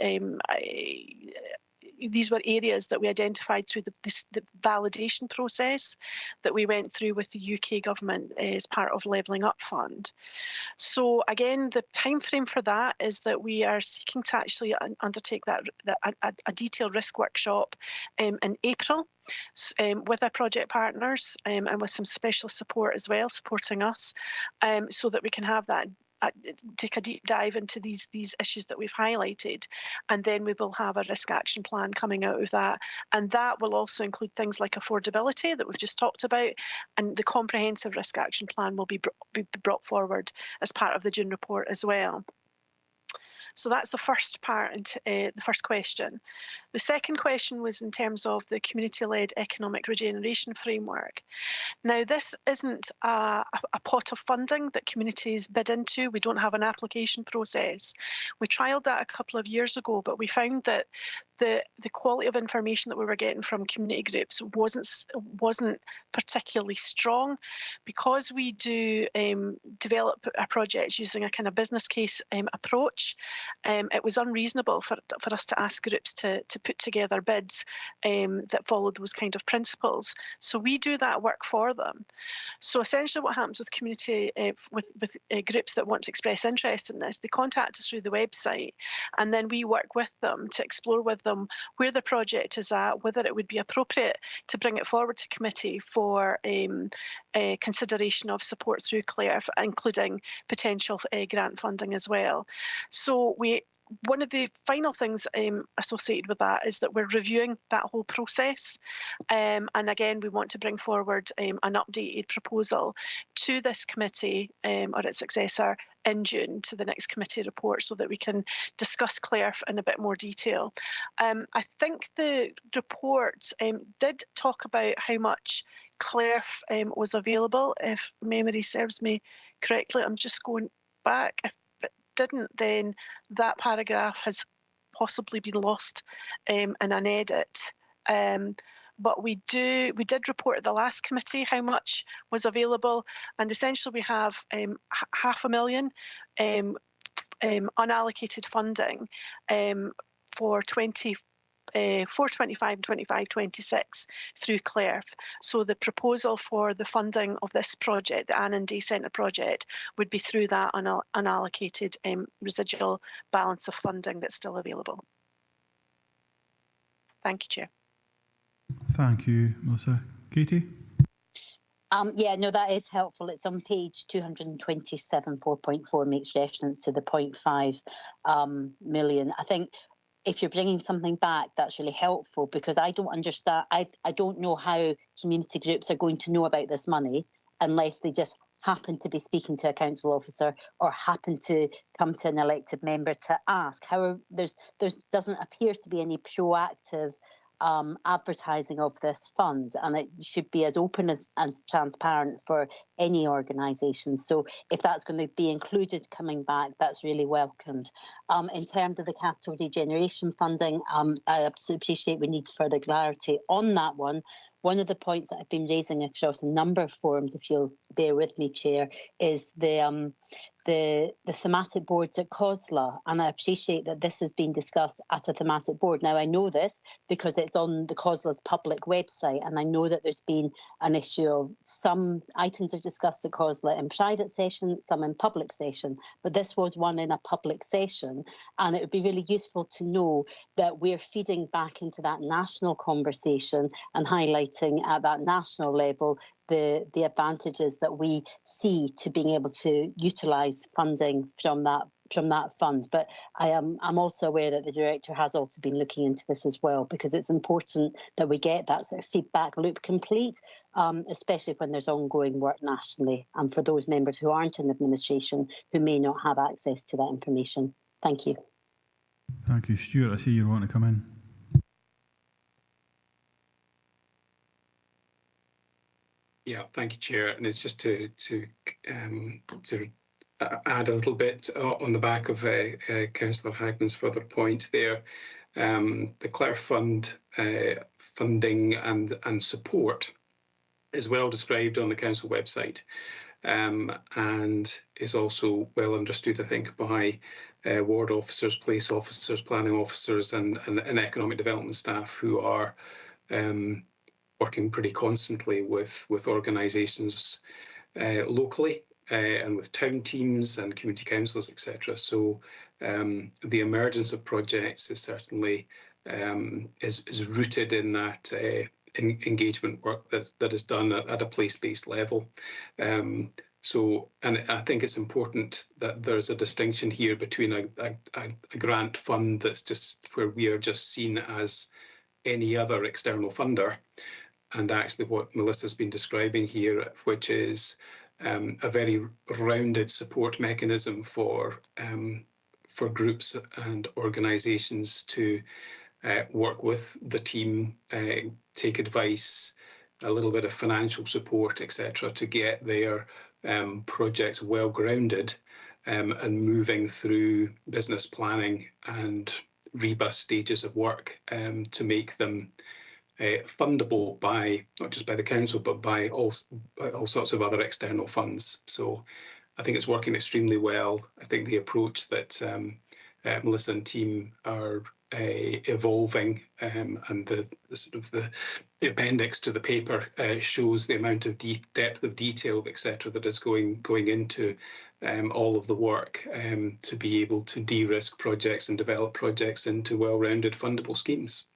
these were areas that we identified through the validation process that we went through with the UK government as part of Levelling Up Fund. So again, the timeframe for that is that we are seeking to actually undertake a detailed risk workshop in April with our project partners and with some specialist support as well, supporting us, so that we can have that take a deep dive into these issues that we've highlighted, and then we will have a risk action plan coming out of that, and that will also include things like affordability that we've just talked about, and the comprehensive risk action plan will be brought forward as part of the June report as well. So that's the first part, the first question. The second question was in terms of the community-led economic regeneration framework. Now, this isn't a pot of funding that communities bid into. We don't have an application process. We trialled that a couple of years ago, but we found that the quality of information that we were getting from community groups wasn't particularly strong. Because we do develop our projects using a kind of business case approach, it was unreasonable for us to ask groups to put together bids that follow those kind of principles. So we do that work for them. So essentially what happens with community, with groups that want to express interest in this, they contact us through the website, and then we work with them to explore with them where the project is at, whether it would be appropriate to bring it forward to committee for consideration of support through CLARE, including potential grant funding as well. So one of the final things associated with that is that we're reviewing that whole process. And again, we want to bring forward an updated proposal to this committee or its successor in June to the next committee report, so that we can discuss CLARE in a bit more detail. I think the report did talk about how much CLARE was available, if memory serves me correctly. I'm just going back. If it didn't, then that paragraph has possibly been lost in an edit. But we did report at the last committee how much was available, and essentially we have £500,000 unallocated funding for 425 and 25-26 through CLARE. So the proposal for the funding of this project, the Annan Day Centre project, would be through that unallocated residual balance of funding that's still available. Thank you, Chair. Thank you, Melissa. Katie? Yeah, no, that is helpful. It's on page 227, 4.4 makes reference to the 0.5 million. I think if you're bringing something back, that's really helpful, because I don't understand. I don't know how community groups are going to know about this money unless they just happen to be speaking to a council officer or happen to come to an elected member to ask. However, there doesn't appear to be any proactive advertising of this fund, and it should be as open and transparent for any organisation. So if that's going to be included coming back, that's really welcomed. In terms of the capital regeneration funding, I absolutely appreciate we need further clarity on that one. One of the points that I've been raising across a number of forums, if you'll bear with me, Chair, is the the thematic boards at COSLA, and I appreciate that this has been discussed at a thematic board. Now, I know this because it's on the COSLA's public website, and I know that there's been an issue of some items are discussed at COSLA in private session, some in public session, but this was one in a public session, and it would be really useful to know that we're feeding back into that national conversation and highlighting at that national level the advantages that we see to being able to utilise funding from that fund. But I'm also aware that the director has also been looking into this as well, because it's important that we get that sort of feedback loop complete, especially when there's ongoing work nationally, and for those members who aren't in administration who may not have access to that information. Thank you. Thank you. Stuart, I see you want to come in. Yeah, thank you, Chair. And it's just to add a little bit on the back of Councillor Hagman's further point there. The Clare Fund funding and support is well described on the council website, and is also well understood, I think, by ward officers, police officers, planning officers, and economic development staff who are working pretty constantly with organisations locally and with town teams and community councils, etc. So the emergence of projects is certainly is rooted in that engagement work that is done at a place-based level. So, and I think it's important that there's a distinction here between a grant fund that's just where we are just seen as any other external funder, and actually what Melissa's been describing here, which is a very rounded support mechanism for groups and organisations to work with the team, take advice, a little bit of financial support, etc., to get their projects well grounded and moving through business planning and rebus stages of work to make them fundable by not just by the council but by all sorts of other external funds. So I think it's working extremely well. I think the approach that Melissa and team are evolving, and the sort of the appendix to the paper shows the amount of depth of detail, etc., that is going into all of the work to be able to de-risk projects and develop projects into well-rounded fundable schemes.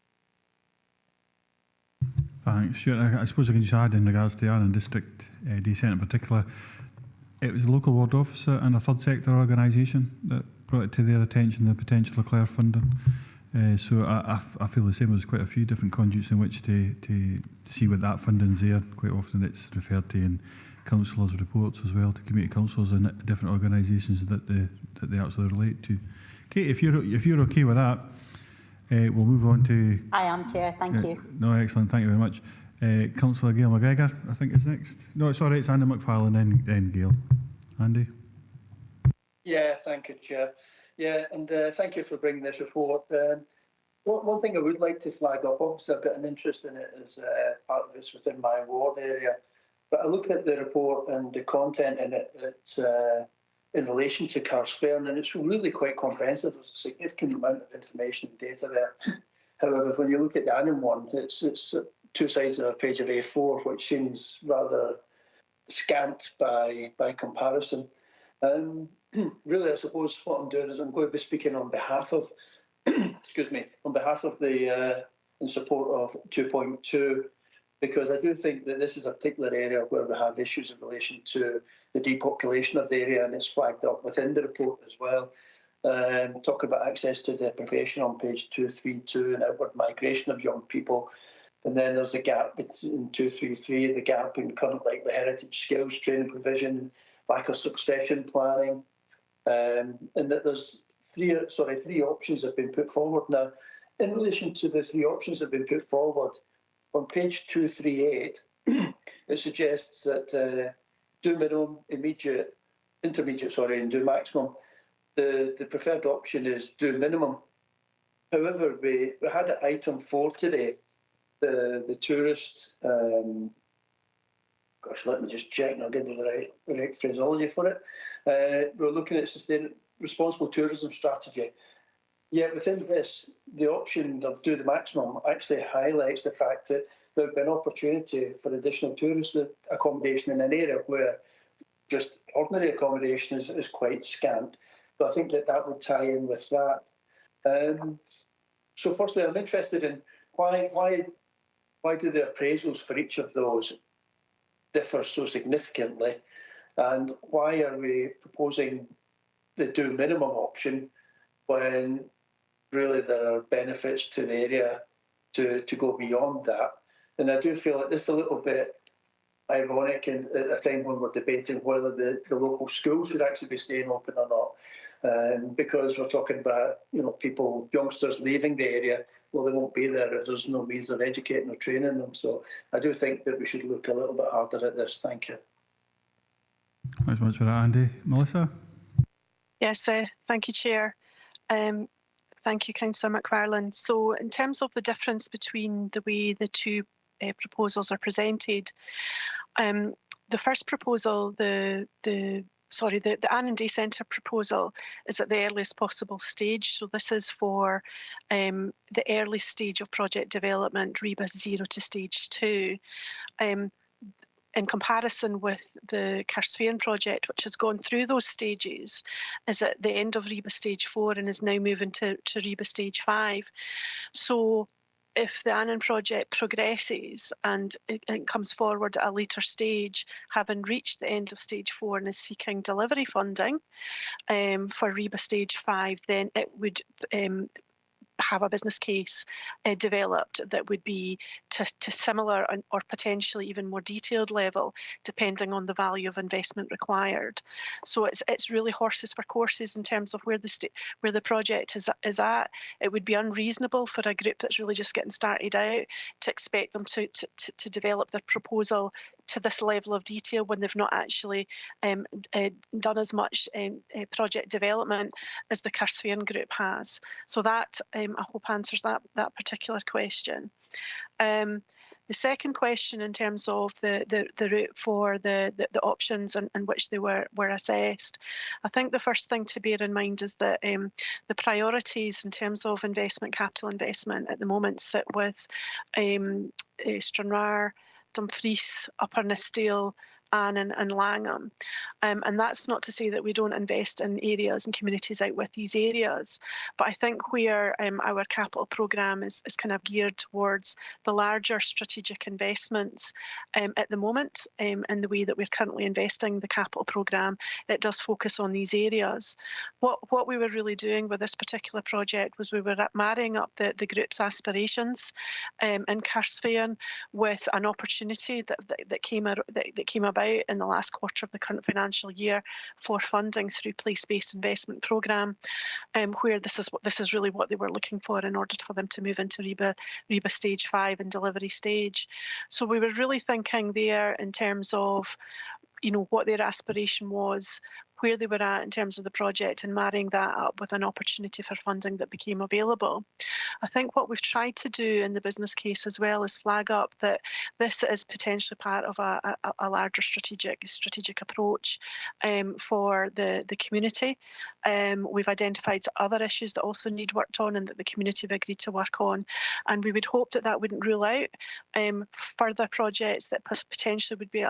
Thanks, Stuart. I suppose I can just add in regards to Arran District Day Centre in particular, it was a local ward officer and a third sector organisation that brought it to their attention the potential of Clare funding. So I feel the same. There's quite a few different conduits in which to see what that funding's there. Quite often it's referred to in councillors' reports as well, to community councils and different organisations that they actually relate to. Kate, if you're okay with that, we'll move on to... I am, Chair. Thank you. No, excellent. Thank you very much. Councillor Gail McGregor, I think is next. No, sorry, it's Andy McFarlane, then Gail. Andy? Yeah, thank you, Chair. Yeah, and thank you for bringing this report. One thing I would like to flag up, obviously I've got an interest in it as part of it's within my ward area, but I look at the report and the content in it that's in relation to Carsphairn, and it's really quite comprehensive. There's a significant amount of information and data there. However, when you look at the Annan one, it's 2 sides of a page of A4, which seems rather scant by comparison. Really, I suppose what I'm doing is I'm going to be speaking on behalf of, excuse me, on behalf of the in support of 2.2, because I do think that this is a particular area where we have issues in relation to the depopulation of the area, and it's flagged up within the report as well. Talking about access to deprivation on page 232 and outward migration of young people. And then there's a gap between 233, the gap in current likely heritage skills training provision, lack of succession planning, and that there's three options have been put forward. Now, in relation to the 3 options that have been put forward, on page 238, it suggests that do minimum, intermediate, and do maximum. The preferred option is do minimum. However, we had at item 4 today, the tourist gosh, let me just check and I'll give you the right phraseology for it. We're looking at responsible tourism strategy. Yet within this, the option of do the maximum actually highlights the fact that there would be an opportunity for additional tourist accommodation in an area where just ordinary accommodation is quite scant. But I think that would tie in with that. So firstly, I'm interested in why do the appraisals for each of those differ so significantly, and why are we proposing the do minimum option when really there are benefits to the area to go beyond that? And I do feel like this is a little bit ironic at a time when we're debating whether the local schools should actually be staying open or not, because we're talking about people, youngsters leaving the area. Well, they won't be there if there's no means of educating or training them. So I do think that we should look a little bit harder at this. Thank you. Thanks much for that, Andy. Melissa? Yes, thank you, Chair. Thank you, Councillor McFarlane. So in terms of the difference between the way the two proposals are presented, the first proposal, the Annan Day Centre proposal, is at the earliest possible stage. So this is for the early stage of project development, REBA 0 to stage 2. In comparison with the Carsfairn project, which has gone through those stages, is at the end of REBA stage 4 and is now moving to REBA stage 5. So if the Annan project progresses and it comes forward at a later stage, having reached the end of stage 4 and is seeking delivery funding for REBA stage 5, then it would have a business case developed that would be to similar or potentially even more detailed level, depending on the value of investment required. So it's really horses for courses in terms of where the project is at. It would be unreasonable for a group that's really just getting started out to expect them to develop their proposal to this level of detail when they've not actually done as much project development as the Carsfairn group has. So that I hope answers that particular question. The second question, in terms of the route for the options and which they were assessed, I think the first thing to bear in mind is that the priorities in terms of capital investment at the moment sit with Stranraer, Dumfries, Upper Nithsdale, Annan and Langham. And that's not to say that we don't invest in areas and communities out with these areas, but I think where our capital programme is kind of geared towards the larger strategic investments at the moment, in the way that we're currently investing the capital programme, it does focus on these areas. What we were really doing with this particular project was we were marrying up the group's aspirations in Carsfairn with an opportunity that came about in the last quarter of the current financial year for funding through place-based investment programme, where this is really what they were looking for in order for them to move into REBA stage 5 and delivery stage. So we were really thinking there in terms of what their aspiration was, where they were at in terms of the project, and marrying that up with an opportunity for funding that became available. I think what we've tried to do in the business case as well is flag up that this is potentially part of a larger strategic approach for the community. We've identified other issues that also need worked on and that the community have agreed to work on, and we would hope that wouldn't rule out further projects that potentially would be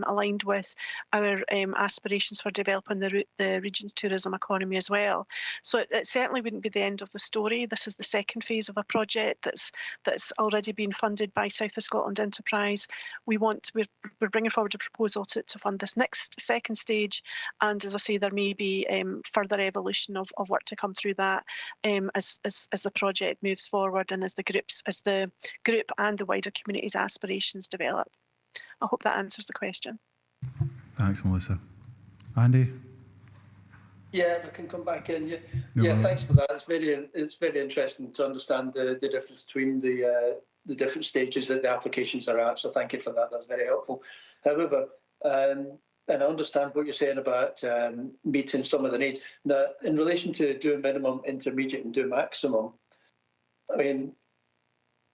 aligned with our aspirations for developing the region's tourism economy as well. So it certainly wouldn't be the end of the story. This is the second phase of a project that's already been funded by South of Scotland Enterprise. We're bringing forward a proposal to fund this second stage, and as I say, there may be further evolution of work to come through that as the project moves forward and as the group and the wider community's aspirations develop. I hope that answers the question. Thanks, Melissa. Andy? Yeah, if I can come back in. Yeah, thanks for that. It's very interesting to understand the difference between the different stages that the applications are at. So thank you for that. That's very helpful. However, and I understand what you're saying about meeting some of the needs. Now, in relation to do minimum, intermediate, and do maximum, I mean,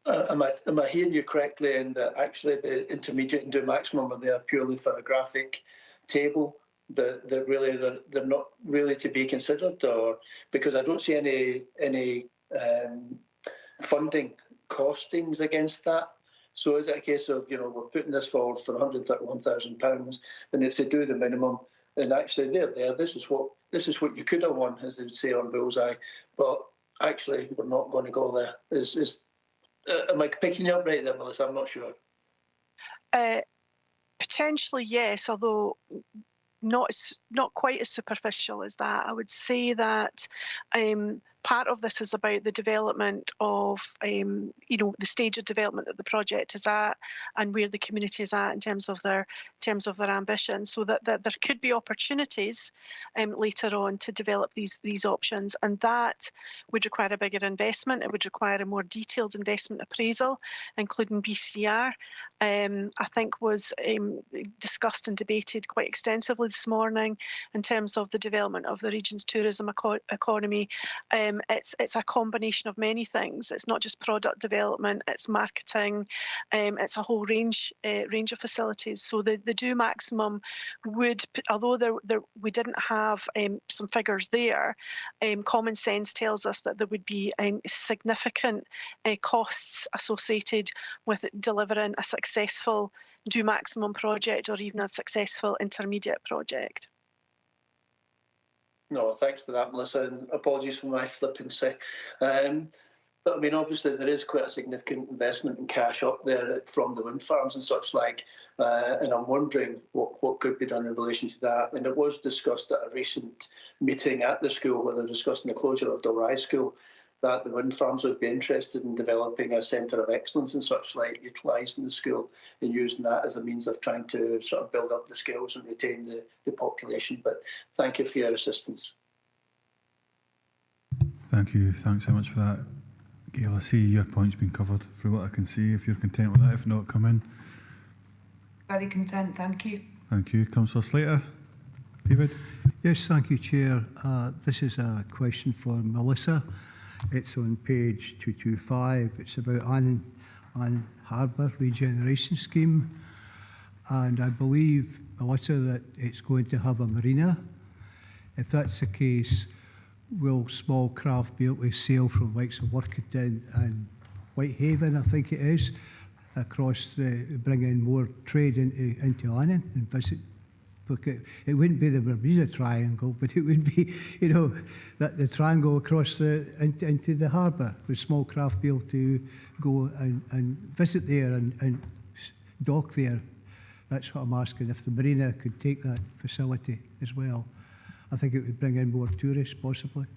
Am I hearing you correctly in that actually the intermediate and do maximum are there purely for a graphic table, that really they're not really to be considered, or because I don't see any funding costings against that. So is it a case of, we're putting this forward for £131,000 and it's to do the minimum, and actually they're there. This is what you could have won, as they would say on Bullseye, but actually we're not going to go there. Am I picking you up right there, Melissa? I'm not sure. Potentially, yes, although not quite as superficial as that. I would say that part of this is about the development of, the stage of development that the project is at and where the community is at in terms of their ambition. So that there could be opportunities later on to develop these options, and that would require a bigger investment. It would require a more detailed investment appraisal, including BCR. I think was discussed and debated quite extensively this morning in terms of the development of the region's tourism economy. It's a combination of many things. It's not just product development, it's marketing, it's a whole range of facilities. So the do maximum would, although we didn't have some figures there, common sense tells us that there would be significant costs associated with delivering a successful do maximum project or even a successful intermediate project. No, thanks for that, Melissa, and apologies for my flippancy. But I mean, obviously there is quite a significant investment in cash up there from the wind farms and such like, and I'm wondering what could be done in relation to that. And it was discussed at a recent meeting at the school where they're discussing the closure of Dalry School, that the wind farms would be interested in developing a centre of excellence and such like, utilising the school and using that as a means of trying to sort of build up the skills and retain the population. But thank you for your assistance. Thank you. Thanks so much for that, Gail. I see your point's been covered from what I can see. If you're content with that, if not, come in. Very content, thank you. Thank you. Councillor Slater. David? Yes, thank you, Chair. This is a question for Melissa. It's on page 225. It's about Ann Harbour Regeneration Scheme. And I believe, Melissa, that it's going to have a marina. If that's the case, will small craft be able to sail from likes of Workington and Whitehaven, I think it is, across bring in more trade into Annan and visit? It wouldn't be the Bermuda Triangle, but it would be, that the triangle across into the harbour, with small craft be able to go and visit there and dock there. That's what I'm asking, if the marina could take that facility as well. I think it would bring in more tourists, possibly.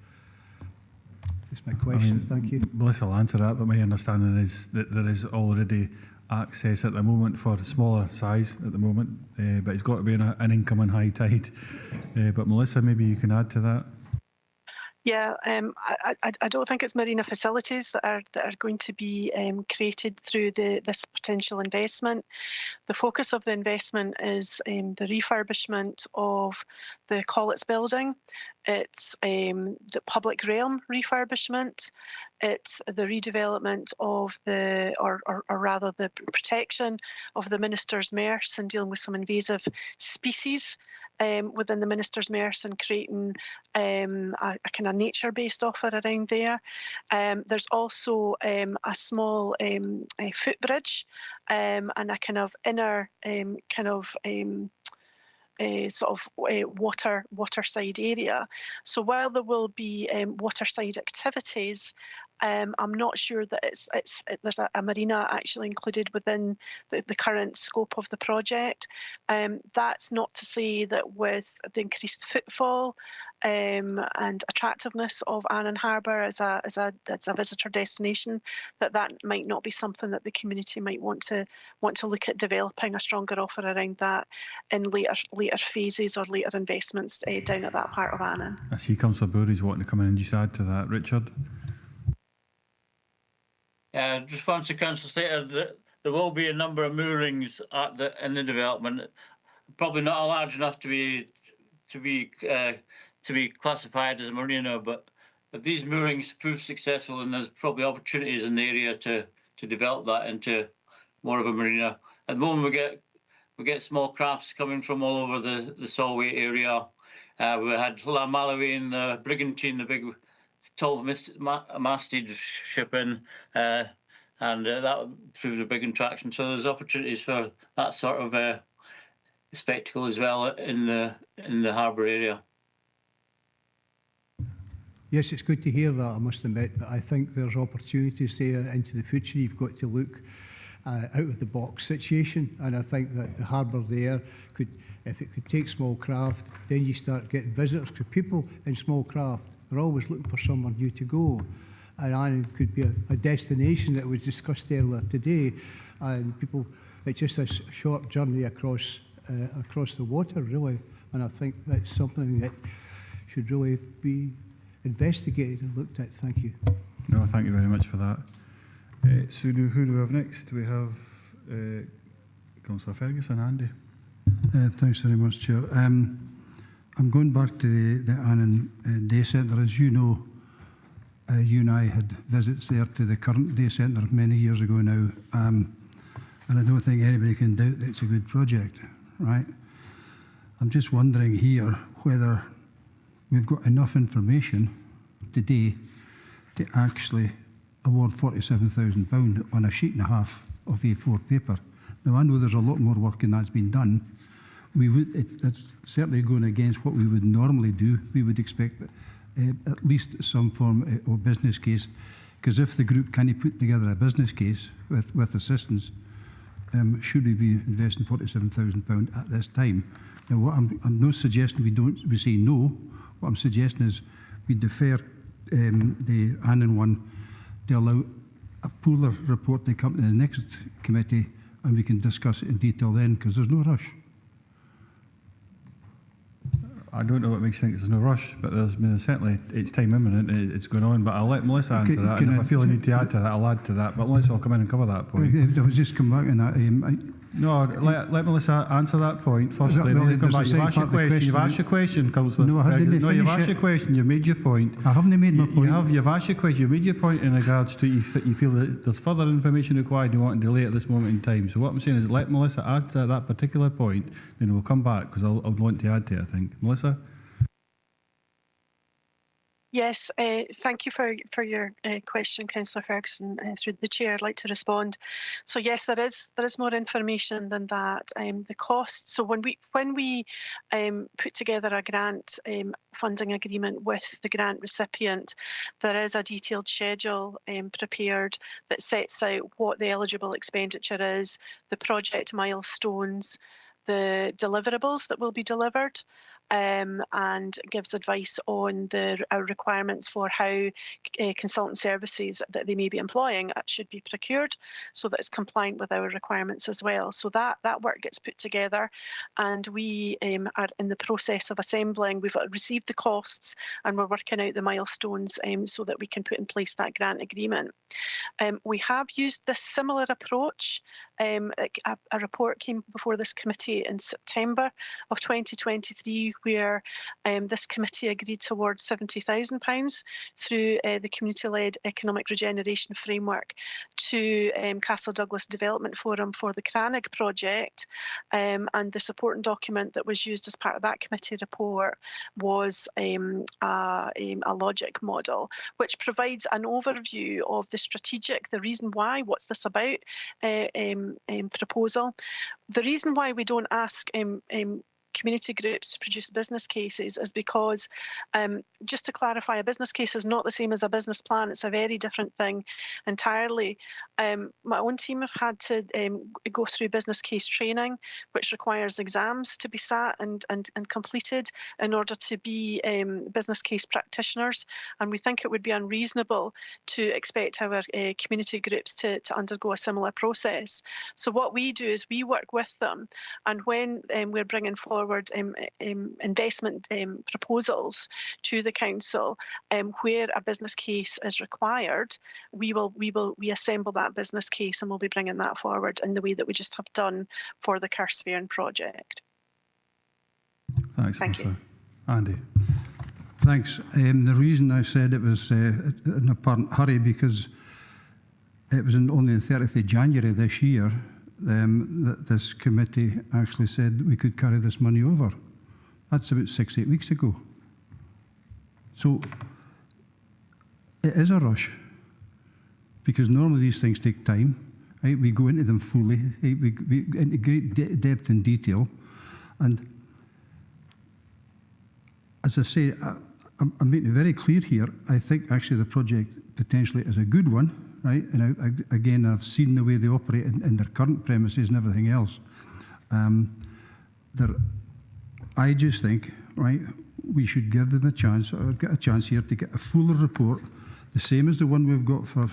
That's my question. Thank you. Melissa will answer that, but my understanding is that there is already access at the moment for the smaller size at the moment, but it's got to be an incoming high tide. But Melissa, maybe you can add to that. Yeah, I don't think it's marina facilities that are going to be created through this potential investment. The focus of the investment is the refurbishment of the Collets building. It's the public realm refurbishment. It's the redevelopment of or rather the protection of the Minister's Merse and dealing with some invasive species within the Minister's Merse and creating a kind of nature-based offer around there. There's also a small footbridge and a kind of inner waterside area. So while there will be waterside activities, I'm not sure that there's a marina actually included within the current scope of the project. That's not to say that with the increased footfall and attractiveness of Annan Harbour as a visitor destination, that might not be something that the community might want to look at developing a stronger offer around that in later phases or later investments down at that part of Annan. I see Councillor Burry's wanting to come in and just add to that. Richard? Just fancy Councillor Slater that there will be a number of moorings in the development, probably not large enough to be classified as a marina, but if these moorings prove successful, then there's probably opportunities in the area to develop that into more of a marina. At the moment, we get small crafts coming from all over the Solway area. We had La Malawi and the Brigantine, the big tall masted ship in, and that proved a big attraction. So there's opportunities for that sort of spectacle as well in the harbour area. Yes, it's good to hear that, I must admit, but I think there's opportunities there into the future. You've got to look out of the box situation, and I think that the harbour there could, if it could take small craft, then you start getting visitors, because people in small craft are always looking for somewhere new to go. And Annan could be a destination that was discussed earlier today, and people, it's just a short journey across the water, really, and I think that's something that should really be investigated and looked at. Thank you. No, thank you very much for that. So who do we have next? We have Councillor Ferguson, Andy. Thanks very much, Chair. I'm going back to the Annan Day Centre. As you know, you and I had visits there to the current Day Centre many years ago now, and I don't think anybody can doubt that it's a good project, right? I'm just wondering here whether we've got enough information today to actually award £47,000 on a sheet and a half of A4 paper. Now, I know there's a lot more work and that's been done. It's certainly going against what we would normally do. We would expect at least some form of business case, because if the group can put together a business case with assistance, should we be investing £47,000 at this time? Now, what I'm not suggesting we say no. What I'm suggesting is we defer the Annan one to allow a fuller report to come to the next committee, and we can discuss it in detail then, because there's no rush. I don't know what makes you think there's no rush, but certainly it's time imminent, it's going on, but I'll let Melissa answer that, and if I feel I need to add to that, I'll add to that, but Melissa will come in and cover that point. I was just come back on that. No, let Melissa answer that point firstly. Then come back. You've asked your question. You've asked your question, Councillor. No, I didn't. No, you've asked your question. You've made your point. I haven't made my point. You've asked your question. You've made your point in regards to you feel that there's further information required. You want to delay at this moment in time. So what I'm saying is let Melissa answer that particular point. Then we'll come back because I'll want to add to it. I think, Melissa. Yes, thank you for your question, Councillor Ferguson. Through the chair, I'd like to respond. So yes, there is more information than that. The costs. So when we put together a grant funding agreement with the grant recipient, there is a detailed schedule prepared that sets out what the eligible expenditure is, the project milestones, the deliverables that will be delivered. And gives advice on our requirements for how consultant services that they may be employing should be procured, so that it's compliant with our requirements as well. So that work gets put together, and we are in the process of assembling. We've received the costs, and we're working out the milestones so that we can put in place that grant agreement. We have used this similar approach. A report came before this committee in September of 2023, where this committee agreed towards £70,000 through the community-led economic regeneration framework to Castle Douglas Development Forum for the Crannog project, and the supporting document that was used as part of that committee report was a logic model, which provides an overview of the reason why, what's this about proposal. The reason why we don't ask community groups to produce business cases is because, just to clarify, a business case is not the same as a business plan. It's a very different thing entirely. My own team have had to go through business case training, which requires exams to be sat and completed in order to be business case practitioners. And we think it would be unreasonable to expect our community groups to undergo a similar process. So what we do is we work with them, and when we're bringing forward investment proposals to the council, where a business case is required, we assemble that business case, and we'll be bringing that forward in the way that we just have done for the Carsfairn project. Thanks, Thank you. Andy. Thanks. The reason I said it was in apparent hurry, because it was only the 30th of January this year that this committee actually said we could carry this money over. That's about 6-8 weeks ago. So it is a rush, because normally these things take time. Right? We go into them fully, right? we into great depth and detail, and as I say, I'm making it very clear here. I think actually the project potentially is a good one, right? And again, I've seen the way they operate in their current premises and everything else. I just think, right, we should give them a chance, or get a chance here to get a fuller report, the same as the one we've got for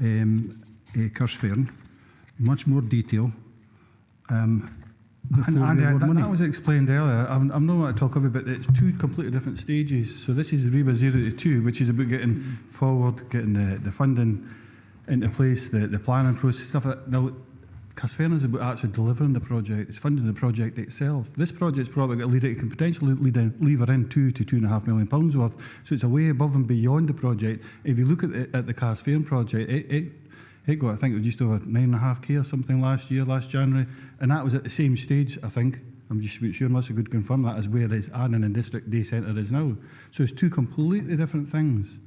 Carstfern, much more detail. That was explained earlier. I'm not going to talk about it. It's two completely different stages. So this is REBA 0 to 2, which is about getting forward, getting the funding into place, the planning process, stuff like that. Now, Carstfern is about actually delivering the project. It's funding the project itself. This project's probably got a leader. It can potentially lever in £2 to £2.5 million worth. So it's a way above and beyond the project. If you look at the Carstfern project, it got, I think it was just over 9.5k or something last January, and that was at the same stage, I think. I'm just sure unless I could confirm that, as where this Annan and District Day Centre is now. So it's two completely different things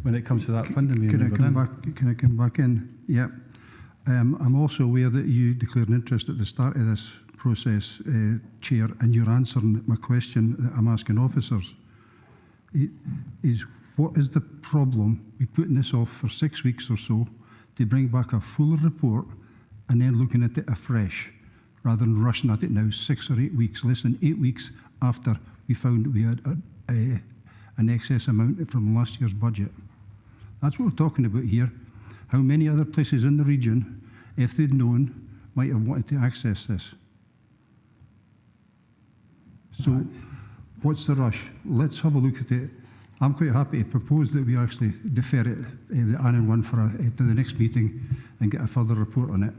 when it comes to that funding. Can I come back in? Yeah. I'm also aware that you declared an interest at the start of this process, Chair, and you're answering my question that I'm asking officers. What is the problem with putting this off for 6 weeks or so to bring back a fuller report and then looking at it afresh, rather than rushing at it now 6 or 8 weeks, less than 8 weeks after we found that we had an excess amount from last year's budget? That's what we're talking about here. How many other places in the region, if they'd known, might have wanted to access this? So what's the rush? Let's have a look at it. I'm quite happy to propose that we actually defer it, the Annan one, to the next meeting and get a further report on it.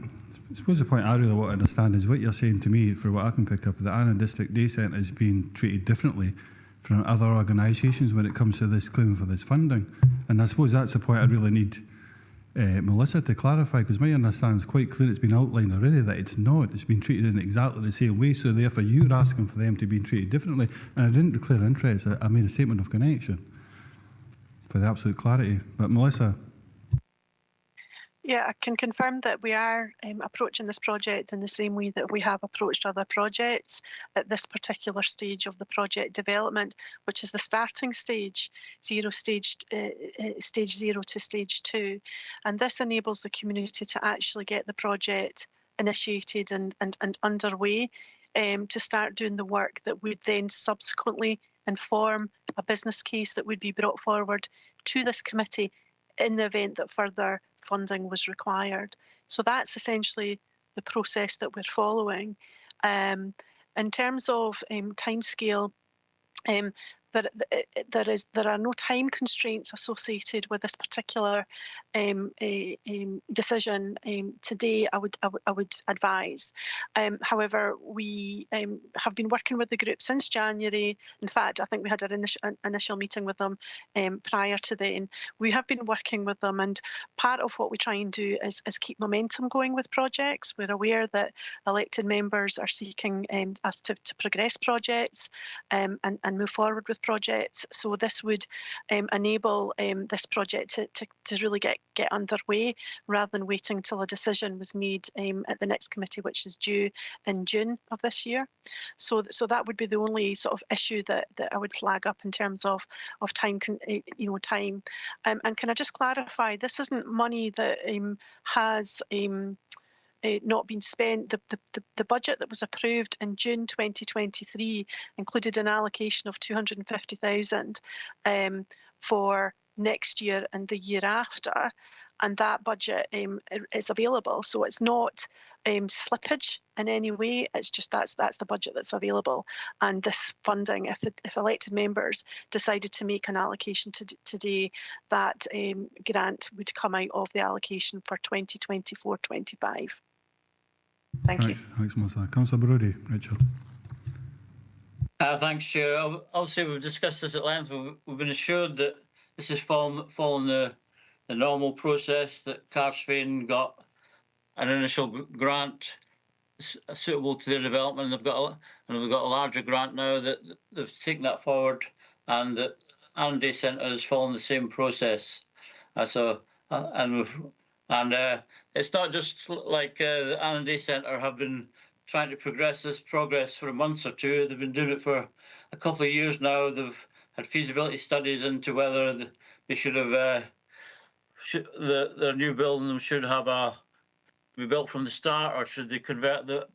I suppose the point I really want to understand is what you're saying to me, for what I can pick up, the Annan District Day Centre is being treated differently from other organisations when it comes to this claim for this funding. And I suppose that's the point I really need Melissa to clarify, because my understanding is quite clear, it's been outlined already that it's not. It's been treated in exactly the same way, so therefore you're asking for them to be treated differently. And I didn't declare interest, I made a statement of connection for the absolute clarity. But Melissa. Yeah, I can confirm that we are approaching this project in the same way that we have approached other projects at this particular stage of the project development, which is the starting stage, stage 0 to stage 2. And this enables the community to actually get the project initiated and underway, to start doing the work that would then subsequently inform a business case that would be brought forward to this committee in the event that further funding was required. So that's essentially the process that we're following. In terms of timescale, there are no time constraints associated with this particular decision today, I would advise. However, we have been working with the group since January. In fact, I think we had an initial meeting with them prior to then. We have been working with them, and part of what we try and do is keep momentum going with projects. We're aware that elected members are seeking us to progress projects and move forward with projects. So this would enable this project to really get underway, rather than waiting till a decision was made at the next committee, which is due in June of this year. So that would be the only sort of issue that I would flag up in terms of time. Time. And can I just clarify? This isn't money that has not been spent. The budget that was approved in June 2023 included an allocation of 250,000 for next year and the year after, and that budget is available. So it's not slippage in any way. It's just that's the budget that's available. And this funding, if elected members decided to make an allocation today, that grant would come out of the allocation for 2024-25. Thank you. Thanks, Melissa. Councillor Brody, Richard. Thanks, Chair. Obviously, we've discussed this at length. We've been assured that this is following the normal process that Carsfane got an initial grant suitable to their development. They've got a larger grant now that they've taken that forward, and that Annan Day Centre is following the same process. It's not just like the Annan Day Centre have been trying to progress for a month or two. They've been doing it for a couple of years now. They've had feasibility studies into whether they should have their new building should have be built from the start, or should they convert the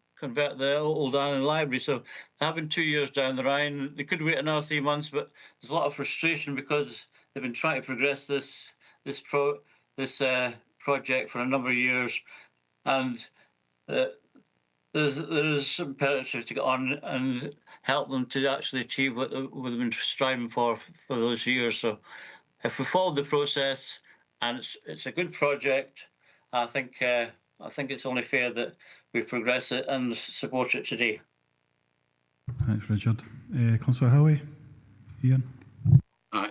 old Annan Library. So having 2 years down the line, they could wait another 3 months, but there's a lot of frustration because they've been trying to progress this project for a number of years, and there's imperative to get on and help them to actually achieve what they've been striving for those years. So if we follow the process, and it's a good project, I think it's only fair that we progress it and support it today. Thanks, Richard. Councillor Hillary. Ian.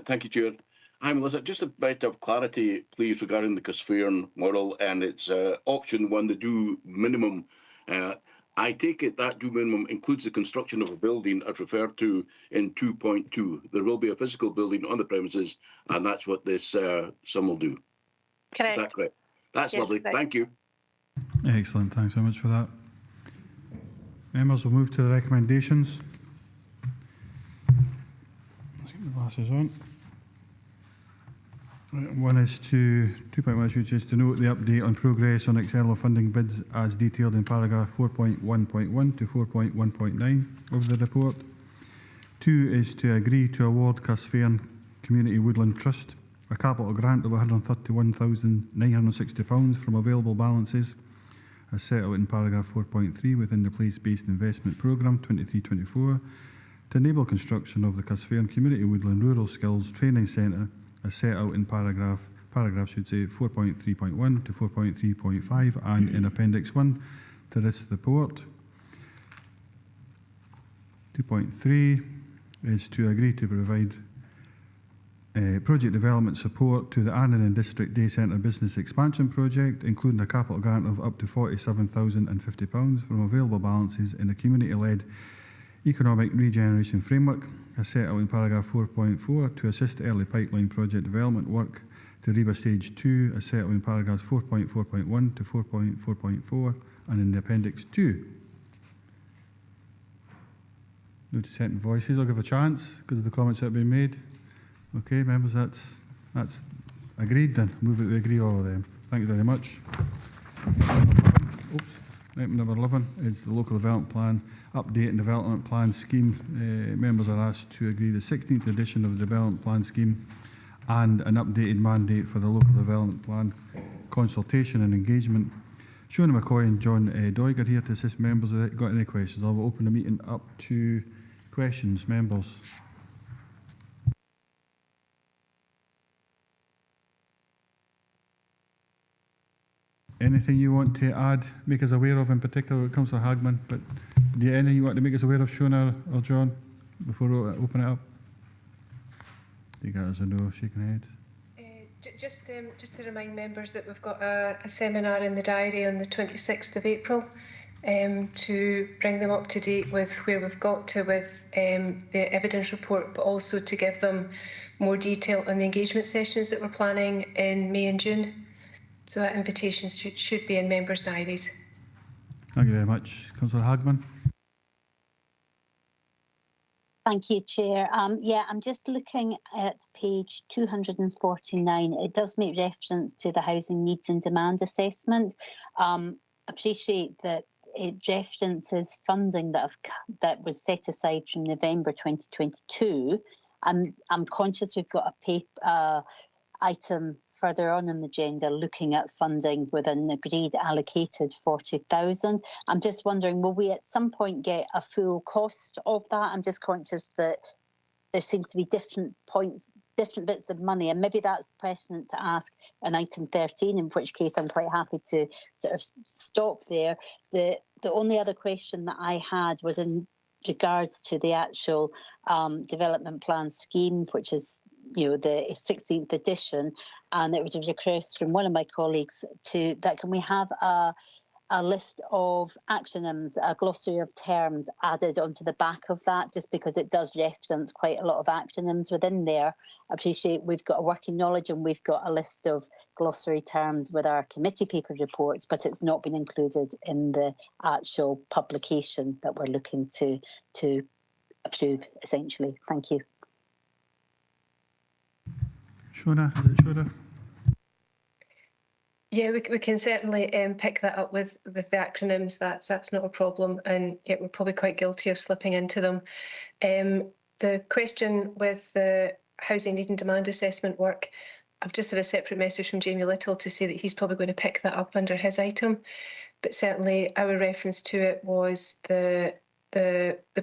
Thank you, Chair. Hi, Melissa. Just a bit of clarity, please, regarding the Cairnsfairn model and its option one, the due minimum. I take it that due minimum includes the construction of a building as referred to in 2.2. There will be a physical building on the premises, and that's what this sum will do. Correct. Is that correct? That's Yes, lovely. correct. Thank you. Excellent. Thanks very much for that. Members, we'll move to the recommendations. Let's get my glasses on. Right, one is to 2.1 which is to note the update on progress on external funding bids as detailed in paragraph 4.1.1 to 4.1.9 of the report. 2 is to agree to award Cairnsfairn Community Woodland Trust a capital grant of £131,960 from available balances as set out in paragraph 4.3 within the Place-Based Investment Programme 23-24 to enable construction of the Cairnsfairn Community Woodland Rural Skills Training Centre as set out in paragraph 4.3.1 to 4.3.5 and in Appendix 1 to this report. 2.3 is to agree to provide project development support to the Annan and District Day Centre Business Expansion Project, including a capital grant of up to £47,050 from available balances in the community-led Economic Regeneration Framework, as set out in paragraph 4.4, to assist early pipeline project development work to REBA Stage 2, as set out in paragraphs 4.4.1 to 4.4.4 and in the Appendix 2. No dissenting voices. I'll give a chance because of the comments that have been made. Okay, members, that's agreed then. Move that we agree all of them. Thank you very much. Oops. Item number 11 is the local development plan update and development plan scheme. Members are asked to agree the 16th edition of the development plan scheme and an updated mandate for the local development plan consultation and engagement. Shona McCoy and John Doig are here to assist members. If you've got any questions, I will open the meeting up to questions. Members. Anything you want to add, make us aware of in particular, Councillor Hagman, but do you anything you want to make us aware of, Shona or John, before we open it up? You guys are no shaking heads. Just to remind members that we've got a seminar in the diary on the 26th of April to bring them up to date with where we've got to with the evidence report, but also to give them more detail on the engagement sessions that we're planning in May and June. So that invitation should be in members' diaries. Thank you very much. Councillor Hagman. Thank you, Chair. Yeah, I'm just looking at page 249. It does make reference to the housing needs and demand assessment. Appreciate that it references funding that was set aside from November 2022. I'm conscious we've got a item further on in the agenda looking at funding with an agreed allocated 40,000. I'm just wondering, will we at some point get a full cost of that? I'm just conscious that there seems to be different bits of money, and maybe that's precedent to ask an item 13, in which case I'm quite happy to sort of stop there. The only other question that I had was in regards to the actual development plan scheme, which is the 16th edition, and it was a request from one of my colleagues that can we have a list of acronyms, a glossary of terms added onto the back of that, just because it does reference quite a lot of acronyms within there. I appreciate we've got a working knowledge and we've got a list of glossary terms with our committee paper reports, but it's not been included in the actual publication that we're looking to approve, essentially. Thank you. Shona, is it Shona? Yeah, we can certainly pick that up with the acronyms. That's not a problem, and yet we're probably quite guilty of slipping into them. The question with the housing need and demand assessment work, I've just had a separate message from Jamie Little to say that he's probably going to pick that up under his item, but certainly our reference to it was the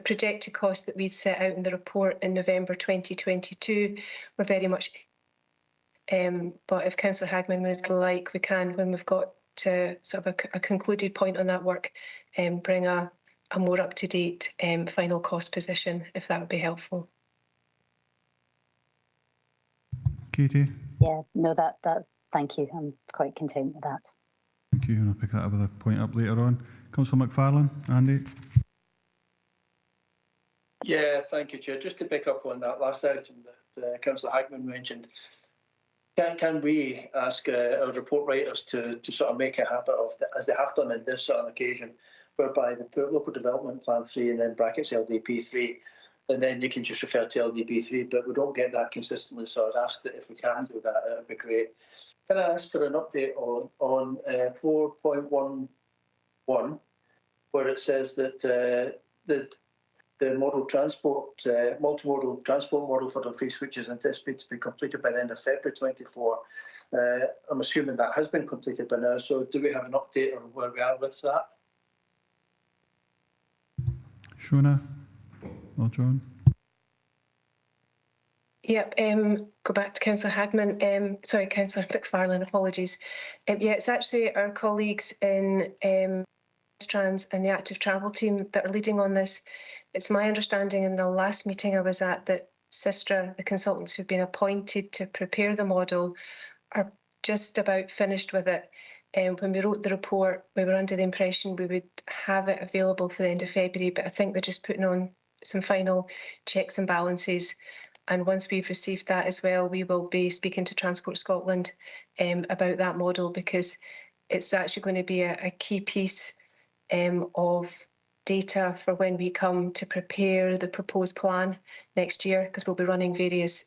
projected cost that we'd set out in the report in November 2022 were very much. But if Councillor Hagman would like, we can, when we've got to sort of a concluded point on that work, bring a more up-to-date final cost position, if that would be helpful. Katie? Yeah, no, that thank you. I'm quite content with that. Thank you, and I'll pick that up with a point up later on. Councillor McFarlane, Andy? Yeah, thank you, Chair. Just to pick up on that last item that Councillor Hagman mentioned, can we ask our report writers to sort of make a habit of, as they have done in this sort of occasion, whereby they put Local Development Plan 3 and then brackets LDP 3, and then you can just refer to LDP 3, but we don't get that consistently, so I'd ask that if we can do that, it would be great. Can I ask for an update on 4.11, where it says that the model transport, multimodal transport model for Dumfries, which is anticipated to be completed by the end of February 24. I'm assuming that has been completed by now. So do we have an update on where we are with that? Shona or John? Yep, go back to Councillor Hagman. Sorry, Councillor McFarlane, apologies. Yeah, it's actually our colleagues in Trans and the active travel team that are leading on this. It's my understanding in the last meeting I was at that Sistra, the consultants who've been appointed to prepare the model, are just about finished with it. When we wrote the report, we were under the impression we would have it available for the end of February, but I think they're just putting on some final checks and balances. And once we've received that as well, we will be speaking to Transport Scotland about that model, because it's actually going to be a key piece of data for when we come to prepare the proposed plan next year, because we'll be running various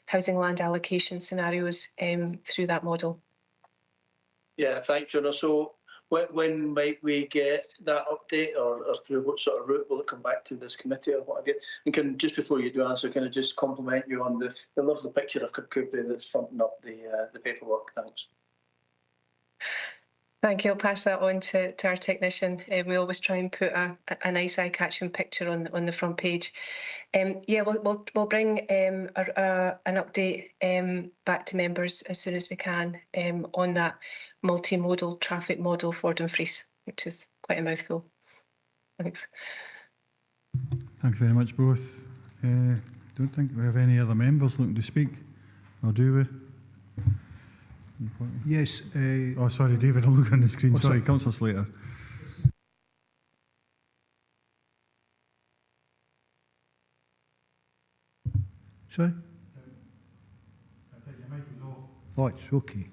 housing land allocation scenarios through that model. Yeah, thanks, Jonah. So when might we get that update, or through what sort of route will it come back to this committee or what have you? And can, just before you do answer, can I just compliment you on the lovely picture of Kirkcudbright that's fronting up the paperwork? Thanks. Thank you. I'll pass that on to our technician. We always try and put a nice eye-catching picture on the front page. Yeah, we'll bring an update back to members as soon as we can on that multimodal traffic model for Dumfries, which is quite a mouthful. Thanks. Thank you very much, both. Don't think we have any other members looking to speak, or do we? Yes. Oh, sorry, David, I'm looking on the screen. Sorry, Councillor Slater. Sorry? Oh, it's okay.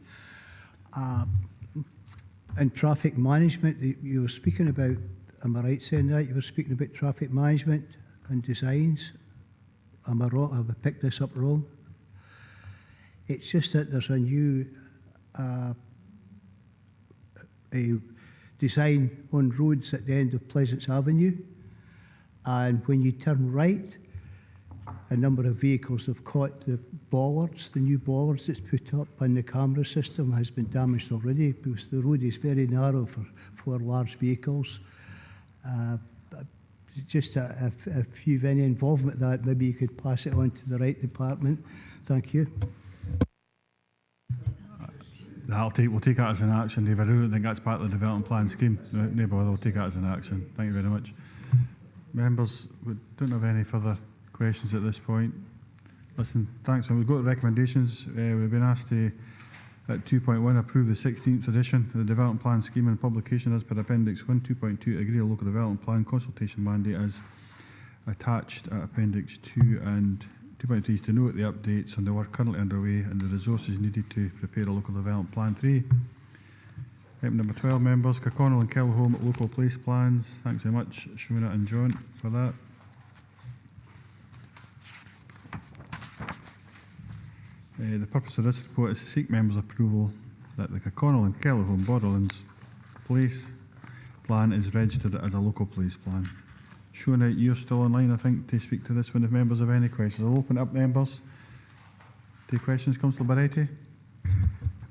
In traffic management, you were speaking about, am I right saying that? You were speaking about traffic management and designs. Am I wrong? Have I picked this up wrong? It's just that there's a new a design on roads at the end of Pleasance Avenue, and when you turn right, a number of vehicles have caught the bollards, the new bollards that's put up, and the camera system has been damaged already because the road is very narrow for large vehicles. Just if you've any involvement with that, maybe you could pass it on to the right department. Thank you. We'll take that as an action, David. I don't think that's part of the development plan scheme. No bother, we'll take that as an action. Thank you very much. Members, we don't have any further questions at this point. Listen, thanks. We've got the recommendations. We've been asked to, at 2.1, approve the 16th edition of the Development Plan Scheme and Publication as per Appendix 1, 2.2, agree a local development plan consultation mandate as attached at Appendix 2, and 2.3 is to note the updates on the work currently underway and the resources needed to prepare a local development plan 3. Item number 12, members, Kirkconnell and Kelholm local place plans. Thanks very much, Shona and John, for that. The purpose of this report is to seek members' approval that the Kirkconnell and Kelholm Borderlands Place plan is registered as a local place plan. Shona, you're still online, I think, to speak to this one if members have any questions. I'll open it up, members. Take questions, Councillor Barretti.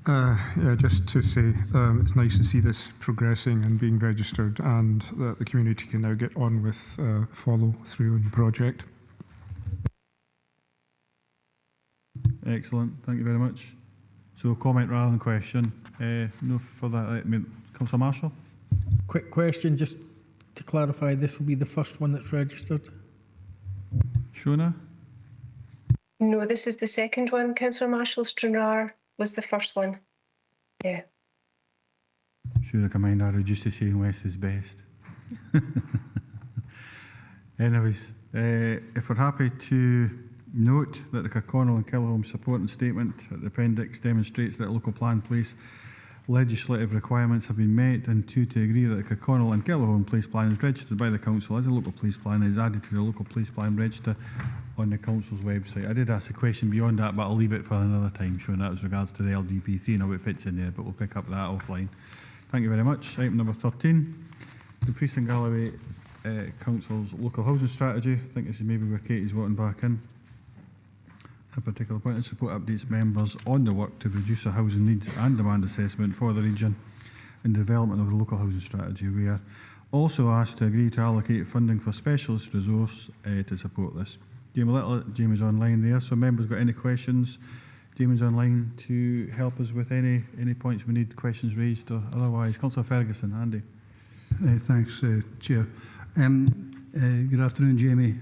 Yeah, just to say it's nice to see this progressing and being registered, and that the community can now get on with follow through on the project. Excellent, thank you very much. So comment rather than question. No further. Councillor Marshall. Quick question, just to clarify, this will be the first one that's registered? Shona? No, this is the second one. Councillor Marshall. Stranraer was the first one. Yeah. Sure, I can mind I reduced to saying west is best. Anyways, if we're happy to note that the Kirkconnell and Kelholm supporting statement at the appendix demonstrates that local plan place legislative requirements have been met, and 2, to agree that the Kirkconnell and Kelholm place plan is registered by the council as a local place plan and is added to the local place plan register on the council's website. I did ask a question beyond that, but I'll leave it for another time, showing that as regards to the LDP3 and how it fits in there, but we'll pick up that offline. Thank you very much. Item number 13, the Priest and Galloway Council's local housing strategy. I think this is maybe where Katie's wanting back in. A particular point, and support updates members on the work to reduce the housing needs and demand assessment for the region and development of the local housing strategy. We are also asked to agree to allocate funding for specialist resource to support this. Jamie's online there, so members got any questions? Jamie's online to help us with any points we need questions raised or otherwise. Councillor Ferguson, Andy. Thanks, Chair. Good afternoon, Jamie.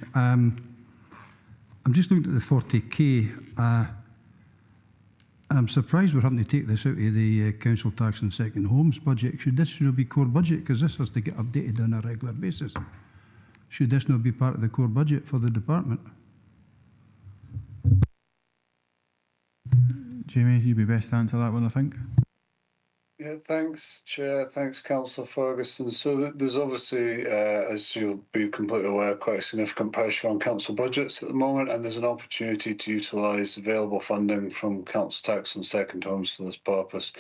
I'm just looking at the 40k. I'm surprised we're having to take this out of the council tax and second homes budget. Should this be core budget? Because this has to get updated on a regular basis. Should this not be part of the core budget for the department? Jamie, you'd be best to answer that one, I think. Yeah, thanks, Chair. Thanks, Councillor Ferguson. So there's obviously, as you'll be completely aware, quite a significant pressure on council budgets at the moment, and there's an opportunity to utilise available funding from council tax on second homes for this purpose.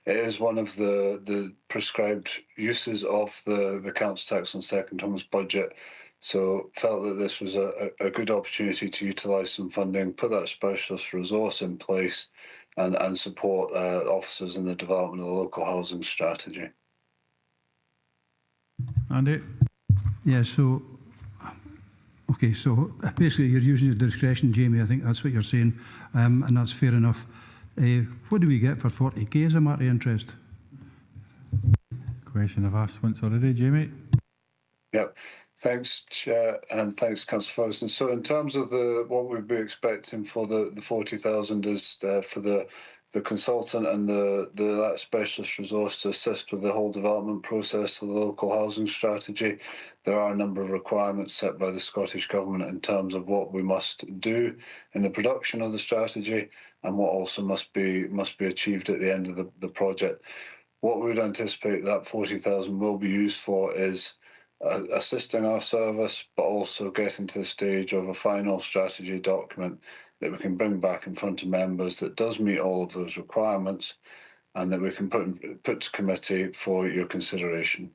It is one of the prescribed uses of the council tax on second homes budget. So felt that this was a good opportunity to utilise some funding, put that specialist resource in place, and support officers in the development of the local housing strategy. Andy? Yeah, so, okay, so basically you're using your discretion, Jamie, I think that's what you're saying, and that's fair enough. What do we get for 40k as a matter of interest? Question I've asked once already, Jamie. Yep. Thanks, Chair, and thanks, Councillor Ferguson. So in terms of what we'd be expecting for the 40,000 is for the consultant and that specialist resource to assist with the whole development process of the local housing strategy. There are a number of requirements set by the Scottish Government in terms of what we must do in the production of the strategy and what also must be achieved at the end of the project. What we would anticipate that 40,000 will be used for is assisting our service, but also getting to the stage of a final strategy document that we can bring back in front of members that does meet all of those requirements and that we can put to committee for your consideration.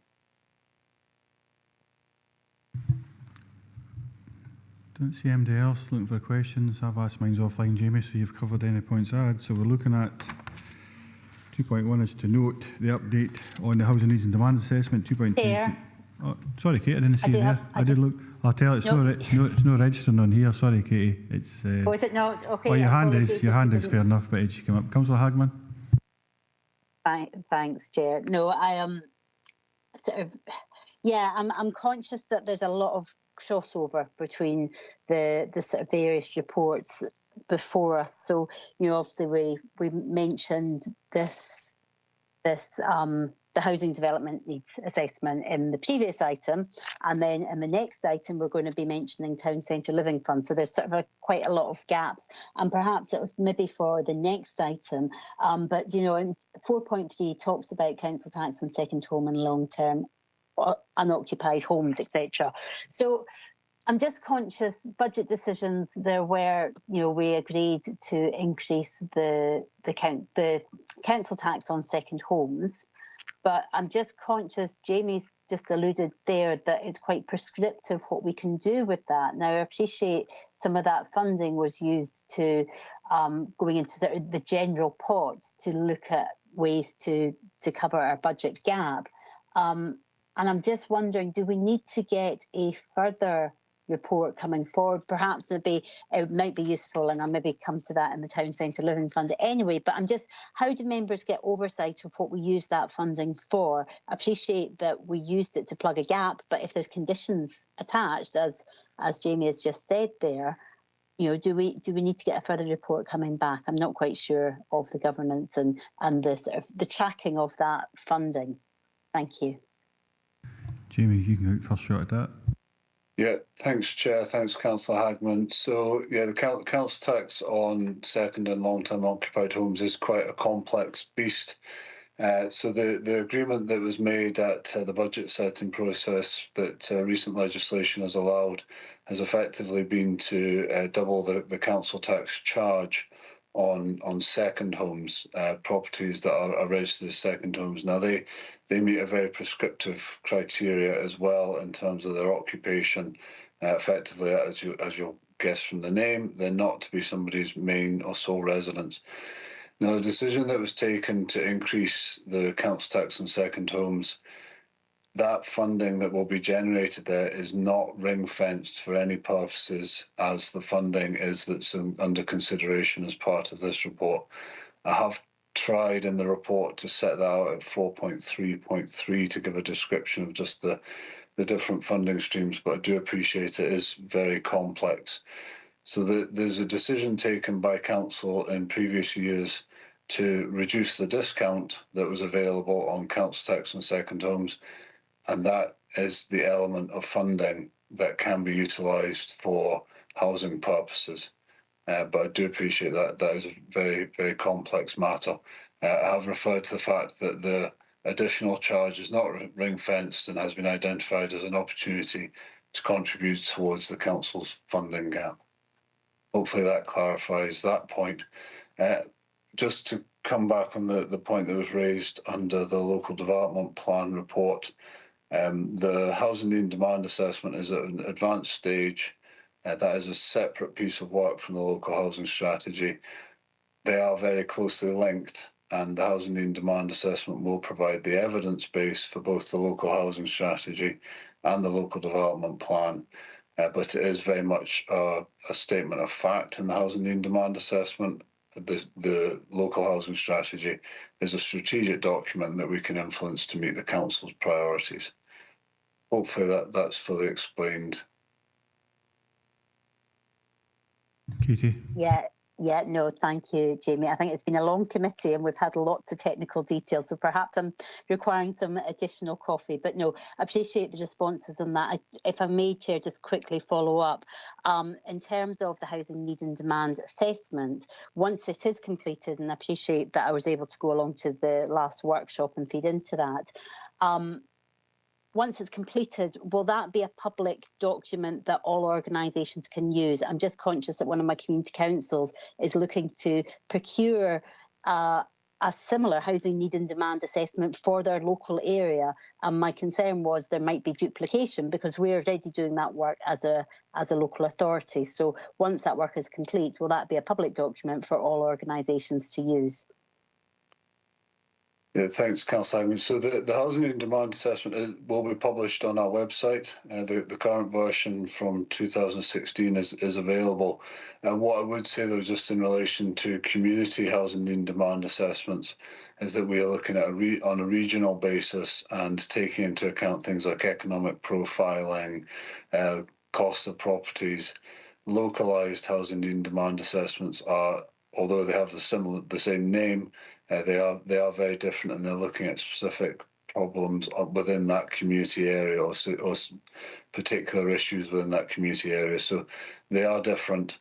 Don't see anybody else looking for questions. I've asked mine offline, Jamie, so you've covered any points I had. So we're looking at 2.1 is to note the update on the housing needs and demand assessment. 2.2. Oh, sorry, Kate, I didn't see it there. I did look. I'll tell you, it's no registering on here. Sorry, Katie. It's. Oh, is it not? Okay. Well, your hand is fair enough, but it should come up. Councillor Hagman. Thanks, Chair. No, I am I'm conscious that there's a lot of crossover between the sort of various reports before us. So, obviously we mentioned this the housing development needs assessment in the previous item, and then in the next item we're going to be mentioning town centre living fund. So there's sort of quite a lot of gaps, and perhaps it was maybe for the next item. But in 4.3 talks about council tax on second home and long term unoccupied homes, etc. So I'm just conscious, budget decisions, there were, we agreed to increase the council tax on second homes, but I'm just conscious, Jamie's just alluded there, that it's quite prescriptive what we can do with that. Now, I appreciate some of that funding was used to going into the general pots to look at ways to cover our budget gap. And I'm just wondering, do we need to get a further report coming forward? Perhaps it might be useful, and I'll maybe come to that in the Town Centre Living Fund anyway, but how do members get oversight of what we use that funding for? I appreciate that we used it to plug a gap, but if there's conditions attached, as Jamie has just said there, do we need to get a further report coming back? I'm not quite sure of the governance and the sort of the tracking of that funding. Thank you. Jamie, you can go first shot at that. Yeah, thanks, Chair. Thanks, Councillor Hagman. So, yeah, the council tax on second and long-term occupied homes is quite a complex beast. So the agreement that was made at the budget setting process that recent legislation has allowed has effectively been to double the council tax charge on second homes, properties that are registered as second homes. Now, they meet a very prescriptive criteria as well in terms of their occupation. Effectively, as you'll guess from the name, they're not to be somebody's main or sole residence. Now, the decision that was taken to increase the council tax on second homes, that funding that will be generated there is not ring-fenced for any purposes as the funding is that's under consideration as part of this report. I have tried in the report to set that out at 4.3.3 to give a description of just the different funding streams, but I do appreciate it is very complex. So there's a decision taken by council in previous years to reduce the discount that was available on council tax on second homes, and that is the element of funding that can be utilised for housing purposes. But I do appreciate that is a very, very complex matter. I have referred to the fact that the additional charge is not ring-fenced and has been identified as an opportunity to contribute towards the council's funding gap. Hopefully that clarifies that point. Just to come back on the point that was raised under the local development plan report, the housing need and demand assessment is at an advanced stage. That is a separate piece of work from the local housing strategy. They are very closely linked, and the housing need and demand assessment will provide the evidence base for both the local housing strategy and the local development plan. But it is very much a statement of fact in the housing need and demand assessment. The local housing strategy is a strategic document that we can influence to meet the council's priorities. Hopefully that's fully explained. Katie? Yeah, no, thank you, Jamie. I think it's been a long committee and we've had lots of technical details, so perhaps I'm requiring some additional coffee. But no, I appreciate the responses on that. If I may, Chair, just quickly follow up. In terms of the housing need and demand assessment, once it is completed, and I appreciate that I was able to go along to the last workshop and feed into that, once it's completed, will that be a public document that all organisations can use? I'm just conscious that one of my community councils is looking to procure a similar housing need and demand assessment for their local area. And my concern was there might be duplication because we're already doing that work as a local authority. So once that work is complete, will that be a public document for all organisations to use? Yeah, thanks, Councillor Hagman. So the housing and demand assessment will be published on our website. The current version from 2016 is available. And what I would say, though, just in relation to community housing and demand assessments, is that we are looking at on a regional basis and taking into account things like economic profiling, cost of properties, localised housing need and demand assessments are, although they have the same name, they are very different, and they're looking at specific problems within that community area or particular issues within that community area. So they are different.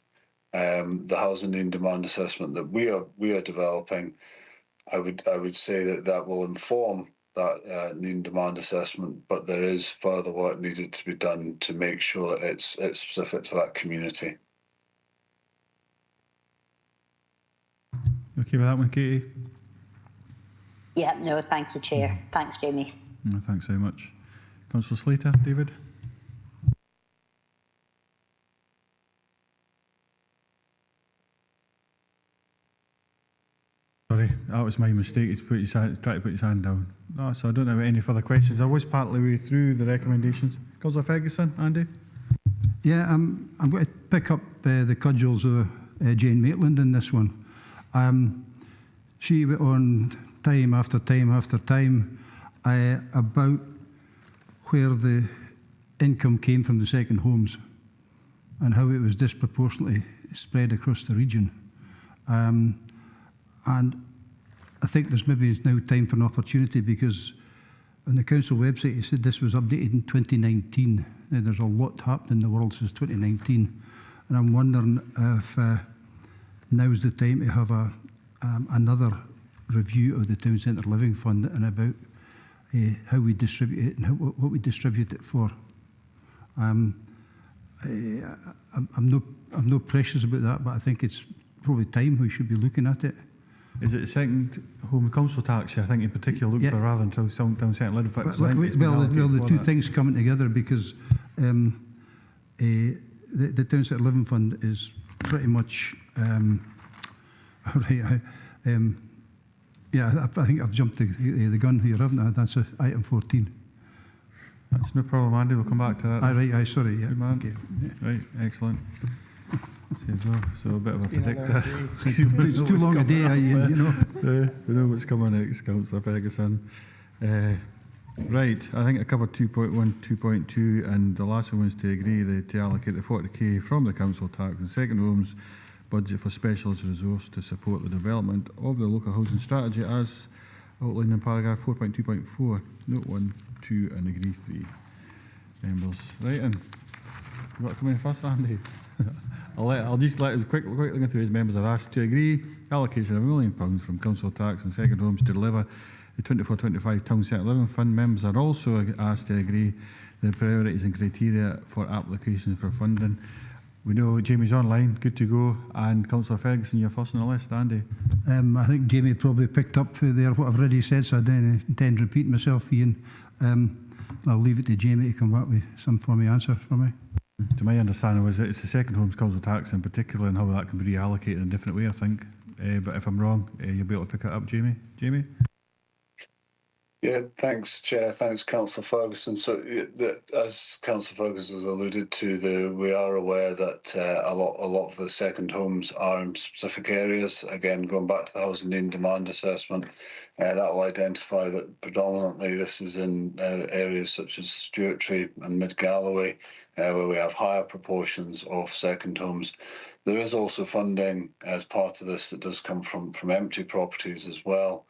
The housing need and demand assessment that we are developing, I would say that will inform that need and demand assessment, but there is further work needed to be done to make sure that it's specific to that community. Okay with that one, Katie? Yeah, no, thank you, Chair. Thanks, Jamie. No, thanks very much. Councillor Slater, David? Sorry, that was my mistake. He's try to put his hand down. No, so I don't have any further questions. I was partly way through the recommendations. Councillor Ferguson, Andy? Yeah, I'm going to pick up the cudgels of Jane Maitland in this one. She went on time after time after time about where the income came from the second homes and how it was disproportionately spread across the region. And I think there's maybe now time for an opportunity, because on the council website it said this was updated in 2019. Now, there's a lot happened in the world since 2019, and I'm wondering if now's the time to have another review of the Town Centre Living Fund and about how we distribute it and what we distribute it for. I'm no precious about that, but I think it's probably time we should be looking at it. Is it the second home council tax I think in particular look for, rather than Town Centre Living Fund? The two things coming together, because the Town Centre Living Fund is pretty much right. Yeah, I think I've jumped the gun here, haven't I? That's item 14. That's no problem, Andy. We'll come back to that. Right, sorry. Yeah. Good man. Okay. Yeah. Right, excellent. So a bit of a predictor. It's too long a day, you know. We know what's coming next, Councillor Ferguson. Right, I think I covered 2.1, 2.2, and the last one was to agree to allocate the 40k from the council tax and second homes budget for specialist resource to support the development of the local housing strategy as outlined in paragraph 4.2.4, note 1, 2 and agree 3. Members, right in. You want to come in first, Andy? I'll just let us quickly go through his members are asked to agree allocation of £1 million from council tax and second homes to deliver the 24-25 Town Centre Living Fund. Members are also asked to agree the priorities and criteria for applications for funding. We know Jamie's online, good to go, and Councillor Ferguson, you're first on the list, Andy. I think Jamie probably picked up there what I've already said, so I don't intend to repeat myself, Ian. I'll leave it to Jamie to come back with some form of answer for me. To my understanding was that it's the second homes council tax in particular and how that can be reallocated in a different way, I think. But if I'm wrong, you'll be able to pick it up, Jamie. Jamie? Yeah, thanks, Chair. Thanks, Councillor Ferguson. So, as Councillor Ferguson has alluded to, we are aware that a lot of the second homes are in specific areas. Again, going back to the housing need and demand assessment, that will identify that predominantly this is in areas such as Stewartry and Mid Galloway, where we have higher proportions of second homes. There is also funding as part of this that does come from empty properties as well.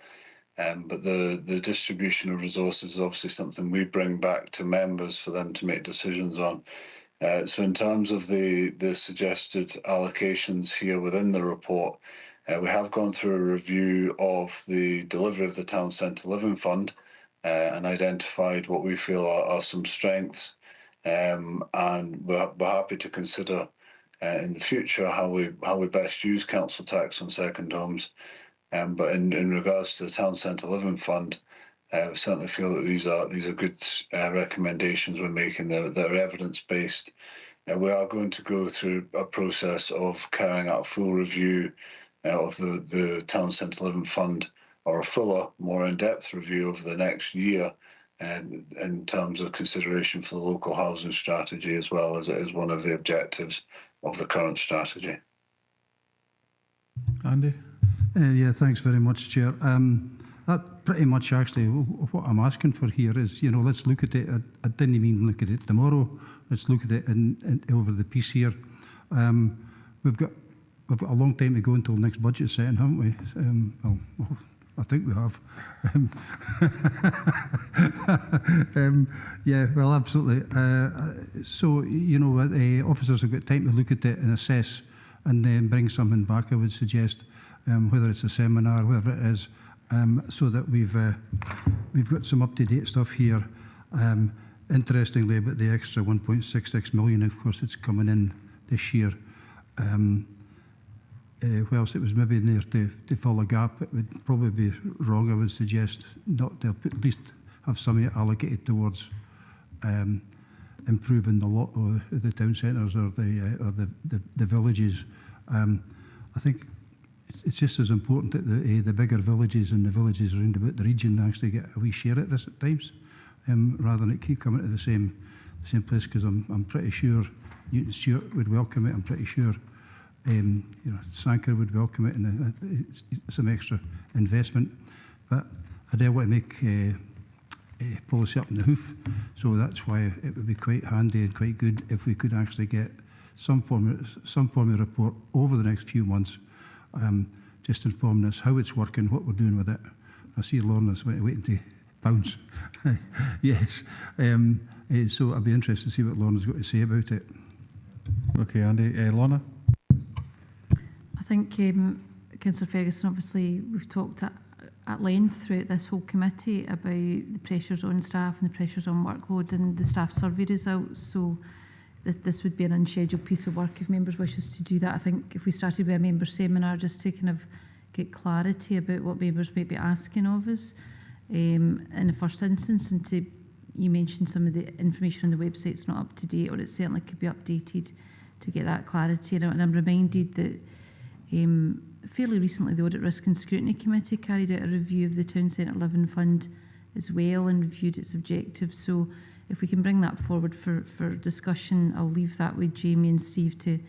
But the distribution of resources is obviously something we bring back to members for them to make decisions on. So in terms of the suggested allocations here within the report, we have gone through a review of the delivery of the Town Centre Living Fund and identified what we feel are some strengths. And we're happy to consider in the future how we best use council tax on second homes. But in regards to the Town Centre Living Fund, we certainly feel that these are good recommendations we're making that are evidence-based. We are going to go through a process of carrying out a full review of the Town Centre Living Fund, or a fuller, more in-depth review over the next year, and in terms of consideration for the local housing strategy, as well as it is one of the objectives of the current strategy. Andy? Yeah, thanks very much, Chair. That pretty much actually what I'm asking for here is, let's look at it. I didn't mean look at it tomorrow. Let's look at it over the piece here. We've got a long time to go until next budget setting, haven't we? Well, I think we have. Yeah, well, absolutely. So, you know, officers have got time to look at it and assess and then bring something back, I would suggest, whether it's a seminar, whatever it is, so that we've got some up-to-date stuff here. Interestingly, about the extra 1.66 million, of course, it's coming in this year. Whilst it was maybe in there to fill a gap, it would probably be wrong, I would suggest, not to at least have some of it allocated towards improving the lot of the town centres or the villages. I think it's just as important that the bigger villages and the villages around about the region actually get a wee share at this at times, rather than it keep coming to the same place, because I'm pretty sure Newton Stewart would welcome it. I'm pretty sure you know, Sanker would welcome it, and some extra investment. But I don't want to make policy up in the hoof, so that's why it would be quite handy and quite good if we could actually get some form of report over the next few months, just informing us how it's working, what we're doing with it. I see Lorna's waiting to bounce. Yes. So I'd be interested to see what Lorna's got to say about it. Okay, Andy. Lorna? I think, Councillor Ferguson, obviously we've talked at length throughout this whole committee about the pressures on staff and the pressures on workload and the staff survey results. So this would be an unscheduled piece of work if members wishes to do that. I think if we started with a member seminar just to kind of get clarity about what members might be asking of us in the first instance, and you mentioned some of the information on the website's not up to date, or it certainly could be updated to get that clarity. And I'm reminded that fairly recently the Audit Risk and Scrutiny Committee carried out a review of the Town Centre Living Fund as well and reviewed its objectives. So if we can bring that forward for discussion, I'll leave that with Jamie and Steve to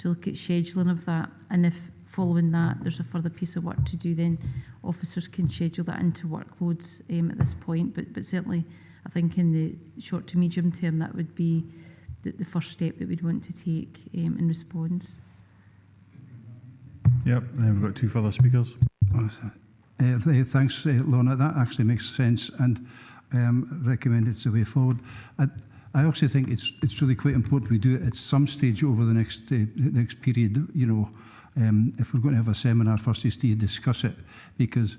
look at scheduling of that. And if following that there's a further piece of work to do, then officers can schedule that into workloads at this point. But certainly I think in the short to medium term that would be the first step that we'd want to take in response. Yep, and then we've got two further speakers. Thanks, Lorna. That actually makes sense, and recommend it's the way forward. I also think it's really quite important we do it at some stage over the next period. You know, if we're going to have a seminar first, is to discuss it, because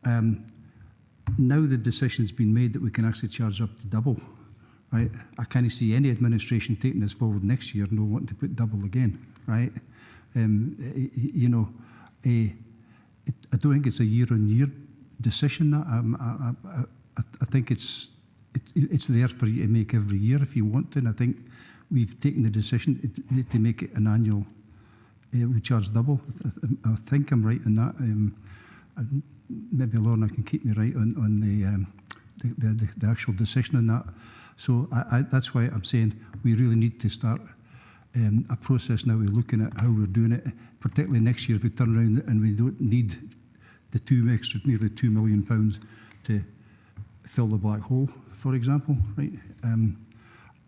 now the decision's been made that we can actually charge up to double. Right? I can't see any administration taking this forward next year, no wanting to put double again. Right? You know, I don't think it's a year-on-year decision. I think it's there for you to make every year if you want to. And I think we've taken the decision to make it an annual. We charge double. I think I'm right in that. Maybe Lorna can keep me right on the actual decision on that. So that's why I'm saying we really need to start a process now. We're looking at how we're doing it, particularly next year if we turn around and we don't need the nearly £2 million to fill the black hole, for example, right?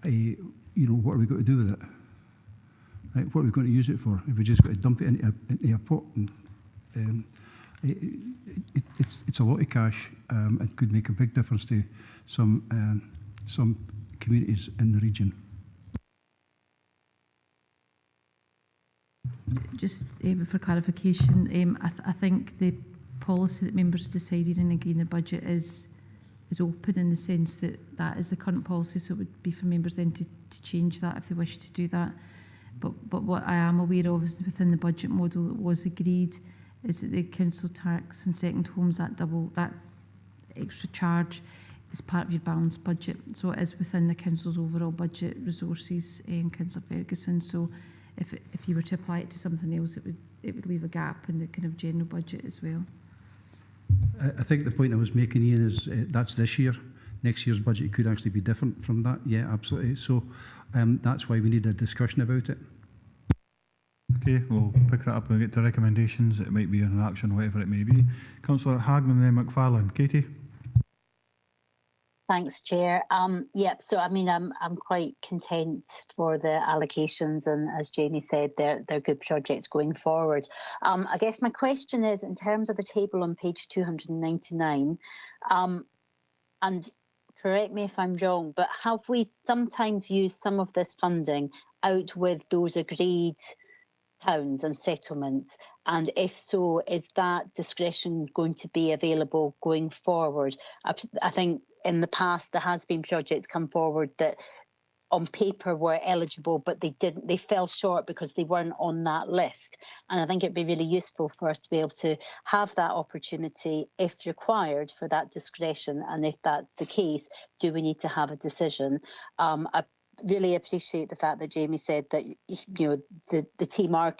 You know, what are we going to do with it? Right? What are we going to use it for? If we just got to dump it into a pot, and it's a lot of cash. It could make a big difference to some communities in the region. Just for clarification, I think the policy that members decided in agreeing their budget is open in the sense that is the current policy, so it would be for members then to change that if they wish to do that. But what I am aware of is within the budget model that was agreed is that the council tax and second homes, that extra charge is part of your balanced budget. So it is within the council's overall budget resources, Councillor Ferguson. So if you were to apply it to something else, it would leave a gap in the kind of general budget as well. I think the point I was making, Ian, is that's this year. Next year's budget could actually be different from that. Yeah, absolutely. So that's why we need a discussion about it. Okay, we'll pick that up when we get to recommendations. It might be an action, whatever it may be. Councillor Hagman and then McFarlane. Katie? Thanks, Chair. Yep. So, I mean, I'm quite content for the allocations, and as Jamie said, they're good projects going forward. I guess my question is, in terms of the table on page 299, and correct me if I'm wrong, but have we sometimes used some of this funding out with those agreed towns and settlements? And if so, is that discretion going to be available going forward? I think in the past there has been projects come forward that on paper were eligible, but they fell short because they weren't on that list. And I think it'd be really useful for us to be able to have that opportunity if required for that discretion. And if that's the case, do we need to have a decision? I really appreciate the fact that Jamie said that the team are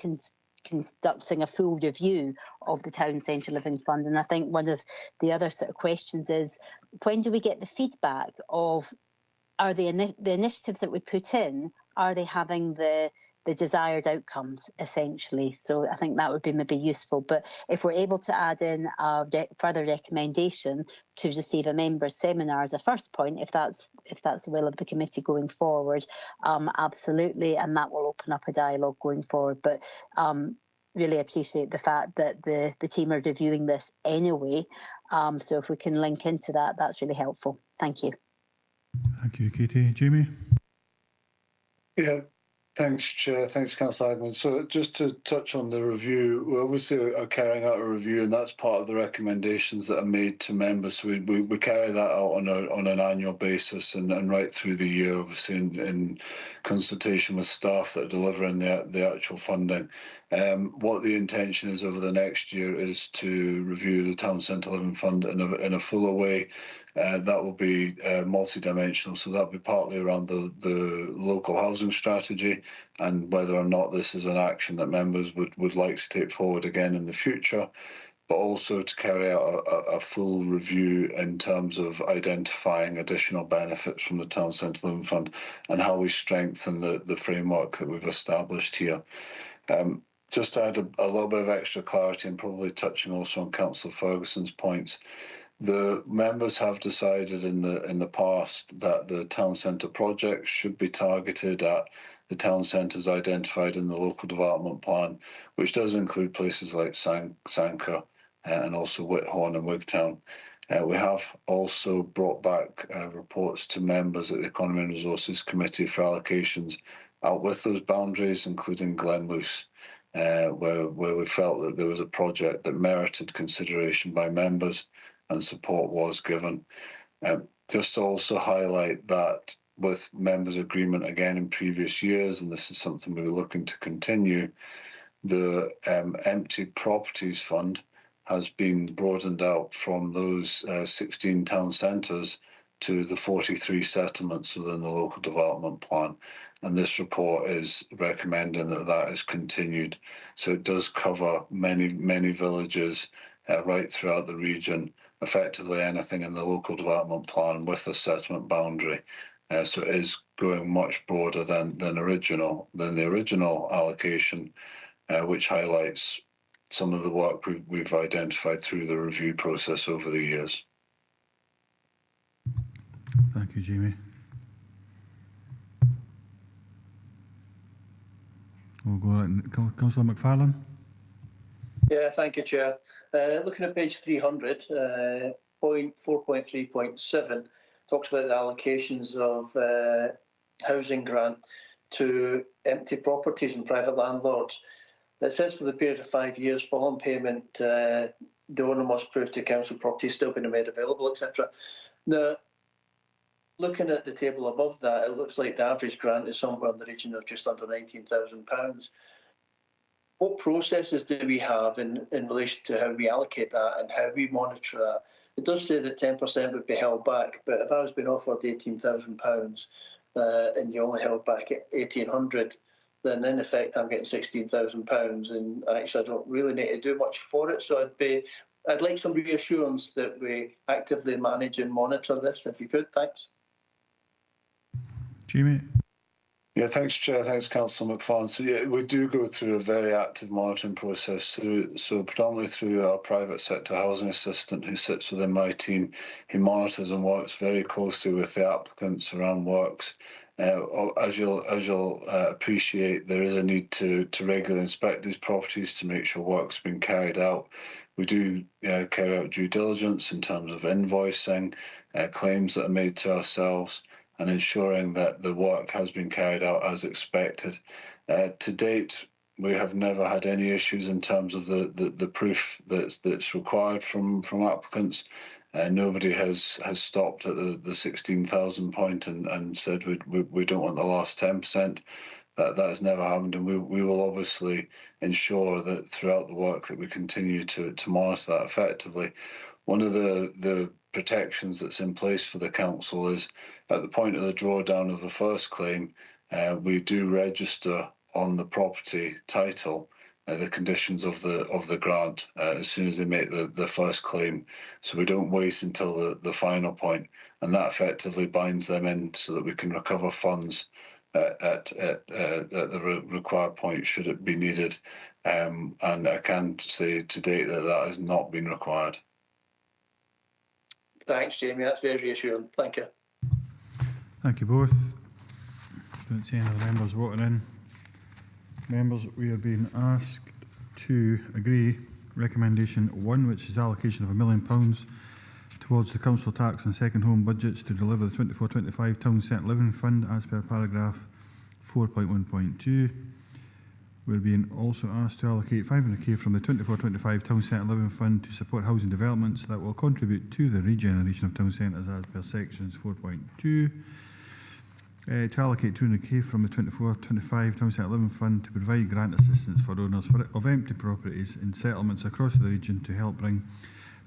conducting a full review of the Town Centre Living Fund. And I think one of the other sort of questions is, when do we get the feedback of, are the initiatives that we put in, are they having the desired outcomes, essentially? So I think that would be maybe useful. But if we're able to add in a further recommendation to receive a members' seminar as a first point, if that's the will of the committee going forward, absolutely, and that will open up a dialogue going forward. But really appreciate the fact that the team are reviewing this anyway. So if we can link into that, that's really helpful. Thank you. Thank you, Katie. Jamie? Yeah, thanks, Chair. Thanks, Councillor Hagman. So just to touch on the review, we obviously are carrying out a review, and that's part of the recommendations that are made to members. So we carry that out on an annual basis and right through the year, obviously in consultation with staff that are delivering the actual funding. What the intention is over the next year is to review the Town Centre Living Fund in a fuller way. That will be multi-dimensional, so that'll be partly around the local housing strategy and whether or not this is an action that members would like to take forward again in the future, but also to carry out a full review in terms of identifying additional benefits from the Town Centre Living Fund and how we strengthen the framework that we've established here. Just to add a little bit of extra clarity and probably touching also on Councillor Ferguson's points, the members have decided in the past that the town centre projects should be targeted at the town centres identified in the local development plan, which does include places like Sanquhar and also Whithorn and Wigtown. We have also brought back reports to members at the Economy and Resources Committee for allocations out with those boundaries, including Glenluce, where we felt that there was a project that merited consideration by members and support was given. Just to also highlight that with members' agreement again in previous years, and this is something we're looking to continue, the Empty Properties Fund has been broadened out from those 16 town centres to the 43 settlements within the local development plan. And this report is recommending that is continued. So it does cover many villages right throughout the region, effectively anything in the local development plan with a settlement boundary. So it is going much broader than the original allocation, which highlights some of the work we've identified through the review process over the years. Thank you, Jamie. We'll go right. Councillor McFarlane. Yeah, thank you, Chair. Looking at page 300, point 4.3.7 talks about the allocations of housing grant to empty properties and private landlords. It says for the period of 5 years following payment, the owner must prove to council property still being made available, etc. Now, looking at the table above that, it looks like the average grant is somewhere in the region of just under £19,000. What processes do we have in relation to how we allocate that and how we monitor that? It does say that 10% would be held back, but if I was being offered £18,000 and you only held back £1,800, then in effect I'm getting £16,000, and actually I don't really need to do much for it. So I'd like some reassurance that we actively manage and monitor this, if you could. Thanks. Jamie. Yeah, thanks, Chair. Thanks, Councillor McFarlane. So, yeah, we do go through a very active monitoring process, so predominantly through our private sector housing assistant who sits within my team. He monitors and works very closely with the applicants around works. As you'll appreciate, there is a need to regularly inspect these properties to make sure work's been carried out. We do carry out due diligence in terms of invoicing, claims that are made to ourselves, and ensuring that the work has been carried out as expected. To date, we have never had any issues in terms of the proof that's required from applicants. Nobody has stopped at the 16,000 point and said we don't want the last 10%. That has never happened, and we will obviously ensure that throughout the work that we continue to monitor that effectively. One of the protections that's in place for the council is at the point of the drawdown of the first claim, we do register on the property title the conditions of the grant as soon as they make the first claim, so we don't wait until the final point, and that effectively binds them in so that we can recover funds at the required point should it be needed, and I can say to date that has not been required. Thanks, Jamie. That's very reassuring. Thank you. Thank you both. Don't see any other members voting in. Members, we are being asked to agree recommendation 1, which is allocation of £1 million towards the council tax and second home budgets to deliver the 24-25 Town Centre Living Fund as per paragraph 4.1.2. We're being also asked to allocate 500k from the 24-25 Town Centre Living Fund to support housing developments that will contribute to the regeneration of town centres as per sections 4.2. To allocate 200k from the 24-25 Town Centre Living Fund to provide grant assistance for owners of empty properties in settlements across the region to help bring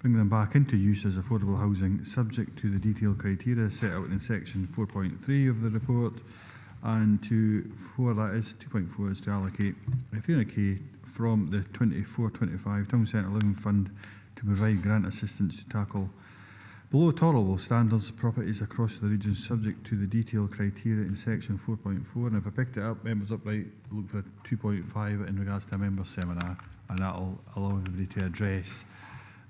them back into use as affordable housing, subject to the detailed criteria set out in section 4.3 of the report. And 2.4 is to allocate 300k from the 24-25 Town Centre Living Fund to provide grant assistance to tackle below tolerable standards properties across the region, subject to the detailed criteria in section 4.4. And if I picked it up, members upright, look for a 2.5 in regards to a member seminar, and that'll allow everybody to address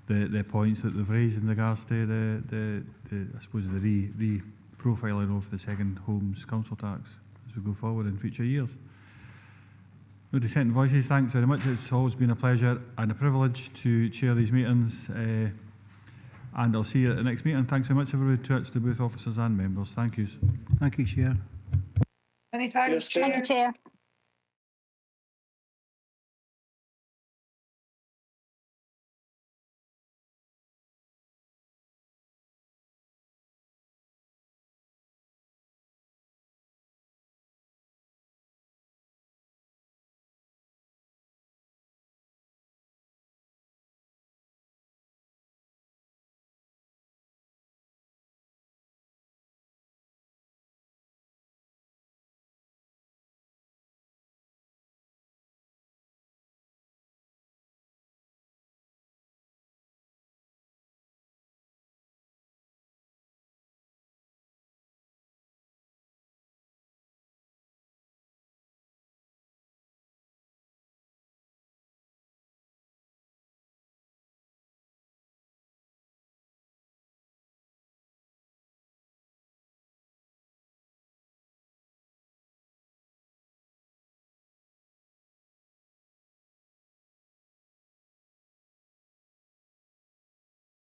the points that they've raised in regards to the I suppose the re-profiling of the second homes council tax as we go forward in future years. No dissenting voices, thanks very much. It's always been a pleasure and a privilege to chair these meetings. And I'll see you at the next meeting. Thanks very much, everybody, to both officers and members. Thank you. Thank you, Chair. Many thanks, Chair. Thank you, Chair.